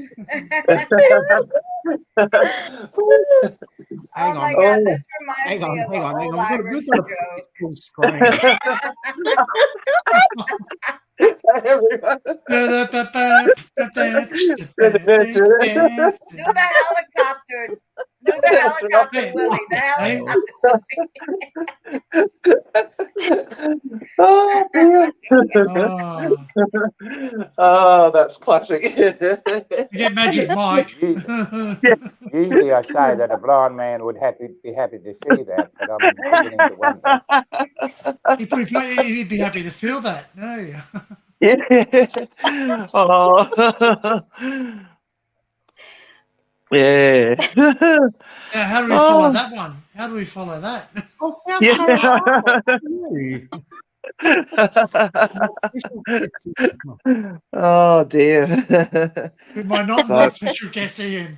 Speaker 10: Oh my
Speaker 8: on.
Speaker 10: God, this reminds
Speaker 8: Hang on,
Speaker 10: me of
Speaker 8: hang on,
Speaker 10: an
Speaker 8: hang
Speaker 10: old
Speaker 8: on.
Speaker 10: Irish
Speaker 8: We've got to
Speaker 10: joke.
Speaker 8: put this full screen.
Speaker 4: Everyone.
Speaker 10: Do the helicopter. Do the helicopter, Willie. The helicopter.
Speaker 4: Oh, dear.
Speaker 5: Oh,
Speaker 4: Oh, that's classic.
Speaker 5: you get Magic Mike.
Speaker 2: Usually I say that a blind man would be happy to see that, but I'm beginning to wonder.
Speaker 5: He'd be happy to feel that. No.
Speaker 4: Oh. Yeah.
Speaker 5: Yeah, how do we follow that one? How do we follow that?
Speaker 8: Oh, South Carolina.
Speaker 4: Oh dear.
Speaker 5: With my not special guest Ian.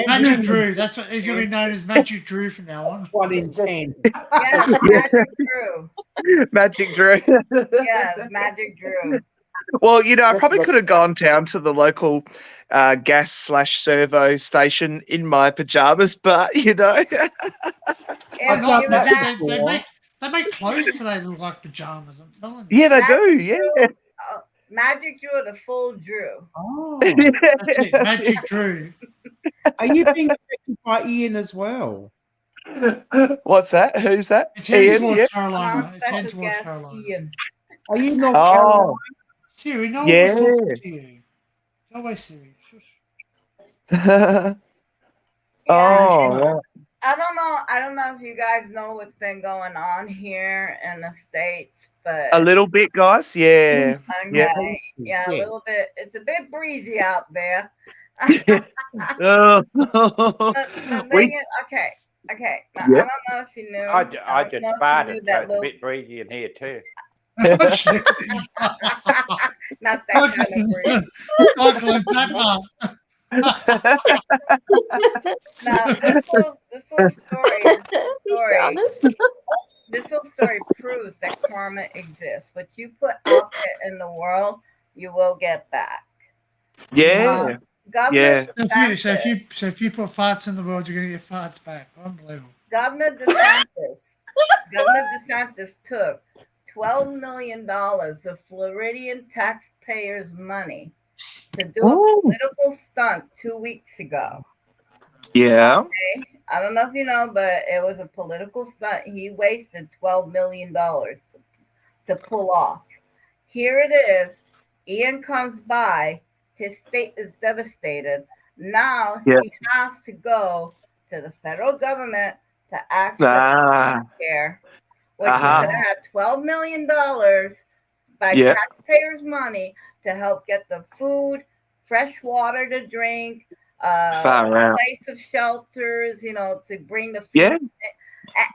Speaker 5: Magic Drew. That's what he's going to be known as Magic Drew from now on.
Speaker 8: 1 in 10.
Speaker 10: Yes, Magic Drew.
Speaker 4: Magic Drew.
Speaker 10: Yes, Magic Drew.
Speaker 4: Well, you know, I probably could have gone down to the local gas/servo station in my pajamas, but you know.
Speaker 5: They make clothes today that look like pajamas. I'm telling you.
Speaker 4: Yeah, they do. Yeah.
Speaker 10: Magic Drew, the full Drew.
Speaker 8: Oh,
Speaker 5: That's it, Magic Drew.
Speaker 8: are you being affected by Ian as well?
Speaker 4: What's that? Who's that?
Speaker 5: It's heading towards
Speaker 4: Yeah.
Speaker 5: Carolina. It's heading
Speaker 10: Special
Speaker 5: towards
Speaker 10: guest
Speaker 5: Carolina.
Speaker 10: Ian.
Speaker 8: Are you not?
Speaker 4: Oh.
Speaker 5: Siri, no
Speaker 4: Yeah.
Speaker 5: one was talking to you. Go away, Siri. Shush.
Speaker 4: Oh.
Speaker 10: I don't know if you guys know what's been going on here in the States, but
Speaker 4: A little bit, guys. Yeah. Yeah.
Speaker 10: okay, yeah, a little bit. It's a bit breezy out there.
Speaker 4: Oh.
Speaker 10: The thing is, okay. Now,
Speaker 4: Yeah.
Speaker 10: I don't know if you knew.
Speaker 2: I
Speaker 10: don't
Speaker 2: just
Speaker 10: know if you
Speaker 2: farted,
Speaker 10: knew
Speaker 2: so
Speaker 10: that
Speaker 2: it's a
Speaker 10: little,
Speaker 2: bit breezy in here too.
Speaker 10: not that kind of breeze.
Speaker 5: Cyclone Pepper.
Speaker 10: Now, this little story proves that karma exists. What you put out there in the world, you will get back.
Speaker 4: Yeah.
Speaker 10: Governor
Speaker 5: So if you put farts in the world, you're gonna get farts back. Unbelievable.
Speaker 10: Governor DeSantis took $12 million of Floridian taxpayers' money to do a political stunt 2 weeks ago.
Speaker 4: Yeah.
Speaker 10: Okay? I don't know if you know, but it was a political stunt. He wasted $12 million to pull off. Here it is. Ian comes by. His state is devastated. Now he has to go to the federal government to ask for care, which he could have had $12 million by taxpayers' money to help get the food, fresh water to drink, place of shelters, to bring the food,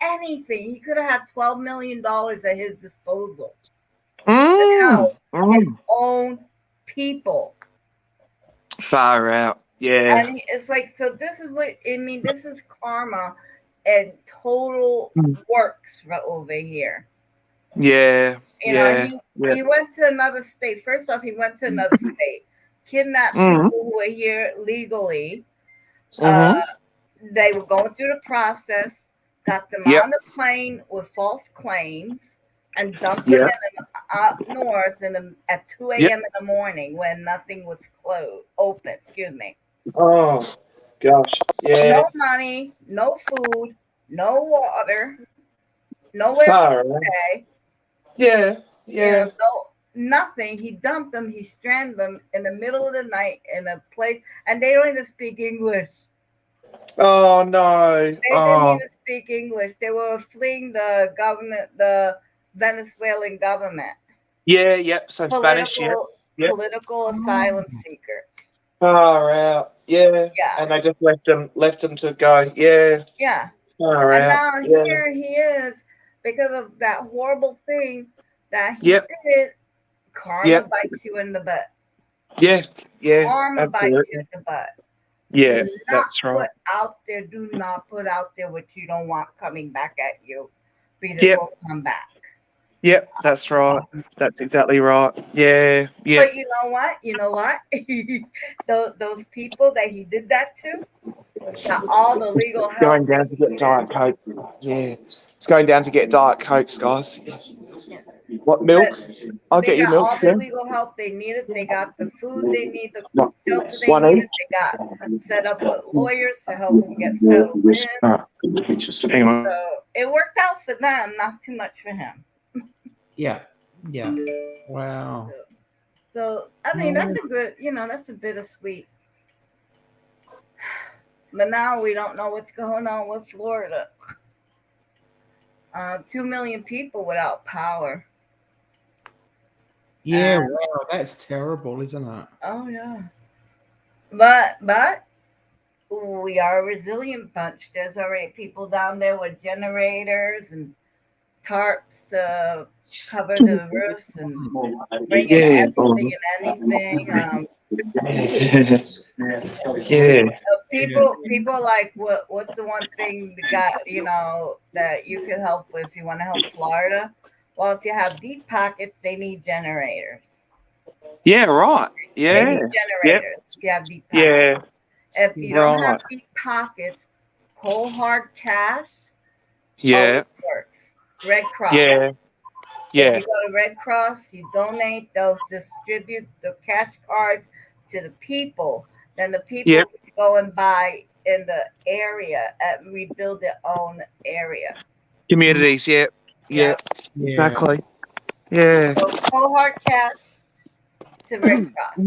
Speaker 10: anything. He could have had $12 million at his disposal to help his own people.
Speaker 4: Far out. Yeah.
Speaker 10: And it's like, so this is what I mean. This is karma and total works right over here.
Speaker 4: Yeah.
Speaker 10: He went to another state. First off, he went to another state, kidnapped people who were here legally. They were going through the process, got them on the plane with false claims, and dumped them up north at 2 a.m. in the morning when nothing was open. Excuse me.
Speaker 4: Oh, gosh. Yeah.
Speaker 10: No money, no food, no water, nowhere to stay.
Speaker 4: Yeah. Yeah.
Speaker 10: Nothing. He dumped them. He stranded them in the middle of the night in a place, and they don't even speak English.
Speaker 4: Oh no!
Speaker 10: They didn't even speak English. They were fleeing the government, the Venezuelan government.
Speaker 4: Yeah. Yep. So Spanish. Yeah.
Speaker 10: Political asylum seekers.
Speaker 4: Far out. Yeah. And they just left them to go. Yeah.
Speaker 10: Yeah.
Speaker 4: Far out.
Speaker 10: And now here he is because of that horrible thing that he did. Karma bites you in the butt.
Speaker 4: Yeah. Yeah.
Speaker 10: Karma bites you in the butt.
Speaker 4: Yeah, that's right.
Speaker 10: Do not put out there what you don't want coming back at you, because it will come back.
Speaker 4: Yep, that's right. That's exactly right. Yeah, yeah.
Speaker 10: But you know what? those people that he did that to, all the legal help.
Speaker 4: Going down to get Diet Coke. Yeah, it's going down to get Diet Cokes, guys. What milk? I'll get you milk.
Speaker 10: All the legal help they needed. They got the food they need, the shelter they needed. They got set up with lawyers to help them get settled in. So it worked out for them, not too much for him.
Speaker 8: Yeah. Wow.
Speaker 10: So I mean, that's a good, that's a bittersweet. But now we don't know what's going on with Florida. 2 million people without power.
Speaker 8: Yeah, wow, that's terrible, isn't it?
Speaker 10: Oh yeah. But we are a resilient bunch. There's already people down there with generators and tarps to cover the roofs and bring in everything and anything. People are like, what's the one thing that you can help with if you want to help Florida? Well, if you have deep pockets, they need generators.
Speaker 4: Yeah, right. Yeah.
Speaker 10: They need generators if you have deep pockets.
Speaker 4: Yeah.
Speaker 10: If you don't have deep pockets, cold hard cash.
Speaker 4: Yeah.
Speaker 10: Works. Red Cross.
Speaker 4: Yeah. Yeah.
Speaker 10: If you go to Red Cross, you donate, they'll distribute the cash cards to the people. Then the people go and buy in the area and rebuild their own area.
Speaker 4: Communities, yeah. Exactly. Yeah.
Speaker 10: So cold hard cash to Red Cross.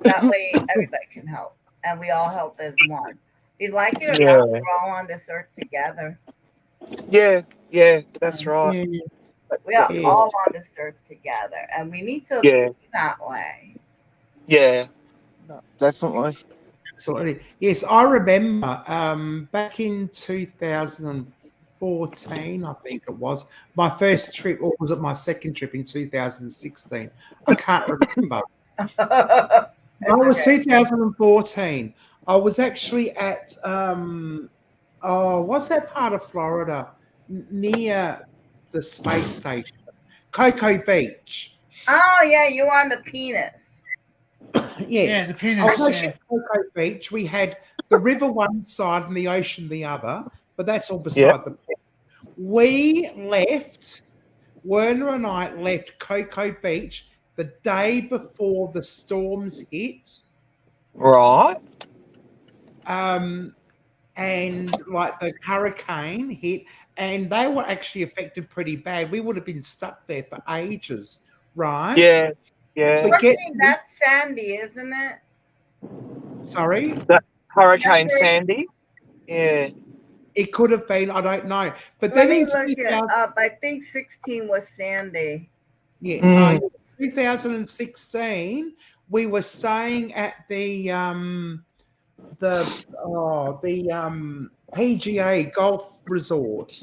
Speaker 10: That way everybody can help. And we all help as one. We like it or
Speaker 4: Yeah.
Speaker 10: not, we're all on this earth together.
Speaker 4: Yeah, that's right.
Speaker 8: Yeah.
Speaker 10: We are
Speaker 8: Yeah.
Speaker 10: all on this earth together, and we need to
Speaker 4: Yeah.
Speaker 10: be that way.
Speaker 4: Yeah, definitely.
Speaker 8: Absolutely. Yes, I remember back in 2014, I think it was, my first trip, or was it my second trip in 2016? I can't remember. It was 2014. I was actually at, what's that part of Florida? Near the space station, Cocoa Beach.
Speaker 10: Oh, yeah, you were on the penis.
Speaker 8: Yes.
Speaker 5: Yeah, the
Speaker 8: I
Speaker 5: penis.
Speaker 8: was actually
Speaker 5: Yeah.
Speaker 8: at Cocoa Beach. We had the river one side and the ocean the other, but that's all beside the point. We left, Werner and I left Cocoa Beach the day before the storms hit.
Speaker 4: Right.
Speaker 8: And like the hurricane hit, and they were actually affected pretty bad. We would have been stuck there for ages, right?
Speaker 4: Yeah.
Speaker 8: But
Speaker 10: That's Sandy, isn't it?
Speaker 8: Sorry?
Speaker 4: That Hurricane
Speaker 10: That's right.
Speaker 4: Sandy? Yeah.
Speaker 8: It could have been, I don't know. But
Speaker 10: Let
Speaker 8: then
Speaker 10: me
Speaker 8: in
Speaker 10: look it
Speaker 8: 2000,
Speaker 10: up. I think 16 was Sandy.
Speaker 8: yeah, 2016, we were staying at the PGA Golf Resort,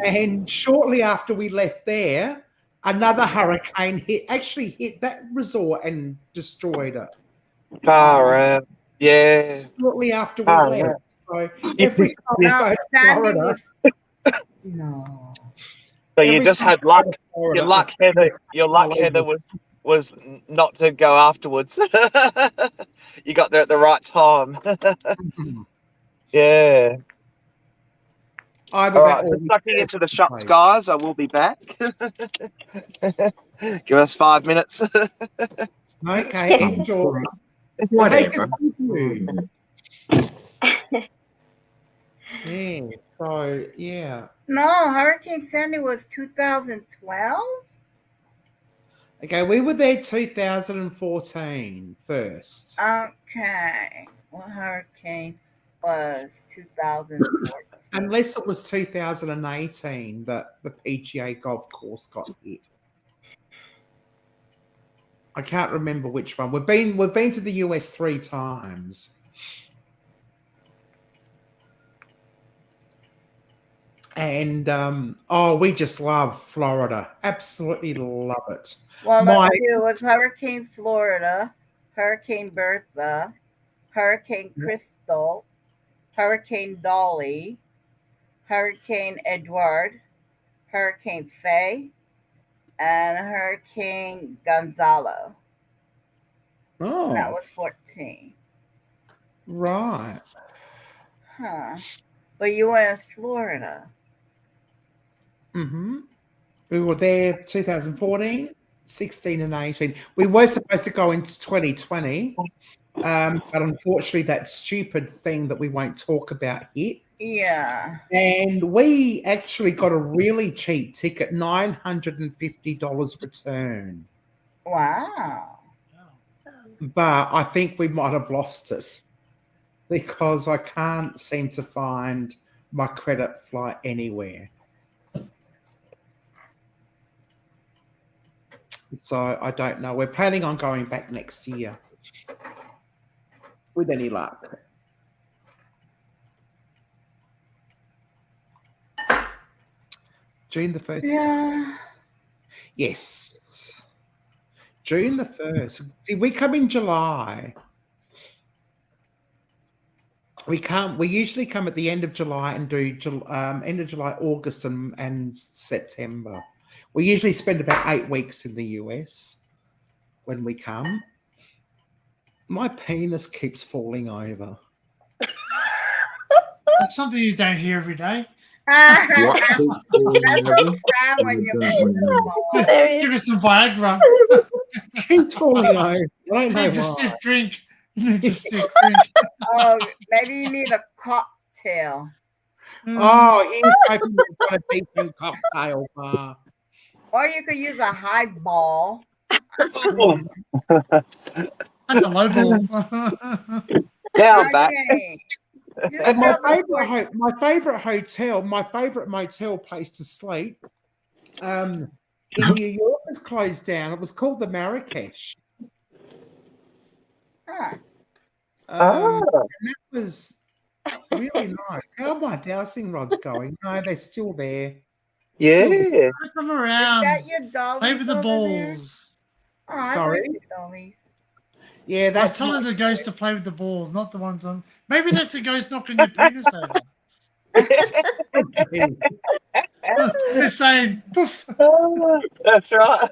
Speaker 8: and shortly after we left there, another hurricane hit that resort and destroyed it.
Speaker 4: Far out. Yeah.
Speaker 8: Shortly after we
Speaker 4: Far
Speaker 8: left.
Speaker 4: out.
Speaker 8: So every time we go to
Speaker 10: Sandy
Speaker 8: Florida,
Speaker 10: was no.
Speaker 4: So you
Speaker 8: every
Speaker 4: just
Speaker 8: time
Speaker 4: had
Speaker 8: we go
Speaker 4: luck.
Speaker 8: to Florida,
Speaker 4: Your luck, Heather, was not to go afterwards. You got there at the right time. Yeah.
Speaker 8: either
Speaker 4: All
Speaker 8: that
Speaker 4: right,
Speaker 8: or
Speaker 4: just
Speaker 8: we
Speaker 4: ducking into the shots, guys. I will be back. Give us 5 minutes.
Speaker 8: Okay, enjoy.
Speaker 4: Whatever.
Speaker 8: Take us with you. Yeah, so yeah.
Speaker 10: No, Hurricane Sandy was 2012.
Speaker 8: Okay, we were there 2014 first.
Speaker 10: Okay. Well, hurricane was 2014.
Speaker 8: Unless it was 2018 that the PGA golf course got hit. I can't remember which one. We've been to the US 3 times. And we just love Florida. Absolutely love it.
Speaker 10: Well, it was Hurricane Florida, Hurricane Bertha, Hurricane Crystal, Hurricane Dolly, Hurricane Edward, Hurricane Faye, and Hurricane Gonzalo.
Speaker 8: Oh,
Speaker 10: that was 14.
Speaker 8: Right.
Speaker 10: Huh. But you were in Florida.
Speaker 8: Mm-hmm. We were there 2014, 16 and 18. We were supposed to go into 2020, but unfortunately that stupid thing that we won't talk about hit.
Speaker 10: Yeah.
Speaker 8: And we actually got a really cheap ticket, $950 return.
Speaker 10: Wow.
Speaker 8: But I think we might have lost it because I can't seem to find my credit flight anywhere. So I don't know. We're planning on going back next year with any luck. June the 1st.
Speaker 10: Yeah.
Speaker 8: Yes. June the 1st. See, we come in July. We usually come at the end of July and do end of July, August, and September. We usually spend about 8 weeks in the US when we come. My penis keeps falling over.
Speaker 5: That's something you don't hear every day.
Speaker 10: That's so sad when you
Speaker 5: Give us some Viagra.
Speaker 8: Keeps falling over. I don't know
Speaker 5: Needs a
Speaker 8: why.
Speaker 5: stiff drink. Needs a stiff drink.
Speaker 10: Oh, maybe you need a cocktail.
Speaker 8: Oh, he's hoping we've got a decent cocktail bar.
Speaker 10: Or you could use a highball.
Speaker 5: And a low ball.
Speaker 4: Yeah, I'm back.
Speaker 10: Okay.
Speaker 8: And my favorite hotel, my favorite motel place to sleep, in New York was closed down. It was called the Marrakesh.
Speaker 10: Huh.
Speaker 8: And that was really nice. How are my dowsing rods going? No, they're still there.
Speaker 4: Yeah.
Speaker 5: Come around.
Speaker 10: Is that your dollies
Speaker 5: Play with the
Speaker 10: over there?
Speaker 5: balls.
Speaker 10: Oh, I
Speaker 8: Sorry?
Speaker 10: like your dollies.
Speaker 8: Yeah,
Speaker 5: I was
Speaker 8: that's
Speaker 5: telling
Speaker 8: my-
Speaker 5: the ghost to play with the balls, not the ones on. Maybe that's the ghost knocking your penis over. It's saying, poof.
Speaker 4: That's right.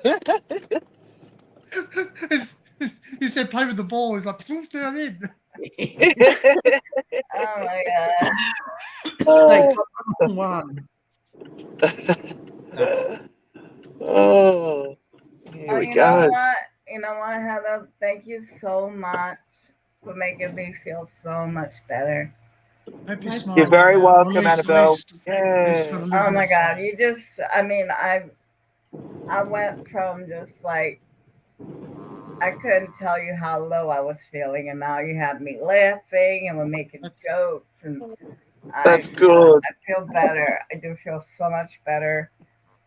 Speaker 5: He said, play with the ball. He's like, poof, down in.
Speaker 10: Oh my god.
Speaker 8: They got one.
Speaker 4: Oh, here we
Speaker 10: You
Speaker 4: go.
Speaker 10: know what? You know what, Heather? Thank you so much for making me feel so much better.
Speaker 5: Hope you smile.
Speaker 4: You're very
Speaker 5: now.
Speaker 4: welcome,
Speaker 5: At least-
Speaker 4: Annabelle.
Speaker 5: at least
Speaker 4: Yeah.
Speaker 5: for a little
Speaker 10: Oh
Speaker 5: bit
Speaker 10: my
Speaker 5: of
Speaker 10: god,
Speaker 5: smile.
Speaker 10: you just I mean, I went from just like I couldn't tell you how low I was feeling, and now you have me laughing and we're making jokes, and
Speaker 4: That's good.
Speaker 10: I feel better. I do feel so much better.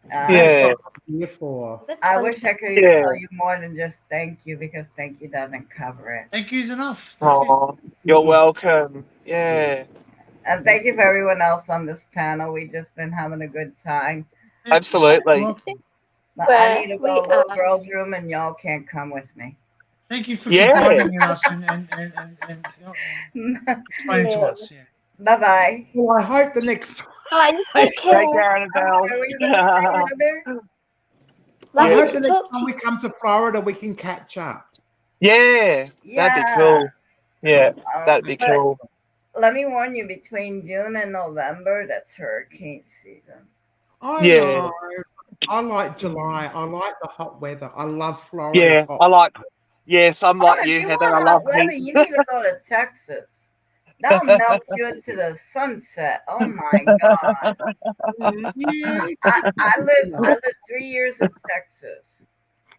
Speaker 4: Yeah.
Speaker 8: Here for.
Speaker 10: I wish I could
Speaker 4: Yeah.
Speaker 10: tell you more than just thank you, because thank you doesn't cover it.
Speaker 5: Thank you's enough. That's
Speaker 4: Oh, you're welcome. Yeah.
Speaker 10: And thank you for everyone else on this panel. We've just been having a good time.
Speaker 5: it.
Speaker 4: Absolutely.
Speaker 10: But I need to
Speaker 9: We
Speaker 10: go to little
Speaker 9: are.
Speaker 10: girl's room, and y'all can't come with me.
Speaker 5: Thank you for
Speaker 4: Yeah.
Speaker 5: confiding in us and explaining to us. Yeah.
Speaker 10: Bye bye.
Speaker 8: Well, I hope the next.
Speaker 9: Hi, you take
Speaker 4: Take
Speaker 9: care.
Speaker 4: care, Annabelle.
Speaker 10: What were you gonna say, Heather?
Speaker 8: I
Speaker 9: Lovely
Speaker 8: hope
Speaker 9: to
Speaker 8: the next
Speaker 9: talk to
Speaker 8: time we come to Florida, we can catch up.
Speaker 4: Yeah. That'd be cool. Yeah. That'd be
Speaker 10: But
Speaker 4: cool.
Speaker 10: let me warn you, between June and November, that's hurricane season.
Speaker 8: I
Speaker 4: Yeah.
Speaker 8: know. I like July. I like the hot weather. I love Florida's
Speaker 4: Yeah.
Speaker 8: hot
Speaker 4: I like. Yes, I'm
Speaker 10: Oh,
Speaker 4: like
Speaker 10: if
Speaker 4: you,
Speaker 10: you
Speaker 4: Heather. I
Speaker 10: want
Speaker 4: love
Speaker 10: hot weather,
Speaker 4: heat.
Speaker 10: you need to go to Texas. That'll melt you into the sunset. Oh my god!
Speaker 8: Yeah.
Speaker 10: I lived 3 years in Texas.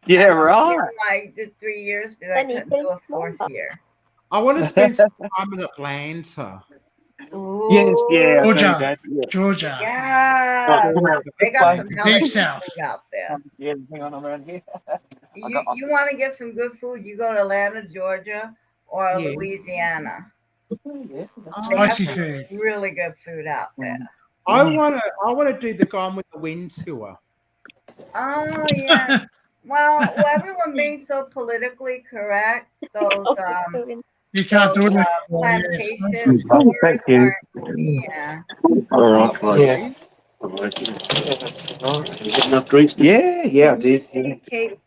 Speaker 4: Yeah,
Speaker 10: And
Speaker 4: right.
Speaker 10: I did 3 years, but I couldn't do a fourth year.
Speaker 8: I want to spend some time in Atlanta.
Speaker 4: Yes, yeah, I do,
Speaker 5: Georgia.
Speaker 4: Dad. Yeah.
Speaker 5: Georgia.
Speaker 10: Yeah, they got some hella
Speaker 5: Deep
Speaker 10: good
Speaker 5: South.
Speaker 10: food out there.
Speaker 4: Yeah, hang on, I'm around here.
Speaker 10: You want to get some good food? You go to Atlanta, Georgia, or
Speaker 8: Yeah.
Speaker 10: Louisiana.
Speaker 4: Yeah.
Speaker 10: They got
Speaker 5: Spicy
Speaker 10: some
Speaker 5: food.
Speaker 10: really good food out there.
Speaker 8: I want to do the Gone with the Wind tour.
Speaker 10: Oh yeah. Well, with everyone being so politically correct, those
Speaker 5: You can't do it anymore.
Speaker 10: plantation
Speaker 5: Yes.
Speaker 10: tours
Speaker 4: Thank you.
Speaker 10: aren't- yeah.
Speaker 4: All right. Yeah. Yeah, I did.
Speaker 10: See Cape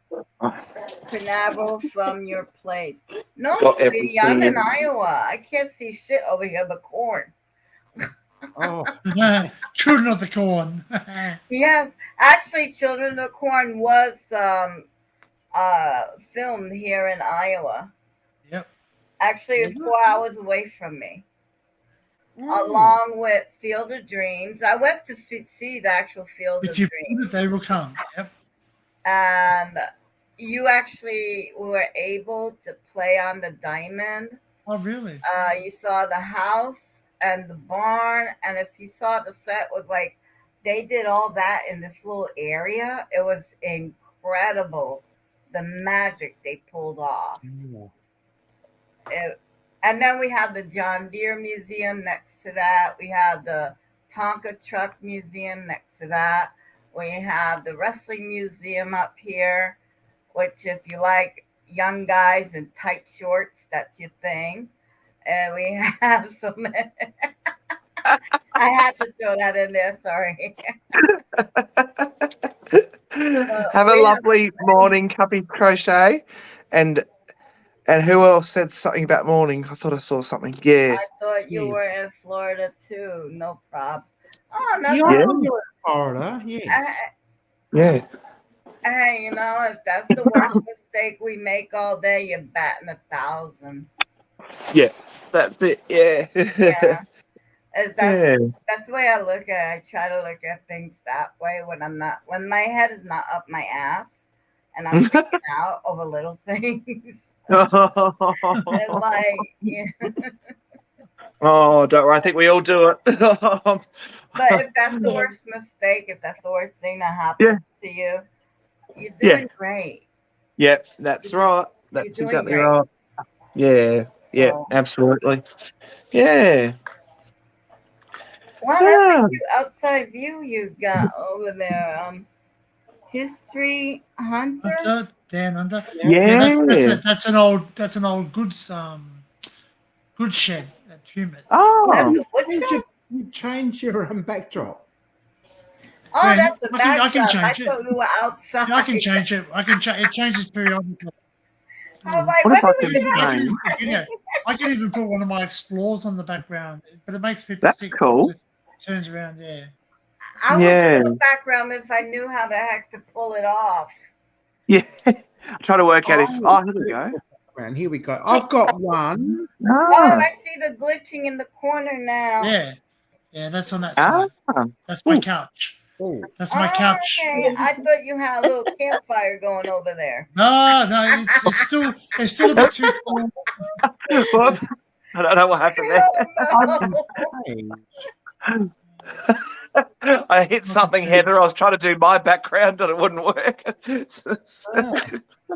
Speaker 10: Canaveral from your place. No,
Speaker 4: Got
Speaker 10: sweetie, I'm
Speaker 4: everything
Speaker 10: in Iowa. I can't see shit over here but corn.
Speaker 8: Oh,
Speaker 5: Children of the Corn.
Speaker 10: Yes, actually, Children of the Corn was filmed here in Iowa.
Speaker 5: Yep.
Speaker 10: Actually, it's 4 hours away from me. Along with Field of Dreams. I went to see the actual Field of
Speaker 5: If you
Speaker 10: Dreams.
Speaker 5: put it, they will come. Yep.
Speaker 10: And you actually were able to play on the diamond.
Speaker 5: Oh, really?
Speaker 10: You saw the house and the barn, and if you saw the set, was like they did all that in this little area. It was incredible, the magic they pulled off. And then we have the John Deere Museum next to that. We have the Tonka Truck Museum next to that. We have the Wrestling Museum up here, which if you like young guys in tight shorts, that's your thing. And we have some. I had to throw that in there. Sorry.
Speaker 4: Have a lovely morning, Cuppy's Crochet. And who else said something about morning? I thought I saw something. Yeah.
Speaker 10: I thought you were in Florida too. No props. Oh, no.
Speaker 8: yeah,
Speaker 4: Yeah.
Speaker 8: I'm in Florida. Yes.
Speaker 4: Yeah.
Speaker 10: Hey, you know, if that's the worst mistake we make all day, you're batting 1,000.
Speaker 4: Yeah. That's it. Yeah.
Speaker 10: Yeah.
Speaker 4: Yeah.
Speaker 10: That's the way I look at it. I try to look at things that way when my head is not up my ass and I'm freaking out over little things. It's like, yeah.
Speaker 4: Oh, don't worry. I think we all do it.
Speaker 10: But if that's the worst mistake, if that's the worst thing that happens to you, you're doing great.
Speaker 4: Yeah, that's right. That's
Speaker 10: doing
Speaker 4: exactly
Speaker 10: great.
Speaker 4: right. Yeah, yeah,
Speaker 10: So-
Speaker 4: absolutely. Yeah.
Speaker 10: Wow, that's a cute outside view you got over there. History Hunter.
Speaker 5: Hunter, Dan Under.
Speaker 4: Yeah.
Speaker 5: That's an old goods goods shed at Tumut.
Speaker 4: Oh,
Speaker 8: You change your backdrop.
Speaker 10: Oh,
Speaker 5: Yeah,
Speaker 10: that's a
Speaker 5: I can
Speaker 10: backdrop. I
Speaker 5: change it.
Speaker 10: thought we were outside.
Speaker 5: Yeah, I can change it. It changes periodically.
Speaker 10: I was like,
Speaker 4: What if I
Speaker 10: what
Speaker 4: can
Speaker 10: do we do?
Speaker 4: change?
Speaker 5: Yeah, I can even put one of my explores on the background, but it makes people
Speaker 4: That's
Speaker 5: sick.
Speaker 4: cool.
Speaker 5: It turns around, yeah.
Speaker 10: I would
Speaker 4: Yeah.
Speaker 10: do a background if I knew how the heck to pull it off.
Speaker 4: Yeah. Try to work out if. Oh, here we go.
Speaker 8: And here we go. I've got one.
Speaker 10: Oh,
Speaker 4: Ah.
Speaker 10: I see the glitching in the corner now.
Speaker 5: Yeah. Yeah, that's on that side. That's my couch. That's my couch.
Speaker 10: Okay, I thought you had a little campfire going over there.
Speaker 5: No, it's still a bit too cool.
Speaker 4: Whoop. I don't know what happened there. I hit something, Heather. I was trying to do my background and it wouldn't work.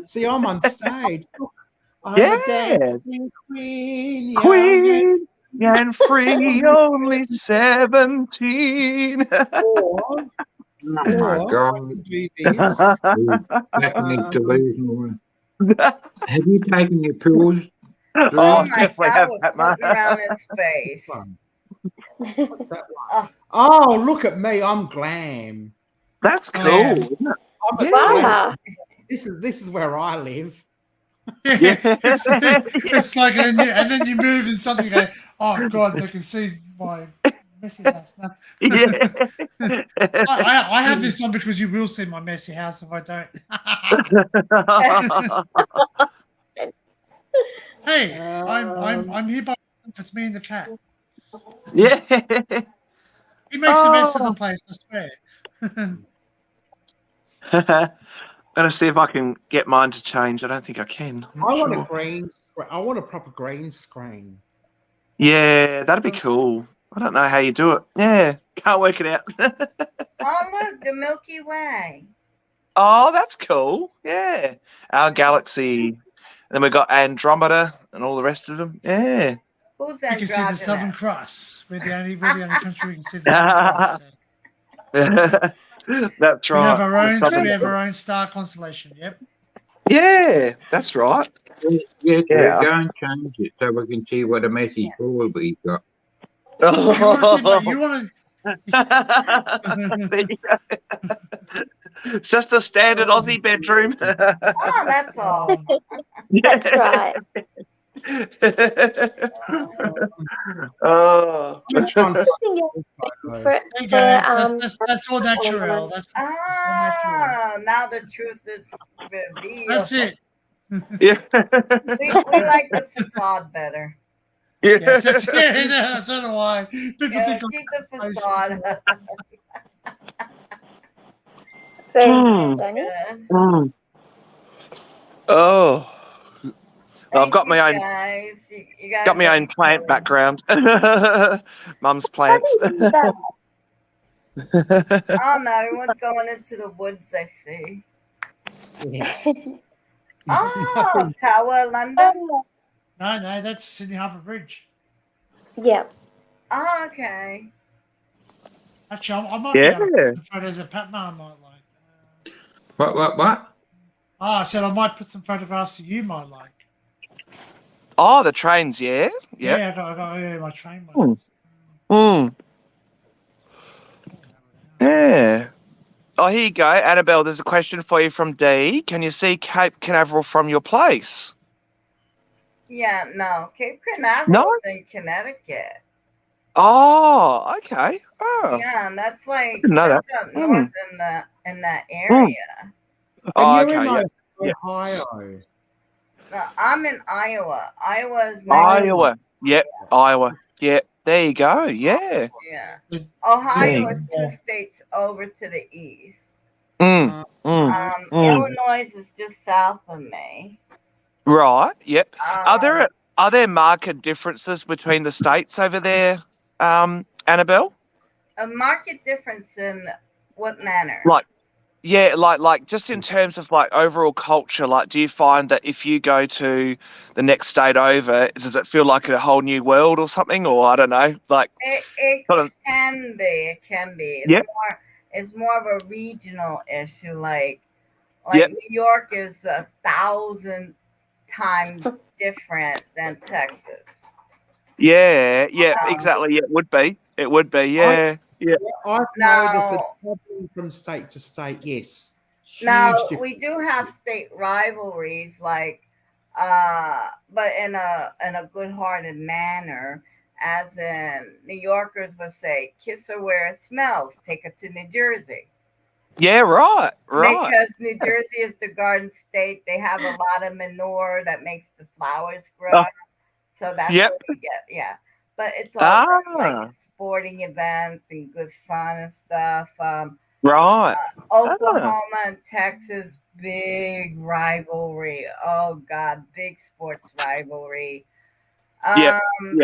Speaker 8: See, I'm on stage. I'm
Speaker 4: Yeah.
Speaker 8: a dancing queen.
Speaker 4: Queen and free, only 17.
Speaker 2: Oh my God.
Speaker 8: Do this.
Speaker 2: Back in his delusional. Have you taken your pills?
Speaker 4: Oh,
Speaker 10: Oh my
Speaker 4: definitely
Speaker 10: God,
Speaker 4: have
Speaker 10: we're
Speaker 4: that, man.
Speaker 10: floating around in space.
Speaker 8: Oh, look at me. I'm glam.
Speaker 4: That's cool.
Speaker 5: Yeah.
Speaker 4: Isn't it?
Speaker 8: I'm a
Speaker 9: Wow.
Speaker 8: glam. This is where I live.
Speaker 5: Yeah. It's like, and then you move and something go, oh God, they can see my messy house now.
Speaker 4: Yeah.
Speaker 5: I have this on because you will see my messy house if I don't. Hey, I'm here by it's me and the cat.
Speaker 4: Yeah.
Speaker 5: He makes a mess of the place, I swear.
Speaker 4: Gonna see if I can get mine to change. I don't think I can. I'm
Speaker 8: I
Speaker 4: not
Speaker 8: want
Speaker 4: sure.
Speaker 8: a green screen. I want a proper green screen.
Speaker 4: Yeah, that'd be cool. I don't know how you do it. Yeah, can't work it out.
Speaker 10: Oh, look, the Milky Way.
Speaker 4: Oh, that's cool. Yeah, our galaxy. And then we got Andromeda and all the rest of them. Yeah.
Speaker 10: Who's
Speaker 5: You can see the
Speaker 10: androgynous?
Speaker 5: Southern Cross. We're the only country we can see the Southern Cross.
Speaker 4: That's
Speaker 5: We
Speaker 4: right.
Speaker 5: have our own.
Speaker 4: Southern-
Speaker 5: We have our own star constellation. Yep.
Speaker 4: Yeah, that's right.
Speaker 2: Yeah,
Speaker 4: Yeah.
Speaker 2: go and change it so we can see what a messy forward we've got.
Speaker 5: You want to?
Speaker 4: There you go. It's just a standard Aussie bedroom.
Speaker 10: Oh, that's all.
Speaker 9: That's right.
Speaker 4: Oh.
Speaker 8: Which one?
Speaker 9: Interesting for,
Speaker 5: There you go. That's all natural. That's all natural.
Speaker 10: Ah, now the truth is revealed.
Speaker 5: That's it.
Speaker 4: Yeah.
Speaker 10: We like the facade better.
Speaker 5: Yes, that's it. No, so do I. People
Speaker 10: Yeah,
Speaker 5: think
Speaker 10: keep the facade.
Speaker 9: Very
Speaker 4: Hmm.
Speaker 9: Danny.
Speaker 10: Good.
Speaker 4: Mm. Oh. I've got my own
Speaker 10: Guys. You guys
Speaker 4: got my
Speaker 10: are
Speaker 4: own plant
Speaker 10: cool.
Speaker 4: background. Mum's plants.
Speaker 9: That
Speaker 10: Oh no, everyone's going into the woods, I see.
Speaker 8: Yes.
Speaker 10: Oh, Tower London.
Speaker 5: No, that's Sydney Harbour Bridge.
Speaker 9: yeah.
Speaker 10: Oh, okay.
Speaker 5: Actually, I might be able to
Speaker 4: Yeah.
Speaker 5: put some photos of Pat Ma I might like.
Speaker 2: What?
Speaker 5: I said I might put some photographs that you might like.
Speaker 4: Oh, the trains, yeah. Yeah.
Speaker 5: Yeah, I got my train
Speaker 4: Hmm.
Speaker 5: ones.
Speaker 4: Mm. Yeah. Oh, here you go. Annabelle, there's a question for you from D. Can you see Cape Canaveral from your place?
Speaker 10: Yeah, no. Cape Canaveral
Speaker 4: No?
Speaker 10: is in Connecticut.
Speaker 4: Oh, okay. Oh.
Speaker 10: Yeah, and that's like
Speaker 4: didn't know
Speaker 10: that's
Speaker 4: that.
Speaker 10: up north in that area.
Speaker 4: Oh,
Speaker 8: And you're
Speaker 4: okay.
Speaker 8: in
Speaker 4: Yeah.
Speaker 8: Ohio.
Speaker 10: No, I'm in Iowa. Iowa's next.
Speaker 4: Iowa. Yep. Iowa. Yep. There you go. Yeah.
Speaker 10: Yeah.
Speaker 5: There's-
Speaker 10: Ohio
Speaker 4: there's-
Speaker 10: is 2 states over to the east.
Speaker 4: Mm. Mm. Mm.
Speaker 10: Illinois is just south of me.
Speaker 4: Right. Yep. Are there are there marked differences between the states over there, Annabelle?
Speaker 10: A market difference in what manner?
Speaker 4: Like, yeah, like just in terms of like overall culture, like do you find that if you go to the next state over, does it feel like a whole new world or something? Or I don't know, like
Speaker 10: It
Speaker 4: sort of,
Speaker 10: can be. It can be.
Speaker 4: Yep.
Speaker 10: It's more of a regional issue. Like
Speaker 4: Yep.
Speaker 10: New York is 1,000 times different than Texas.
Speaker 4: yeah, exactly. Yeah, it would be, yeah.
Speaker 8: I've
Speaker 10: No.
Speaker 8: noticed it probably from state to state. Yes.
Speaker 10: Now
Speaker 8: Huge
Speaker 10: we do have state rivalries, like, but in a good-hearted manner. As in, New Yorkers would say, "Kiss her where it smells." Take her to New Jersey.
Speaker 4: Yeah, right.
Speaker 10: Because New Jersey is the garden state. They have a lot of manure that makes the flowers grow.
Speaker 4: Oh.
Speaker 10: So that's
Speaker 4: Yep.
Speaker 10: what we get. Yeah. But it's all like
Speaker 4: Ah,
Speaker 10: sporting events and good fun and stuff.
Speaker 4: right.
Speaker 10: Oklahoma and Texas, big rivalry. Oh God, big sports rivalry.
Speaker 4: Yep.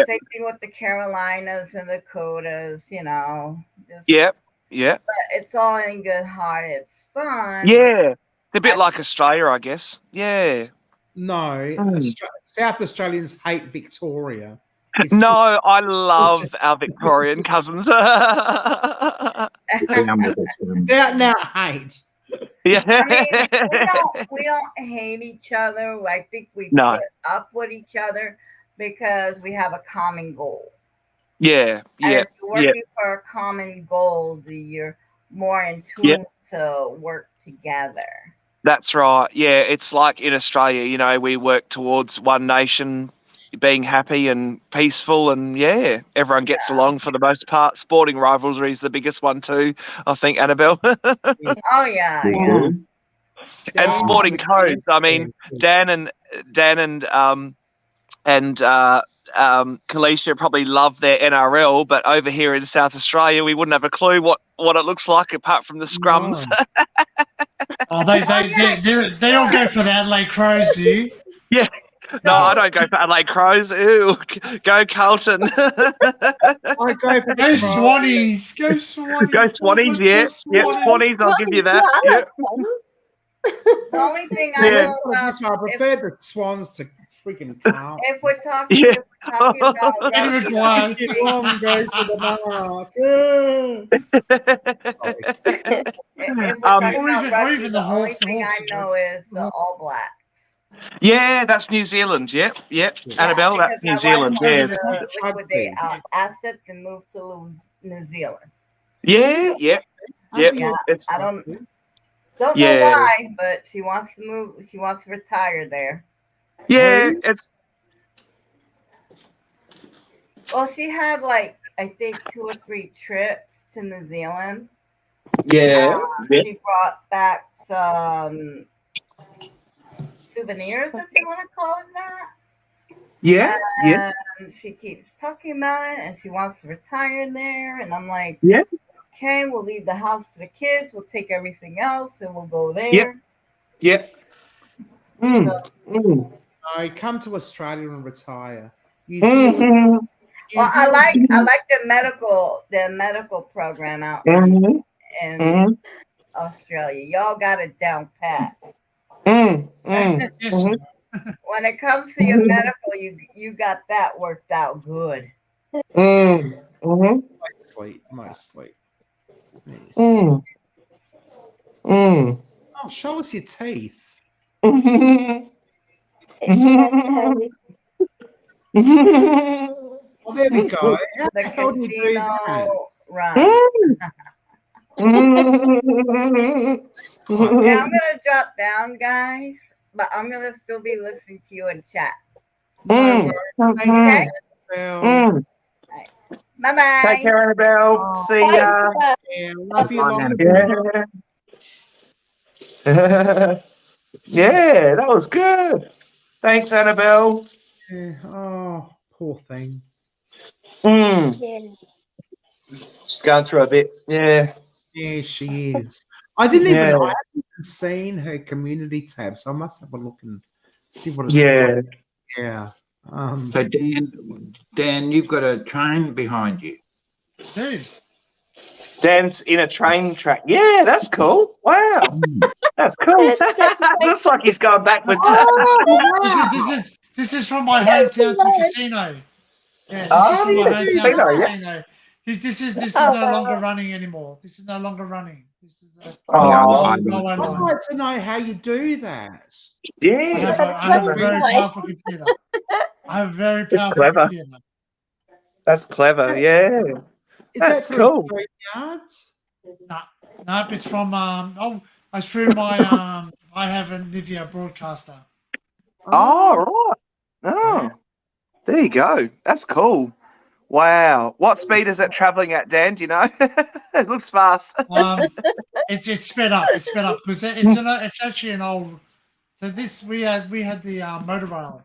Speaker 10: Same thing with the Carolinas and the Dakotas, just,
Speaker 4: Yep.
Speaker 10: but it's all in good-hearted fun.
Speaker 4: Yeah. It's a bit like Australia, I guess. Yeah.
Speaker 8: No, South Australians hate Victoria.
Speaker 4: No, I love our Victorian cousins.
Speaker 8: Now hate.
Speaker 4: Yeah.
Speaker 10: I mean, we don't hate each other. I think we put up with each other because we have a common goal.
Speaker 4: Yeah.
Speaker 10: And
Speaker 4: Yeah.
Speaker 10: if you're working for a common goal, you're more in tune to work together.
Speaker 4: That's right. Yeah, it's like in Australia, we work towards one nation being happy and peaceful, and everyone gets along for the most part. Sporting rivalry is the biggest one too, I think, Annabelle.
Speaker 10: Oh yeah.
Speaker 4: And sporting codes. I mean, Dan and Kalisha probably love their NRL, but over here in South Australia, we wouldn't have a clue what it looks like apart from the scrums.
Speaker 5: Oh, they all go for the Adelaide Crows, do you?
Speaker 4: Yeah. No, I don't go for Adelaide Crows. Ooh, go Carlton.
Speaker 8: I go for
Speaker 5: Go Swannies. Go Swannies.
Speaker 4: Go Swannies, yeah. Yep, Swannies, I'll give you that. Yep.
Speaker 10: The only thing I know about
Speaker 8: I prefer the Swans to freaking Carlton.
Speaker 10: if we're talking about
Speaker 5: Eddie McGuire.
Speaker 8: Swan go to the mark.
Speaker 10: if we're talking
Speaker 5: Or
Speaker 10: about
Speaker 5: even
Speaker 10: rugby,
Speaker 5: the
Speaker 10: the only
Speaker 5: Hawks.
Speaker 10: thing I know is the All Blacks.
Speaker 4: Yeah, that's New Zealand. Yep. Annabelle, that's New
Speaker 10: Because
Speaker 4: Zealand.
Speaker 10: my wife
Speaker 4: Yeah.
Speaker 10: wanted to liquidate our assets and move to New Zealand.
Speaker 4: Yeah. It's
Speaker 10: I don't know
Speaker 4: Yeah.
Speaker 10: why, but she wants to move. She wants to retire there.
Speaker 4: yeah. It's
Speaker 10: Well, she had I think 2 or 3 trips to New Zealand.
Speaker 4: yeah.
Speaker 10: She brought back some souvenirs, if you want to call it that.
Speaker 4: Yeah.
Speaker 10: She keeps talking about it, and she wants to retire there. And I'm like,
Speaker 4: Yeah.
Speaker 10: okay, we'll leave the house to the kids. We'll take everything else, and we'll go there.
Speaker 4: Yep.
Speaker 8: No, come to Australia and retire.
Speaker 10: Well, I like the medical program out in Australia. Y'all got it down pat.
Speaker 5: Yes.
Speaker 10: When it comes to your medical, you got that worked out good.
Speaker 8: Mostly. Yes.
Speaker 4: Mm.
Speaker 8: Oh, show us your teeth. Oh, there we go. How
Speaker 10: The
Speaker 8: the hell do you do that?
Speaker 10: casino run. Okay, I'm gonna drop down, guys, but I'm gonna still be listening to you in chat. Okay?
Speaker 8: Well,
Speaker 10: Bye bye.
Speaker 4: Take care, Annabelle. See ya.
Speaker 8: yeah, love you. Long
Speaker 4: Yeah, that was good. Thanks, Annabelle.
Speaker 8: Yeah. Oh, poor thing.
Speaker 4: Just going through a bit. Yeah.
Speaker 8: Yeah, she is. I didn't even know.
Speaker 4: Yeah.
Speaker 8: I haven't even seen her community tab, so I must have a look and see what it
Speaker 4: Yeah.
Speaker 8: Yeah.
Speaker 2: So Dan, you've got a train behind you.
Speaker 5: Dude.
Speaker 4: Dan's in a train track. Yeah, that's cool. Wow, that's cool. Looks like he's going backwards.
Speaker 5: This is from my hometown to casino. Yeah, this is from my hometown to casino. This is no longer running anymore. This is no longer running. This is
Speaker 8: I'd like to know how you do that.
Speaker 4: Yeah,
Speaker 5: I have a very powerful computer. I have a very powerful computer.
Speaker 4: That's clever. Yeah, that's cool.
Speaker 5: Yards? Nope, it's from it's through my I have a Nivea broadcaster.
Speaker 4: Oh, right. Oh, there you go. That's cool. Wow. What speed is it traveling at, Dan? Do you know? It looks fast.
Speaker 5: It's sped up. It's sped up because it's actually an old. So we had the motor rail.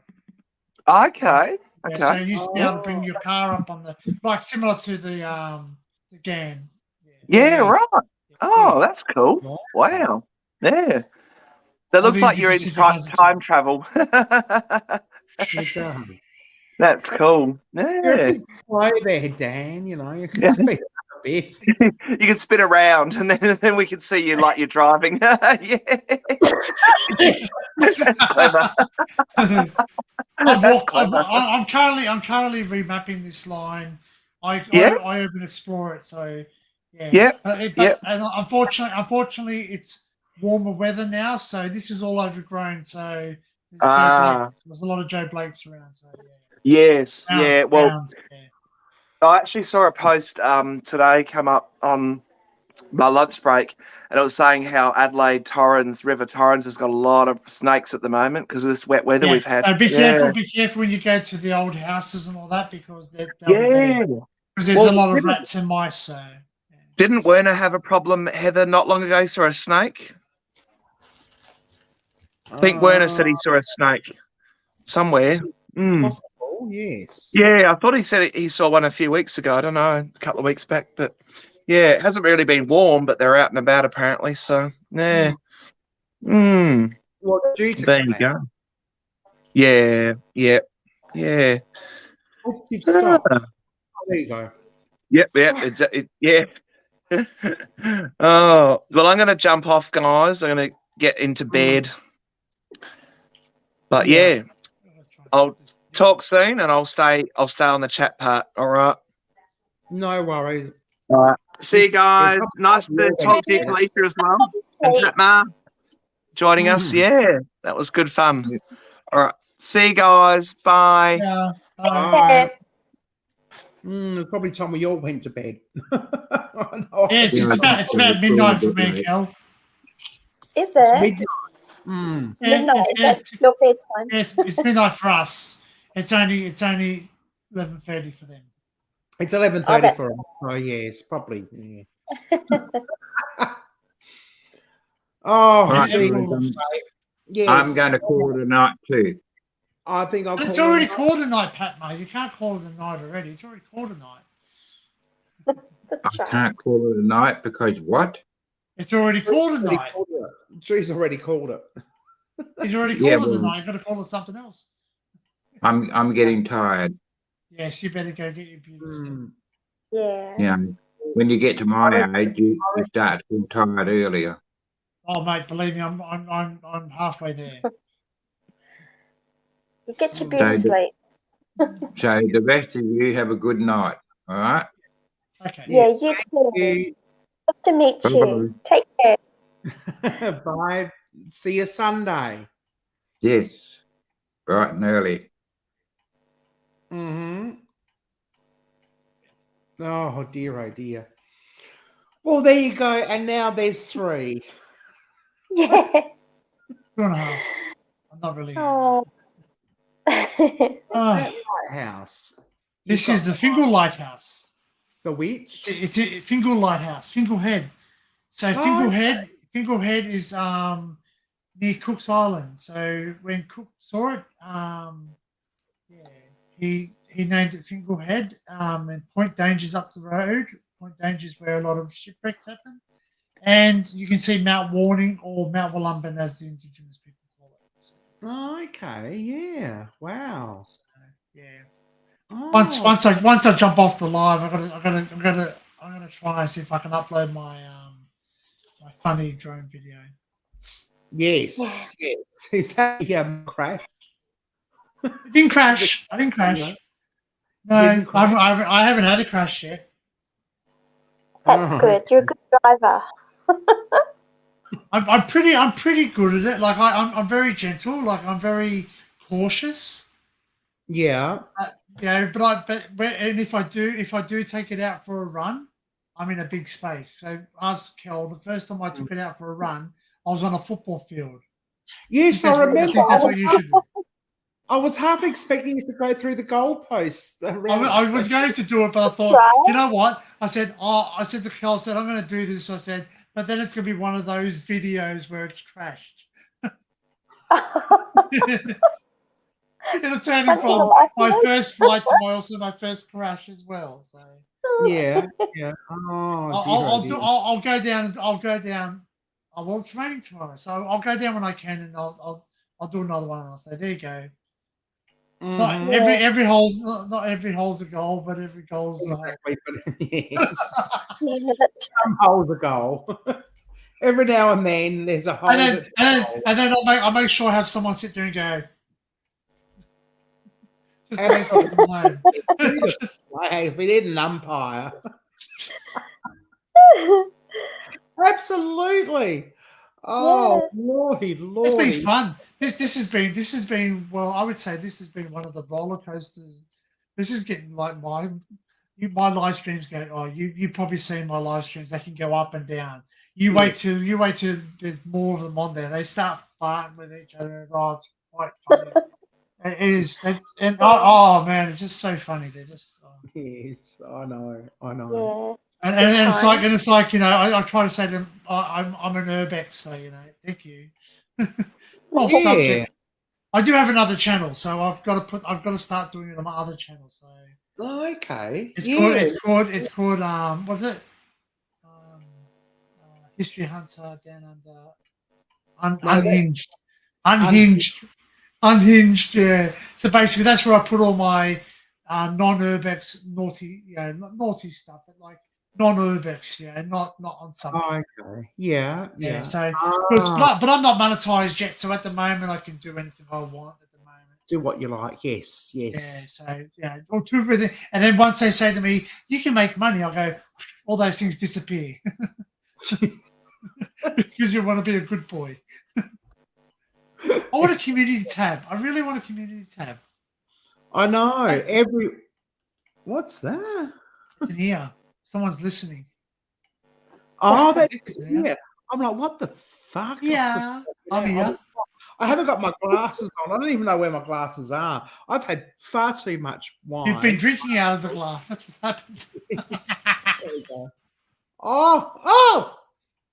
Speaker 4: Okay.
Speaker 5: Yeah, so you used to be able to bring your car up on the similar to the GAN.
Speaker 4: Yeah, right. Oh, that's cool. Wow. Yeah. That looks like you're in time travel. That's cool. Yeah.
Speaker 8: Slow there, Dan. You know, you can speed up a bit.
Speaker 4: You can spin around, and then we can see you like you're driving. Yeah. That's clever.
Speaker 5: I'm currently remapping this line. I Urban Explore it, so yeah. And unfortunately, it's warmer weather now, so this is all overgrown. So there's a lot of Joe Blakes around. So
Speaker 4: Yes. Well, I actually saw a post today come up on my lunch break, and it was saying how Adelaide River Torrens has got a lot of snakes at the moment because of this wet weather we've had.
Speaker 5: So be careful when you go to the old houses and all that because because there's a lot of rats and mice. So
Speaker 4: didn't Werner have a problem, Heather, not long ago? Saw a snake. I think Werner said he saw a snake somewhere.
Speaker 8: Possible, yes.
Speaker 4: Yeah, I thought he said he saw one a few weeks ago. I don't know, a couple of weeks back, but yeah, it hasn't really been warm, but they're out and about apparently. So yeah.
Speaker 8: Well,
Speaker 4: there you go. Yeah.
Speaker 8: Stop. Oh, there you go.
Speaker 4: Yep. Yeah. Oh well, I'm going to jump off, guys. I'm going to get into bed. But yeah, I'll talk soon, and I'll stay on the chat part. All right.
Speaker 8: No worries.
Speaker 4: All right. See you guys. Nice to talk to you, Felicia, as well. And Fatma joining us. Yeah, that was good fun. All right. See you guys. Bye.
Speaker 5: Yeah.
Speaker 8: Bye. It's probably time we all went to bed.
Speaker 5: It's about midnight for me, Kel.
Speaker 9: Is it?
Speaker 5: Midnight.
Speaker 9: That's your bedtime.
Speaker 5: It's midnight for us. It's only 11:30 for them.
Speaker 8: It's 11:30 for us. Oh yeah, it's probably
Speaker 2: Yes. I'm going to call it a night too.
Speaker 8: I think
Speaker 5: it's already called a night, Pat, mate. You can't call it a night already. It's already called a night.
Speaker 2: I can't call it a night because what?
Speaker 5: It's already called a night.
Speaker 8: She's already called it.
Speaker 5: He's already called it a night. You've got to call it something else.
Speaker 2: I'm getting tired.
Speaker 5: Yes, you better go get your beauty sleep.
Speaker 9: Yeah.
Speaker 2: Yeah. When you get to my age, you start to feel tired earlier.
Speaker 5: Oh, mate, believe me, I'm halfway there.
Speaker 9: You get your beauty sleep.
Speaker 2: So the rest of you have a good night. All right.
Speaker 5: Okay.
Speaker 9: Yeah, you too. Good to meet you. Take care.
Speaker 8: Bye. See you Sunday.
Speaker 2: Yes. Bright and early.
Speaker 8: Oh dear, oh dear. Well, there you go. And now there's 3.
Speaker 9: Yeah.
Speaker 5: 2.5. I'm not really.
Speaker 8: Lighthouse.
Speaker 5: This is the Fingal Lighthouse.
Speaker 8: The which?
Speaker 5: It's a Fingal Lighthouse, Fingal Head. So Fingal Head is near Cook's Island. So when Cook saw it, he named it Fingal Head. And Point Danger's up the road. Point Danger's where a lot of shipwrecks happen. And you can see Mount Warning or Mount Wollumbin as the Indigenous people call it. So,
Speaker 8: okay, yeah. Wow.
Speaker 5: Yeah.
Speaker 8: Oh,
Speaker 5: Once I jump off the live, I'm gonna try and see if I can upload my my funny drone video.
Speaker 8: yes, yes. Is that crash?
Speaker 5: It didn't crash. I didn't crash. No,
Speaker 8: Didn't crash?
Speaker 5: I haven't had a crash yet.
Speaker 9: That's good. You're a good driver.
Speaker 5: I'm pretty good at it. Like I'm very gentle. Like I'm very cautious.
Speaker 8: Yeah.
Speaker 5: And if I do take it out for a run, I'm in a big space. So ask Kel. The first time I took it out for a run, I was on a football field.
Speaker 8: Yes, I remember.
Speaker 5: I think that's what you should do.
Speaker 8: I was half expecting you to go through the goalposts.
Speaker 5: I was going to do it, but I thought,
Speaker 9: Right.
Speaker 5: you know what? I said to Kel, I said, I'm going to do this. I said, but then it's going to be one of those videos where it's crashed. It'll turn
Speaker 9: Something
Speaker 5: from
Speaker 9: like
Speaker 5: my
Speaker 9: that.
Speaker 5: first flight to my first crash as well. So
Speaker 8: Yeah, yeah. Oh,
Speaker 5: I'll go down and I'll go down. Oh, well, it's raining tomorrow, so I'll go down when I can, and I'll do another one. And I'll say, there you go. Not every hole's not every hole's a goal, but every goal's a hole.
Speaker 8: Exactly, but yes.
Speaker 9: Yeah, that's
Speaker 8: Some holes a goal. Every now and then there's a hole.
Speaker 5: And then I'll make sure I have someone sit there and go. Just
Speaker 8: Absolutely.
Speaker 5: alone.
Speaker 8: If we did an umpire. Absolutely. Oh, Lordy.
Speaker 5: It's been fun. This has been well, I would say this has been one of the roller coasters. This is getting like my live streams go. Oh, you probably seen my live streams. They can go up and down. You wait till there's more of them on there. They start farting with each other. It's quite funny. It is, and oh man, it's just so funny. They're just
Speaker 8: yes, I know.
Speaker 9: yeah.
Speaker 5: And it's like you know, I try to say to them, I'm an urbex, so you know, thank you. Off subject. I do have another channel, so I've got to start doing it on my other channel. So
Speaker 8: okay,
Speaker 5: it's called what's it? History Hunter Down Under, Unhinged. Yeah. So basically, that's where I put all my non-urbex naughty stuff, but like non-urbex, not on something.
Speaker 8: Okay. Yeah.
Speaker 5: So, but I'm not monetized yet, so at the moment I can do anything I want at the moment.
Speaker 8: Do what you like. Yes.
Speaker 5: Yeah. So or do everything, and then once they say to me, "You can make money," I'll go, all those things disappear because you want to be a good boy. I want a community tab. I really want a community tab.
Speaker 8: I know. What's that?
Speaker 5: It's in here. Someone's listening.
Speaker 8: Oh, that's yeah. I'm like, what the fuck?
Speaker 5: Yeah, I'm here.
Speaker 8: I haven't got my glasses on. I don't even know where my glasses are. I've had far too much wine.
Speaker 5: You've been drinking out of the glass. That's what's happened.
Speaker 8: There we go. Oh!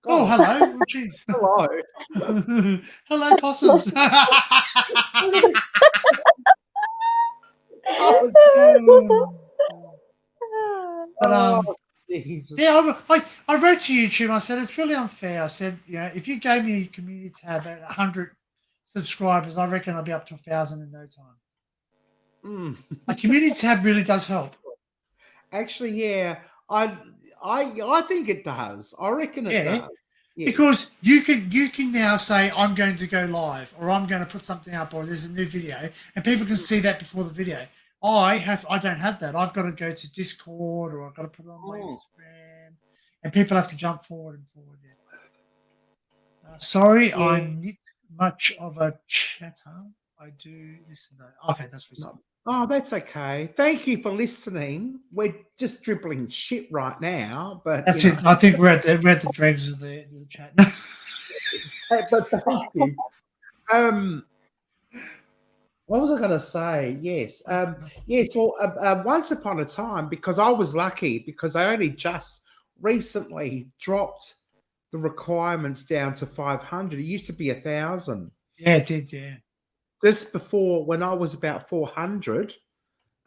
Speaker 5: Oh, hello. Oh, jeez.
Speaker 8: Hello.
Speaker 5: Hello, possums. Yeah, I wrote to YouTube. I said it's really unfair. I said, if you gave me a community tab at 100 subscribers, I reckon I'll be up to 1,000 in no time. A community tab really does help.
Speaker 8: Actually, yeah, I think it does. I reckon it does. Yeah.
Speaker 5: Because you can now say I'm going to go live, or I'm going to put something up, or there's a new video, and people can see that before the video. I don't have that. I've got to go to Discord, or I've got to put it on my Instagram, and people have to jump forward and forward. Yeah. Sorry, I'm not much of a chatter. I do listen though. Okay, that's what.
Speaker 8: Oh, that's okay. Thank you for listening. We're just dribbling shit right now, but
Speaker 5: that's it. I think we're at the dregs of the chat.
Speaker 8: But thank you. What was I going to say? Yes. Yes. Well, once upon a time, because I was lucky, because I only just recently dropped the requirements down to 500. It used to be 1,000.
Speaker 5: Yeah, it did. Yeah.
Speaker 8: Just before, when I was about 400,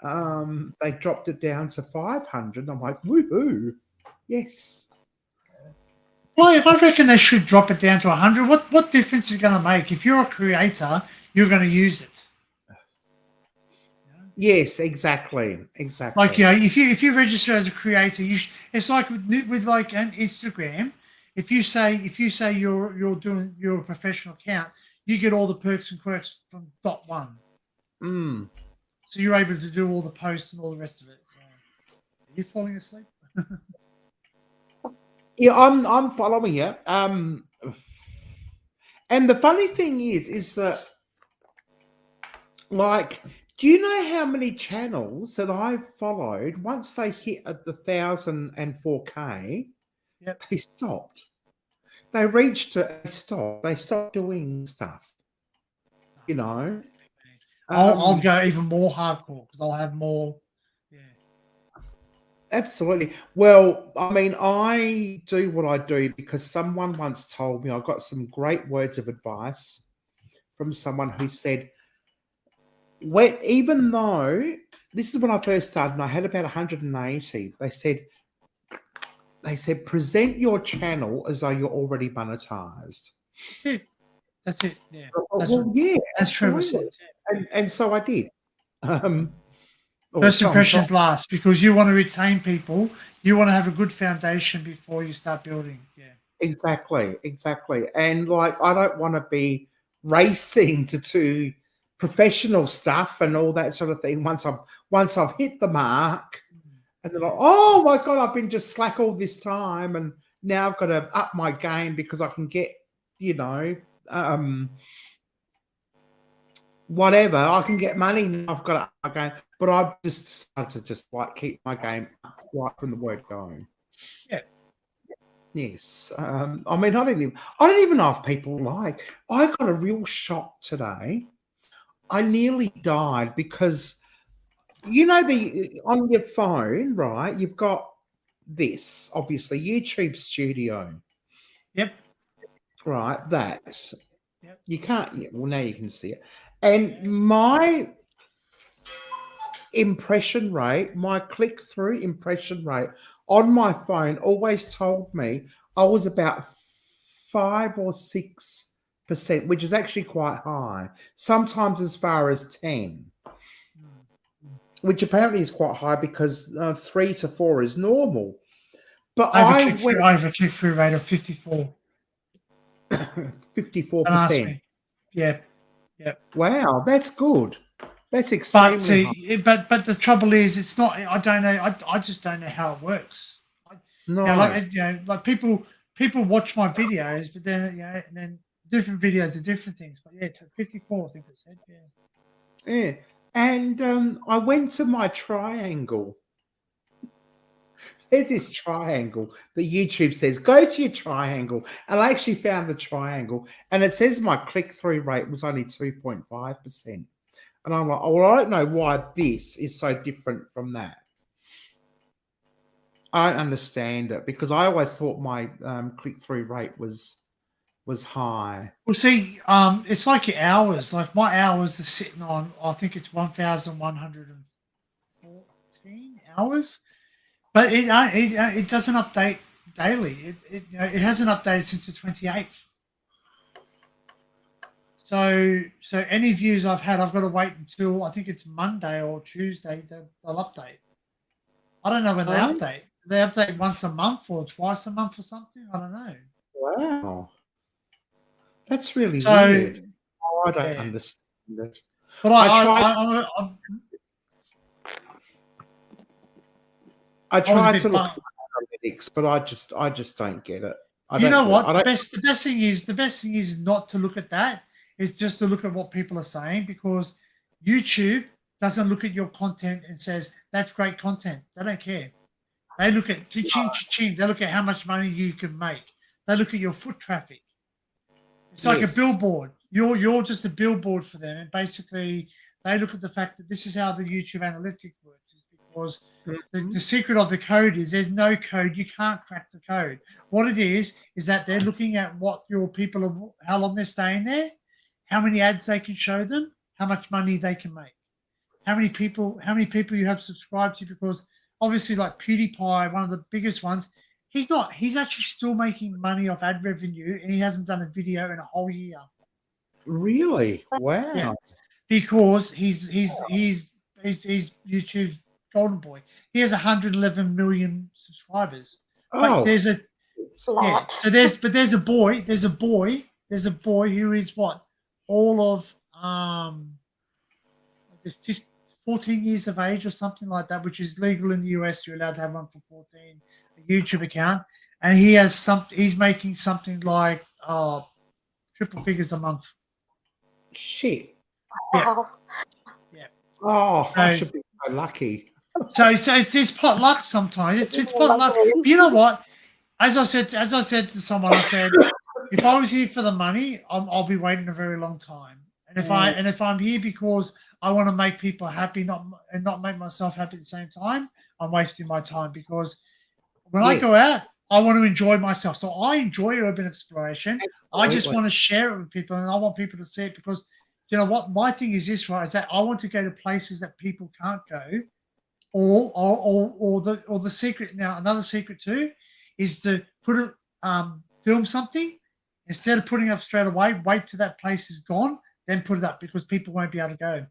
Speaker 8: they dropped it down to 500. I'm like, woohoo! Yes.
Speaker 5: Well, if I reckon they should drop it down to 100, what difference is it going to make? If you're a creator, you're going to use it.
Speaker 8: Yes, exactly.
Speaker 5: Like, you know, if you register as a creator, it's like with like an Instagram. If you say you're a professional account, you get all the perks and quirks from dot one.
Speaker 8: Mm.
Speaker 5: So you're able to do all the posts and all the rest of it. So, are you falling asleep?
Speaker 8: Yeah, I'm following you. And the funny thing is that, like, do you know how many channels that I followed once they hit at the 1,004K?
Speaker 5: Yep.
Speaker 8: They stopped. They reached it. They stopped doing stuff. You know.
Speaker 5: I'll go even more hardcore because I'll have more. Yeah.
Speaker 8: Absolutely. Well, I mean, I do what I do because someone once told me, I got some great words of advice from someone who said, even though this is when I first started and I had about 180, they said, present your channel as though you're already monetized.
Speaker 5: That's it. Yeah.
Speaker 8: That's
Speaker 5: true.
Speaker 8: And so I did.
Speaker 5: First impressions last because you want to retain people. You want to have a good foundation before you start building. Yeah.
Speaker 8: Exactly. And like, I don't want to be racing to do professional stuff and all that sort of thing once I've hit the mark, and they're like, oh my God, I've been just slack all this time and now I've got to up my game because I can get, you know, whatever, I can get money now, I've got to up my game. But I've just decided to just like keep my game up right from the word go.
Speaker 5: Yeah.
Speaker 8: Yes. I mean, I don't even know if people like. I got a real shock today. I nearly died because, you know, on your phone, right? You've got this, obviously, YouTube Studio.
Speaker 5: Yep.
Speaker 8: Right, that.
Speaker 5: Yep.
Speaker 8: You can't. Well, now you can see it. And my impression rate, my click-through impression rate on my phone always told me I was about 5 or 6%, which is actually quite high. Sometimes as far as 10, which apparently is quite high because 3 to 4 is normal. But
Speaker 5: I have a click-through rate of 54.
Speaker 8: 54%.
Speaker 5: Yeah.
Speaker 8: Wow, that's good. That's extremely high.
Speaker 5: But the trouble is, it's not. I don't know. I just don't know how it works.
Speaker 8: No,
Speaker 5: like people watch my videos, but then and then different videos are different things. But yeah, 54, I think it said.
Speaker 8: Yeah. And I went to my triangle. There's this triangle that YouTube says, go to your triangle. And I actually found the triangle. And it says my click-through rate was only 2.5%. And I'm like, oh, well, I don't know why this is so different from that. I don't understand it because I always thought my click-through rate was high.
Speaker 5: Well, see, it's like your hours. Like my hours are sitting on, I think it's 1,114 hours. But it doesn't update daily. It hasn't updated since the 28th. So any views I've had, I've got to wait until I think it's Monday or Tuesday they'll update. I don't know when they update. Do they update once a month or twice a month or something? I don't know.
Speaker 8: Wow, that's really weird. I don't understand it.
Speaker 5: But
Speaker 8: I tried to look at analytics, but I just don't get it.
Speaker 5: You know what? The best thing is not to look at that. It's just to look at what people are saying because YouTube doesn't look at your content and says that's great content. They don't care. They look at cha-ching. They look at how much money you can make. They look at your foot traffic. It's like a billboard. You're just a billboard for them, and basically they look at the fact that this is how the YouTube analytics works. Is because the secret of the code is there's no code. You can't crack the code. What it is that they're looking at what your people are, how long they're staying there, how many ads they can show them, how much money they can make, how many people you have subscribed to. Because obviously, like PewDiePie, one of the biggest ones, he's actually still making money off ad revenue, and he hasn't done a video in a whole year.
Speaker 8: Really? Wow.
Speaker 5: Yeah. Because he's he's YouTube golden boy. He has 111 million subscribers.
Speaker 8: Oh,
Speaker 5: But there's a
Speaker 8: it's
Speaker 5: yeah. So there's a boy who is what all of 14 years of age or something like that, which is legal in the US. You're allowed to have one for 14, a YouTube account, and he's making something like triple figures a month.
Speaker 8: shit.
Speaker 9: Wow.
Speaker 8: Oh, I
Speaker 5: So-
Speaker 8: should be so lucky.
Speaker 5: So it's pot luck sometimes. It's pot luck. But you know what? As I said to someone, I said, if I was here for the money, I'll be waiting a very long time. And if I'm here because I want to make people happy, not make myself happy at the same time, I'm wasting my time. Because when I
Speaker 8: Yes.
Speaker 5: go out, I want to enjoy myself. So I enjoy urban exploration. I just
Speaker 8: Absolutely.
Speaker 5: want to share it with people, and I want people to see it because you know what? My thing is this, right? Is that I want to go to places that people can't go. Or the secret. Now another secret too is to film something instead of putting up straight away. Wait till that place is gone, then put it up because people won't be able to go.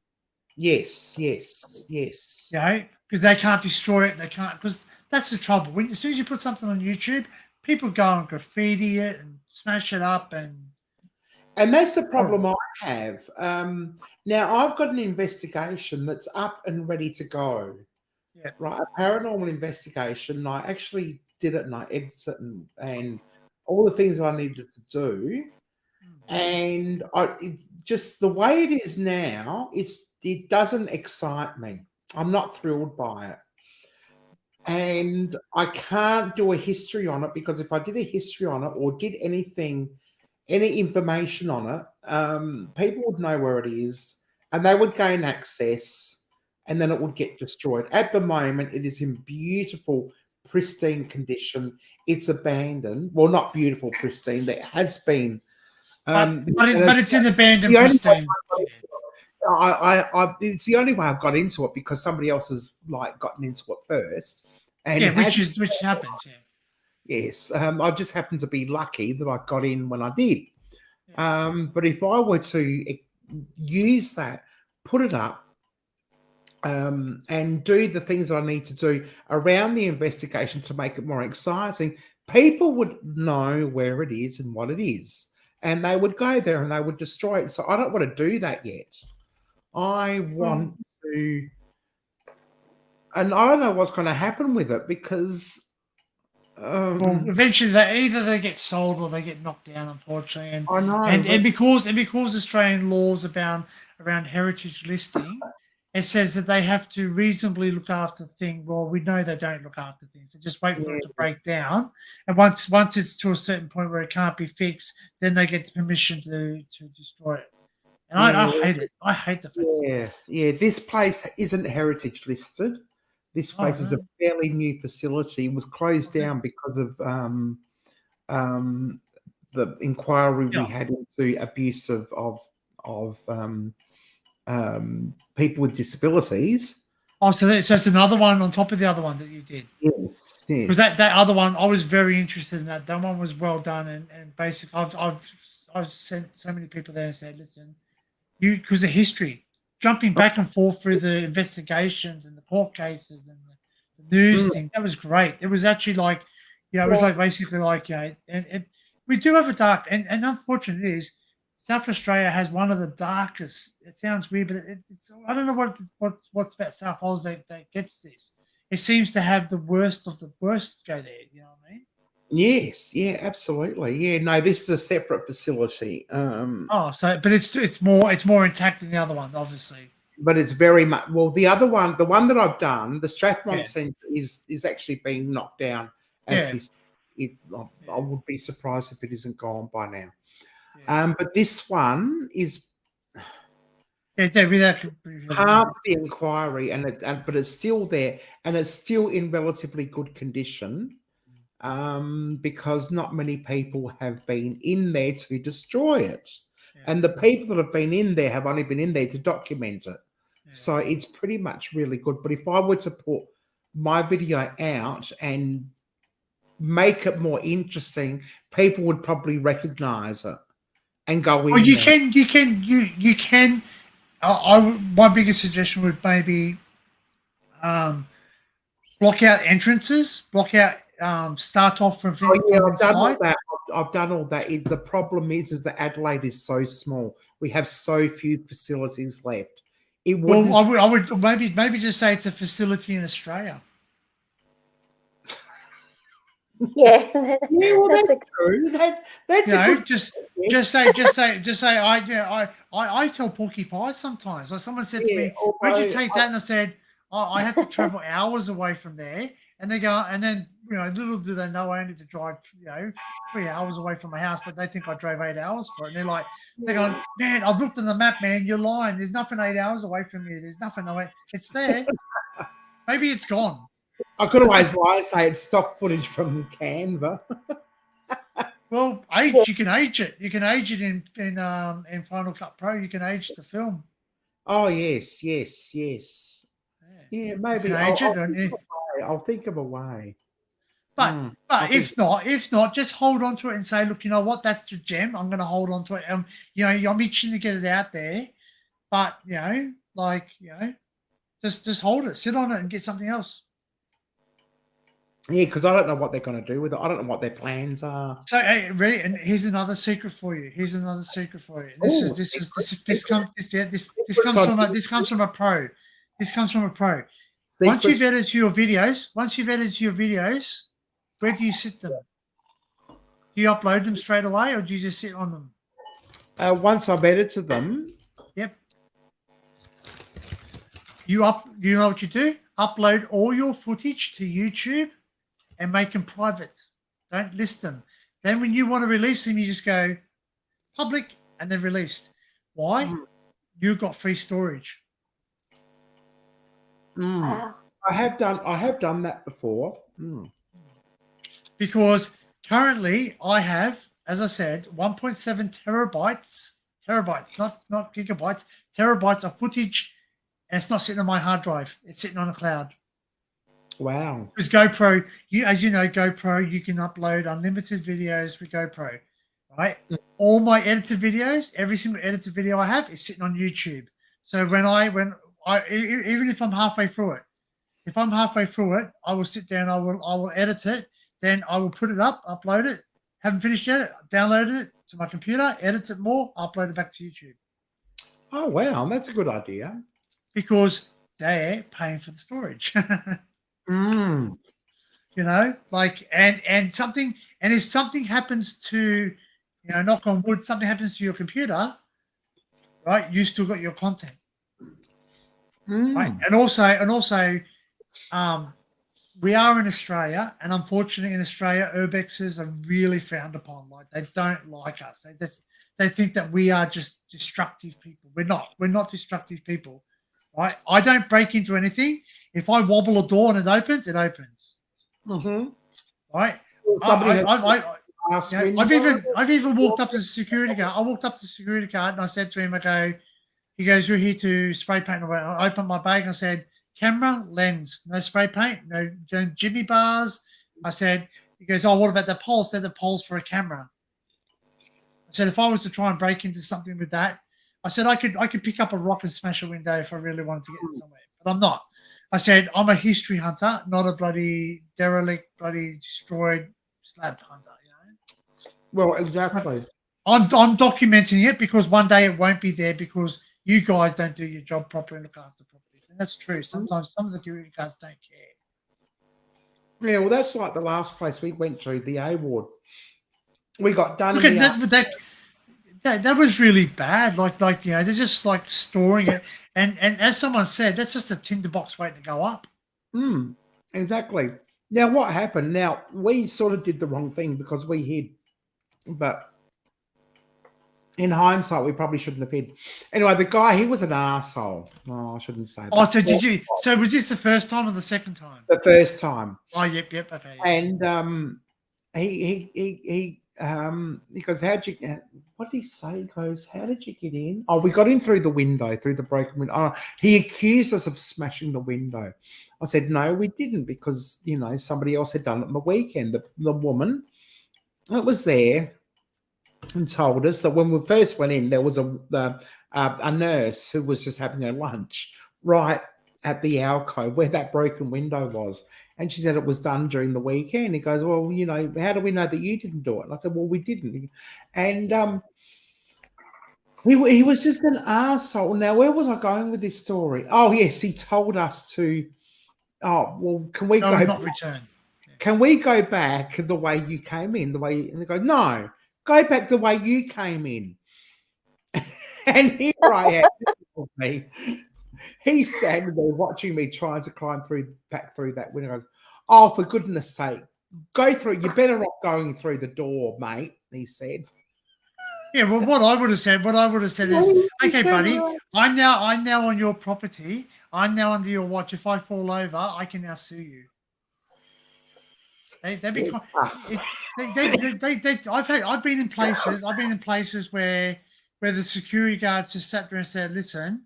Speaker 8: Yes.
Speaker 5: You know, because they can't destroy it. They can't because that's the trouble. As soon as you put something on YouTube, people go and graffiti it and smash it up
Speaker 8: And that's the problem I have. Now I've got an investigation that's up and ready to go.
Speaker 5: Yeah.
Speaker 8: Right, a paranormal investigation. I actually did it and I edited it and all the things that I needed to do. And just the way it is now, it doesn't excite me. I'm not thrilled by it. And I can't do a history on it because if I did a history on it or did any information on it, people would know where it is and they would gain access and then it would get destroyed. At the moment, it is in beautiful, pristine condition. It's abandoned. Well, not beautiful, pristine. There has been.
Speaker 5: but it's in abandoned pristine.
Speaker 8: It's the only way I've got into it because somebody else has like gotten into it first. And
Speaker 5: which happens. Yeah.
Speaker 8: Yes, I just happened to be lucky that I got in when I did. But if I were to use that, put it up, and do the things I need to do around the investigation to make it more exciting, people would know where it is and what it is. And they would go there and they would destroy it. So I don't want to do that yet. I want to... And I don't know what's going to happen with it because...
Speaker 5: well, eventually, they get sold or they get knocked down, unfortunately. And
Speaker 8: I know.
Speaker 5: and because Australian laws around heritage listing, it says that they have to reasonably look after things. Well, we know they don't look after things. They just wait for it to break down. And once it's to a certain point where it can't be fixed, then they get the permission to destroy it. And I hate it. I hate the fact.
Speaker 8: Yeah. This place isn't heritage listed. This place is a fairly new facility. It was closed down because of the inquiry we had into abuse of people with disabilities.
Speaker 5: Oh, so it's another one on top of the other one that you did.
Speaker 8: Yes.
Speaker 5: Because that other one, I was very interested in that. That one was well done, and basically, I've sent so many people there and said, listen, because of history, jumping back and forth through the investigations and the court cases and the news thing, that was great. It was actually like, it was like basically like, and we do have a dark, and unfortunately, it is. South Australia has one of the darkest. It sounds weird, but it's I don't know what's about South Oz that gets this. It seems to have the worst of the worst go there. You know what I mean?
Speaker 8: Yes. Yeah. Absolutely. Yeah. No, this is a separate facility.
Speaker 5: But it's more intact than the other one, obviously.
Speaker 8: But it's very much the other one, the one that I've done, the Strathmont Centre is actually being knocked down as I would be surprised if it isn't gone by now. But this one is part of the inquiry, but it's still there, and it's still in relatively good condition, because not many people have been in there to destroy it, and the people that have been in there have only been in there to document it. So it's pretty much really good. But if I were to put my video out and make it more interesting, people would probably recognize it and go in.
Speaker 5: Well, you can. My biggest suggestion would maybe block out entrances, block out start off from,
Speaker 8: Oh, yeah,
Speaker 5: from
Speaker 8: I've done all
Speaker 5: inside.
Speaker 8: that. I've done all that. The problem is that Adelaide is so small. We have so few facilities left. It wouldn't.
Speaker 5: Well, I would maybe just say it's a facility in Australia.
Speaker 9: Yeah.
Speaker 8: Yeah, well,
Speaker 9: That's
Speaker 8: that's true. That's
Speaker 5: You
Speaker 8: a
Speaker 5: know,
Speaker 8: good.
Speaker 5: just say I tell Porky Pie sometimes. Like someone said to
Speaker 8: Yeah,
Speaker 5: me, "Where'd you
Speaker 8: although
Speaker 5: take that?" And I said, I had to travel hours away from there. And they go, and then little do they know I only to drive 3 hours away from my house, but they think I drove 8 hours for it. And they're going, man, I've looked on the map, man. You're lying. There's nothing 8 hours away from you. There's nothing away. It's there. Maybe it's gone.
Speaker 8: I could always lie and say it's stock footage from Canva.
Speaker 5: Well, you can age it. You can age it in Final Cut Pro. You can age the film.
Speaker 8: Oh yes. Yeah, maybe I'll think of a way.
Speaker 5: But if not, just hold on to it and say, look, you know what? That's the gem. I'm going to hold on to it. I'm itching to get it out there. But just hold it, sit on it, and get something else.
Speaker 8: Yeah, because I don't know what they're going to do with it. I don't know what their plans are.
Speaker 5: So, hey, ready? And here's another secret for you. This comes from a pro. Once you've edited your videos, where do you sit them? Do you upload them straight away, or do you just sit on them?
Speaker 8: Once I've edited them.
Speaker 5: Yep. You know what you do? Upload all your footage to YouTube and make them private. Don't list them. Then when you want to release them, you just go public and then released. Why? You've got free storage.
Speaker 8: I have done that before.
Speaker 5: Because currently I have, as I said, 1.7 terabytes, not gigabytes, terabytes of footage, and it's not sitting on my hard drive. It's sitting on a cloud.
Speaker 8: Wow.
Speaker 5: Because GoPro, as you know, GoPro, you can upload unlimited videos for GoPro, right? All my edited videos, every single edited video I have is sitting on YouTube. So when I even if I'm halfway through it, I will sit down, I will edit it, then I will put it up, upload it. Haven't finished yet, downloaded it to my computer, edit it more, upload it back to YouTube.
Speaker 8: Oh wow, that's a good idea.
Speaker 5: Because they're paying for the storage. And if something happens to, knock on wood, something happens to your computer, right? You still got your content. Right. And also, we are in Australia, and unfortunately in Australia, urbexes are really frowned upon. Like they don't like us. They think that we are just destructive people. We're not. We're not destructive people. Right? I don't break into anything. If I wobble a door and it opens, it opens. Right? I've even walked up to the security guard. I walked up to the security guard and I said to him, he goes, "You're here to spray paint." I opened my bag and I said, "Camera, lens, no spray paint, no Jimmy bars." He goes, "Oh, what about the poles?" They're the poles for a camera. I said, if I was to try and break into something with that, I said I could pick up a rock and smash a window if I really wanted to get somewhere, but I'm not. I said I'm a history hunter, not a bloody derelict, bloody destroyed slab hunter.
Speaker 8: Well, exactly.
Speaker 5: I'm documenting it because one day it won't be there because you guys don't do your job properly and look after properties, and that's true. Sometimes some of the security guards don't care.
Speaker 8: Yeah, well, that's like the last place we went to, the A Ward. We got done.
Speaker 5: Look at that was really bad. They're just like storing it, and as someone said, that's just a tinderbox waiting to go up.
Speaker 8: Exactly. Now, what happened? Now we sort of did the wrong thing because we hid, but in hindsight, we probably shouldn't have hid. Anyway, the guy, he was an arsehole. Oh, I shouldn't say that.
Speaker 5: Oh, so did you? So was this the first time or the second time?
Speaker 8: The first time.
Speaker 5: Oh, yep, okay.
Speaker 8: And he goes, "How'd you? What did he say?" He goes, "How did you get in?" Oh, we got in through the window, through the broken window. Oh, he accused us of smashing the window. I said, "No, we didn't, because somebody else had done it on the weekend." The woman that was there and told us that when we first went in, there was a nurse who was just having her lunch right at the alcove where that broken window was. And she said it was done during the weekend. He goes, well, you know, how do we know that you didn't do it? And I said, well, we didn't. And he was just an arsehole. Now, where was I going with this story? Oh, yes, he told us to, oh, well, can we go
Speaker 5: not return?
Speaker 8: Can we go back the way you came in? The way, and they go, no, go back the way you came in. And here I am. Me. He's standing there watching me trying to climb back through that window. He goes, oh, for goodness sake, go through. You're better off going through the door, mate, he said.
Speaker 5: Yeah, well, what I would have said is, okay, buddy, I'm now on your property. I'm now under your watch. If I fall over, I can now sue you. I've been in places where the security guards just sat there and said, listen,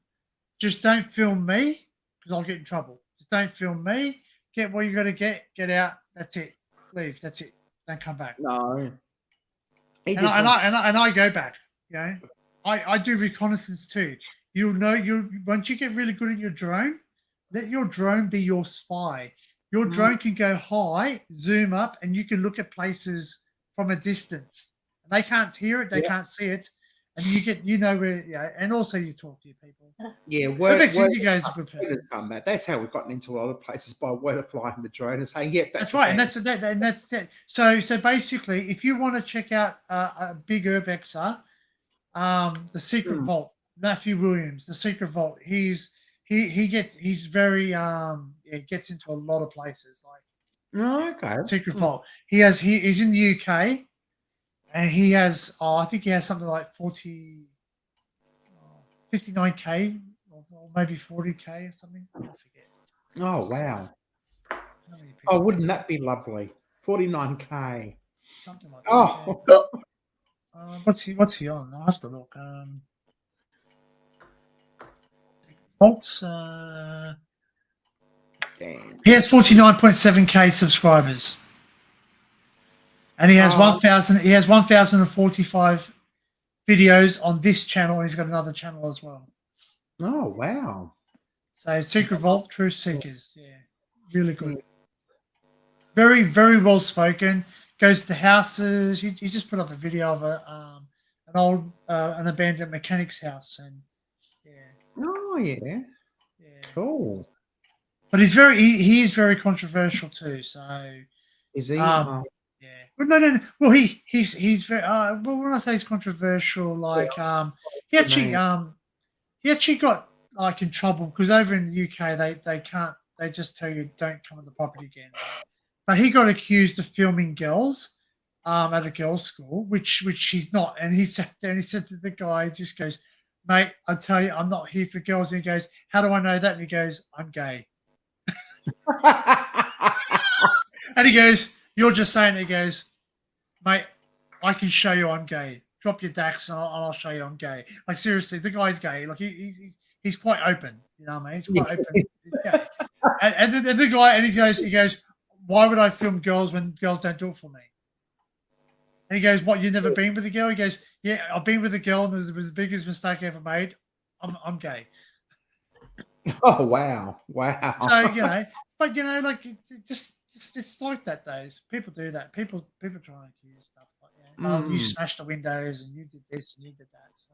Speaker 5: just don't film me because I'll get in trouble. Just don't film me. Get what you got to get out. That's it. Leave. That's it. Don't come back.
Speaker 8: No.
Speaker 5: And I go back. You know, I do reconnaissance too. You'll know once you get really good at your drone, let your drone be your spy. Your drone can go high, zoom up, and you can look at places from a distance. They can't hear it, they can't see it, and you know where. Yeah, and also you talk to your people.
Speaker 8: Yeah, that's how we've gotten into a lot of places by word of flying the drone and saying, "Yep,
Speaker 5: that's right." And that's it. So basically, if you want to check out a big urbexer, the Secret Vault, Matthew Williams, the Secret Vault. He's very gets into a lot of places like Secret Vault. He's in the UK, and he has I think he has something like 59k or maybe 40k or something. I forget.
Speaker 8: Oh wow! Oh, wouldn't that be lovely? 49k.
Speaker 5: Something like that. Oh, what's he on? I'll have to look. Vaults. He has 49.7k subscribers, and he has 1,000. He has 1,045 videos on this channel. And he's got another channel as well.
Speaker 8: Oh wow!
Speaker 5: So Secret Vault, Truth Seekers, really good. Very, very well spoken. Goes to houses. He just put up a video of an abandoned mechanic's house, and
Speaker 8: oh yeah, cool.
Speaker 5: But he is very controversial too. So
Speaker 8: is he?
Speaker 5: Yeah. Well, no. Well, he's very. Well, when I say he's controversial, like he actually got like in trouble because over in the UK they can't. They just tell you don't come on the property again. But he got accused of filming girls at a girls' school, which he's not. And he sat there and he said to the guy, he just goes, mate, I tell you, I'm not here for girls. And he goes, how do I know that? And he goes, I'm gay. And he goes, you're just saying it. He goes, mate, I can show you I'm gay. Drop your dax and I'll show you I'm gay. Like seriously, the guy's gay. Like he's quite open. You know what I mean? He's quite open. He's gay. And the guy, and he goes, why would I film girls when girls don't do it for me? And he goes, what, you've never been with a girl? He goes, yeah, I've been with a girl and it was the biggest mistake I ever made. I'm gay.
Speaker 8: Oh, wow.
Speaker 5: So, like it's like that days. People do that. People try and accuse stuff like that. Oh, you smashed the windows and you did this and you did that. So.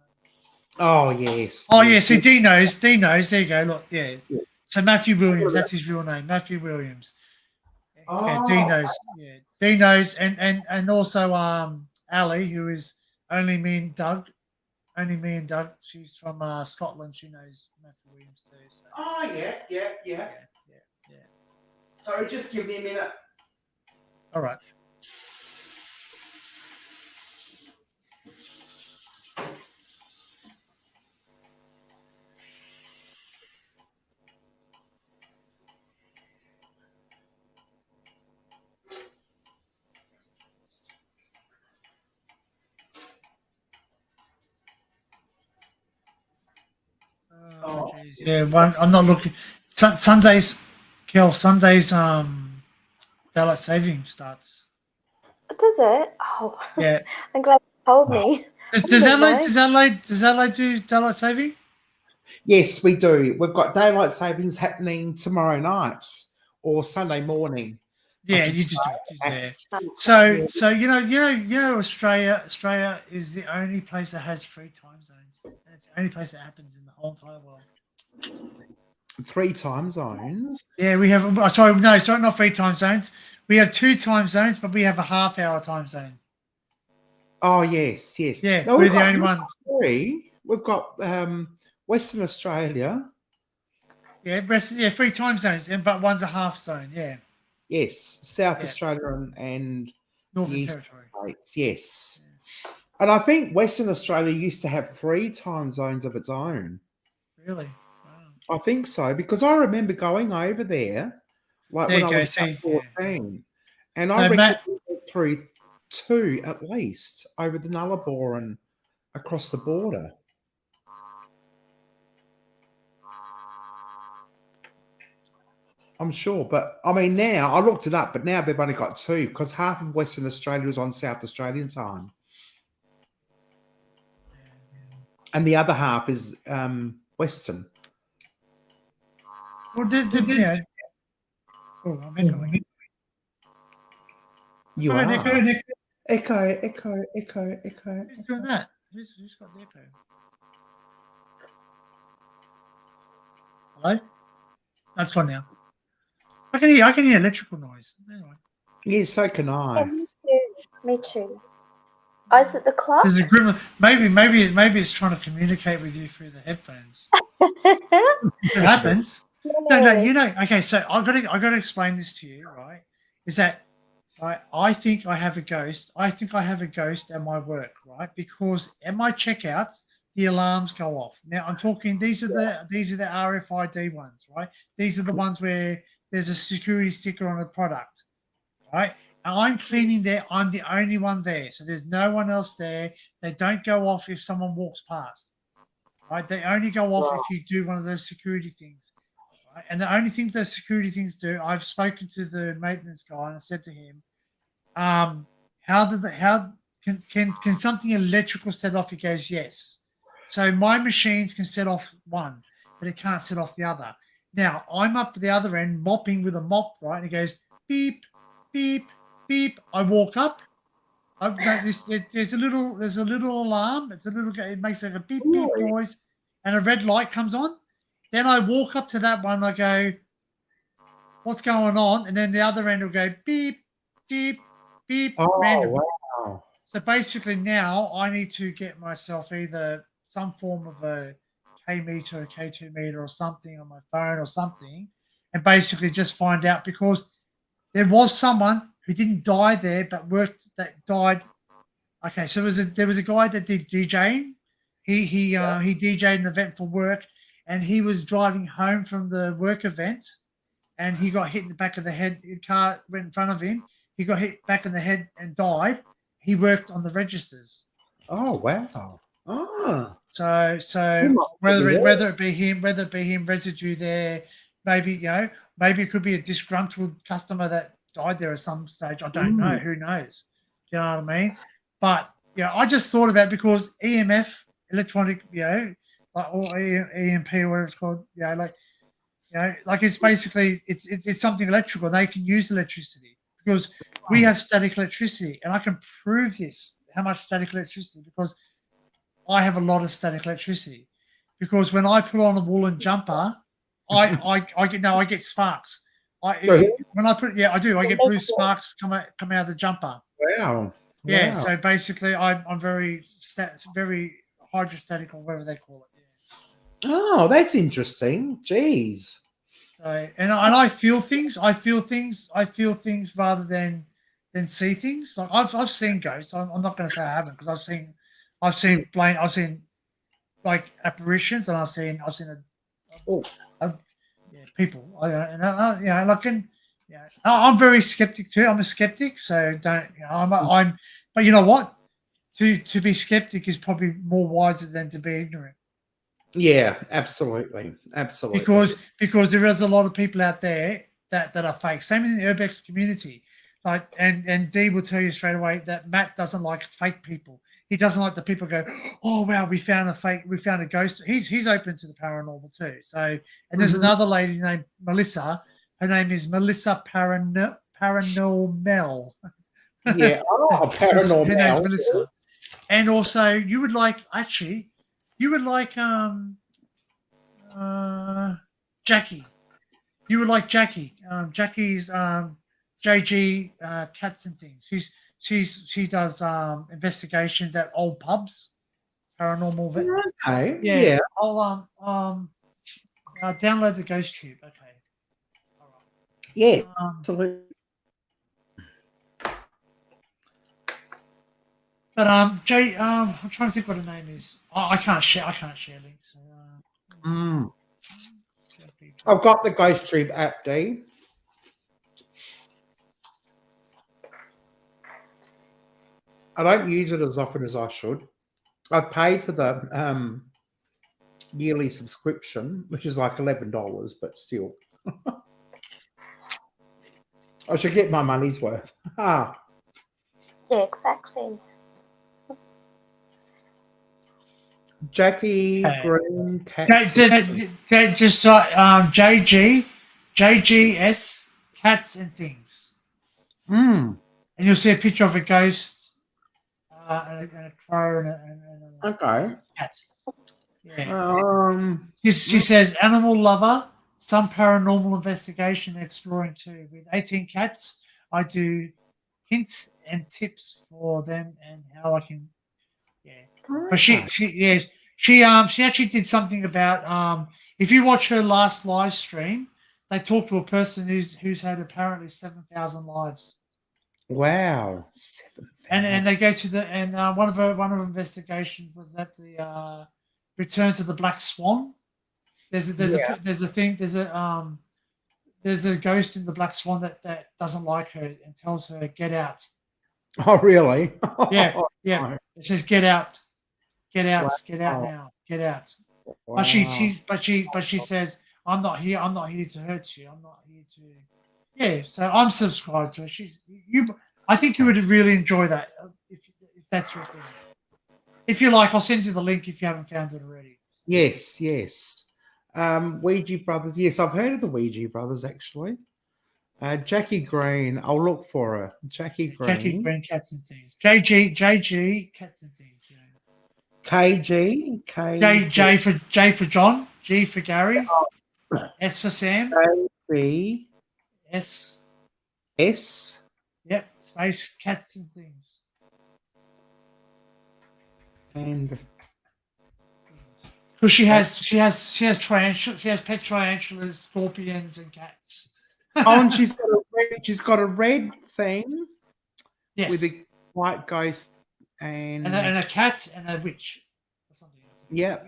Speaker 8: Oh, yes.
Speaker 5: Oh, yeah. See, D knows. There you go. Look, yeah. So Matthew Williams, that's his real name. Matthew Williams. Yeah, D knows. Yeah, D knows, and also Ali, who is only me and Doug. She's from Scotland. She knows Matthew Williams too. So.
Speaker 8: Oh yeah. So just give me a minute.
Speaker 5: All right. Yeah, I'm not looking. Sundays, Kel. Sundays, daylight saving starts.
Speaker 9: Does it? Oh,
Speaker 5: yeah.
Speaker 9: I'm glad you told me.
Speaker 5: Does Adelaide do daylight saving?
Speaker 8: Yes, we do. We've got daylight savings happening tomorrow night or Sunday morning.
Speaker 5: Yeah, you just So Australia is the only place that has 3 time zones. And it's the only place that happens in the whole entire world.
Speaker 8: 3 time zones.
Speaker 5: Yeah, we have. Sorry, not 3 time zones. We have 2 time zones, but we have a half-hour time zone.
Speaker 8: Oh yes, yes.
Speaker 5: Yeah,
Speaker 8: No,
Speaker 5: we're
Speaker 8: we've
Speaker 5: the
Speaker 8: got
Speaker 5: only one.
Speaker 8: 3. We've got Western Australia.
Speaker 5: Yeah, 3 time zones, but one's a half zone. Yeah.
Speaker 8: Yes, South Australia and
Speaker 5: Northern
Speaker 8: Eastern
Speaker 5: Territory.
Speaker 8: States. Yes, and I think Western Australia used to have 3 time zones of its own.
Speaker 5: Really?
Speaker 8: I think so because I remember going over there, like
Speaker 5: There
Speaker 8: when
Speaker 5: you
Speaker 8: I
Speaker 5: go,
Speaker 8: was
Speaker 5: see,
Speaker 8: 14, and
Speaker 5: So,
Speaker 8: I reckon
Speaker 5: Matt-
Speaker 8: we went through 2 at least over the Nullarbor and across the border. I'm sure, but I mean now I looked it up, but now they've only got 2 because half of Western Australia is on South Australian time, and the other half is Western.
Speaker 5: Well, there's Oh, I'm echoing.
Speaker 8: You
Speaker 5: Oh,
Speaker 8: are
Speaker 5: an echo.
Speaker 8: echo.
Speaker 5: Who's doing that? Who's got the echo? Hello? That's gone now. I can hear electrical noise. Anyway.
Speaker 8: Yeah, so can I.
Speaker 9: Me too. Oh, is it the clock?
Speaker 5: There's a gremlin. Maybe it's trying to communicate with you through the headphones. It happens. No. Okay, so I got to explain this to you, right? Is that I think I have a ghost. I think I have a ghost at my work, right? Because at my checkouts, the alarms go off. Now I'm talking. These are the RFID ones, right? These are the ones where there's a security sticker on the product, right? And I'm cleaning there. I'm the only one there, so there's no one else there. They don't go off if someone walks past, right? They only go off if you do one of those security things. Right? And the only thing those security things do, I've spoken to the maintenance guy and I said to him, how can something electrical set off? He goes, yes. So my machines can set off one, but it can't set off the other. Now I'm up at the other end mopping with a mop, right? And it goes beep, beep, beep. I walk up. There's a little alarm. It makes like a beep beep noise, and a red light comes on. Then I walk up to that one. I go, what's going on? And then the other end will go beep, beep, beep.
Speaker 8: Oh,
Speaker 5: randomly.
Speaker 8: wow.
Speaker 5: So basically now I need to get myself either some form of a K meter, a K2 meter or something on my phone or something, and basically just find out, because there was someone who didn't die there but that died. Okay, so there was a guy that did DJing. He DJed an event for work, and he was driving home from the work event, and he got hit in the back of the head. The car went in front of him. He got hit back in the head and died. He worked on the registers.
Speaker 8: Oh wow! Oh,
Speaker 5: so whether it be him, residue there, maybe it could be a disgruntled customer that died there at some stage. I don't know. Who knows? Do you know what I mean? But I just thought about it because EMF, electronic, or EMP or whatever it's called, like it's basically it's something electrical. They can use electricity because we have static electricity, and I can prove this, how much static electricity, because I have a lot of static electricity. Because when I put on a woolen jumper, I get sparks. When I put I do. I get blue sparks come out of the jumper.
Speaker 8: Wow.
Speaker 5: Yeah.
Speaker 8: Wow.
Speaker 5: So basically, I'm very hydrostatic or whatever they call it. Yeah.
Speaker 8: Oh, that's interesting. Jeez.
Speaker 5: So and I feel things. I feel things rather than see things. Like I've seen ghosts. I'm not going to say I haven't, because I've seen like apparitions, and I've seen people. I'm very skeptic too. I'm a skeptic, so don't. But you know what? To be skeptic is probably more wiser than to be ignorant.
Speaker 8: Yeah, absolutely.
Speaker 5: Because there is a lot of people out there that are fake. Same in the Urbex community. Like and Dee will tell you straight away that Matt doesn't like fake people. he doesn't like the people go, oh wow, we found a ghost. He's open to the paranormal too. So, and there's another lady named Melissa. Her name is Melissa Paranormal.
Speaker 8: Yeah, oh, paranormal.
Speaker 5: Her name's Melissa. And also, you would like Jackie. You would like Jackie. Jackie's JG Cats and Things. She does investigations at old pubs, paranormal.
Speaker 8: Okay.
Speaker 5: Yeah.
Speaker 8: Yeah.
Speaker 5: I'll download the Ghost Tube. Okay. All right.
Speaker 8: Yeah. Absolutely.
Speaker 5: But Jay, I'm trying to think what her name is. Oh, I can't share links. So,
Speaker 8: I've got the Ghost Tube app, D. I don't use it as often as I should. I've paid for the yearly subscription, which is like $11, but still. I should get my money's worth.
Speaker 9: Yeah, exactly.
Speaker 8: Jackie Green Cat.
Speaker 5: Just JGS Cats and Things.
Speaker 8: Mm.
Speaker 5: And you'll see a picture of a ghost and a crow and a cat. Yeah. She says, animal lover, some paranormal investigation exploring too. With 18 cats, I do hints and tips for them and how I can. Yeah. But she actually did something about if you watch her last live stream, they talked to a person who's had apparently 7,000 lives.
Speaker 8: Wow.
Speaker 5: And they go to one of her investigations was that the return to the Black Swan. There's a ghost in the Black Swan that doesn't like her and tells her get out.
Speaker 8: Oh really?
Speaker 5: Yeah. It says get out. Get out, get out now, get out. Wow. But she says, I'm not here to hurt you. I'm not here to. Yeah, so I'm subscribed to her. I think you would really enjoy that if that's your thing. If you like, I'll send you the link if you haven't found it already.
Speaker 8: Yes. Ouija Brothers. Yes, I've heard of the Ouija Brothers actually. Jackie Green. I'll look for her. Jackie Green
Speaker 5: Cats and Things. JG Cats and Things. Yeah. J for John, G for Gary, S for Sam,
Speaker 8: B
Speaker 5: S. Yep, space Cats and Things.
Speaker 8: And
Speaker 5: because she has pet tarantulas, scorpions, and cats.
Speaker 8: Oh, and she's got a red thing.
Speaker 5: Yes.
Speaker 8: With a white ghost and
Speaker 5: a cat and a witch or something.
Speaker 8: Yeah.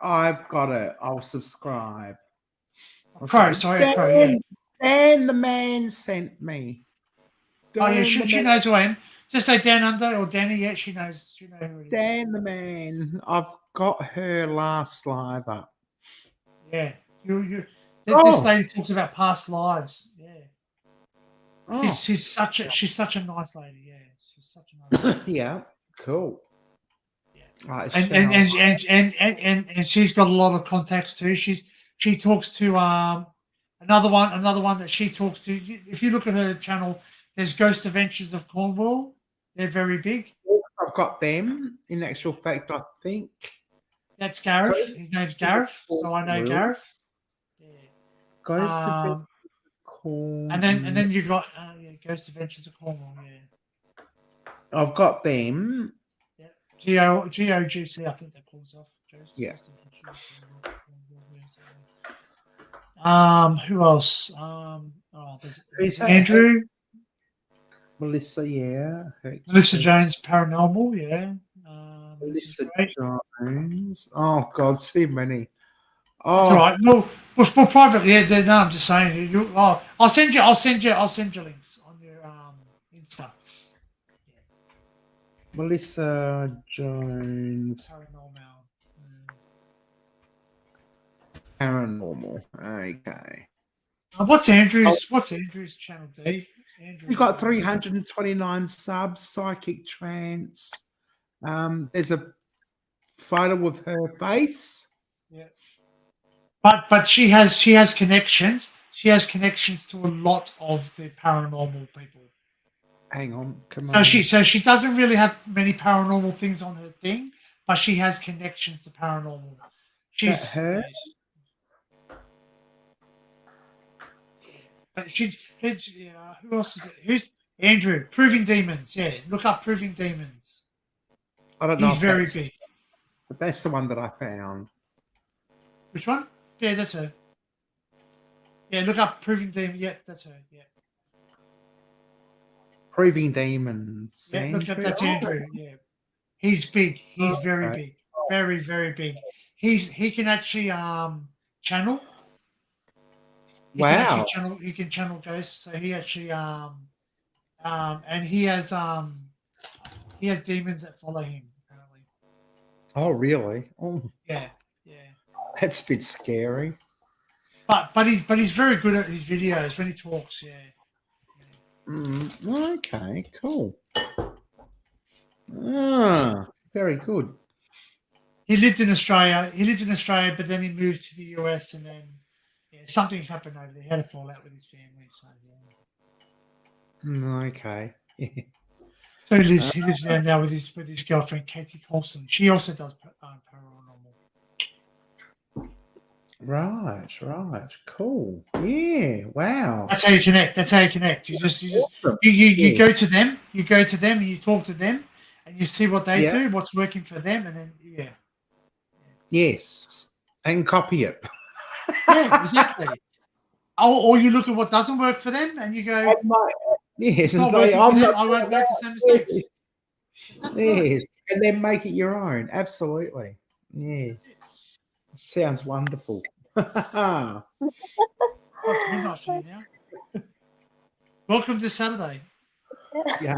Speaker 8: I've got it. I'll subscribe.
Speaker 5: Crow, yeah.
Speaker 8: Dan the man sent me.
Speaker 5: She knows who I am. Just say Dan Under or Danny. Yeah, she knows who it is.
Speaker 8: Dan the man. I've got her last live up.
Speaker 5: Yeah, this lady talks about past lives. Yeah. Oh. She's such a nice lady. Yeah, she's such a nice lady.
Speaker 8: Yeah, cool.
Speaker 5: Yeah, and she's got a lot of contacts too. She talks to another one that she talks to. If you look at her channel, there's Ghost Adventures of Cornwall. They're very big.
Speaker 8: I've got them. In actual fact, I think
Speaker 5: that's Gareth. His name's Gareth, so I know Gareth. Yeah.
Speaker 8: Ghost Adventures of Cornwall.
Speaker 5: And then you got Ghost Adventures of Cornwall. Yeah.
Speaker 8: I've got them.
Speaker 5: Yeah. GOGC, I think that calls off.
Speaker 8: Yeah.
Speaker 5: Who else? There's Andrew.
Speaker 8: Melissa, yeah.
Speaker 5: Melissa Jones, Paranormal, yeah.
Speaker 8: Melissa Jones. Oh God, too many. Oh,
Speaker 5: that's right. Well, privately, yeah. No, I'm just saying. I'll send you links on your Insta. Yeah.
Speaker 8: Melissa Jones. Paranormal. Okay.
Speaker 5: What's Andrew's channel, D?
Speaker 8: You've got 329 subs, psychic trance. There's a photo of her face.
Speaker 5: Yeah. But she has connections. She has connections to a lot of the paranormal people.
Speaker 8: Hang on, come
Speaker 5: So
Speaker 8: on.
Speaker 5: she doesn't really have many paranormal things on her thing, but she has connections to paranormal. She's
Speaker 8: her?
Speaker 5: who else is it? Who's Andrew? Proving Demons. Yeah, look up Proving Demons.
Speaker 8: I don't know.
Speaker 5: He's
Speaker 8: if
Speaker 5: very
Speaker 8: that's-
Speaker 5: big.
Speaker 8: But that's the one that I found.
Speaker 5: Which one? Yeah, that's her. Yeah, look up Proving Demons. Yeah, that's her. Yeah.
Speaker 8: Proving Demons.
Speaker 5: Yeah, look up, that's
Speaker 8: Oh,
Speaker 5: Andrew. Yeah, he's big. He's very
Speaker 8: okay.
Speaker 5: big. Very, very big. He can actually channel. He can
Speaker 8: Wow.
Speaker 5: actually channel. He can channel ghosts. So he actually and he has demons that follow him. Apparently.
Speaker 8: Oh, really? Oh,
Speaker 5: Yeah.
Speaker 8: that's a bit scary.
Speaker 5: But he's very good at his videos when he talks. Yeah.
Speaker 8: Okay, cool. Ah, very good.
Speaker 5: He lived in Australia. But then he moved to the US, and then something happened over there. He had a fallout with his family. So
Speaker 8: Okay.
Speaker 5: So he lives there now with his girlfriend Katie Colson. She also does paranormal.
Speaker 8: Right. Cool. Yeah. Wow.
Speaker 5: That's how you connect. You just
Speaker 8: Awesome.
Speaker 5: you go to them. You go to them and you talk to them, and you see what they
Speaker 8: Yeah.
Speaker 5: do, what's working for them, and then
Speaker 8: Yes. And copy it.
Speaker 5: yeah, exactly. Or you look at what doesn't work for them, and you go,
Speaker 8: Yes.
Speaker 5: it's not
Speaker 8: and say,
Speaker 5: working for them.
Speaker 8: not
Speaker 5: I won't make the same mistakes.
Speaker 8: Yes. And then make it your own. Absolutely. Yeah. Sounds wonderful.
Speaker 5: Oh, it's midnight for you now. Welcome to Saturday.
Speaker 8: Yeah.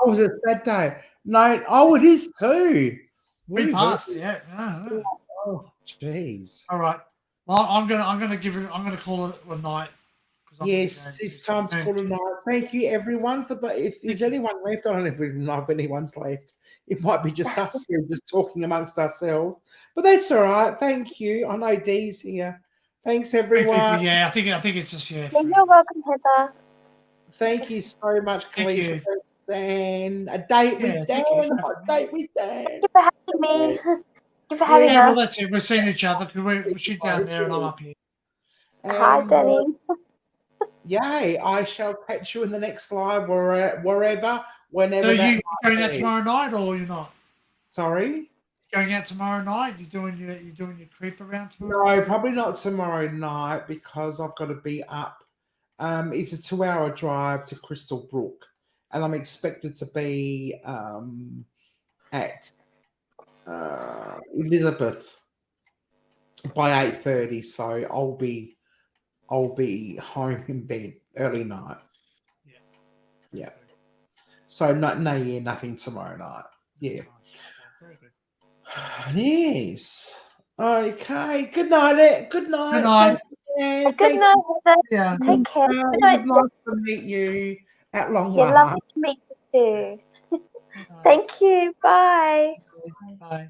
Speaker 8: Oh, was it that day? No. Oh, it is too.
Speaker 5: We
Speaker 8: Woo,
Speaker 5: passed.
Speaker 8: woo.
Speaker 5: Yeah.
Speaker 8: Oh, jeez.
Speaker 5: All right. Well, I'm gonna call it a night.
Speaker 8: Yes, it's time to call it a night. Thank you, everyone, for the. If there's anyone left, I don't know if anyone's left. It might be just us here, just talking amongst ourselves. But that's all right. Thank you. I know Dee's here. Thanks, everyone.
Speaker 5: Yeah, I think it's just
Speaker 9: You're welcome, Heather.
Speaker 8: Thank you so much,
Speaker 5: Thank
Speaker 8: Kalisha.
Speaker 5: you.
Speaker 8: Thanks, Dan. A date with Dan.
Speaker 5: thank you.
Speaker 8: A hot date with Dan.
Speaker 9: Thank you for having me. Thank you for having
Speaker 5: Yeah, well,
Speaker 9: us.
Speaker 5: that's it. We're seeing each other because she's down there and I'm up here.
Speaker 9: Hi,
Speaker 8: And,
Speaker 9: Danny.
Speaker 8: Yay! I shall catch you in the next live wherever, whenever.
Speaker 5: So
Speaker 8: that
Speaker 5: you
Speaker 8: might
Speaker 5: going out
Speaker 8: be.
Speaker 5: tomorrow night or you're not?
Speaker 8: Sorry.
Speaker 5: Going out tomorrow night? You doing your creep around tomorrow?
Speaker 8: No, probably not tomorrow night because I've got to be up. It's a 2-hour drive to Crystal Brook, and I'm expected to be at Elizabeth by 8:30. So I'll be home in bed early night. Yeah. So nothing tomorrow night. Yeah.
Speaker 5: Very good.
Speaker 8: Yes. Okay. Good night. Good night.
Speaker 5: Good night.
Speaker 8: Yeah,
Speaker 9: Good night, Heather.
Speaker 5: Yeah.
Speaker 9: Take care.
Speaker 8: It
Speaker 9: Good
Speaker 8: was
Speaker 9: night,
Speaker 8: nice to meet you at long
Speaker 9: Yeah,
Speaker 8: last.
Speaker 9: lovely to meet you too. Thank you. Bye.
Speaker 5: Bye.